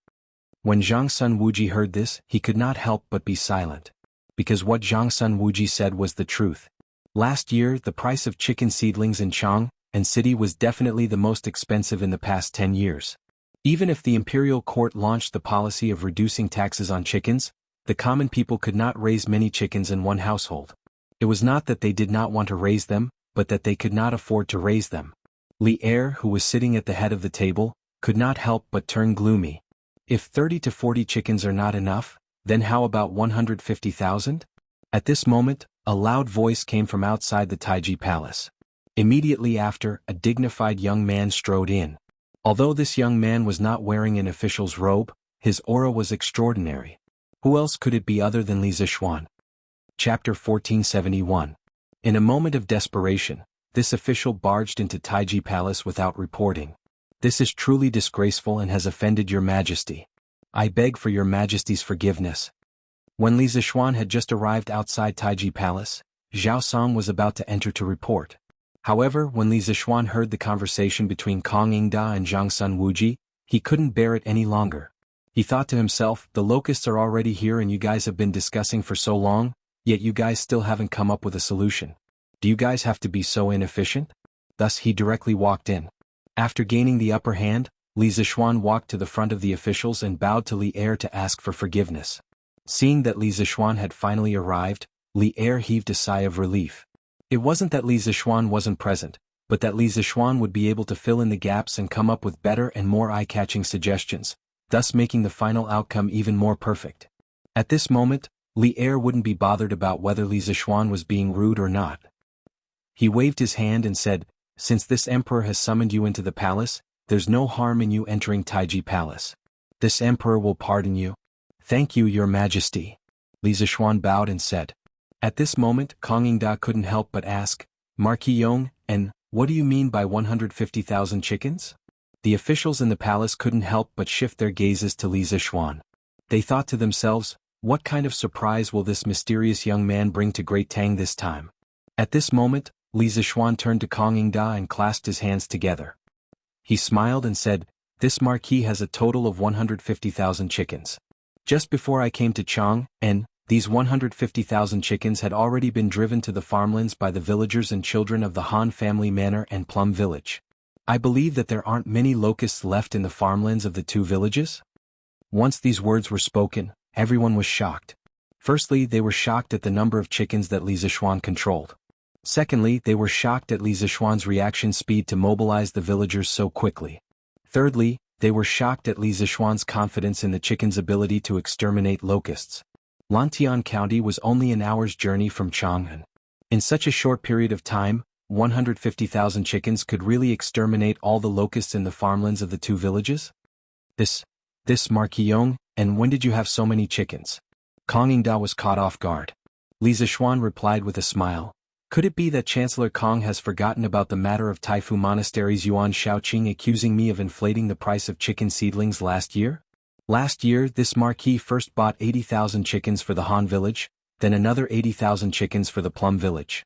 When Zhang Sun Wuji heard this, he could not help but be silent. Because what Zhang Sun Wuji said was the truth. Last year, the price of chicken seedlings in Chang and city was definitely the most expensive in the past 10 years. Even if the imperial court launched the policy of reducing taxes on chickens, the common people could not raise many chickens in one household. It was not that they did not want to raise them, but that they could not afford to raise them. Li Er, who was sitting at the head of the table, could not help but turn gloomy. If 30 to 40 chickens are not enough, then how about 150,000? At this moment, a loud voice came from outside the Taiji palace. Immediately after, a dignified young man strode in. Although this young man was not wearing an official's robe, his aura was extraordinary. Who else could it be other than Li Zixuan? Chapter 1471. In a moment of desperation, this official barged into Taiji Palace without reporting. "This is truly disgraceful and has offended your majesty. I beg for your majesty's forgiveness." When Li Zixuan had just arrived outside Taiji Palace, Zhao Song was about to enter to report. However, when Li Zixuan heard the conversation between Kong Yingda and Zhang Sun Wuji, he couldn't bear it any longer. He thought to himself, "The locusts are already here and you guys have been discussing for so long, yet you guys still haven't come up with a solution. Do you guys have to be so inefficient?" Thus he directly walked in. After gaining the upper hand, Li Zixuan walked to the front of the officials and bowed to Li Er to ask for forgiveness. Seeing that Li Zixuan had finally arrived, Li Er heaved a sigh of relief. It wasn't that Li Zixuan wasn't present, but that Li Zixuan would be able to fill in the gaps and come up with better and more eye-catching suggestions, thus making the final outcome even more perfect. At this moment, Li Er wouldn't be bothered about whether Li Zixuan was being rude or not. He waved his hand and said, "Since this emperor has summoned you into the palace, there's no harm in you entering Taiji Palace. This emperor will pardon you." "Thank you, your majesty." Li Zixuan bowed and said. At this moment, Kong Yingda couldn't help but ask, "Marquis Yong, and what do you mean by 150,000 chickens?" The officials in the palace couldn't help but shift their gazes to Li Zixuan. They thought to themselves, what kind of surprise will this mysterious young man bring to Great Tang this time? At this moment, Li Zixuan turned to Kong Yingda and clasped his hands together. He smiled and said, "This marquis has a total of 150,000 chickens. Just before I came to Chang, and these 150,000 chickens had already been driven to the farmlands by the villagers and children of the Han family manor and Plum village. I believe that there aren't many locusts left in the farmlands of the two villages." Once these words were spoken, everyone was shocked. Firstly, they were shocked at the number of chickens that Li Zixuan controlled. Secondly, they were shocked at Li Zixuan's reaction speed to mobilize the villagers so quickly. Thirdly, they were shocked at Li Zixuan's confidence in the chickens' ability to exterminate locusts. Lantian County was only an hour's journey from Chang'an. In such a short period of time, 150,000 chickens could really exterminate all the locusts in the farmlands of the two villages? This Marquis Yong, and when did you have so many chickens? Kong Yingda was caught off guard. Li Zixuan replied with a smile. Could it be that Chancellor Kong has forgotten about the matter of Taifu Monastery's Yuan Shaoqing accusing me of inflating the price of chicken seedlings last year? Last year, this marquis first bought 80,000 chickens for the Han village, then another 80,000 chickens for the Plum village.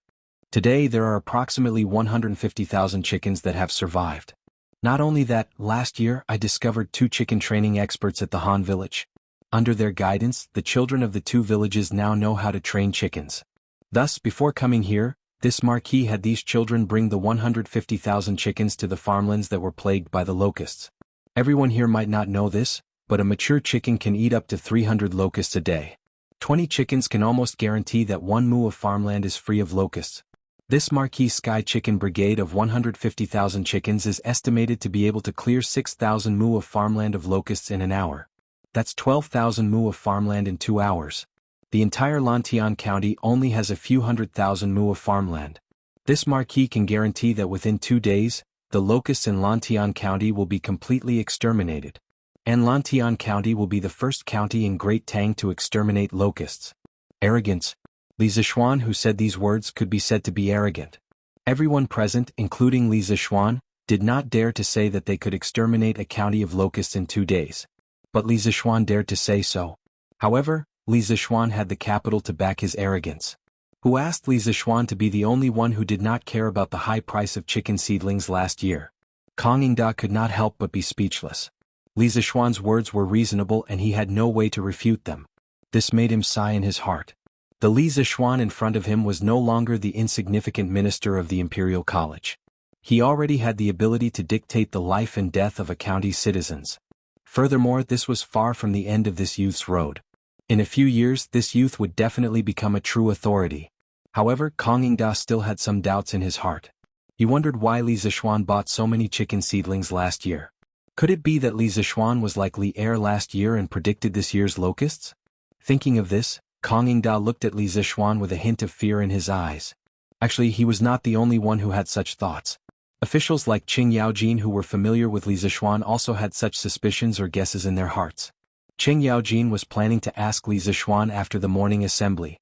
Today there are approximately 150,000 chickens that have survived. Not only that, last year I discovered 2 chicken training experts at the Han village. Under their guidance, the children of the 2 villages now know how to train chickens. Thus, before coming here, this marquis had these children bring the 150,000 chickens to the farmlands that were plagued by the locusts. Everyone here might not know this, but a mature chicken can eat up to 300 locusts a day. 20 chickens can almost guarantee that 1 mu of farmland is free of locusts. This Marquis Sky Chicken Brigade of 150,000 chickens is estimated to be able to clear 6,000 mu of farmland of locusts in an hour. That's 12,000 mu of farmland in 2 hours. The entire Lantian County only has a few 100,000 mu of farmland. This Marquis can guarantee that within 2 days, the locusts in Lantian County will be completely exterminated. And Lantian County will be the first county in Great Tang to exterminate locusts. Arrogance. Li Zishuan, who said these words, could be said to be arrogant. Everyone present, including Li Zishuan, did not dare to say that they could exterminate a county of locusts in 2 days. But Li Zishuan dared to say so. However, Li Zishuan had the capital to back his arrogance. Who asked Li Zishuan to be the only one who did not care about the high price of chicken seedlings last year. Kang Yingda could not help but be speechless. Li Zishuan's words were reasonable and he had no way to refute them. This made him sigh in his heart. The Li Zishuan in front of him was no longer the insignificant minister of the Imperial College. He already had the ability to dictate the life and death of a county's citizens. Furthermore, this was far from the end of this youth's road. In a few years, this youth would definitely become a true authority. However, Kang Yingda still had some doubts in his heart. He wondered why Li Zishuan bought so many chicken seedlings last year. Could it be that Li Zishuan was like Li Er last year and predicted this year's locusts? Thinking of this, Kang Yingda looked at Li Zishuan with a hint of fear in his eyes. Actually, he was not the only one who had such thoughts. Officials like Qing Yaojin who were familiar with Li Zishuan also had such suspicions or guesses in their hearts. Qing Yaojin was planning to ask Li Zishuan after the morning assembly.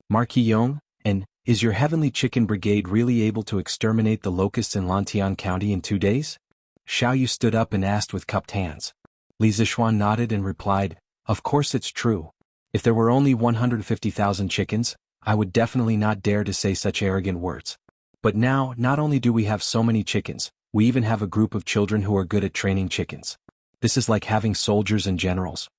Marquis Yong, is your Heavenly Chicken Brigade really able to exterminate the locusts in Lantian County in 2 days? Xiao Yu stood up and asked with cupped hands. Li Zishuan nodded and replied, of course it's true. If there were only 150,000 chickens, I would definitely not dare to say such arrogant words. But now, not only do we have so many chickens, we even have a group of children who are good at training chickens. This is like having soldiers and generals.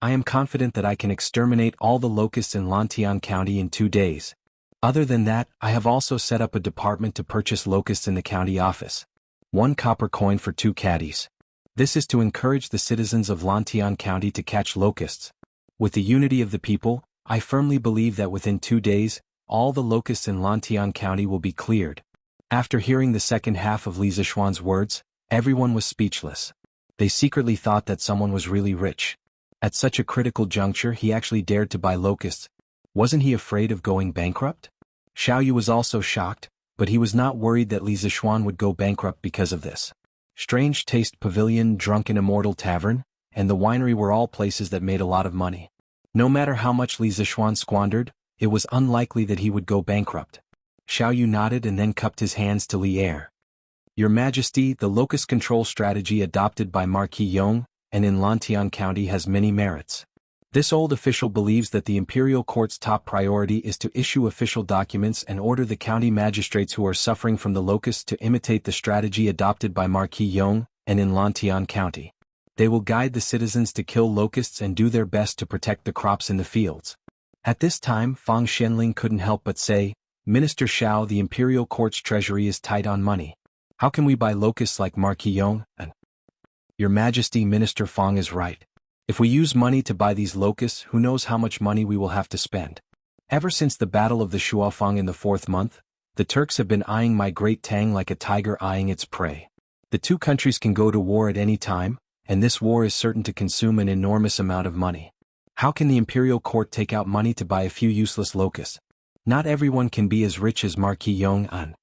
I am confident that I can exterminate all the locusts in Lantian County in 2 days. Other than that, I have also set up a department to purchase locusts in the county office. 1 copper coin for 2 caddies. This is to encourage the citizens of Lantian County to catch locusts. With the unity of the people, I firmly believe that within 2 days, all the locusts in Lantian County will be cleared. After hearing the second half of Li Zishuan's words, everyone was speechless. They secretly thought that someone was really rich. At such a critical juncture he actually dared to buy locusts. Wasn't he afraid of going bankrupt? Xiao Yu was also shocked, but he was not worried that Li Zishuan would go bankrupt because of this. Strange Taste Pavilion, Drunken Immortal Tavern, and the winery were all places that made a lot of money. No matter how much Li Zishuan squandered, it was unlikely that he would go bankrupt. Xiao Yu nodded and then cupped his hands to Li Er. Your Majesty, the locust control strategy adopted by Marquis Yong, and in Lantian County has many merits. This old official believes that the Imperial Court's top priority is to issue official documents and order the county magistrates who are suffering from the locusts to imitate the strategy adopted by Marquis Yong, and in Lantian County. They will guide the citizens to kill locusts and do their best to protect the crops in the fields. At this time, Fang Xianling couldn't help but say, Minister Xiao, the Imperial Court's treasury is tight on money. How can we buy locusts like Marquis Yong? Your Majesty, Minister Fang is right. If we use money to buy these locusts, who knows how much money we will have to spend. Ever since the Battle of the Shuafang in the 4th month, the Turks have been eyeing my Great Tang like a tiger eyeing its prey. The 2 countries can go to war at any time, and this war is certain to consume an enormous amount of money. How can the Imperial Court take out money to buy a few useless locusts? Not everyone can be as rich as Marquis Yong An.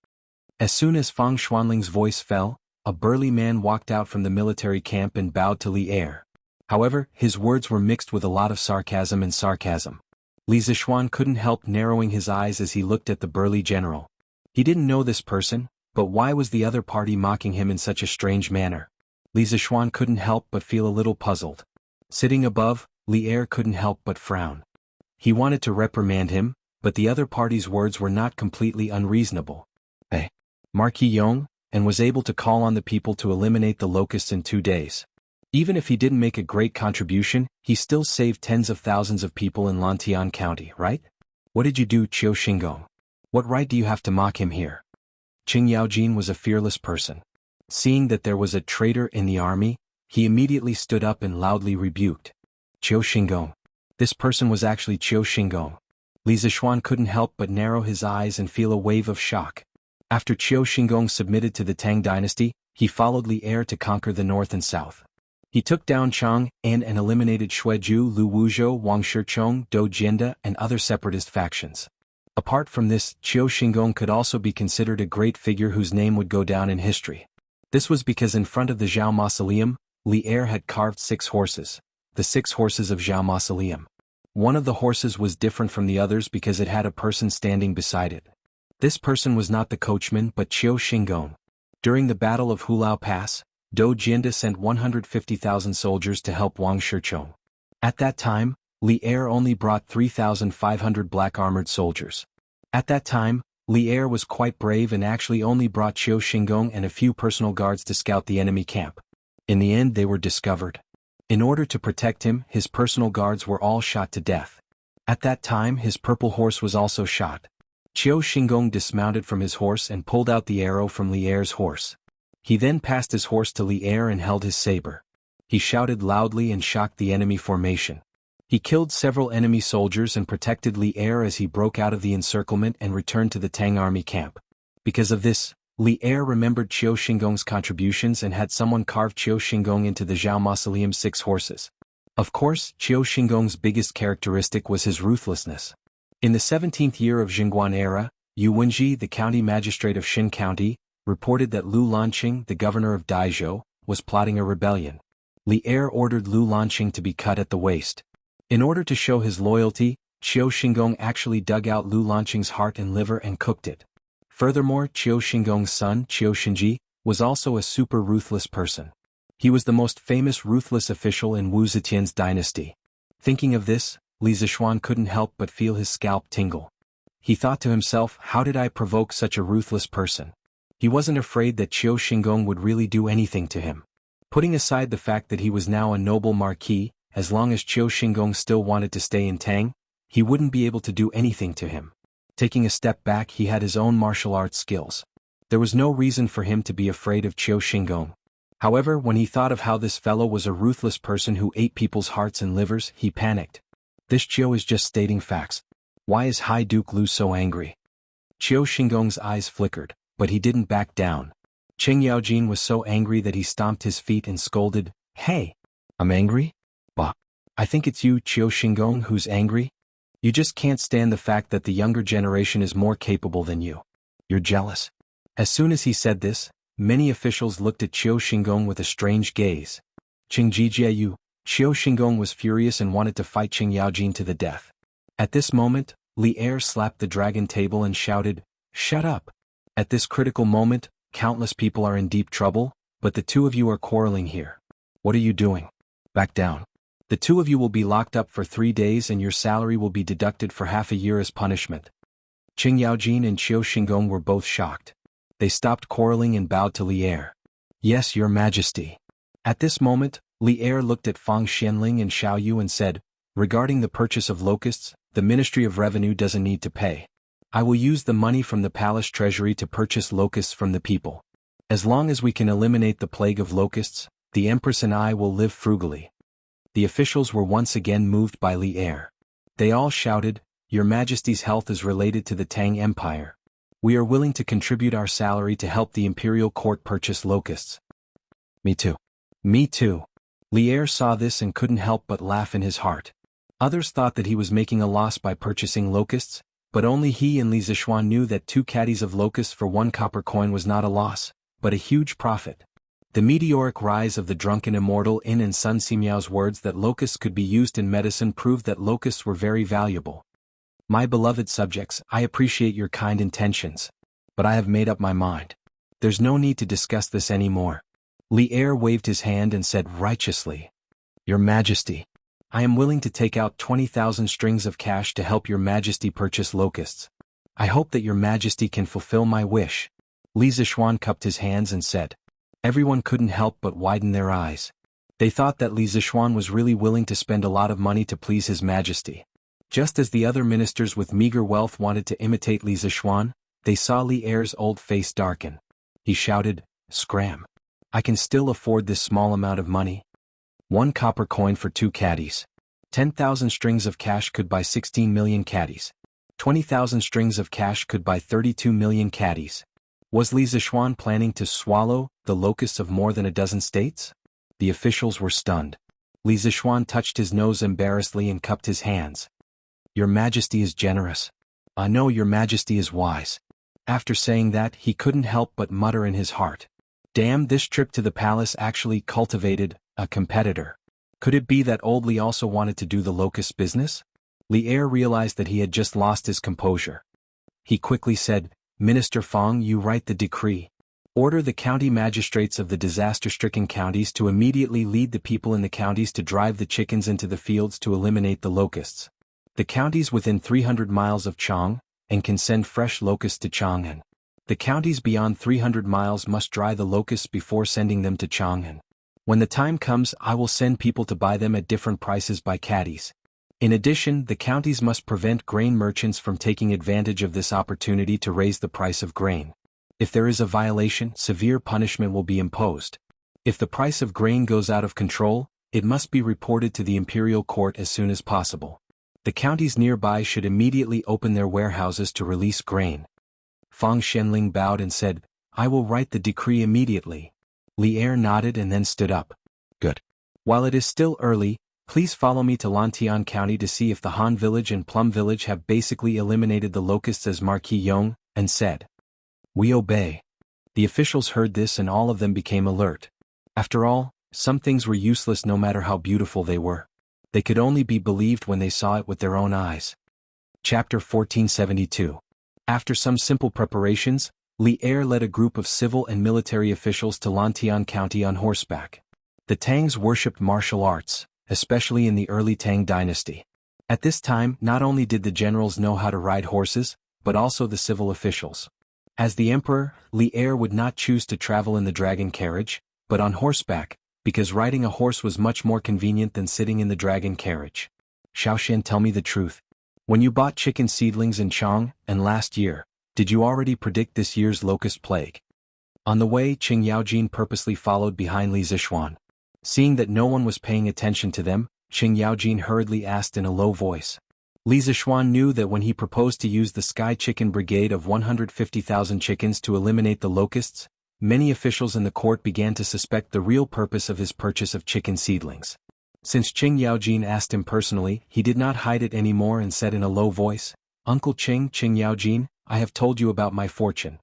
As soon as Fang Xuanling's voice fell, a burly man walked out from the military camp and bowed to Li Er. However, his words were mixed with a lot of sarcasm and sarcasm. Li Zishuan couldn't help narrowing his eyes as he looked at the burly general. He didn't know this person, but why was the other party mocking him in such a strange manner? Li Zishuan couldn't help but feel a little puzzled. Sitting above, Li Er couldn't help but frown. He wanted to reprimand him, but the other party's words were not completely unreasonable. Marquis Yong, and was able to call on the people to eliminate the locusts in 2 days. Even if he didn't make a great contribution, he still saved tens of thousands of people in Lantian County, right? What did you do, Qiu Xingong? What right do you have to mock him here? Qing Yaojin was a fearless person. Seeing that there was a traitor in the army, he immediately stood up and loudly rebuked. Qiu Xingong. This person was actually Qiu Xingong. Li Zishuan couldn't help but narrow his eyes and feel a wave of shock. After Qiu Xingong submitted to the Tang dynasty, he followed Li Er to conquer the north and south. He took down Chang An and eliminated Xueju, Lu Wuzhou, Wang Shichong, Dou Jianda, and other separatist factions. Apart from this, Qiu Xingong could also be considered a great figure whose name would go down in history. This was because in front of the Zhao Mausoleum, Li Er had carved 6 horses, the 6 horses of Jianghu Mausoleum. One of the horses was different from the others because it had a person standing beside it. This person was not the coachman but Qiu Xingong. During the Battle of Hulao Pass, Do Jianda sent 150,000 soldiers to help Wang Shichong. At that time, Li Er only brought 3,500 black-armored soldiers. At that time, Li Er was quite brave and actually only brought Qiu Xingong and a few personal guards to scout the enemy camp. In the end they were discovered. In order to protect him, his personal guards were all shot to death. At that time his purple horse was also shot. Qiu Xingong dismounted from his horse and pulled out the arrow from Li Er's horse. He then passed his horse to Li Er and held his saber. He shouted loudly and shocked the enemy formation. He killed several enemy soldiers and protected Li Er as he broke out of the encirclement and returned to the Tang army camp. Because of this, Li Er remembered Qiu Xingong's contributions and had someone carve Qiu Xingong into the Jianghu Mausoleum's 6 horses. Of course, Qiu Xingong's biggest characteristic was his ruthlessness. In the 17th year of Jingguan era, Yu Wenji, the county magistrate of Xin County, reported that Lu Lanqing, the governor of Daizhou, was plotting a rebellion. Li Er ordered Lu Lanqing to be cut at the waist. In order to show his loyalty, Qiu Xingong actually dug out Lu Lanqing's heart and liver and cooked it. Furthermore, Qiu Xingong's son, Qiu Xinji, was also a super ruthless person. He was the most famous ruthless official in Wu Zetian's dynasty. Thinking of this, Li Zishuan couldn't help but feel his scalp tingle. He thought to himself, how did I provoke such a ruthless person? He wasn't afraid that Qiu Xingong would really do anything to him. Putting aside the fact that he was now a noble marquis, as long as Qiu Xingong still wanted to stay in Tang, he wouldn't be able to do anything to him. Taking a step back, he had his own martial arts skills. There was no reason for him to be afraid of Qiu Xingong. However, when he thought of how this fellow was a ruthless person who ate people's hearts and livers, he panicked. This Qiu is just stating facts. Why is High Duke Lu so angry? Qiu Xingong's eyes flickered, but he didn't back down. Qing Yaojin was so angry that he stomped his feet and scolded, "Hey! I'm angry? Bah! I think it's you, Qiu Xingong, who's angry? You just can't stand the fact that the younger generation is more capable than you. You're jealous." As soon as he said this, many officials looked at Qiu Xingong with a strange gaze. Qing Jijiayu, Qiu Xingong was furious and wanted to fight Qing Yaojin to the death. At this moment, Li Er slapped the dragon table and shouted, "Shut up!" At this critical moment, countless people are in deep trouble, but the 2 of you are quarreling here. What are you doing? Back down. The 2 of you will be locked up for 3 days and your salary will be deducted for half a year as punishment. Qing Yaojin and Qiu Xingong were both shocked. They stopped quarreling and bowed to Li Er. "Yes, your majesty." At this moment, Li Er looked at Fang Xianling and Xiao Yu and said, "Regarding the purchase of locusts, the Ministry of Revenue doesn't need to pay. I will use the money from the palace treasury to purchase locusts from the people. As long as we can eliminate the plague of locusts, the Empress and I will live frugally." The officials were once again moved by Li Er. They all shouted, "Your Majesty's health is related to the Tang Empire. We are willing to contribute our salary to help the imperial court purchase locusts." "Me too. Me too." Li Er saw this and couldn't help but laugh in his heart. Others thought that he was making a loss by purchasing locusts, but only he and Li Zishuan knew that 2 caddies of locusts for 1 copper coin was not a loss, but a huge profit. The meteoric rise of the drunken immortal in and Sun Simiao's words that locusts could be used in medicine proved that locusts were very valuable. "My beloved subjects, I appreciate your kind intentions. But I have made up my mind. There's no need to discuss this anymore." Li Er waved his hand and said righteously, "Your Majesty, I am willing to take out 20,000 strings of cash to help your Majesty purchase locusts. I hope that your Majesty can fulfill my wish." Li Zishuan cupped his hands and said. Everyone couldn't help but widen their eyes. They thought that Li Zishuan was really willing to spend a lot of money to please His Majesty. Just as the other ministers with meager wealth wanted to imitate Li Zishuan, they saw Li Er's old face darken. He shouted, "Scram! I can still afford this small amount of money. 1 copper coin for 2 caddies. 10,000 strings of cash could buy 16 million caddies. 20,000 strings of cash could buy 32 million caddies." Was Li Zishuan planning to swallow the locusts of more than a dozen states? The officials were stunned. Li Zishuan touched his nose embarrassedly and cupped his hands. "Your Majesty is generous. I know your Majesty is wise." After saying that, he couldn't help but mutter in his heart, "Damn, this trip to the palace actually cultivated A competitor. Could it be that old Li also wanted to do the locust business? Li Er realized that he had just lost his composure. He quickly said, Minister Fong, you write the decree. Order the county magistrates of the disaster-stricken counties to immediately lead the people in the counties to drive the chickens into the fields to eliminate the locusts. The counties within 300 miles of Chang, and can send fresh locusts to Chang'an. The counties beyond 300 miles must dry the locusts before sending them to Chang'an. When the time comes, I will send people to buy them at different prices by caddies. In addition, the counties must prevent grain merchants from taking advantage of this opportunity to raise the price of grain. If there is a violation, severe punishment will be imposed. If the price of grain goes out of control, it must be reported to the imperial court as soon as possible. The counties nearby should immediately open their warehouses to release grain. Fang Shenling bowed and said, I will write the decree immediately. Li Er nodded and then stood up. Good. While it is still early, please follow me to Lantian County to see if the Han Village and Plum Village have basically eliminated the locusts as Marquis Yong, and said. We obey. The officials heard this and all of them became alert. After all, some things were useless no matter how beautiful they were. They could only be believed when they saw it with their own eyes. Chapter 1472. After some simple preparations, Li Er led a group of civil and military officials to Lantian County on horseback. The Tangs worshipped martial arts, especially in the early Tang dynasty. At this time, not only did the generals know how to ride horses, but also the civil officials. As the emperor, Li Er would not choose to travel in the dragon carriage, but on horseback, because riding a horse was much more convenient than sitting in the dragon carriage. Xiaoxian, tell me the truth. When you bought chicken seedlings in Chang, and last year, did you already predict this year's locust plague? On the way, Qing Yaojin purposely followed behind Li Zixuan. Seeing that no one was paying attention to them, Qing Yaojin hurriedly asked in a low voice. Li Zixuan knew that when he proposed to use the Sky Chicken Brigade of 150,000 chickens to eliminate the locusts, many officials in the court began to suspect the real purpose of his purchase of chicken seedlings. Since Qing Yaojin asked him personally, he did not hide it anymore and said in a low voice, Uncle Qing Yaojin, I have told you about my fortune.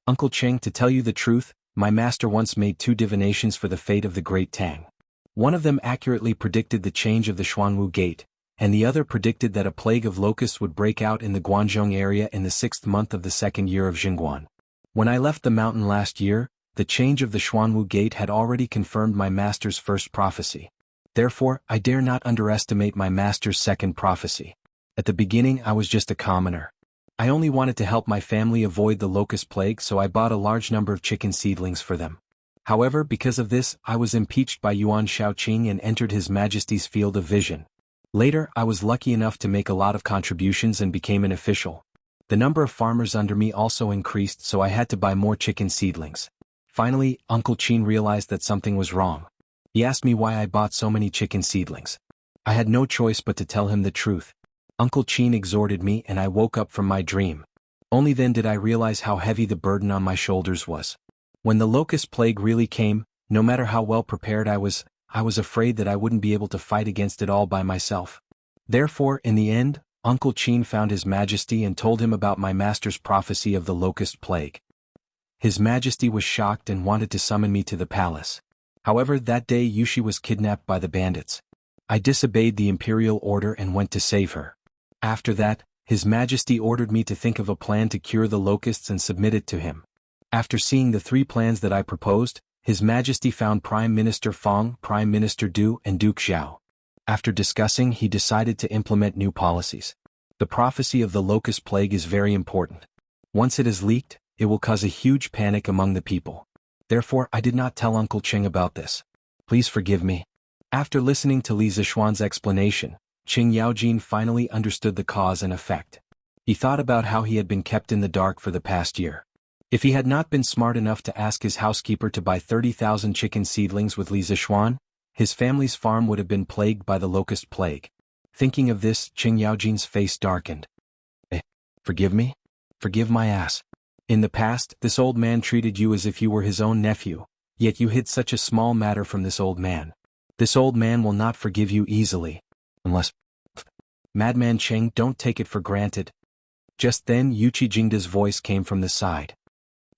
Uncle Qing, to tell you the truth, my master once made 2 divinations for the fate of the Great Tang. One of them accurately predicted the change of the Xuanwu Gate, and the other predicted that a plague of locusts would break out in the Guangzhong area in the 6th month of the 2nd year of Jingguan. When I left the mountain last year, the change of the Xuanwu Gate had already confirmed my master's first prophecy. Therefore, I dare not underestimate my master's second prophecy. At the beginning I was just a commoner. I only wanted to help my family avoid the locust plague, so I bought a large number of chicken seedlings for them. However, because of this, I was impeached by Yuan Shaoqing and entered His Majesty's field of vision. Later, I was lucky enough to make a lot of contributions and became an official. The number of farmers under me also increased, so I had to buy more chicken seedlings. Finally, Uncle Qin realized that something was wrong. He asked me why I bought so many chicken seedlings. I had no choice but to tell him the truth. Uncle Qin exhorted me and I woke up from my dream. Only then did I realize how heavy the burden on my shoulders was. When the locust plague really came, no matter how well prepared I was afraid that I wouldn't be able to fight against it all by myself. Therefore, in the end, Uncle Qin found His Majesty and told him about my master's prophecy of the locust plague. His Majesty was shocked and wanted to summon me to the palace. However, that day Yushi was kidnapped by the bandits. I disobeyed the imperial order and went to save her. After that, His Majesty ordered me to think of a plan to cure the locusts and submit it to him. After seeing the 3 plans that I proposed, His Majesty found Prime Minister Fang, Prime Minister Du, and Duke Xiao. After discussing, he decided to implement new policies. The prophecy of the locust plague is very important. Once it is leaked, it will cause a huge panic among the people. Therefore, I did not tell Uncle Qing about this. Please forgive me. After listening to Li Zixuan's explanation, Qing Yaojin finally understood the cause and effect. He thought about how he had been kept in the dark for the past year. If he had not been smart enough to ask his housekeeper to buy 30,000 chicken seedlings with Li Zixuan, his family's farm would have been plagued by the locust plague. Thinking of this, Qing Yaojin's face darkened. Forgive me? Forgive my ass. In the past, this old man treated you as if you were his own nephew, yet you hid such a small matter from this old man. This old man will not forgive you easily. Unless... Madman Cheng, don't take it for granted. Just then Yuchi Jingda's voice came from the side.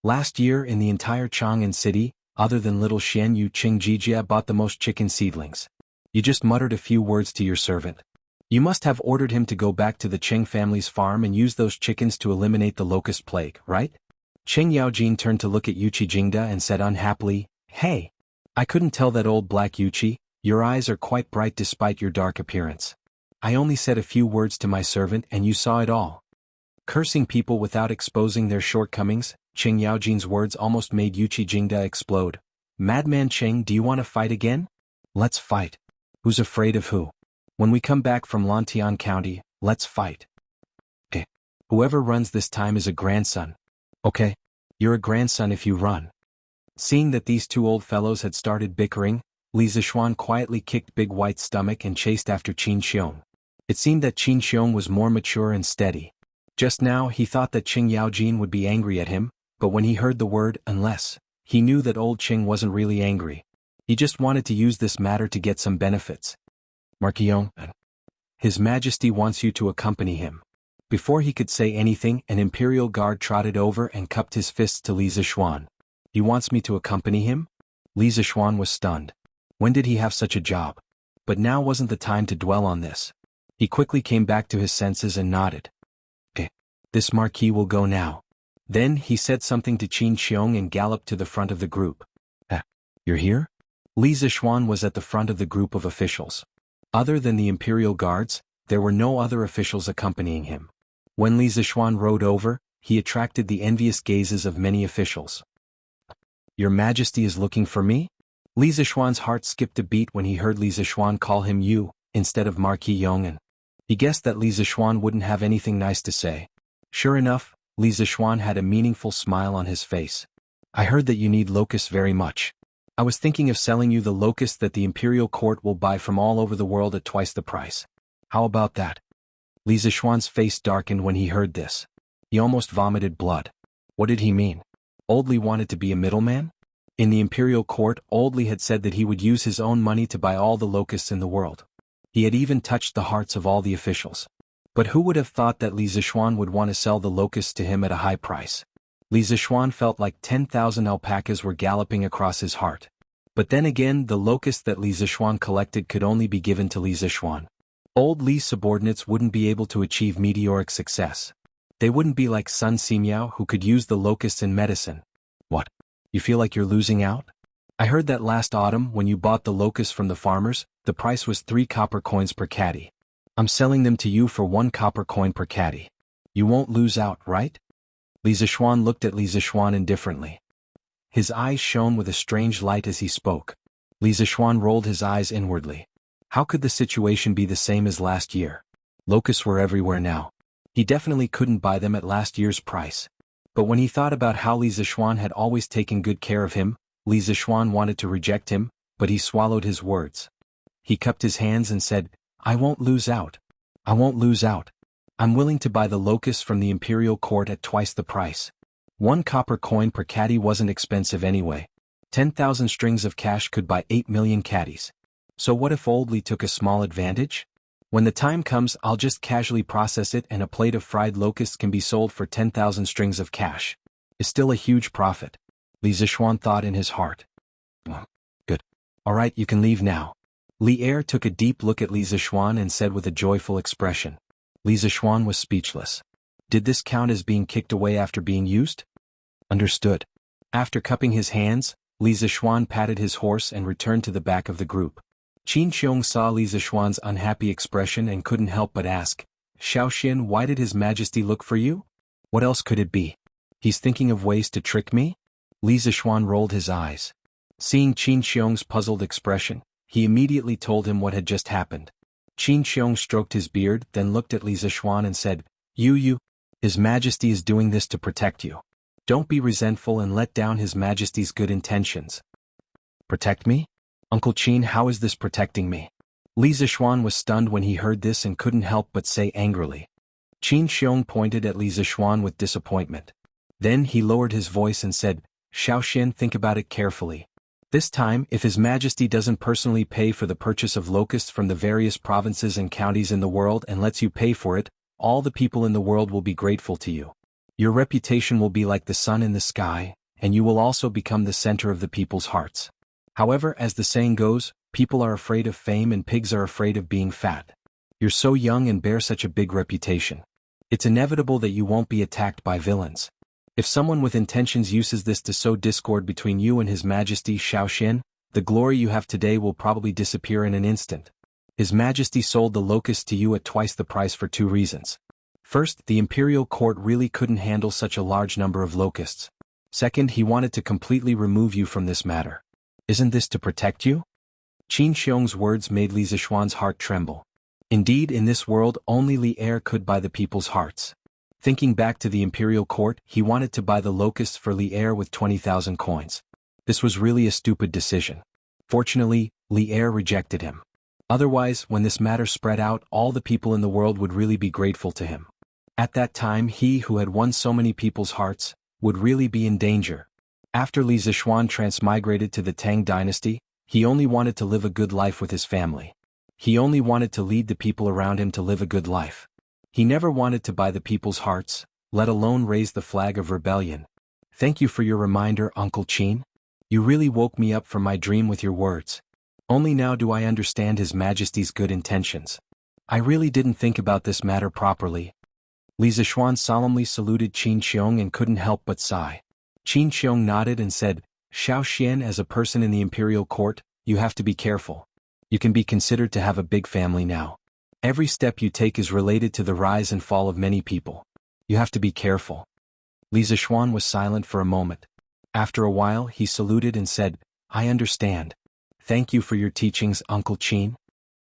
Last year in the entire Chang'an city, other than little Xian Yu Qing Jijia bought the most chicken seedlings. You just muttered a few words to your servant. You must have ordered him to go back to the Qing family's farm and use those chickens to eliminate the locust plague, right? Qing Yaojin turned to look at Yuchi Jingda and said unhappily, "Hey. I couldn't tell that old black Yuchi, your eyes are quite bright despite your dark appearance. I only said a few words to my servant and you saw it all." Cursing people without exposing their shortcomings, Qing Yaojin's words almost made Yuchi Jingda explode. "Madman Qing, do you want to fight again? Let's fight. Who's afraid of who? When we come back from Lantian County, let's fight. Okay. Whoever runs this time is a grandson. Okay. You're a grandson if you run." Seeing that these two old fellows had started bickering, Li Zishuan quietly kicked Big White's stomach and chased after Qin Xiong. It seemed that Qin Xiong was more mature and steady. Just now he thought that Qing Yaojin would be angry at him, but when he heard the word "unless," he knew that old Qing wasn't really angry. He just wanted to use this matter to get some benefits. "Marquion, His Majesty wants you to accompany him." Before he could say anything, an imperial guard trotted over and cupped his fists to Li Zishuan. "He wants me to accompany him?" Li Zishuan was stunned. When did he have such a job? But now wasn't the time to dwell on this. He quickly came back to his senses and nodded. "Okay. This marquis will go now." Then he said something to Qin Xiong and galloped to the front of the group. You're here?" Li Zishuan was at the front of the group of officials. Other than the imperial guards, there were no other officials accompanying him. When Li Zishuan rode over, he attracted the envious gazes of many officials. "Your Majesty is looking for me?" Li Zishuan's heart skipped a beat when he heard Li Zishuan call him "you," instead of Marquis Yong'an. He guessed that Li Zishuan wouldn't have anything nice to say. Sure enough, Li Zishuan had a meaningful smile on his face. "I heard that you need locusts very much. I was thinking of selling you the locusts that the imperial court will buy from all over the world at twice the price. How about that?" Li Zishuan's face darkened when he heard this. He almost vomited blood. What did he mean? Old Li wanted to be a middleman? In the imperial court, Old Li had said that he would use his own money to buy all the locusts in the world. He had even touched the hearts of all the officials. But who would have thought that Li Zishuan would want to sell the locusts to him at a high price? Li Zishuan felt like 10,000 alpacas were galloping across his heart. But then again, the locusts that Li Zishuan collected could only be given to Li Zishuan. Old Li's subordinates wouldn't be able to achieve meteoric success. They wouldn't be like Sun Simiao who could use the locusts in medicine. What? You feel like you're losing out? I heard that last autumn when you bought the locusts from the farmers, the price was 3 copper coins per caddy. I'm selling them to you for 1 copper coin per caddy. You won't lose out, right? Li Zishuan looked at Li Zishuan indifferently. His eyes shone with a strange light as he spoke. Li Zishuan rolled his eyes inwardly. How could the situation be the same as last year? Locusts were everywhere now. He definitely couldn't buy them at last year's price. But when he thought about how Li Zishuan had always taken good care of him, Li Zishuan wanted to reject him, but he swallowed his words. He cupped his hands and said, "I won't lose out. I won't lose out. I'm willing to buy the locusts from the imperial court at twice the price." 1 copper coin per caddy wasn't expensive anyway. 10,000 strings of cash could buy 8 million caddies. So what if Old Li took a small advantage? When the time comes, I'll just casually process it and a plate of fried locusts can be sold for 10,000 strings of cash. It's still a huge profit. Li Zishuan thought in his heart. Good. Alright, you can leave now. Li Er took a deep look at Li Zishuan and said with a joyful expression. Li Zishuan was speechless. Did this count as being kicked away after being used? Understood. After cupping his hands, Li Zishuan patted his horse and returned to the back of the group. Qin Xiong saw Li Zishuan's unhappy expression and couldn't help but ask, "Xiaoxian, why did His Majesty look for you? What else could it be? He's thinking of ways to trick me?" Li Zishuan rolled his eyes. Seeing Qin Xiong's puzzled expression, he immediately told him what had just happened. Qin Xiong stroked his beard, then looked at Li Zishuan and said, You, His Majesty is doing this to protect you. Don't be resentful and let down His Majesty's good intentions." "Protect me? Uncle Qin, how is this protecting me?" Li Zishuan was stunned when he heard this and couldn't help but say angrily. Qin Xiong pointed at Li Zishuan with disappointment. Then he lowered his voice and said, "Xiaoxian, think about it carefully. This time, if His Majesty doesn't personally pay for the purchase of locusts from the various provinces and counties in the world and lets you pay for it, all the people in the world will be grateful to you. Your reputation will be like the sun in the sky, and you will also become the center of the people's hearts. However, as the saying goes, people are afraid of fame and pigs are afraid of being fat. You're so young and bear such a big reputation. It's inevitable that you won't be attacked by villains. If someone with intentions uses this to sow discord between you and His Majesty Shaoxian, the glory you have today will probably disappear in an instant. His Majesty sold the locusts to you at twice the price for 2 reasons. First, the imperial court really couldn't handle such a large number of locusts. Second, he wanted to completely remove you from this matter. Isn't this to protect you? Qin Xiong's words made Li Zishuan's heart tremble. Indeed, in this world only Li Er could buy the people's hearts. Thinking back to the imperial court, he wanted to buy the locusts for Li Er with 20,000 coins. This was really a stupid decision. Fortunately, Li Er rejected him. Otherwise, when this matter spread out, all the people in the world would really be grateful to him. At that time, he who had won so many people's hearts would really be in danger. After Li Zishuan transmigrated to the Tang dynasty, he only wanted to live a good life with his family. He only wanted to lead the people around him to live a good life. He never wanted to buy the people's hearts, let alone raise the flag of rebellion. Thank you for your reminder, Uncle Qin. You really woke me up from my dream with your words. Only now do I understand His Majesty's good intentions. I really didn't think about this matter properly. Li Zishuan solemnly saluted Qin Xiong and couldn't help but sigh. Qin Xiong nodded and said, Shaoxian, as a person in the imperial court, you have to be careful. You can be considered to have a big family now. Every step you take is related to the rise and fall of many people. You have to be careful. Li Zishuan was silent for a moment. After a while, he saluted and said, I understand. Thank you for your teachings, Uncle Qin.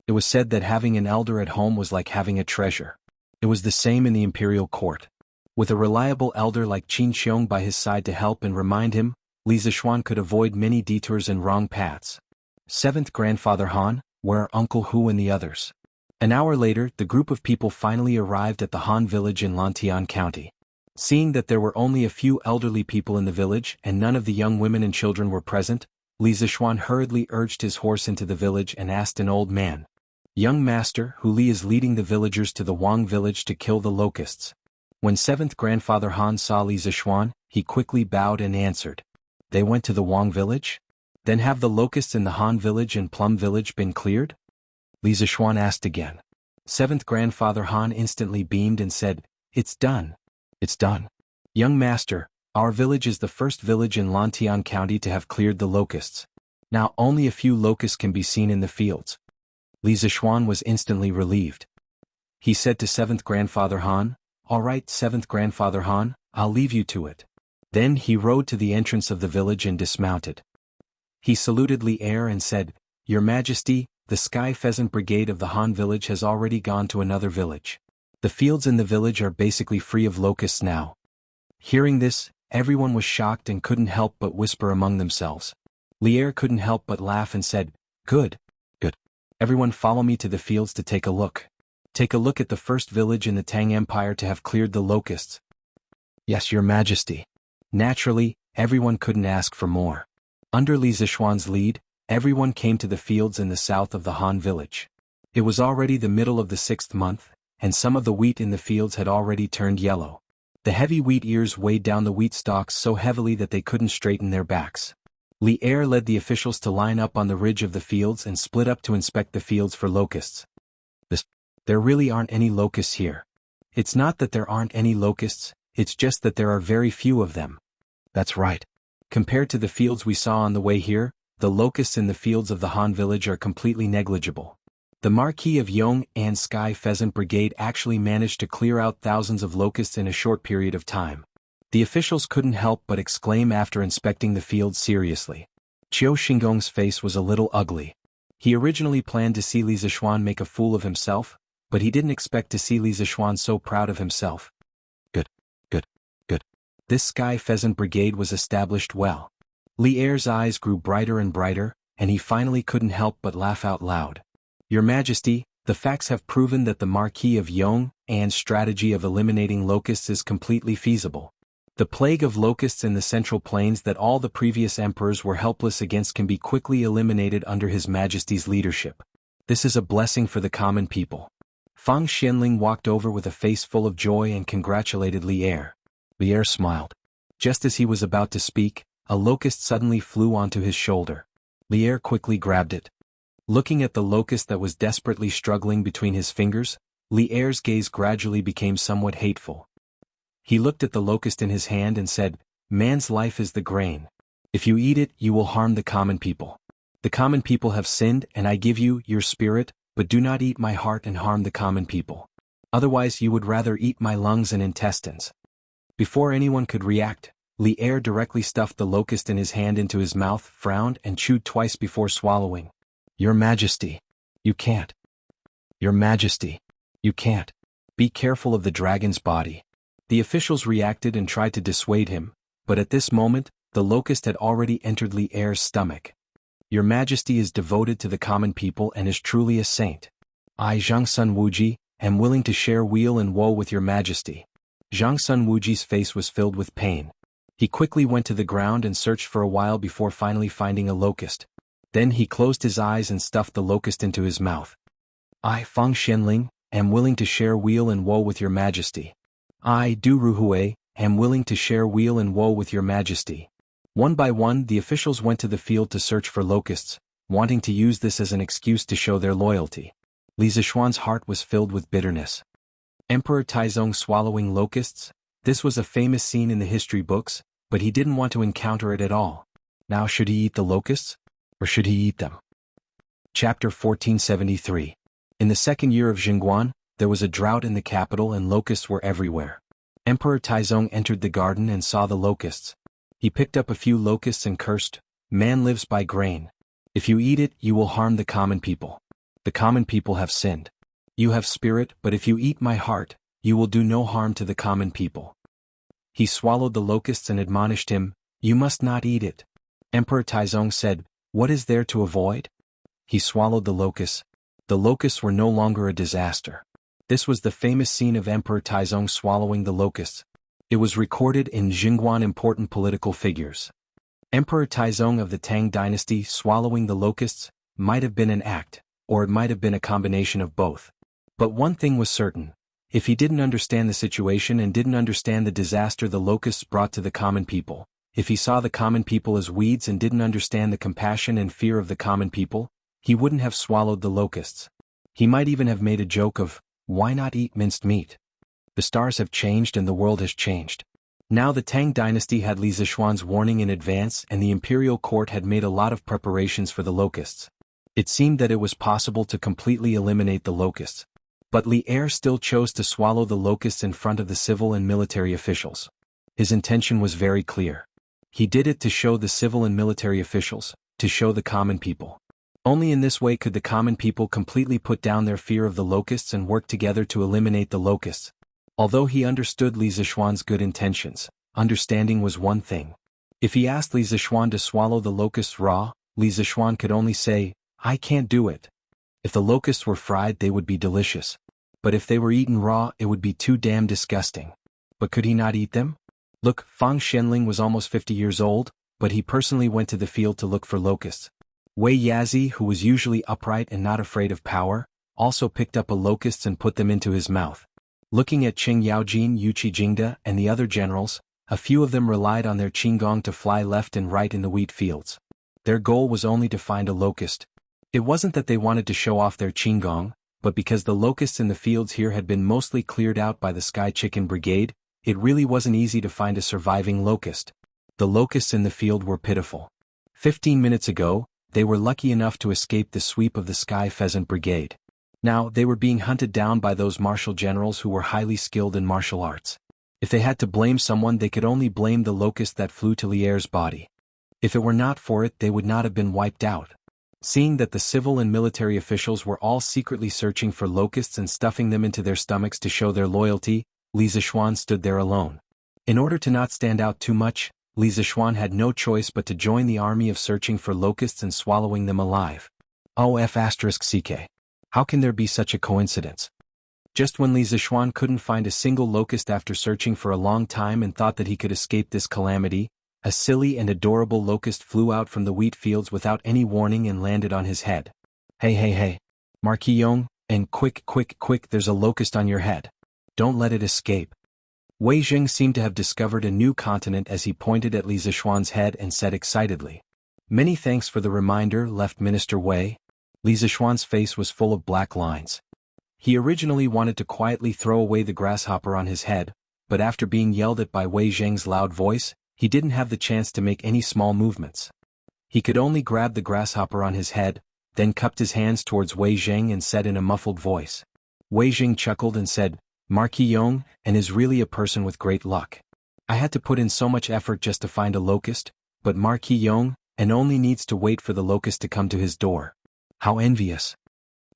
It was said that having an elder at home was like having a treasure. It was the same in the imperial court. With a reliable elder like Qin Xiong by his side to help and remind him, Li Zishuan could avoid many detours and wrong paths. 7th Grandfather Han, where are Uncle Hu and the others? An hour later, the group of people finally arrived at the Han village in Lantian County. Seeing that there were only a few elderly people in the village and none of the young women and children were present, Li Zishuan hurriedly urged his horse into the village and asked an old man, Young master, who Li is leading the villagers to the Wang village to kill the locusts. When 7th Grandfather Han saw Li Zishuan, he quickly bowed and answered, They went to the Wang village? Then have the locusts in the Han village and Plum village been cleared? Li Zishuan asked again. 7th Grandfather Han instantly beamed and said, It's done. It's done. Young master, our village is the first village in Lantian County to have cleared the locusts. Now only a few locusts can be seen in the fields. Li Zishuan was instantly relieved. He said to 7th Grandfather Han, All right, 7th Grandfather Han, I'll leave you to it. Then he rode to the entrance of the village and dismounted. He saluted Li Er and said, Your Majesty, the Sky Pheasant Brigade of the Han village has already gone to another village. The fields in the village are basically free of locusts now. Hearing this, everyone was shocked and couldn't help but whisper among themselves. Li Er couldn't help but laugh and said, Good. Good. Everyone follow me to the fields to take a look. Take a look at the first village in the Tang Empire to have cleared the locusts. Yes, Your Majesty. Naturally, everyone couldn't ask for more. Under Li Zishuan's lead, everyone came to the fields in the south of the Han village. It was already the middle of the 6th month, and some of the wheat in the fields had already turned yellow. The heavy wheat ears weighed down the wheat stalks so heavily that they couldn't straighten their backs. Li Er led the officials to line up on the ridge of the fields and split up to inspect the fields for locusts. There really aren't any locusts here. It's not that there aren't any locusts, it's just that there are very few of them. That's right. Compared to the fields we saw on the way here, the locusts in the fields of the Han village are completely negligible. The Marquis of Yong and Sky Pheasant Brigade actually managed to clear out thousands of locusts in a short period of time. The officials couldn't help but exclaim after inspecting the fields seriously. Qiu Xingong's face was a little ugly. He originally planned to see Li Zishuan make a fool of himself, but he didn't expect to see Li Zishuan so proud of himself. Good. Good. Good. This Sky Pheasant Brigade was established well. Li Er's eyes grew brighter and brighter, and he finally couldn't help but laugh out loud. Your Majesty, the facts have proven that the Marquis of Yong and strategy of eliminating locusts is completely feasible. The plague of locusts in the Central Plains that all the previous emperors were helpless against can be quickly eliminated under His Majesty's leadership. This is a blessing for the common people. Fang Xianling walked over with a face full of joy and congratulated Li Er. Li Er smiled. Just as he was about to speak, a locust suddenly flew onto his shoulder. Lier quickly grabbed it. Looking at the locust that was desperately struggling between his fingers, Lier's gaze gradually became somewhat hateful. He looked at the locust in his hand and said, "Man's life is the grain. If you eat it, you will harm the common people. The common people have sinned, and I give you your spirit, but do not eat my heart and harm the common people. Otherwise you would rather eat my lungs and intestines." Before anyone could react, Lier directly stuffed the locust in his hand into his mouth, frowned, and chewed twice before swallowing. "Your Majesty, you can't. Your Majesty, you can't. Be careful of the dragon's body." The officials reacted and tried to dissuade him, but at this moment, the locust had already entered Lier's stomach. "Your Majesty is devoted to the common people and is truly a saint. I, Zhang Sun Wuji, am willing to share weal and woe with your Majesty." Zhang Sun Wuji's face was filled with pain. He quickly went to the ground and searched for a while before finally finding a locust. Then he closed his eyes and stuffed the locust into his mouth. "I, Fang Xianling, am willing to share weal and woe with your Majesty. I, Du Ruhui, am willing to share weal and woe with your Majesty." One by one the officials went to the field to search for locusts, wanting to use this as an excuse to show their loyalty. Li Zishuan's heart was filled with bitterness. Emperor Taizong swallowing locusts? This was a famous scene in the history books, but he didn't want to encounter it at all. Now should he eat the locusts? Or should he eat them? Chapter 1473. In the second year of Jingguan, there was a drought in the capital and locusts were everywhere. Emperor Taizong entered the garden and saw the locusts. He picked up a few locusts and cursed, "Man lives by grain. If you eat it, you will harm the common people. The common people have sinned. You have spirit, but if you eat my heart, you will do no harm to the common people." He swallowed the locusts and admonished him, "You must not eat it." Emperor Taizong said, "What is there to avoid?" He swallowed the locusts. The locusts were no longer a disaster. This was the famous scene of Emperor Taizong swallowing the locusts. It was recorded in Jingguan important political figures. Emperor Taizong of the Tang dynasty swallowing the locusts might have been an act, or it might have been a combination of both. But one thing was certain. If he didn't understand the situation and didn't understand the disaster the locusts brought to the common people, if he saw the common people as weeds and didn't understand the compassion and fear of the common people, he wouldn't have swallowed the locusts. He might even have made a joke of, "Why not eat minced meat? The stars have changed and the world has changed." Now the Tang dynasty had Li Zishuan's warning in advance and the imperial court had made a lot of preparations for the locusts. It seemed that it was possible to completely eliminate the locusts. But Lier still chose to swallow the locusts in front of the civil and military officials. His intention was very clear. He did it to show the civil and military officials, to show the common people. Only in this way could the common people completely put down their fear of the locusts and work together to eliminate the locusts. Although he understood Li Zishuan's good intentions, understanding was one thing. If he asked Li Zishuan to swallow the locusts raw, Li Zishuan could only say, "I can't do it." If the locusts were fried they would be delicious. But if they were eaten raw it would be too damn disgusting. But could he not eat them? Look, Fang Xianling was almost 50 years old, but he personally went to the field to look for locusts. Wei Yazi, who was usually upright and not afraid of power, also picked up a locust and put them into his mouth. Looking at Qing Yaojin, Yuqi Jingda, and the other generals, a few of them relied on their qinggong to fly left and right in the wheat fields. Their goal was only to find a locust. It wasn't that they wanted to show off their qinggong, but because the locusts in the fields here had been mostly cleared out by the Sky Chicken Brigade, it really wasn't easy to find a surviving locust. The locusts in the field were pitiful. 15 minutes ago, they were lucky enough to escape the sweep of the Sky Pheasant Brigade. Now, they were being hunted down by those martial generals who were highly skilled in martial arts. If they had to blame someone they could only blame the locust that flew to Lier's body. If it were not for it they would not have been wiped out. Seeing that the civil and military officials were all secretly searching for locusts and stuffing them into their stomachs to show their loyalty, Li Zishuan stood there alone. In order to not stand out too much, Li Zishuan had no choice but to join the army of searching for locusts and swallowing them alive. OF*CK. How can there be such a coincidence? Just when Li Zishuan couldn't find a single locust after searching for a long time and thought that he could escape this calamity, a silly and adorable locust flew out from the wheat fields without any warning and landed on his head. Hey, Marquis Yong, and quick, there's a locust on your head. Don't let it escape. Wei Jing seemed to have discovered a new continent as he pointed at Li Zixuan's head and said excitedly, "Many thanks for the reminder, Left Minister Wei." Li Zixuan's face was full of black lines. He originally wanted to quietly throw away the grasshopper on his head, but after being yelled at by Wei Jing's loud voice, he didn't have the chance to make any small movements. He could only grab the grasshopper on his head, then cupped his hands towards Wei Jing and said in a muffled voice. Wei Jing chuckled and said, "Marquis Yong, and is really a person with great luck. I had to put in so much effort just to find a locust, but Marquis Yong, and only needs to wait for the locust to come to his door. How envious."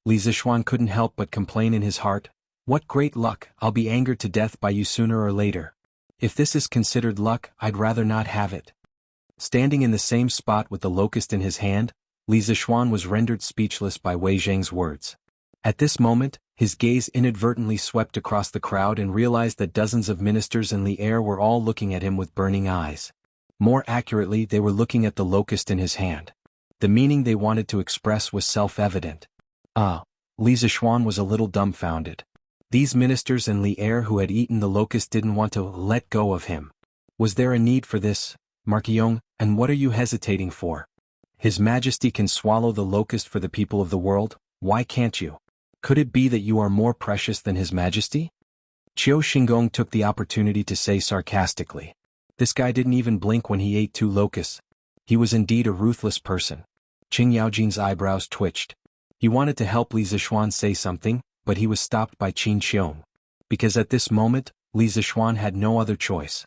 Li Zixuan couldn't help but complain in his heart, "What great luck, I'll be angered to death by you sooner or later. If this is considered luck, I'd rather not have it." Standing in the same spot with the locust in his hand, Li Zixuan was rendered speechless by Wei Zheng's words. At this moment, his gaze inadvertently swept across the crowd and realized that dozens of ministers in the air were all looking at him with burning eyes. More accurately, they were looking at the locust in his hand. The meaning they wanted to express was self-evident. Li Zixuan was a little dumbfounded. These ministers in Li Air who had eaten the locust didn't want to let go of him. Was there a need for this, Marquis Yong, and what are you hesitating for? His Majesty can swallow the locust for the people of the world, why can't you? Could it be that you are more precious than His Majesty? Qiu Xingong took the opportunity to say sarcastically. This guy didn't even blink when he ate 2 locusts. He was indeed a ruthless person. Qing Yaojin's eyebrows twitched. He wanted to help Li Zixuan say something, but he was stopped by Qin Qiong. Because at this moment, Li Zixuan had no other choice.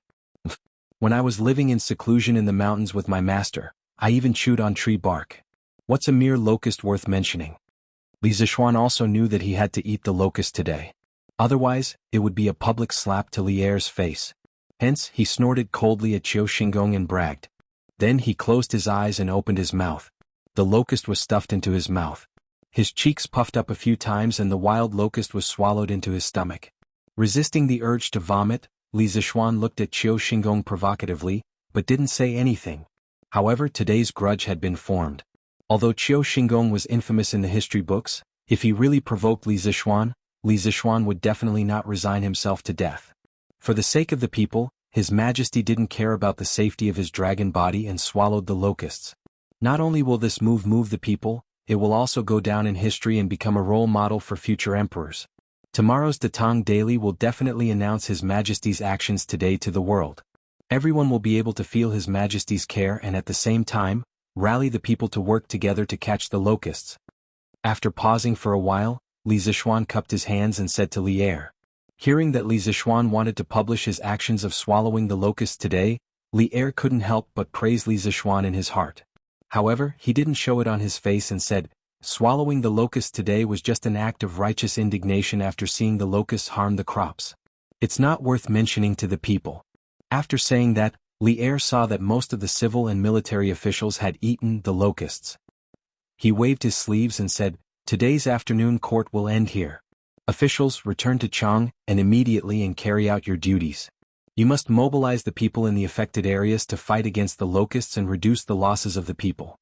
When I was living in seclusion in the mountains with my master, I even chewed on tree bark. What's a mere locust worth mentioning? Li Zixuan also knew that he had to eat the locust today. Otherwise, it would be a public slap to Li Er's face. Hence, he snorted coldly at Qiu Xingong and bragged. Then he closed his eyes and opened his mouth. The locust was stuffed into his mouth. His cheeks puffed up a few times and the wild locust was swallowed into his stomach. Resisting the urge to vomit, Li Zixuan looked at Qiu Xingong provocatively, but didn't say anything. However, today's grudge had been formed. Although Qiu Xingong was infamous in the history books, if he really provoked Li Zixuan would definitely not resign himself to death. For the sake of the people, His Majesty didn't care about the safety of his dragon body and swallowed the locusts. Not only will this move the people, it will also go down in history and become a role model for future emperors. Tomorrow's Datang Daily will definitely announce His Majesty's actions today to the world. Everyone will be able to feel His Majesty's care and at the same time, rally the people to work together to catch the locusts. After pausing for a while, Li Zixuan cupped his hands and said to Li Er. Hearing that Li Zixuan wanted to publish his actions of swallowing the locusts today, Li Er couldn't help but praise Li Zixuan in his heart. However, he didn't show it on his face and said, swallowing the locusts today was just an act of righteous indignation after seeing the locusts harm the crops. It's not worth mentioning to the people. After saying that, Li Er saw that most of the civil and military officials had eaten the locusts. He waved his sleeves and said, today's afternoon court will end here. Officials, return to Chang, and immediately and carry out your duties. You must mobilize the people in the affected areas to fight against the locusts and reduce the losses of the people.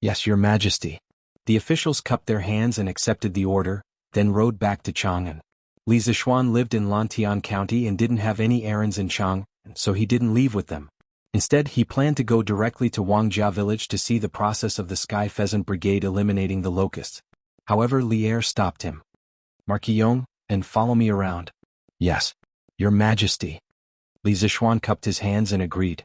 Yes, Your Majesty. The officials cupped their hands and accepted the order, then rode back to Chang'an. Li Zixuan lived in Lantian County and didn't have any errands in Chang, so he didn't leave with them. Instead, he planned to go directly to Wuxia village to see the process of the Sky Pheasant Brigade eliminating the locusts. However, Li Er stopped him. Marquis Yong, and follow me around. Yes, Your Majesty. Li Zixuan cupped his hands and agreed.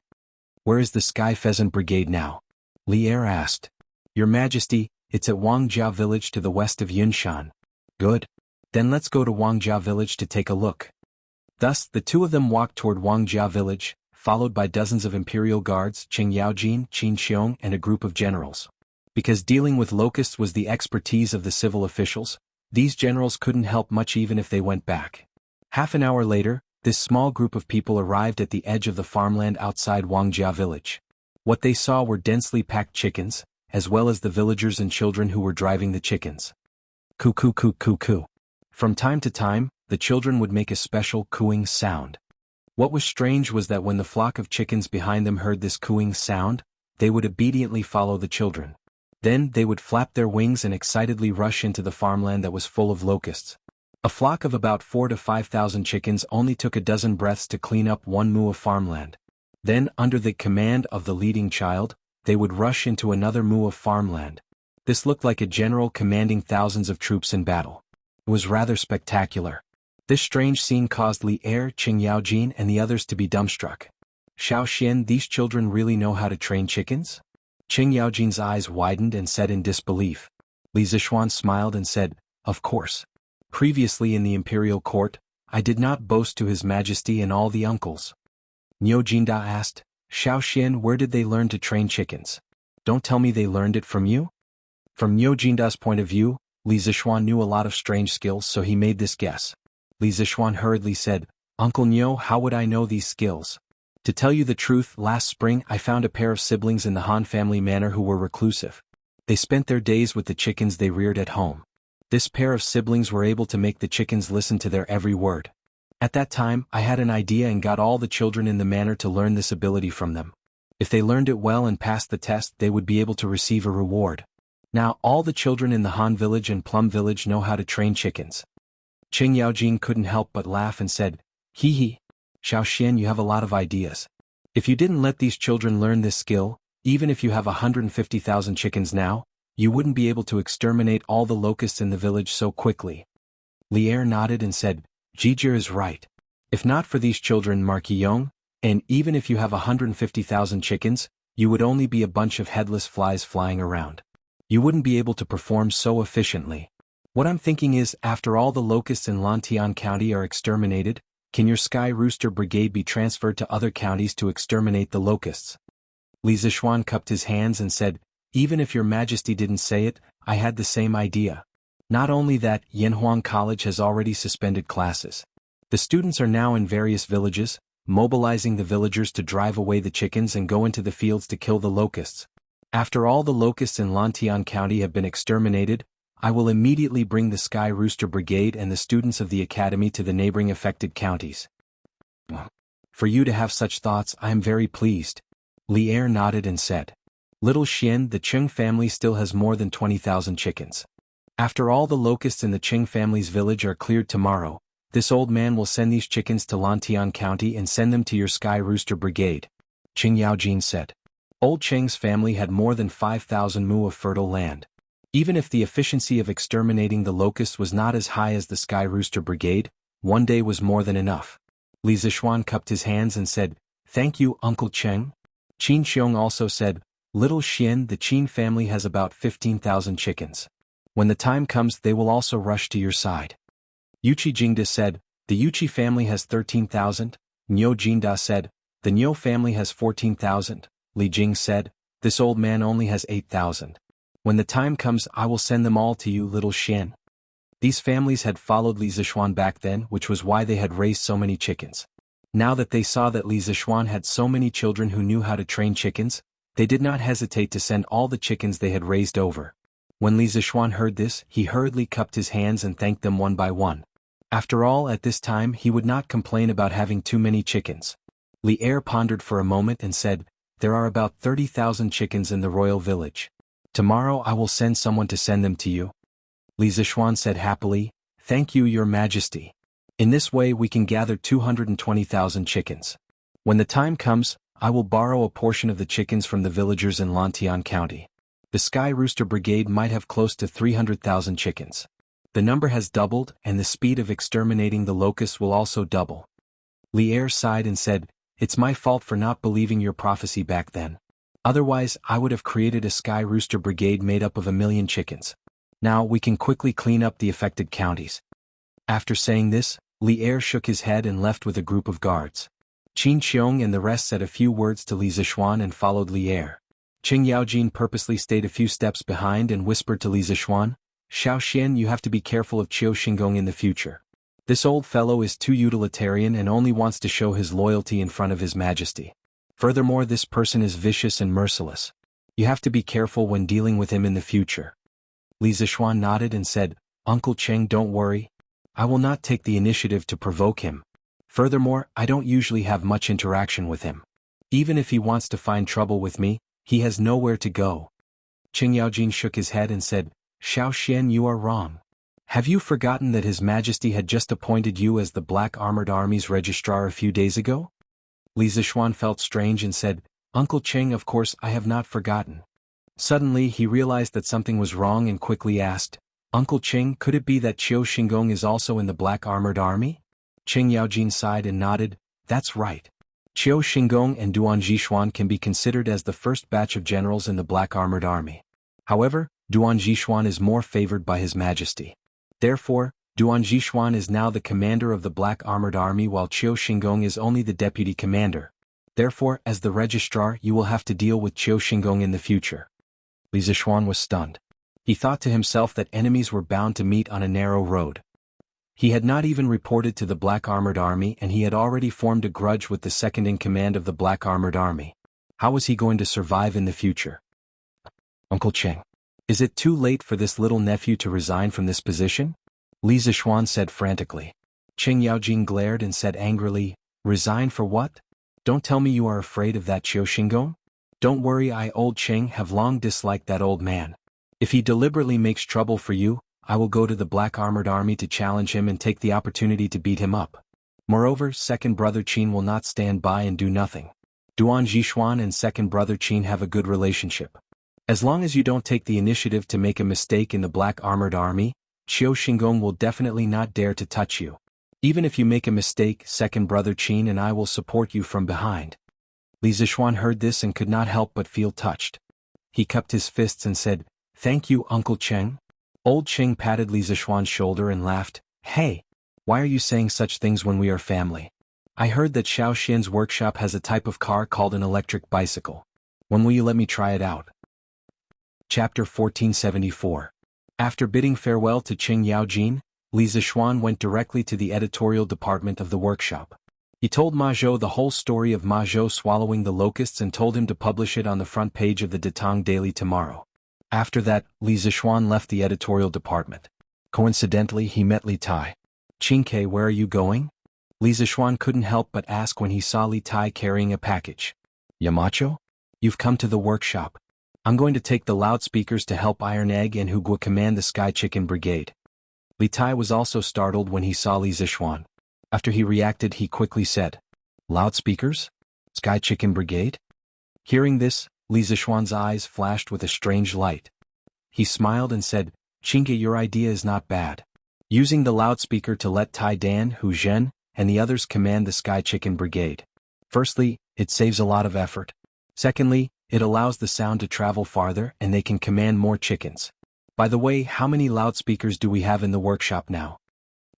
Where is the Sky Pheasant Brigade now? Li Er asked. Your Majesty, it's at Wuxia village to the west of Yunshan. Good. Then let's go to Wuxia village to take a look. Thus, the two of them walked toward Wuxia village, followed by dozens of imperial guards, Qing Yaojin, Qin Qiong, and a group of generals. Because dealing with locusts was the expertise of the civil officials, these generals couldn't help much even if they went back. Half an hour later, this small group of people arrived at the edge of the farmland outside Wuxia village. What they saw were densely packed chickens, as well as the villagers and children who were driving the chickens. Coo coo coo coo coo. From time to time, the children would make a special cooing sound. What was strange was that when the flock of chickens behind them heard this cooing sound, they would obediently follow the children. Then they would flap their wings and excitedly rush into the farmland that was full of locusts. A flock of about 4 to 5,000 chickens only took a dozen breaths to clean up 1 mu of farmland. Then, under the command of the leading child, they would rush into another mu of farmland. This looked like a general commanding thousands of troops in battle. It was rather spectacular. This strange scene caused Li Er, Qing Yaojin and the others to be dumbstruck. Xiao Xian, these children really know how to train chickens? Qing Yaojin's eyes widened and said in disbelief. Li Zishuan smiled and said, of course. Previously in the imperial court, I did not boast to His Majesty and all the uncles. Niu Jinda asked, Xiao Xian, where did they learn to train chickens? Don't tell me they learned it from you? From Niu Jinda's point of view, Li Zishuan knew a lot of strange skills, so he made this guess. Li Zishuan hurriedly said, Uncle Niu, how would I know these skills? To tell you the truth, last spring I found a pair of siblings in the Han family manor who were reclusive. They spent their days with the chickens they reared at home. This pair of siblings were able to make the chickens listen to their every word. At that time, I had an idea and got all the children in the manor to learn this ability from them. If they learned it well and passed the test, they would be able to receive a reward. Now, all the children in the Han village and Plum village know how to train chickens. Qing Yaojin couldn't help but laugh and said, hee hee. Xiao Xian, you have a lot of ideas. If you didn't let these children learn this skill, even if you have 150,000 chickens now, you wouldn't be able to exterminate all the locusts in the village so quickly. Li Er nodded and said, Jijir is right. If not for these children, Marquis Yong, and even if you have 150,000 chickens, you would only be a bunch of headless flies flying around. You wouldn't be able to perform so efficiently. What I'm thinking is, after all the locusts in Lantian County are exterminated, can your Sky Rooster Brigade be transferred to other counties to exterminate the locusts? Li Zishuan cupped his hands and said, even if your Majesty didn't say it, I had the same idea. Not only that, Yanhuang College has already suspended classes. The students are now in various villages, mobilizing the villagers to drive away the chickens and go into the fields to kill the locusts. After all the locusts in Lantian County have been exterminated, I will immediately bring the Sky Rooster Brigade and the students of the academy to the neighboring affected counties. For you to have such thoughts, I am very pleased. Li Er nodded and said, Little Xian, the Qing family still has more than 20,000 chickens. After all the locusts in the Qing family's village are cleared tomorrow, this old man will send these chickens to Lantian County and send them to your Sky Rooster Brigade. Qing Yaojin said. Old Qing's family had more than 5,000 mu of fertile land. Even if the efficiency of exterminating the locusts was not as high as the Sky Rooster Brigade, one day was more than enough. Li Zishuan cupped his hands and said, Thank you, Uncle Cheng. Qin Xiong also said, Little Xian, the Qin family has about 15,000 chickens. When the time comes, they will also rush to your side. Yuchi Jingda said, The Yuchi family has 13,000. Niu Jinda said, The Niu family has 14,000. Li Jing said, This old man only has 8,000. When the time comes, I will send them all to you, Little Xian. These families had followed Li Zishuan back then, which was why they had raised so many chickens. Now that they saw that Li Zishuan had so many children who knew how to train chickens, they did not hesitate to send all the chickens they had raised over. When Li Zishuan heard this, he hurriedly cupped his hands and thanked them one by one. After all, at this time he would not complain about having too many chickens. Li Er pondered for a moment and said, There are about 30,000 chickens in the royal village. Tomorrow I will send someone to send them to you. Li Zishuan said happily, Thank you, Your Majesty. In this way we can gather 220,000 chickens. When the time comes, I will borrow a portion of the chickens from the villagers in Lantian County. The Sky Rooster Brigade might have close to 300,000 chickens. The number has doubled, and the speed of exterminating the locusts will also double. Li Er sighed and said, It's my fault for not believing your prophecy back then. Otherwise, I would have created a Sky Rooster Brigade made up of 1,000,000 chickens. Now we can quickly clean up the affected counties. After saying this, Li Er shook his head and left with a group of guards. Qin Qiong and the rest said a few words to Li Zishuan and followed Li Er. Qing Yaojin purposely stayed a few steps behind and whispered to Li Zishuan, Xiao Xian, you have to be careful of Qiu Xingong in the future. This old fellow is too utilitarian and only wants to show his loyalty in front of His Majesty. Furthermore, this person is vicious and merciless. You have to be careful when dealing with him in the future. Li Zishuan nodded and said, Uncle Cheng, don't worry. I will not take the initiative to provoke him. Furthermore, I don't usually have much interaction with him. Even if he wants to find trouble with me, he has nowhere to go. Qing Yaojin shook his head and said, Xiao Xian, you are wrong. Have you forgotten that His Majesty had just appointed you as the Black Armored Army's registrar a few days ago? Li Zishuan felt strange and said, Uncle Cheng, of course I have not forgotten. Suddenly he realized that something was wrong and quickly asked, Uncle Cheng, could it be that Qiu Xingong is also in the Black Armored Army? Cheng Yaojin sighed and nodded, that's right. Qiu Xingong and Duan Zhishuan can be considered as the first batch of generals in the Black Armored Army. However, Duan Zhishuan is more favored by His Majesty. Therefore, Duan Zhishuan is now the commander of the Black Armored Army while Qiu Xingong is only the deputy commander. Therefore, as the registrar you will have to deal with Qiu Xingong in the future. Li Zishuan was stunned. He thought to himself that enemies were bound to meet on a narrow road. He had not even reported to the Black Armored Army and he had already formed a grudge with the second-in-command of the Black Armored Army. How was he going to survive in the future? Uncle Cheng. Is it too late for this little nephew to resign from this position? Li Zishuan said frantically. Cheng Yaojin glared and said angrily, resign for what? Don't tell me you are afraid of that Qiu Xingong? Don't worry, I, old Cheng, have long disliked that old man. If he deliberately makes trouble for you, I will go to the Black Armored Army to challenge him and take the opportunity to beat him up. Moreover, second brother Qin will not stand by and do nothing. Duan Zhishuan and second brother Qin have a good relationship. As long as you don't take the initiative to make a mistake in the Black Armored Army, Qiu Xingong will definitely not dare to touch you. Even if you make a mistake, second brother Qin and I will support you from behind. Li Zishuan heard this and could not help but feel touched. He cupped his fists and said, thank you, Uncle Cheng. Old Cheng patted Li Zishuan's shoulder and laughed, hey, why are you saying such things when we are family? I heard that Xiao Xian's workshop has a type of car called an electric bicycle. When will you let me try it out? Chapter 1474. After bidding farewell to Cheng Yaojin, Li Zishuan went directly to the editorial department of the workshop. He told Ma Zhou the whole story of Ma Zhou swallowing the locusts and told him to publish it on the front page of the Datang Daily tomorrow. After that, Li Zishuan left the editorial department. Coincidentally, he met Li Tai. Qingke, where are you going? Li Zishuan couldn't help but ask when he saw Li Tai carrying a package. Yamacho? You've come to the workshop. I'm going to take the loudspeakers to help Iron Egg and Hugua command the Sky Chicken Brigade. Li Tai was also startled when he saw Li Zishuan. After he reacted, he quickly said, loudspeakers? Sky Chicken Brigade? Hearing this, Li Zishuan's eyes flashed with a strange light. He smiled and said, Qingge, your idea is not bad. Using the loudspeaker to let Tai Dan, Hu Zhen, and the others command the Sky Chicken Brigade. Firstly, it saves a lot of effort. Secondly, it allows the sound to travel farther and they can command more chickens. By the way, how many loudspeakers do we have in the workshop now?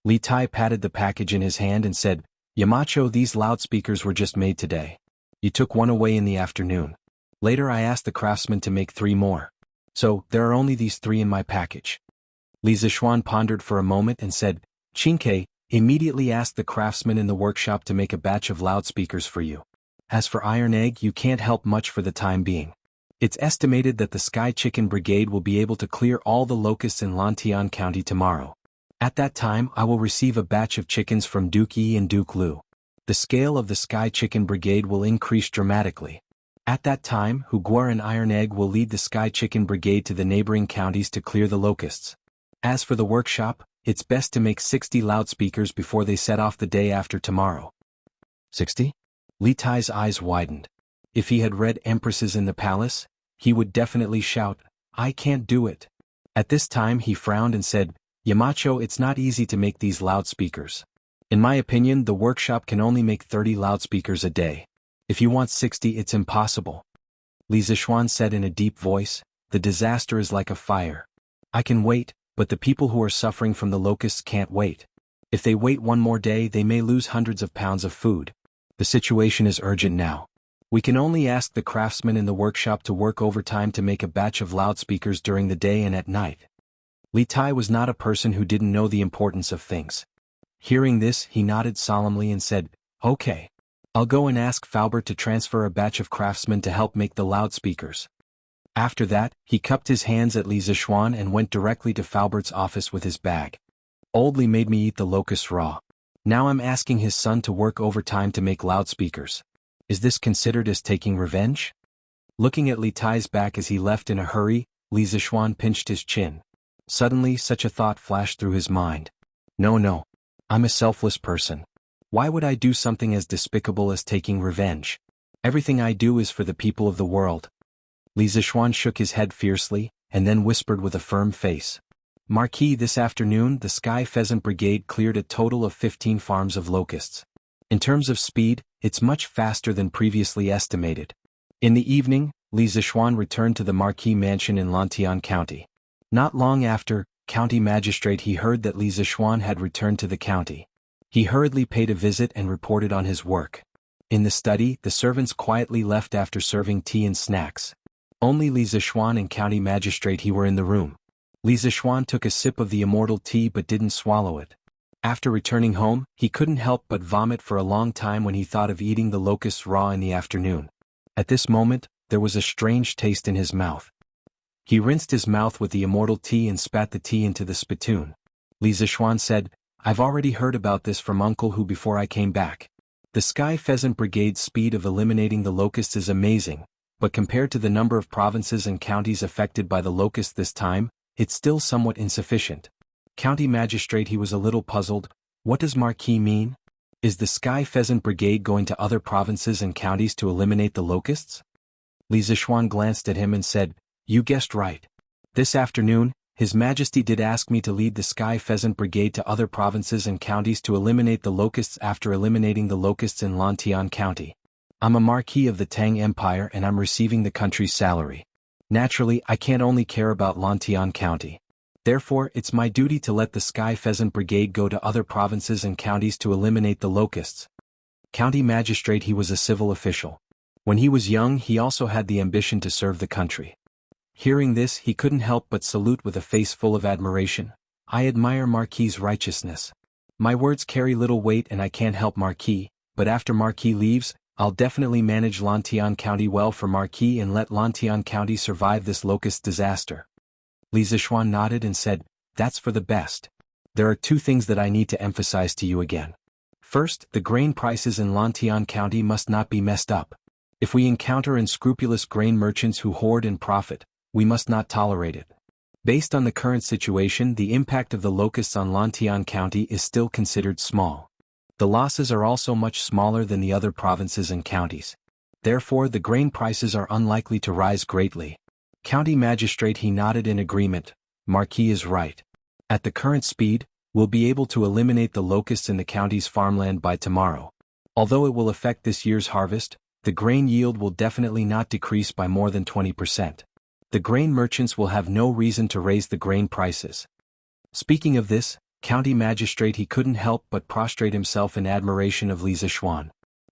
Li Tai patted the package in his hand and said, Yamacho, these loudspeakers were just made today. You took one away in the afternoon. Later I asked the craftsman to make 3 more. So, there are only these 3 in my package. Li Zishuan pondered for a moment and said, Qingke, immediately ask the craftsman in the workshop to make a batch of loudspeakers for you. As for Iron Egg, you can't help much for the time being. It's estimated that the Sky Chicken Brigade will be able to clear all the locusts in Lantian County tomorrow. At that time I will receive a batch of chickens from Duke Yi and Duke Lu. The scale of the Sky Chicken Brigade will increase dramatically. At that time, Hugua and Iron Egg will lead the Sky Chicken Brigade to the neighboring counties to clear the locusts. As for the workshop, it's best to make 60 loudspeakers before they set off the day after tomorrow. 60? Li Tai's eyes widened. If he had read Empresses in the Palace, he would definitely shout, I can't do it. At this time he frowned and said, Yamacho, it's not easy to make these loudspeakers. In my opinion, the workshop can only make 30 loudspeakers a day. If you want 60, it's impossible. Li Zishuan said in a deep voice, the disaster is like a fire. I can wait, but the people who are suffering from the locusts can't wait. If they wait one more day, they may lose hundreds of pounds of food. The situation is urgent now. We can only ask the craftsmen in the workshop to work overtime to make a batch of loudspeakers during the day and at night. Li Tai was not a person who didn't know the importance of things. Hearing this, he nodded solemnly and said, Okay. I'll go and ask Faubert to transfer a batch of craftsmen to help make the loudspeakers. After that, he cupped his hands at Li Zishuan and went directly to Faubert's office with his bag. Old Li made me eat the locusts raw. Now I'm asking his son to work overtime to make loudspeakers. Is this considered as taking revenge? Looking at Li Tai's back as he left in a hurry, Li Zishuan pinched his chin. Suddenly such a thought flashed through his mind. No. I'm a selfless person. Why would I do something as despicable as taking revenge? Everything I do is for the people of the world. Li Zishuan shook his head fiercely, and then whispered with a firm face. Marquis, this afternoon the Sky Pheasant Brigade cleared a total of 15 farms of locusts. In terms of speed, it's much faster than previously estimated. In the evening, Li Zishuan returned to the Marquis mansion in Lantian County. Not long after, county magistrate he heard that Li Zishuan had returned to the county. He hurriedly paid a visit and reported on his work. In the study, the servants quietly left after serving tea and snacks. Only Li Zishuan and county magistrate he were in the room. Li Zishuan took a sip of the immortal tea but didn't swallow it. After returning home, he couldn't help but vomit for a long time when he thought of eating the locusts raw in the afternoon. At this moment, there was a strange taste in his mouth. He rinsed his mouth with the immortal tea and spat the tea into the spittoon. Li Zishuan said, I've already heard about this from Uncle Hu before I came back. The Sky Pheasant Brigade's speed of eliminating the locusts is amazing, but compared to the number of provinces and counties affected by the locust this time, it's still somewhat insufficient. County magistrate he was a little puzzled. What does Marquis mean? Is the Sky Pheasant Brigade going to other provinces and counties to eliminate the locusts? Li Zishuan glanced at him and said, You guessed right. This afternoon, His Majesty did ask me to lead the Sky Pheasant Brigade to other provinces and counties to eliminate the locusts after eliminating the locusts in Lantian County. I'm a Marquis of the Tang Empire and I'm receiving the country's salary. Naturally, I can't only care about Lantian County. Therefore, it's my duty to let the Sky Pheasant Brigade go to other provinces and counties to eliminate the locusts. County magistrate he was a civil official. When he was young he also had the ambition to serve the country. Hearing this he couldn't help but salute with a face full of admiration. I admire Marquis' righteousness. My words carry little weight and I can't help Marquis, but after Marquis leaves, I'll definitely manage Lantian County well for Marquis and let Lantian County survive this locust disaster. Li Zishuan nodded and said, That's for the best. There are two things that I need to emphasize to you again. First, the grain prices in Lantian County must not be messed up. If we encounter unscrupulous grain merchants who hoard and profit, we must not tolerate it. Based on the current situation, the impact of the locusts on Lantian County is still considered small. The losses are also much smaller than the other provinces and counties. Therefore, the grain prices are unlikely to rise greatly. County magistrate he nodded in agreement. Marquis is right. At the current speed, we'll be able to eliminate the locusts in the county's farmland by tomorrow. Although it will affect this year's harvest, the grain yield will definitely not decrease by more than 20%. The grain merchants will have no reason to raise the grain prices. Speaking of this, county magistrate he couldn't help but prostrate himself in admiration of Li Zishuan.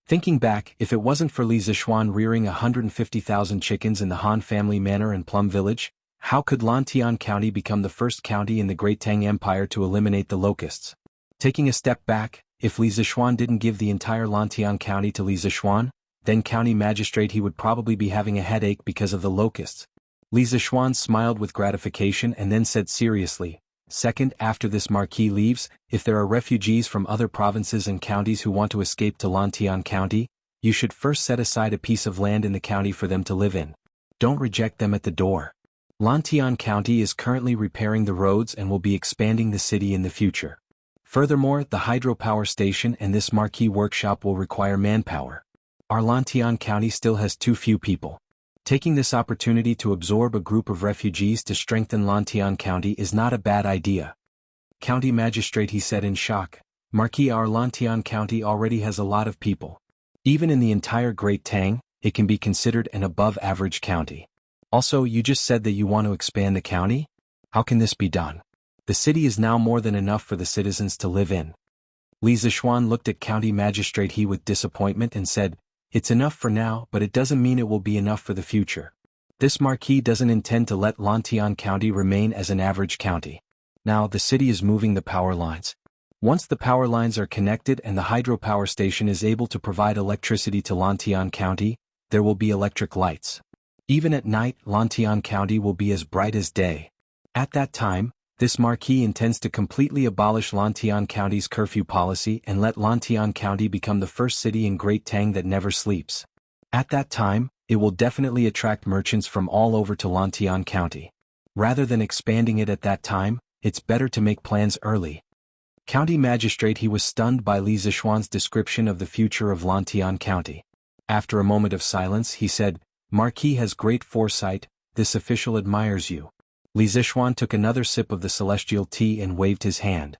Thinking back, if it wasn't for Li Zishuan rearing 150,000 chickens in the Han family manor and Plum Village, how could Lantian County become the first county in the Great Tang Empire to eliminate the locusts? Taking a step back, if Li Zishuan didn't give the entire Lantian County to Li Zishuan, then county magistrate he would probably be having a headache because of the locusts. Li Zishuan smiled with gratification and then said seriously, Second, after this Marquis leaves, if there are refugees from other provinces and counties who want to escape to Lantian County, you should first set aside a piece of land in the county for them to live in. Don't reject them at the door. Lantian County is currently repairing the roads and will be expanding the city in the future. Furthermore, the hydropower station and this Marquis workshop will require manpower. Our Lantian County still has too few people. Taking this opportunity to absorb a group of refugees to strengthen Lantian County is not a bad idea. County magistrate he said in shock, Marquis, our Lantian County already has a lot of people. Even in the entire Great Tang, it can be considered an above-average county. Also, you just said that you want to expand the county? How can this be done? The city is now more than enough for the citizens to live in. Li Zishuan looked at county magistrate he with disappointment and said, It's enough for now, but it doesn't mean it will be enough for the future. This Marquis doesn't intend to let Lantian County remain as an average county. Now the city is moving the power lines. Once the power lines are connected and the hydropower station is able to provide electricity to Lantian County, there will be electric lights. Even at night, Lantian County will be as bright as day. At that time, this Marquis intends to completely abolish Lantian County's curfew policy and let Lantian County become the first city in Great Tang that never sleeps. At that time, it will definitely attract merchants from all over to Lantian County. Rather than expanding it at that time, it's better to make plans early. County Magistrate. He was stunned by Li Zishuan's description of the future of Lantian County. After a moment of silence he said, "Marquis has great foresight, this official admires you." Li Zishuan took another sip of the celestial tea and waved his hand.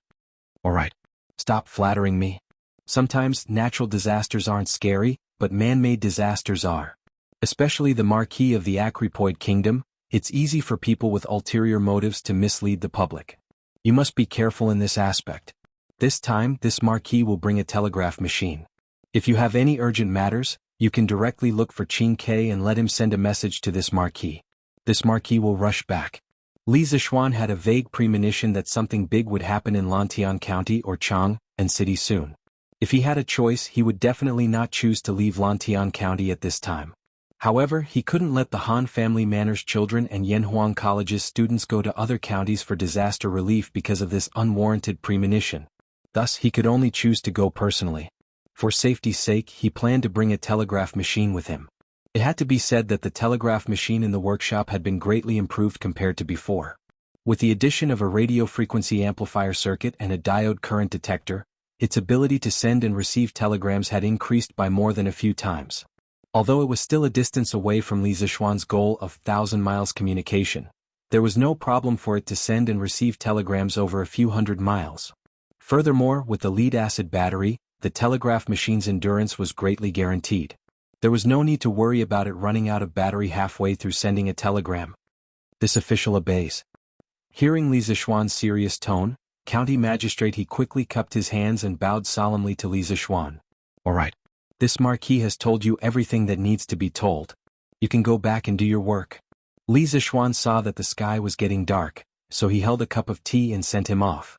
"Alright. Stop flattering me. Sometimes natural disasters aren't scary, but man-made disasters are. Especially the Marquis of the Acripoid Kingdom, it's easy for people with ulterior motives to mislead the public. You must be careful in this aspect. This time, this Marquis will bring a telegraph machine. If you have any urgent matters, you can directly look for Qin Ke and let him send a message to this Marquis. This Marquis will rush back." Li Zishuan had a vague premonition that something big would happen in Lantian County or Chang and City soon. If he had a choice, he would definitely not choose to leave Lantian County at this time. However, he couldn't let the Han family Manor's children and Yanhuang College's students go to other counties for disaster relief because of this unwarranted premonition. Thus, he could only choose to go personally. For safety's sake, he planned to bring a telegraph machine with him. It had to be said that the telegraph machine in the workshop had been greatly improved compared to before. With the addition of a radio frequency amplifier circuit and a diode current detector, its ability to send and receive telegrams had increased by more than a few times. Although it was still a distance away from Li Zishuan's goal of 1,000 miles communication, there was no problem for it to send and receive telegrams over a few hundred miles. Furthermore, with the lead-acid battery, the telegraph machine's endurance was greatly guaranteed. There was no need to worry about it running out of battery halfway through sending a telegram. This official obeys. Hearing Li Zishuan's serious tone, County Magistrate, he quickly cupped his hands and bowed solemnly to Li Zishuan. "Alright. This Marquis has told you everything that needs to be told. You can go back and do your work." Li Zishuan saw that the sky was getting dark, so he held a cup of tea and sent him off.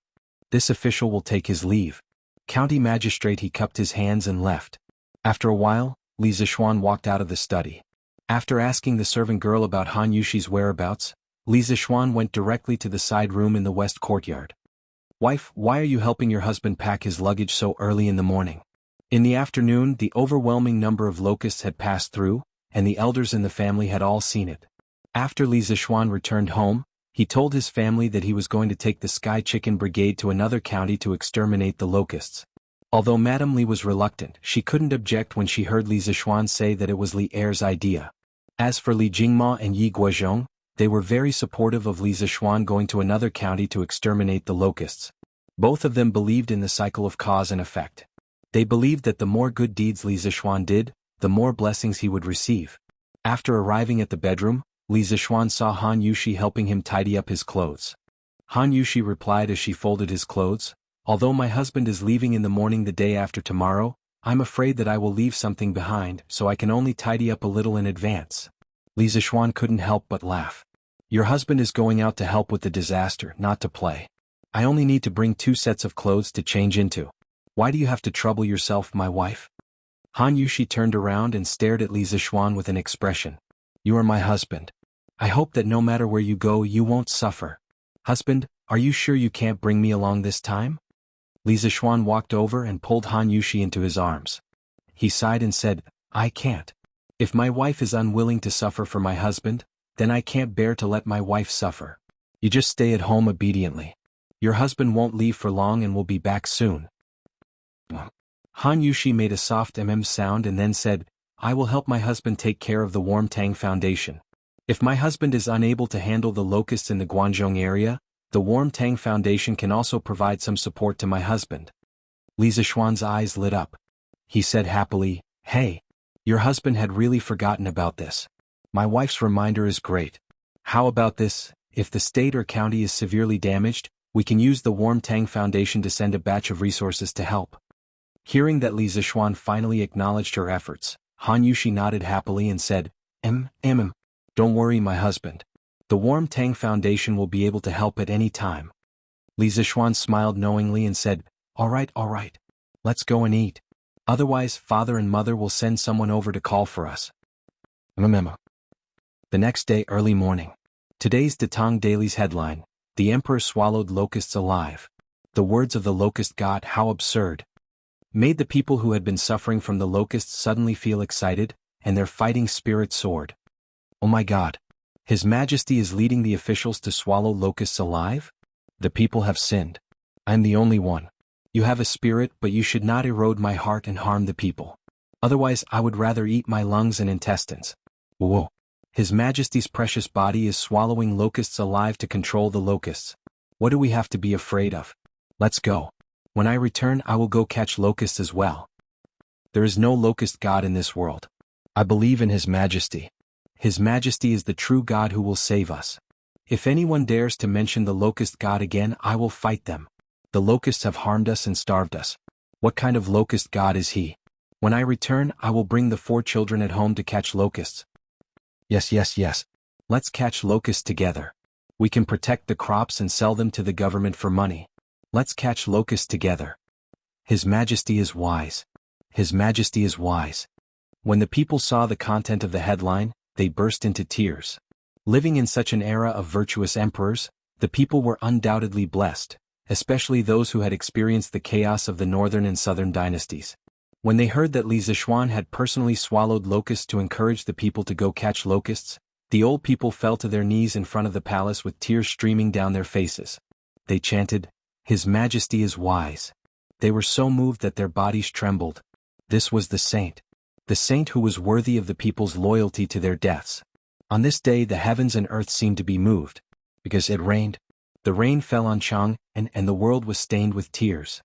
This official will take his leave. County Magistrate, he cupped his hands and left. After a while, Li Zishuan walked out of the study. After asking the servant girl about Han Yushi's whereabouts, Li Zishuan went directly to the side room in the west courtyard. "Wife, why are you helping your husband pack his luggage so early in the morning?" In the afternoon, the overwhelming number of locusts had passed through, and the elders in the family had all seen it. After Li Zishuan returned home, he told his family that he was going to take the Sky Chicken Brigade to another county to exterminate the locusts. Although Madame Li was reluctant, she couldn't object when she heard Li Zishuan say that it was Li Er's idea. As for Li Jingma and Yi Guozhong, they were very supportive of Li Zishuan going to another county to exterminate the locusts. Both of them believed in the cycle of cause and effect. They believed that the more good deeds Li Zishuan did, the more blessings he would receive. After arriving at the bedroom, Li Zishuan saw Han Yushi helping him tidy up his clothes. Han Yushi replied as she folded his clothes, "Although my husband is leaving in the morning the day after tomorrow, I'm afraid that I will leave something behind, so I can only tidy up a little in advance." Li Zishuan couldn't help but laugh. "Your husband is going out to help with the disaster, not to play. I only need to bring 2 sets of clothes to change into. Why do you have to trouble yourself, my wife?" Han Yushi turned around and stared at Li Zishuan with an expression. "You are my husband. I hope that no matter where you go you won't suffer. Husband, are you sure you can't bring me along this time?" Li Zishuan walked over and pulled Han Yushi into his arms. He sighed and said, "I can't. If my wife is unwilling to suffer for my husband, then I can't bear to let my wife suffer. You just stay at home obediently. Your husband won't leave for long and will be back soon." Han Yushi made a soft sound and then said, "I will help my husband take care of the Warm Tang Foundation. If my husband is unable to handle the locusts in the Guangzhong area, the Warm Tang Foundation can also provide some support to my husband." Li Zishuan's eyes lit up. He said happily, "Hey, your husband had really forgotten about this. My wife's reminder is great. How about this, if the state or county is severely damaged, we can use the Warm Tang Foundation to send a batch of resources to help." Hearing that Li Zishuan finally acknowledged her efforts, Han Yushi nodded happily and said, Don't worry, my husband. The Warm Tang Foundation will be able to help at any time." Li Zishuan smiled knowingly and said, all right. Let's go and eat. Otherwise, father and mother will send someone over to call for us." The next day early morning. Today's Datang Daily's headline, "The Emperor Swallowed Locusts Alive." The words of the locust god, how absurd, made the people who had been suffering from the locusts suddenly feel excited, and their fighting spirit soared. "Oh my god. His Majesty is leading the officials to swallow locusts alive? The people have sinned. I'm the only one. You have a spirit, but you should not erode my heart and harm the people. Otherwise I would rather eat my lungs and intestines. Whoa. His Majesty's precious body is swallowing locusts alive to control the locusts. What do we have to be afraid of? Let's go. When I return I will go catch locusts as well. There is no locust god in this world. I believe in His Majesty. His Majesty is the true God who will save us. If anyone dares to mention the locust god again, I will fight them. The locusts have harmed us and starved us. What kind of locust god is he? When I return, I will bring the 4 children at home to catch locusts. Yes. Let's catch locusts together. We can protect the crops and sell them to the government for money. Let's catch locusts together. His Majesty is wise. His Majesty is wise. When the people saw the content of the headline, they burst into tears. Living in such an era of virtuous emperors, the people were undoubtedly blessed, especially those who had experienced the chaos of the northern and southern dynasties. When they heard that Li Zishuan had personally swallowed locusts to encourage the people to go catch locusts, the old people fell to their knees in front of the palace with tears streaming down their faces. They chanted, "His Majesty is wise." They were so moved that their bodies trembled. This was the saint who was worthy of the people's loyalty to their deaths. On this day the heavens and earth seemed to be moved, because it rained. The rain fell on Chang, and the world was stained with tears.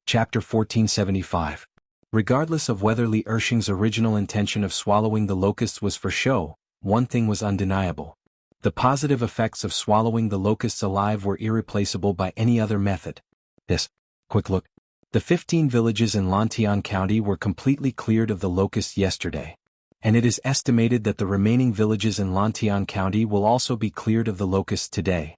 Chapter 1475. Regardless of whether Li Ershing's original intention of swallowing the locusts was for show, one thing was undeniable. The positive effects of swallowing the locusts alive were irreplaceable by any other method. Quick look. The 15 villages in Lantian County were completely cleared of the locusts yesterday. And it is estimated that the remaining villages in Lantian County will also be cleared of the locusts today.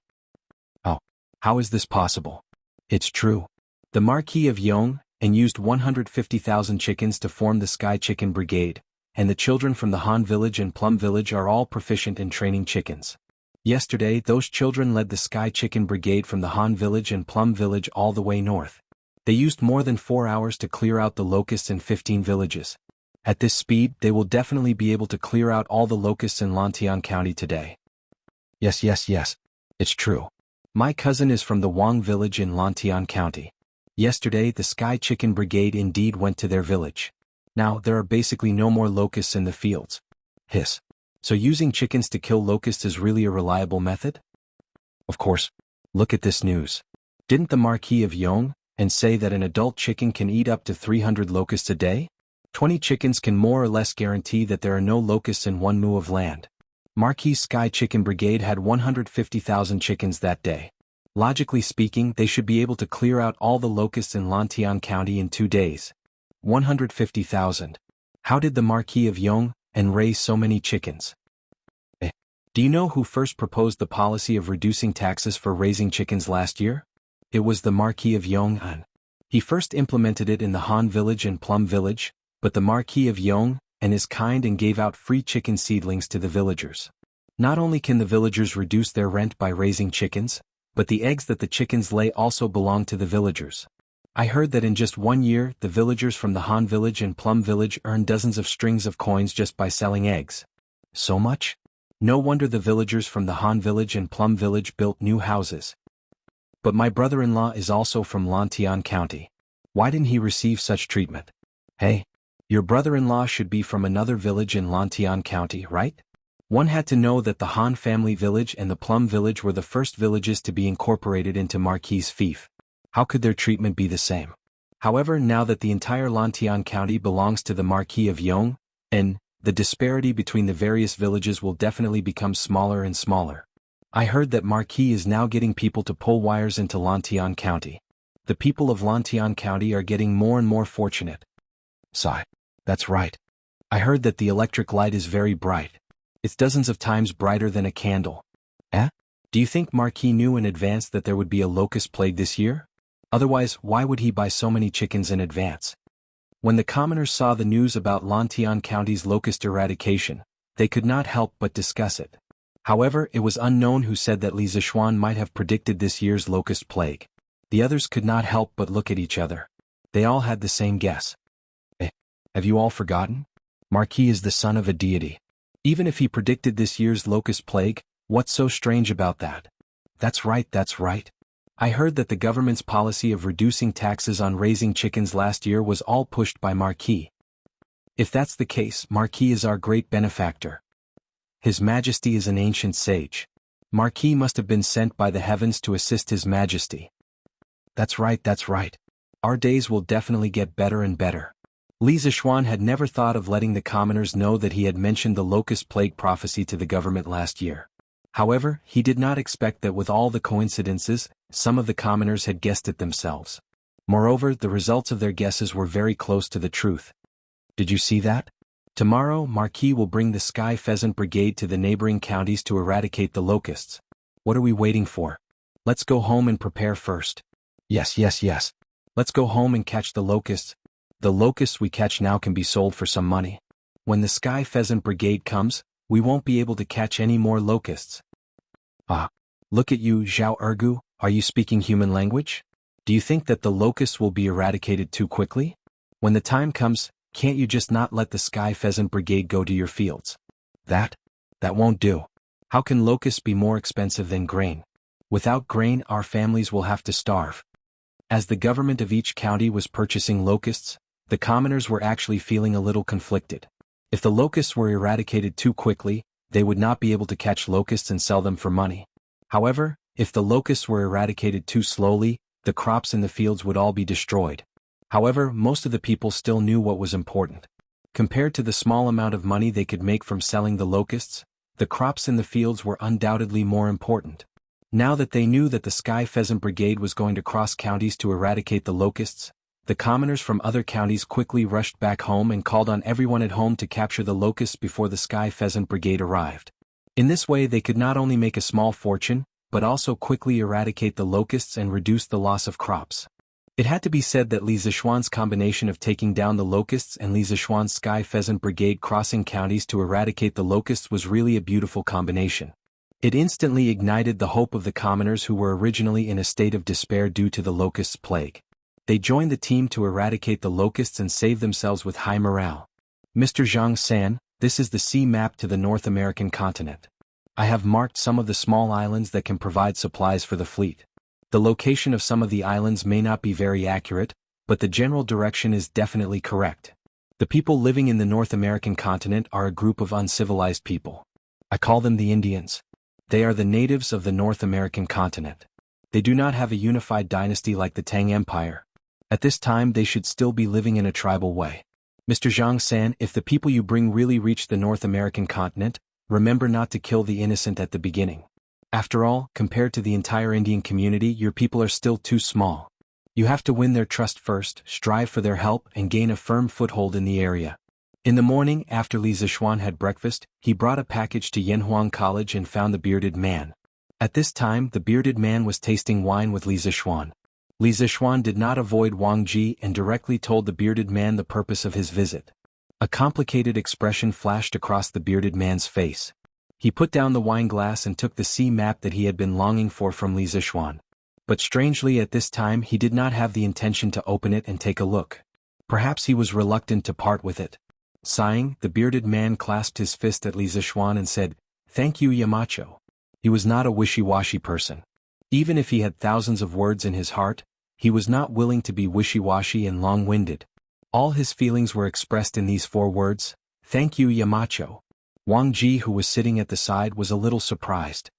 Oh, how is this possible? It's true. The Marquis of Yong used 150,000 chickens to form the Sky Chicken Brigade, and the children from the Han Village and Plum Village are all proficient in training chickens. Yesterday, those children led the Sky Chicken Brigade from the Han Village and Plum Village all the way north. They used more than 4 hours to clear out the locusts in 15 villages. At this speed, they will definitely be able to clear out all the locusts in Lantian County today. Yes. It's true. My cousin is from the Wang Village in Lantian County. Yesterday, the Sky Chicken Brigade indeed went to their village. Now, there are basically no more locusts in the fields. So using chickens to kill locusts is really a reliable method? Of course. Look at this news. Didn't the Marquis of Yong say that an adult chicken can eat up to 300 locusts a day? 20 chickens can more or less guarantee that there are no locusts in 1 mu of land. Marquis Sky Chicken Brigade had 150,000 chickens that day. Logically speaking, they should be able to clear out all the locusts in Lantian County in 2 days. 150,000. How did the Marquis of Yong raise so many chickens? Do you know who first proposed the policy of reducing taxes for raising chickens last year? It was the Marquis of Yong. He first implemented it in the Han Village and Plum Village, but the Marquis of Yong is kind and gave out free chicken seedlings to the villagers. Not only can the villagers reduce their rent by raising chickens, but the eggs that the chickens lay also belong to the villagers. I heard that in just 1 year, the villagers from the Han Village and Plum Village earned dozens of strings of coins just by selling eggs. So much? No wonder the villagers from the Han Village and Plum Village built new houses. But my brother-in-law is also from Lantian County. Why didn't he receive such treatment? Hey, your brother-in-law should be from another village in Lantian County, right? One had to know that the Han family village and the Plum Village were the first villages to be incorporated into Marquis' fief. How could their treatment be the same? However, now that the entire Lantian County belongs to the Marquis of Yong, the disparity between the various villages will definitely become smaller and smaller. I heard that Marquis is now getting people to pull wires into Lantian County. The people of Lantian County are getting more and more fortunate. Sigh. That's right. I heard that the electric light is very bright. It's dozens of times brighter than a candle. Do you think Marquis knew in advance that there would be a locust plague this year? Otherwise, why would he buy so many chickens in advance? When the commoners saw the news about Lantian County's locust eradication, they could not help but discuss it. However, it was unknown who said that Li Zishuan might have predicted this year's locust plague. The others could not help but look at each other. They all had the same guess. Have you all forgotten? Marquis is the son of a deity. Even if he predicted this year's locust plague, what's so strange about that? That's right, that's right. I heard that the government's policy of reducing taxes on raising chickens last year was all pushed by Marquis. If that's the case, Marquis is our great benefactor. His Majesty is an ancient sage. Marquis must have been sent by the heavens to assist His Majesty. That's right, that's right. Our days will definitely get better and better. Li Zishuan had never thought of letting the commoners know that he had mentioned the locust plague prophecy to the government last year. However, he did not expect that with all the coincidences, some of the commoners had guessed it themselves. Moreover, the results of their guesses were very close to the truth. Did you see that? Tomorrow, Marquis will bring the Sky Pheasant Brigade to the neighboring counties to eradicate the locusts. What are we waiting for? Let's go home and prepare first. Yes. Let's go home and catch the locusts. The locusts we catch now can be sold for some money. When the Sky Pheasant Brigade comes, we won't be able to catch any more locusts. Ah, look at you, Zhao Ergu, are you speaking human language? Do you think that the locusts will be eradicated too quickly? When the time comes, can't you just not let the Sky Pheasant Brigade go to your fields? That won't do. How can locusts be more expensive than grain? Without grain, our families will have to starve. As the government of each county was purchasing locusts, the commoners were actually feeling a little conflicted. If the locusts were eradicated too quickly, they would not be able to catch locusts and sell them for money. However, if the locusts were eradicated too slowly, the crops in the fields would all be destroyed. However, most of the people still knew what was important. Compared to the small amount of money they could make from selling the locusts, the crops in the fields were undoubtedly more important. Now that they knew that the Sky Pheasant Brigade was going to cross counties to eradicate the locusts, the commoners from other counties quickly rushed back home and called on everyone at home to capture the locusts before the Sky Pheasant Brigade arrived. In this way they could not only make a small fortune, but also quickly eradicate the locusts and reduce the loss of crops. It had to be said that Li Zishuan's combination of taking down the locusts and Li Zishuan's Sky Pheasant Brigade crossing counties to eradicate the locusts was really a beautiful combination. It instantly ignited the hope of the commoners who were originally in a state of despair due to the locusts' plague. They joined the team to eradicate the locusts and save themselves with high morale. Mr. Zhang San, this is the sea map to the North American continent. I have marked some of the small islands that can provide supplies for the fleet. The location of some of the islands may not be very accurate, but the general direction is definitely correct. The people living in the North American continent are a group of uncivilized people. I call them the Indians. They are the natives of the North American continent. They do not have a unified dynasty like the Tang Empire. At this time they should still be living in a tribal way. Mr. Zhang San, if the people you bring really reach the North American continent, remember not to kill the innocent at the beginning. After all, compared to the entire Indian community, your people are still too small. You have to win their trust first, strive for their help, and gain a firm foothold in the area. In the morning, after Li Zishuan had breakfast, he brought a package to Yanhuang College and found the bearded man. At this time, the bearded man was tasting wine with Li Zishuan. Li Zishuan did not avoid Wang Ji and directly told the bearded man the purpose of his visit. A complicated expression flashed across the bearded man's face. He put down the wine glass and took the sea map that he had been longing for from Li Zishuan. But strangely at this time he did not have the intention to open it and take a look. Perhaps he was reluctant to part with it. Sighing, the bearded man clasped his fist at Li Zishuan and said, "Thank you, Yamacho." He was not a wishy-washy person. Even if he had thousands of words in his heart, he was not willing to be wishy-washy and long-winded. All his feelings were expressed in these 4 words, "Thank you, Yamacho." Wang Ji, who was sitting at the side, was a little surprised.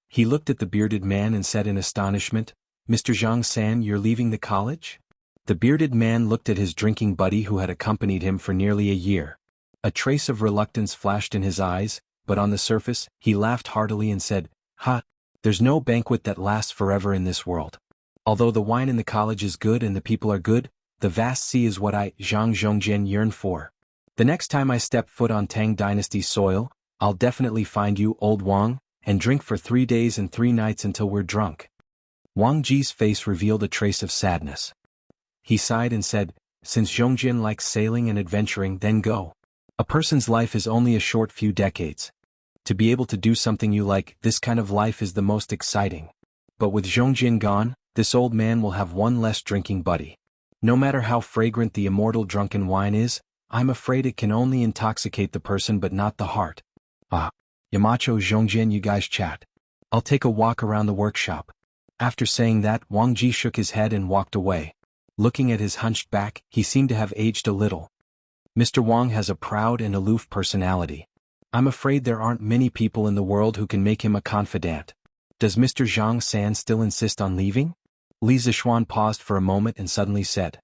He looked at the bearded man and said in astonishment, "Mr. Zhang San, you're leaving the college?" The bearded man looked at his drinking buddy who had accompanied him for nearly a year. A trace of reluctance flashed in his eyes, but on the surface, he laughed heartily and said, "Ha, there's no banquet that lasts forever in this world. Although the wine in the college is good and the people are good, the vast sea is what I, Zhang Zhongjian, yearn for. The next time I step foot on Tang Dynasty's soil, I'll definitely find you, old Wang, and drink for 3 days and 3 nights until we're drunk." Wang Ji's face revealed a trace of sadness. He sighed and said, "Since Zhongjin likes sailing and adventuring, then go. A person's life is only a short few decades. To be able to do something you like, this kind of life is the most exciting. But with Zhongjin gone, this old man will have one less drinking buddy. No matter how fragrant the immortal drunken wine is, I'm afraid it can only intoxicate the person but not the heart. Ah. Yamacho Zhongjian, you guys chat. I'll take a walk around the workshop. After saying that, Wang Ji shook his head and walked away. Looking at his hunched back, he seemed to have aged a little. Mr. Wang has a proud and aloof personality. I'm afraid there aren't many people in the world who can make him a confidant. Does Mr. Zhang San still insist on leaving? Li Zixuan paused for a moment and suddenly said.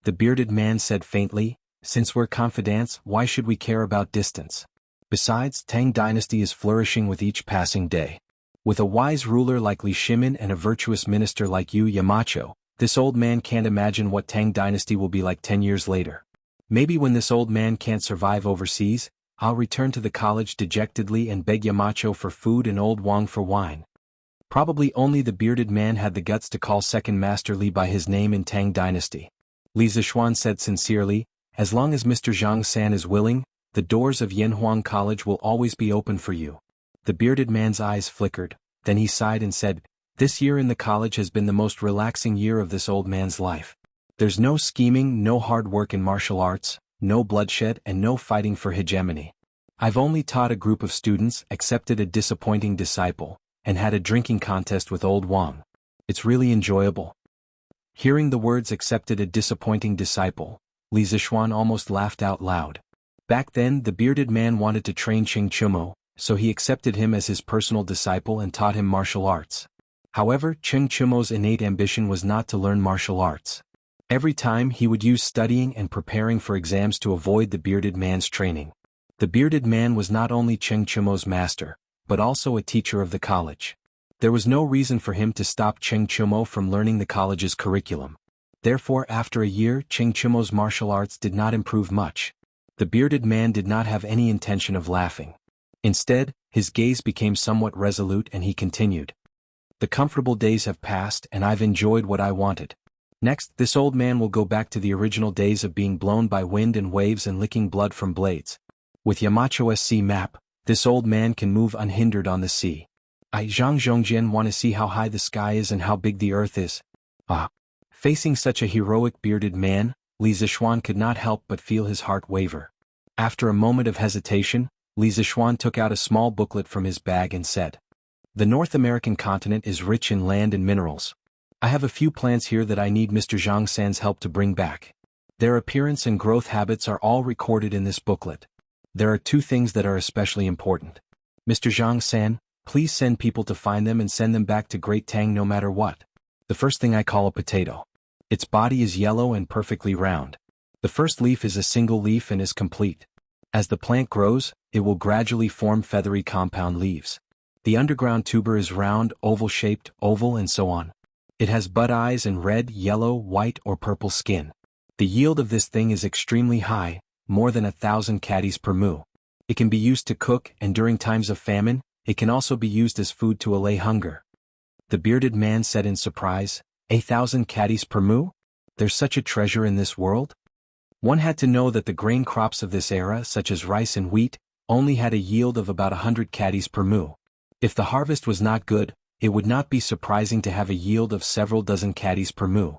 The bearded man said faintly, since we're confidants, why should we care about distance? Besides, Tang dynasty is flourishing with each passing day. With a wise ruler like Li Shimin and a virtuous minister like you, Yamacho, this old man can't imagine what Tang dynasty will be like 10 years later. Maybe when this old man can't survive overseas, I'll return to the college dejectedly and beg Yamacho for food and old Wang for wine. Probably only the bearded man had the guts to call second master Li by his name in Tang dynasty. Li Zixuan said sincerely, as long as Mr. Zhang San is willing, the doors of Yanhuang College will always be open for you. The bearded man's eyes flickered, then he sighed and said, this year in the college has been the most relaxing year of this old man's life. There's no scheming, no hard work in martial arts, no bloodshed and no fighting for hegemony. I've only taught a group of students, accepted a disappointing disciple, and had a drinking contest with old Wang. It's really enjoyable. Hearing the words accepted a disappointing disciple, Li Zixuan almost laughed out loud. Back then the bearded man wanted to train Ching Chumo, so he accepted him as his personal disciple and taught him martial arts. However, Ching Chumo's innate ambition was not to learn martial arts. Every time he would use studying and preparing for exams to avoid the bearded man's training. The bearded man was not only Ching Chumo's master, but also a teacher of the college. There was no reason for him to stop Ching Chumo from learning the college's curriculum. Therefore, after a year, Ching Chumo's martial arts did not improve much. The bearded man did not have any intention of laughing. Instead, his gaze became somewhat resolute and he continued. The comfortable days have passed and I've enjoyed what I wanted. Next, this old man will go back to the original days of being blown by wind and waves and licking blood from blades. With Yamacho's sea map, this old man can move unhindered on the sea. I Zhang Zhongjian want to see how high the sky is and how big the earth is. Ah. Facing such a heroic bearded man, Li Zixuan could not help but feel his heart waver. After a moment of hesitation, Li Zixuan took out a small booklet from his bag and said, the North American continent is rich in land and minerals. I have a few plants here that I need Mr. Zhang San's help to bring back. Their appearance and growth habits are all recorded in this booklet. There are two things that are especially important. Mr. Zhang San, please send people to find them and send them back to Great Tang no matter what. The first thing I call a potato. Its body is yellow and perfectly round. The first leaf is a single leaf and is complete. As the plant grows, it will gradually form feathery compound leaves. The underground tuber is round, oval-shaped, oval and so on. It has bud eyes and red, yellow, white or purple skin. The yield of this thing is extremely high, more than 1,000 caddies per mu. It can be used to cook and during times of famine, it can also be used as food to allay hunger. The bearded man said in surprise, 1,000 caddies per mu? There's such a treasure in this world? One had to know that the grain crops of this era, such as rice and wheat, only had a yield of about 100 caddies per mu. If the harvest was not good, it would not be surprising to have a yield of several dozen caddies per mu.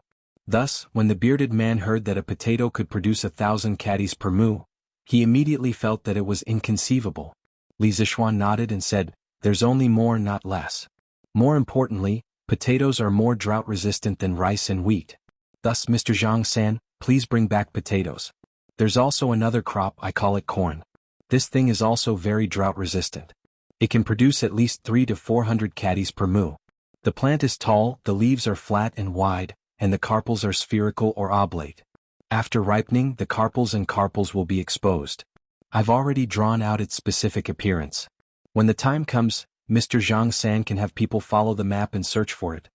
Thus, when the bearded man heard that a potato could produce 1,000 caddies per mu, he immediately felt that it was inconceivable. Li Zixuan nodded and said, there's only more, not less. More importantly, potatoes are more drought-resistant than rice and wheat. Thus, Mr. Zhang San, please bring back potatoes. There's also another crop, I call it corn. This thing is also very drought-resistant. It can produce at least 300 to 400 caddies per mu. The plant is tall, the leaves are flat and wide, and the carpels are spherical or oblate. After ripening, the carpels and carpels will be exposed. I've already drawn out its specific appearance. When the time comes, Mr. Zhang San can have people follow the map and search for it.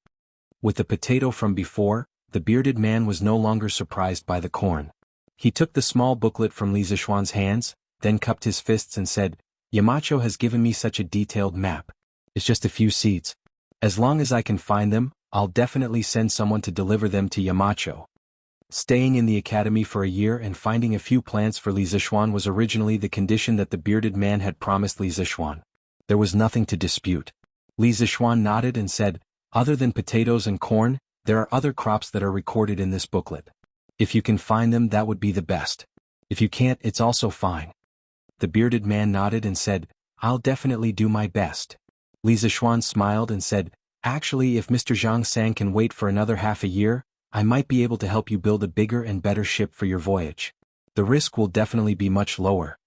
With the potato from before, the bearded man was no longer surprised by the corn. He took the small booklet from Li Zixuan's hands, then cupped his fists and said, Yamacho has given me such a detailed map. It's just a few seeds. As long as I can find them, I'll definitely send someone to deliver them to Yamacho. Staying in the academy for a year and finding a few plants for Li Zixuan was originally the condition that the bearded man had promised Li Zixuan. There was nothing to dispute. Li Zixuan nodded and said, other than potatoes and corn, there are other crops that are recorded in this booklet. If you can find them, that would be the best. If you can't, it's also fine. The bearded man nodded and said, I'll definitely do my best. Li Zishuan smiled and said, actually, if Mr. Zhang San can wait for another half a year, I might be able to help you build a bigger and better ship for your voyage. The risk will definitely be much lower.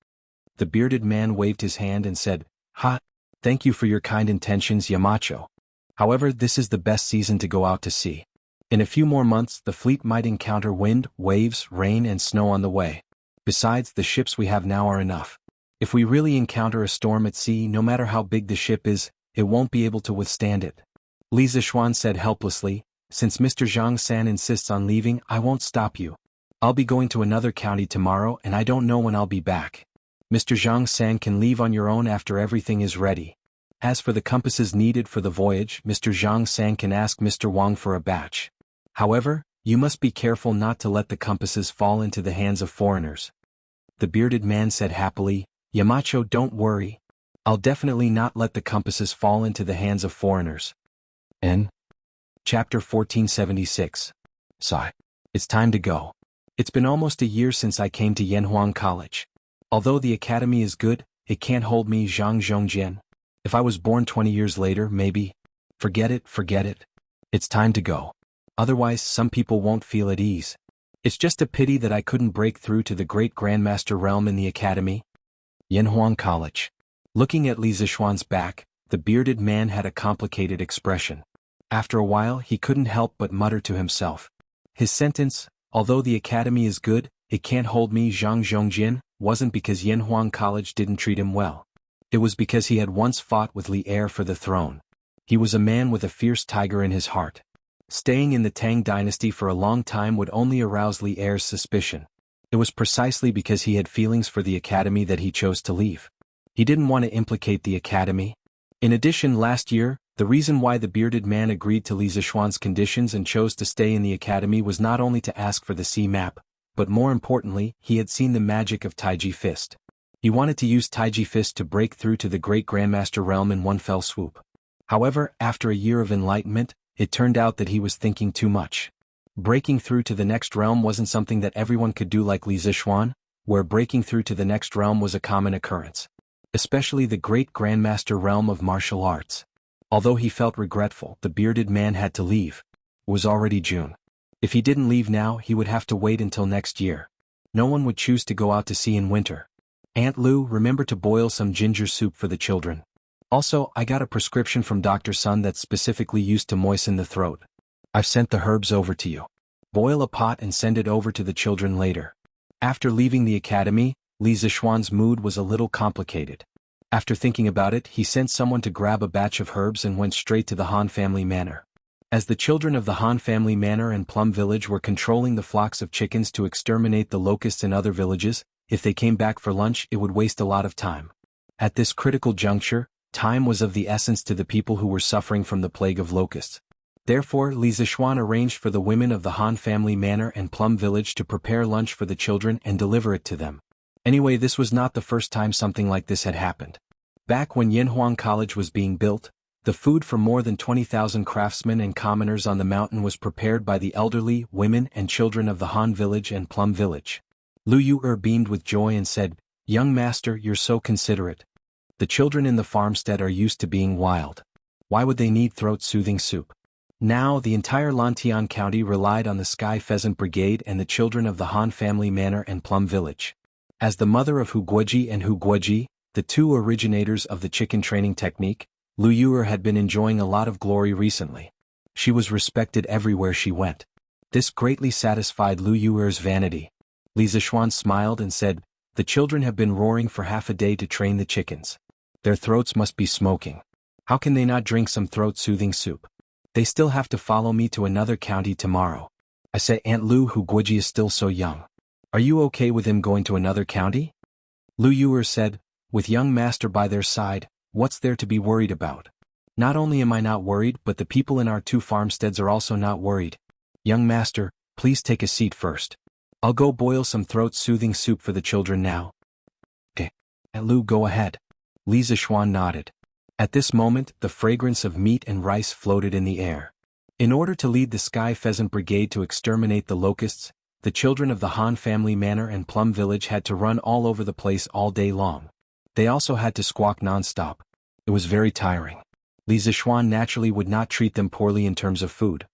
The bearded man waved his hand and said, ha, thank you for your kind intentions, Yamacho. However, this is the best season to go out to sea. In a few more months, the fleet might encounter wind, waves, rain, and snow on the way. Besides, the ships we have now are enough. If we really encounter a storm at sea, no matter how big the ship is, it won't be able to withstand it. Li Zishuan said helplessly, since Mr. Zhang San insists on leaving, I won't stop you. I'll be going to another county tomorrow and I don't know when I'll be back. Mr. Zhang San can leave on your own after everything is ready. As for the compasses needed for the voyage, Mr. Zhang San can ask Mr. Wang for a batch. However, you must be careful not to let the compasses fall into the hands of foreigners. The bearded man said happily, Yamacho, don't worry. I'll definitely not let the compasses fall into the hands of foreigners. N. Chapter 1476. Sigh. It's time to go. It's been almost a year since I came to Yanhuang College. Although the academy is good, it can't hold me, Zhang Zhongjian. If I was born 20 years later, maybe. Forget it. It's time to go. Otherwise, some people won't feel at ease. It's just a pity that I couldn't break through to the great Grandmaster realm in the academy. Yanhuang College. Looking at Li Zishuan's back, the bearded man had a complicated expression. After a while, he couldn't help but mutter to himself. His sentence, although the academy is good, it can't hold me, Zhang Zhongjin, wasn't because Yanhuang College didn't treat him well. It was because he had once fought with Li Er for the throne. He was a man with a fierce tiger in his heart. Staying in the Tang dynasty for a long time would only arouse Li Er's suspicion. It was precisely because he had feelings for the academy that he chose to leave. He didn't want to implicate the academy. In addition, last year, the reason why the bearded man agreed to Li Zishuan's conditions and chose to stay in the academy was not only to ask for the sea map, but more importantly, he had seen the magic of Taiji Fist. He wanted to use Taiji Fist to break through to the great Grandmaster realm in one fell swoop. However, after a year of enlightenment, it turned out that he was thinking too much. Breaking through to the next realm wasn't something that everyone could do like Li Zishuan, where breaking through to the next realm was a common occurrence. Especially the great Grandmaster realm of martial arts. Although he felt regretful, the bearded man had to leave. It was already June. If he didn't leave now, he would have to wait until next year. No one would choose to go out to sea in winter. Aunt Lu, remember to boil some ginger soup for the children. Also, I got a prescription from Dr. Sun that's specifically used to moisten the throat. I've sent the herbs over to you. Boil a pot and send it over to the children later. After leaving the academy, Li Zishuan's mood was a little complicated. After thinking about it, he sent someone to grab a batch of herbs and went straight to the Han family manor. As the children of the Han family manor and Plum Village were controlling the flocks of chickens to exterminate the locusts in other villages, if they came back for lunch, it would waste a lot of time. At this critical juncture, time was of the essence to the people who were suffering from the plague of locusts. Therefore, Li Zishuan arranged for the women of the Han family manor and Plum Village to prepare lunch for the children and deliver it to them. Anyway, this was not the first time something like this had happened. Back when Yanhuang College was being built, the food for more than 20,000 craftsmen and commoners on the mountain was prepared by the elderly, women, and children of the Han village and Plum Village. Lu Yu beamed with joy and said, "Young master, you're so considerate. The children in the farmstead are used to being wild. Why would they need throat-soothing soup?" Now, the entire Lantian County relied on the Sky Pheasant Brigade and the children of the Han family manor and Plum Village. As the mother of Hu Guoji and Hu Guoji, the two originators of the chicken training technique, Lu Yu had been enjoying a lot of glory recently. She was respected everywhere she went. This greatly satisfied Lu Yu's vanity. Li Zishuan smiled and said, "The children have been roaring for half a day to train the chickens. Their throats must be smoking. How can they not drink some throat-soothing soup? They still have to follow me to another county tomorrow. I say, Aunt Lu, Hu Guoji is still so young. Are you okay with him going to another county?" Lu Yu said, "With young master by their side, what's there to be worried about? Not only am I not worried, but the people in our two farmsteads are also not worried. Young master, please take a seat first. I'll go boil some throat-soothing soup for the children now." "Okay. Aunt Lu, go ahead." Li Zishuan nodded. At this moment, the fragrance of meat and rice floated in the air. In order to lead the Sky Pheasant Brigade to exterminate the locusts, the children of the Han family manor and Plum Village had to run all over the place all day long. They also had to squawk non-stop. It was very tiring. Li Zixuan naturally would not treat them poorly in terms of food.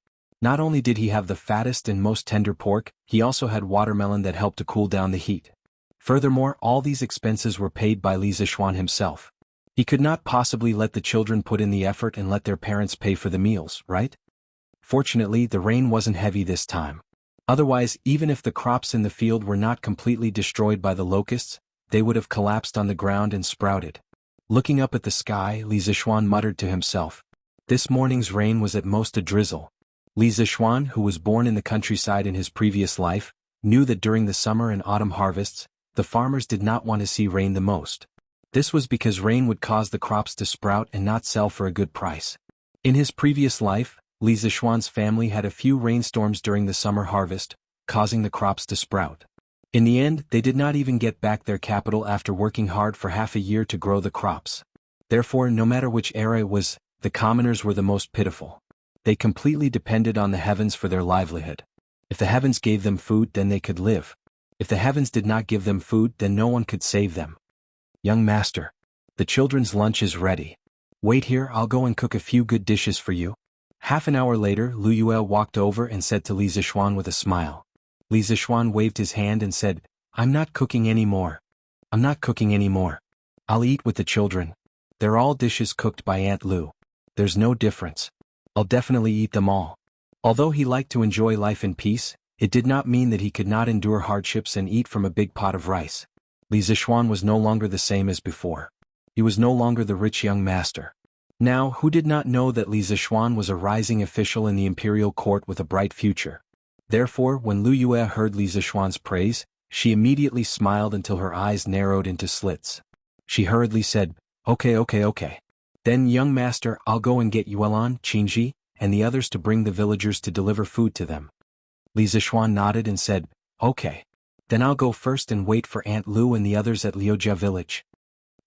Not only did he have the fattest and most tender pork, he also had watermelon that helped to cool down the heat. Furthermore, all these expenses were paid by Li Zixuan himself. He could not possibly let the children put in the effort and let their parents pay for the meals, right? Fortunately, the rain wasn't heavy this time. Otherwise, even if the crops in the field were not completely destroyed by the locusts, they would have collapsed on the ground and sprouted. Looking up at the sky, Li Zixuan muttered to himself. This morning's rain was at most a drizzle. Li Zixuan, who was born in the countryside in his previous life, knew that during the summer and autumn harvests, the farmers did not want to see rain the most. This was because rain would cause the crops to sprout and not sell for a good price. In his previous life, Li Zixuan's family had a few rainstorms during the summer harvest, causing the crops to sprout. In the end, they did not even get back their capital after working hard for half a year to grow the crops. Therefore, no matter which era it was, the commoners were the most pitiful. They completely depended on the heavens for their livelihood. If the heavens gave them food, then they could live. If the heavens did not give them food, then no one could save them. Young master, the children's lunch is ready. Wait here, I'll go and cook a few good dishes for you. Half an hour later, Lu Yue walked over and said to Li Zixuan with a smile. Li Zixuan waved his hand and said, I'm not cooking anymore. I'm not cooking anymore. I'll eat with the children. They're all dishes cooked by Aunt Lu. There's no difference. I'll definitely eat them all. Although he liked to enjoy life in peace, it did not mean that he could not endure hardships and eat from a big pot of rice. Li Zixuan was no longer the same as before. He was no longer the rich young master. Now, who did not know that Li Zixuan was a rising official in the imperial court with a bright future? Therefore, when Lu Yue heard Li Zixuan's praise, she immediately smiled until her eyes narrowed into slits. She hurriedly said, Okay. Then, young master, I'll go and get Yuelan, Qingji, and the others to bring the villagers to deliver food to them. Li Zixuan nodded and said, Okay. Then I'll go first and wait for Aunt Lu and the others at Liujia village.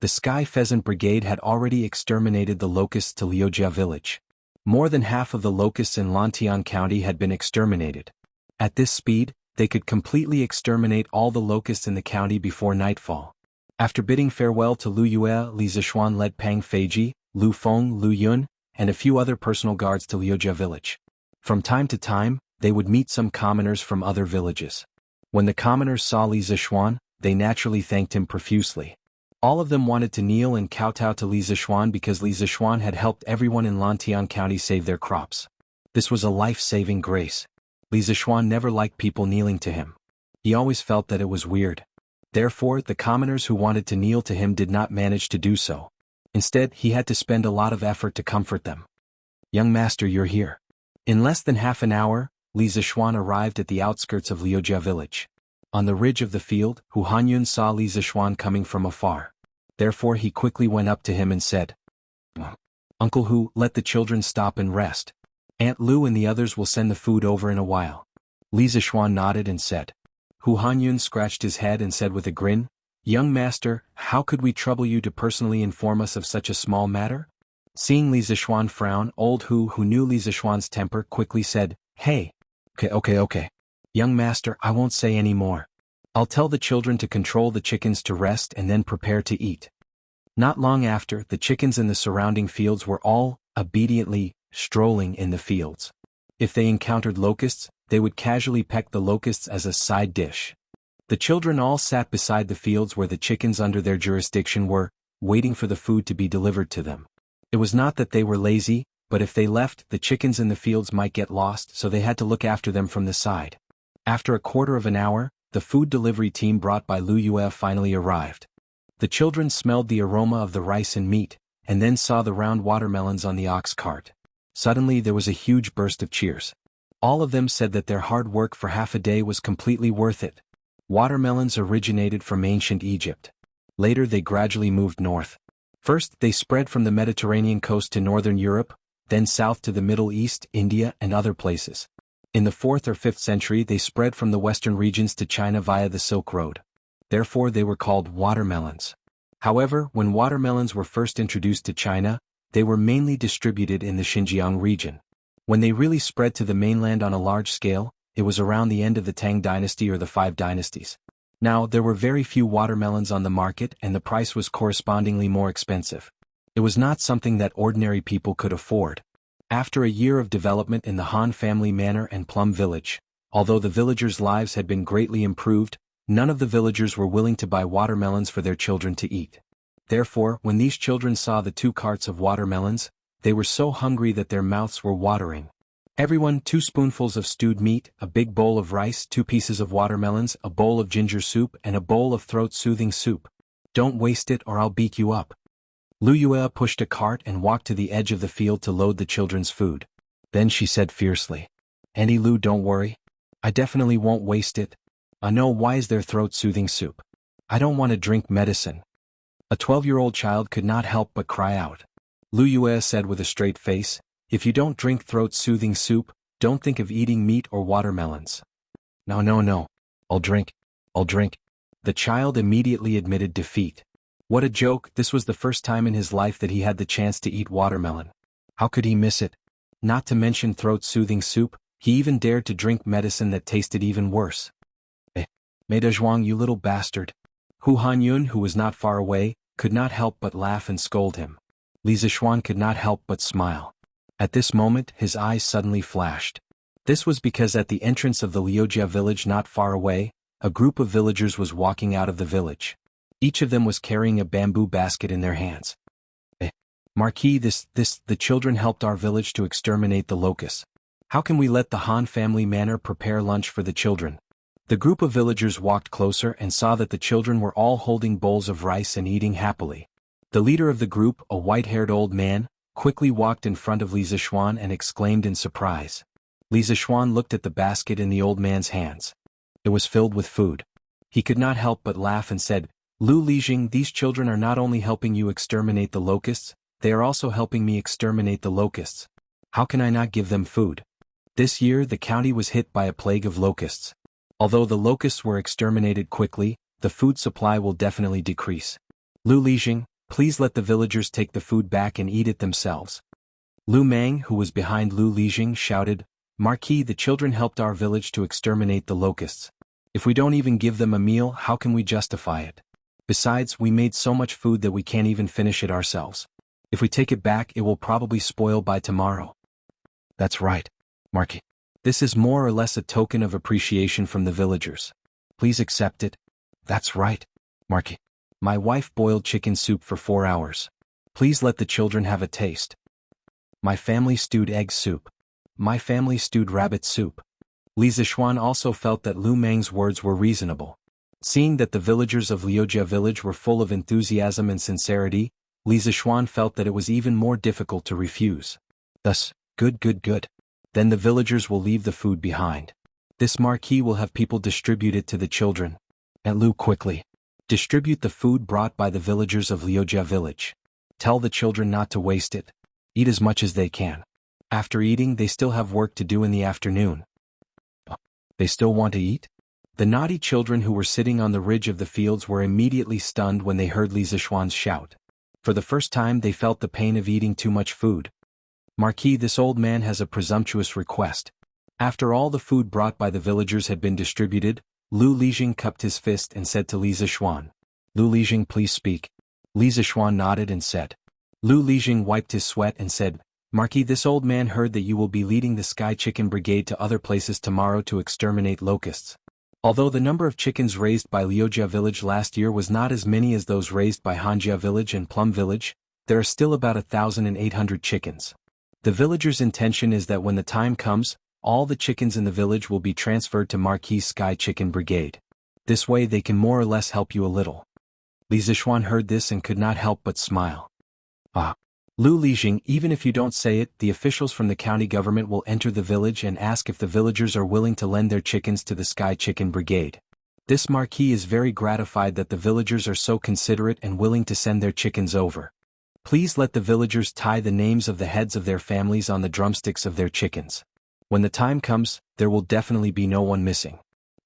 The Sky Pheasant Brigade had already exterminated the locusts to Liujia village. More than half of the locusts in Lantian County had been exterminated. At this speed, they could completely exterminate all the locusts in the county before nightfall. After bidding farewell to Lu Yue, Li Zixuan led Pang Feiji, Lu Feng, Lu Yun, and a few other personal guards to Liujia village. From time to time, they would meet some commoners from other villages. When the commoners saw Li Zixuan, they naturally thanked him profusely. All of them wanted to kneel and kowtow to Li Zixuan because Li Zixuan had helped everyone in Lantian County save their crops. This was a life-saving grace. Li Zixuan never liked people kneeling to him. He always felt that it was weird. Therefore, the commoners who wanted to kneel to him did not manage to do so. Instead, he had to spend a lot of effort to comfort them. Young master, you're here. In less than half an hour, Li Zixuan arrived at the outskirts of Liujia village. On the ridge of the field, Hu Hanyun saw Li Zixuan coming from afar. Therefore he quickly went up to him and said, Uncle Hu, let the children stop and rest. Aunt Lu and the others will send the food over in a while. Li Zixuan nodded and said. Hu Hanyun scratched his head and said with a grin, Young master, how could we trouble you to personally inform us of such a small matter? Seeing Li Zixuan frown, old Hu, who knew Li Zixuan's temper, quickly said, Hey. Okay. Young master, I won't say any more. I'll tell the children to control the chickens to rest and then prepare to eat. Not long after, the chickens in the surrounding fields were all, obediently, strolling in the fields. If they encountered locusts, they would casually peck the locusts as a side dish. The children all sat beside the fields where the chickens under their jurisdiction were, waiting for the food to be delivered to them. It was not that they were lazy, but if they left, the chickens in the fields might get lost, so they had to look after them from the side. After a quarter of an hour, the food delivery team brought by Lu Yue finally arrived. The children smelled the aroma of the rice and meat, and then saw the round watermelons on the ox cart. Suddenly there was a huge burst of cheers. All of them said that their hard work for half a day was completely worth it. Watermelons originated from ancient Egypt. Later they gradually moved north. First, they spread from the Mediterranean coast to northern Europe, then south to the Middle East, India, and other places. In the 4th or 5th century they spread from the western regions to China via the Silk Road. Therefore they were called watermelons. However, when watermelons were first introduced to China, they were mainly distributed in the Xinjiang region. When they really spread to the mainland on a large scale, it was around the end of the Tang dynasty or the Five Dynasties. Now, there were very few watermelons on the market and the price was correspondingly more expensive. It was not something that ordinary people could afford. After a year of development in the Han family manor and Plum Village, although the villagers' lives had been greatly improved, none of the villagers were willing to buy watermelons for their children to eat. Therefore, when these children saw the 2 carts of watermelons, they were so hungry that their mouths were watering. Everyone 2 spoonfuls of stewed meat, a big bowl of rice, 2 pieces of watermelons, a bowl of ginger soup and a bowl of throat-soothing soup. Don't waste it or I'll beat you up. Lu Yue pushed a cart and walked to the edge of the field to load the children's food. Then she said fiercely, "Auntie Lu, don't worry. I definitely won't waste it. I know why is there throat-soothing soup. I don't want to drink medicine." A 12-year-old child could not help but cry out. Lu Yue said with a straight face, "If you don't drink throat-soothing soup, don't think of eating meat or watermelons." No. I'll drink. The child immediately admitted defeat. What a joke, this was the first time in his life that he had the chance to eat watermelon. How could he miss it? Not to mention throat-soothing soup, he even dared to drink medicine that tasted even worse. Maida Zhuang, you little bastard. Hu Hanyun, who was not far away, could not help but laugh and scold him. Li Zishuan could not help but smile. At this moment, his eyes suddenly flashed. This was because at the entrance of the Liujia village not far away, a group of villagers was walking out of the village. Each of them was carrying a bamboo basket in their hands. Marquis, the children helped our village to exterminate the locusts. How can we let the Han family manor prepare lunch for the children? The group of villagers walked closer and saw that the children were all holding bowls of rice and eating happily. The leader of the group, a white-haired old man, quickly walked in front of Li Zishuan and exclaimed in surprise. Li Zishuan looked at the basket in the old man's hands. It was filled with food. He could not help but laugh and said, "Lu Lijing, these children are not only helping you exterminate the locusts, they are also helping me exterminate the locusts. How can I not give them food?" This year the county was hit by a plague of locusts. Although the locusts were exterminated quickly, the food supply will definitely decrease. Lu Lijing, please let the villagers take the food back and eat it themselves. Lu Mang, who was behind Lu Lijing, shouted, "Marquis, the children helped our village to exterminate the locusts. If we don't even give them a meal, how can we justify it? Besides, we made so much food that we can't even finish it ourselves. If we take it back, it will probably spoil by tomorrow." That's right, Marquis. This is more or less a token of appreciation from the villagers. Please accept it. That's right, Marquis. My wife boiled chicken soup for 4 hours. Please let the children have a taste. My family stewed egg soup. My family stewed rabbit soup. Li Zishuan also felt that Lu Mang's words were reasonable. Seeing that the villagers of Liujia village were full of enthusiasm and sincerity, Li Zishuan felt that it was even more difficult to refuse. Thus, good. Then the villagers will leave the food behind. This Marquis will have people distribute it to the children. And Lu, quickly. Distribute the food brought by the villagers of Liujia village. Tell the children not to waste it. Eat as much as they can. After eating, they still have work to do in the afternoon. They still want to eat? The naughty children who were sitting on the ridge of the fields were immediately stunned when they heard Li Zishuan's shout. For the first time they felt the pain of eating too much food. Marquis, this old man has a presumptuous request. After all the food brought by the villagers had been distributed, Lu Lijing cupped his fist and said to Li Zishuan, "Lu Lijing, please speak." Li Zishuan nodded and said. Lu Lijing wiped his sweat and said, "Marquis, this old man heard that you will be leading the Sky Chicken Brigade to other places tomorrow to exterminate locusts. Although the number of chickens raised by Liujia village last year was not as many as those raised by Hanjia village and Plum village, there are still about 1,800 chickens. The villagers' intention is that when the time comes, all the chickens in the village will be transferred to Marquis Sky Chicken Brigade. This way they can more or less help you a little." Li Zishuan heard this and could not help but smile. Lu Lijing, even if you don't say it, the officials from the county government will enter the village and ask if the villagers are willing to lend their chickens to the Sky Chicken Brigade. This Marquis is very gratified that the villagers are so considerate and willing to send their chickens over. Please let the villagers tie the names of the heads of their families on the drumsticks of their chickens. When the time comes, there will definitely be no one missing.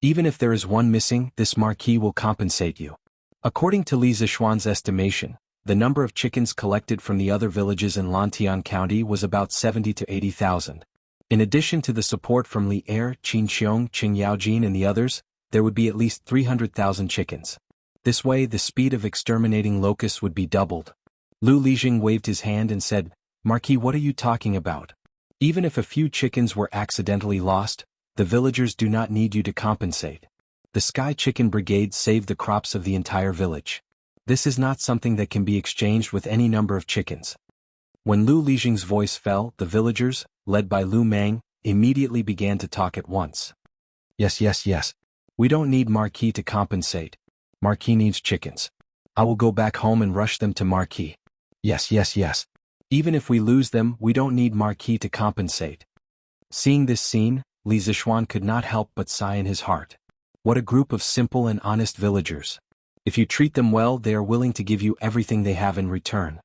Even if there is one missing, this Marquis will compensate you. According to Li Zishuan's estimation, the number of chickens collected from the other villages in Lantian County was about 70 to 80,000. In addition to the support from Li Er, Qin Xiong, Qing Yaojin and the others, there would be at least 300,000 chickens. This way the speed of exterminating locusts would be doubled. Lu Lijing waved his hand and said, Marquis, what are you talking about? Even if a few chickens were accidentally lost, the villagers do not need you to compensate. The Sky Chicken Brigade saved the crops of the entire village. This is not something that can be exchanged with any number of chickens. When Lu Lijing's voice fell, the villagers, led by Lu Mang, immediately began to talk at once. Yes. We don't need Marquis to compensate. Marquis needs chickens. I will go back home and rush them to Marquis. Yes. Even if we lose them, we don't need Marquis to compensate. Seeing this scene, Li Zishuan could not help but sigh in his heart. What a group of simple and honest villagers. If you treat them well, they are willing to give you everything they have in return.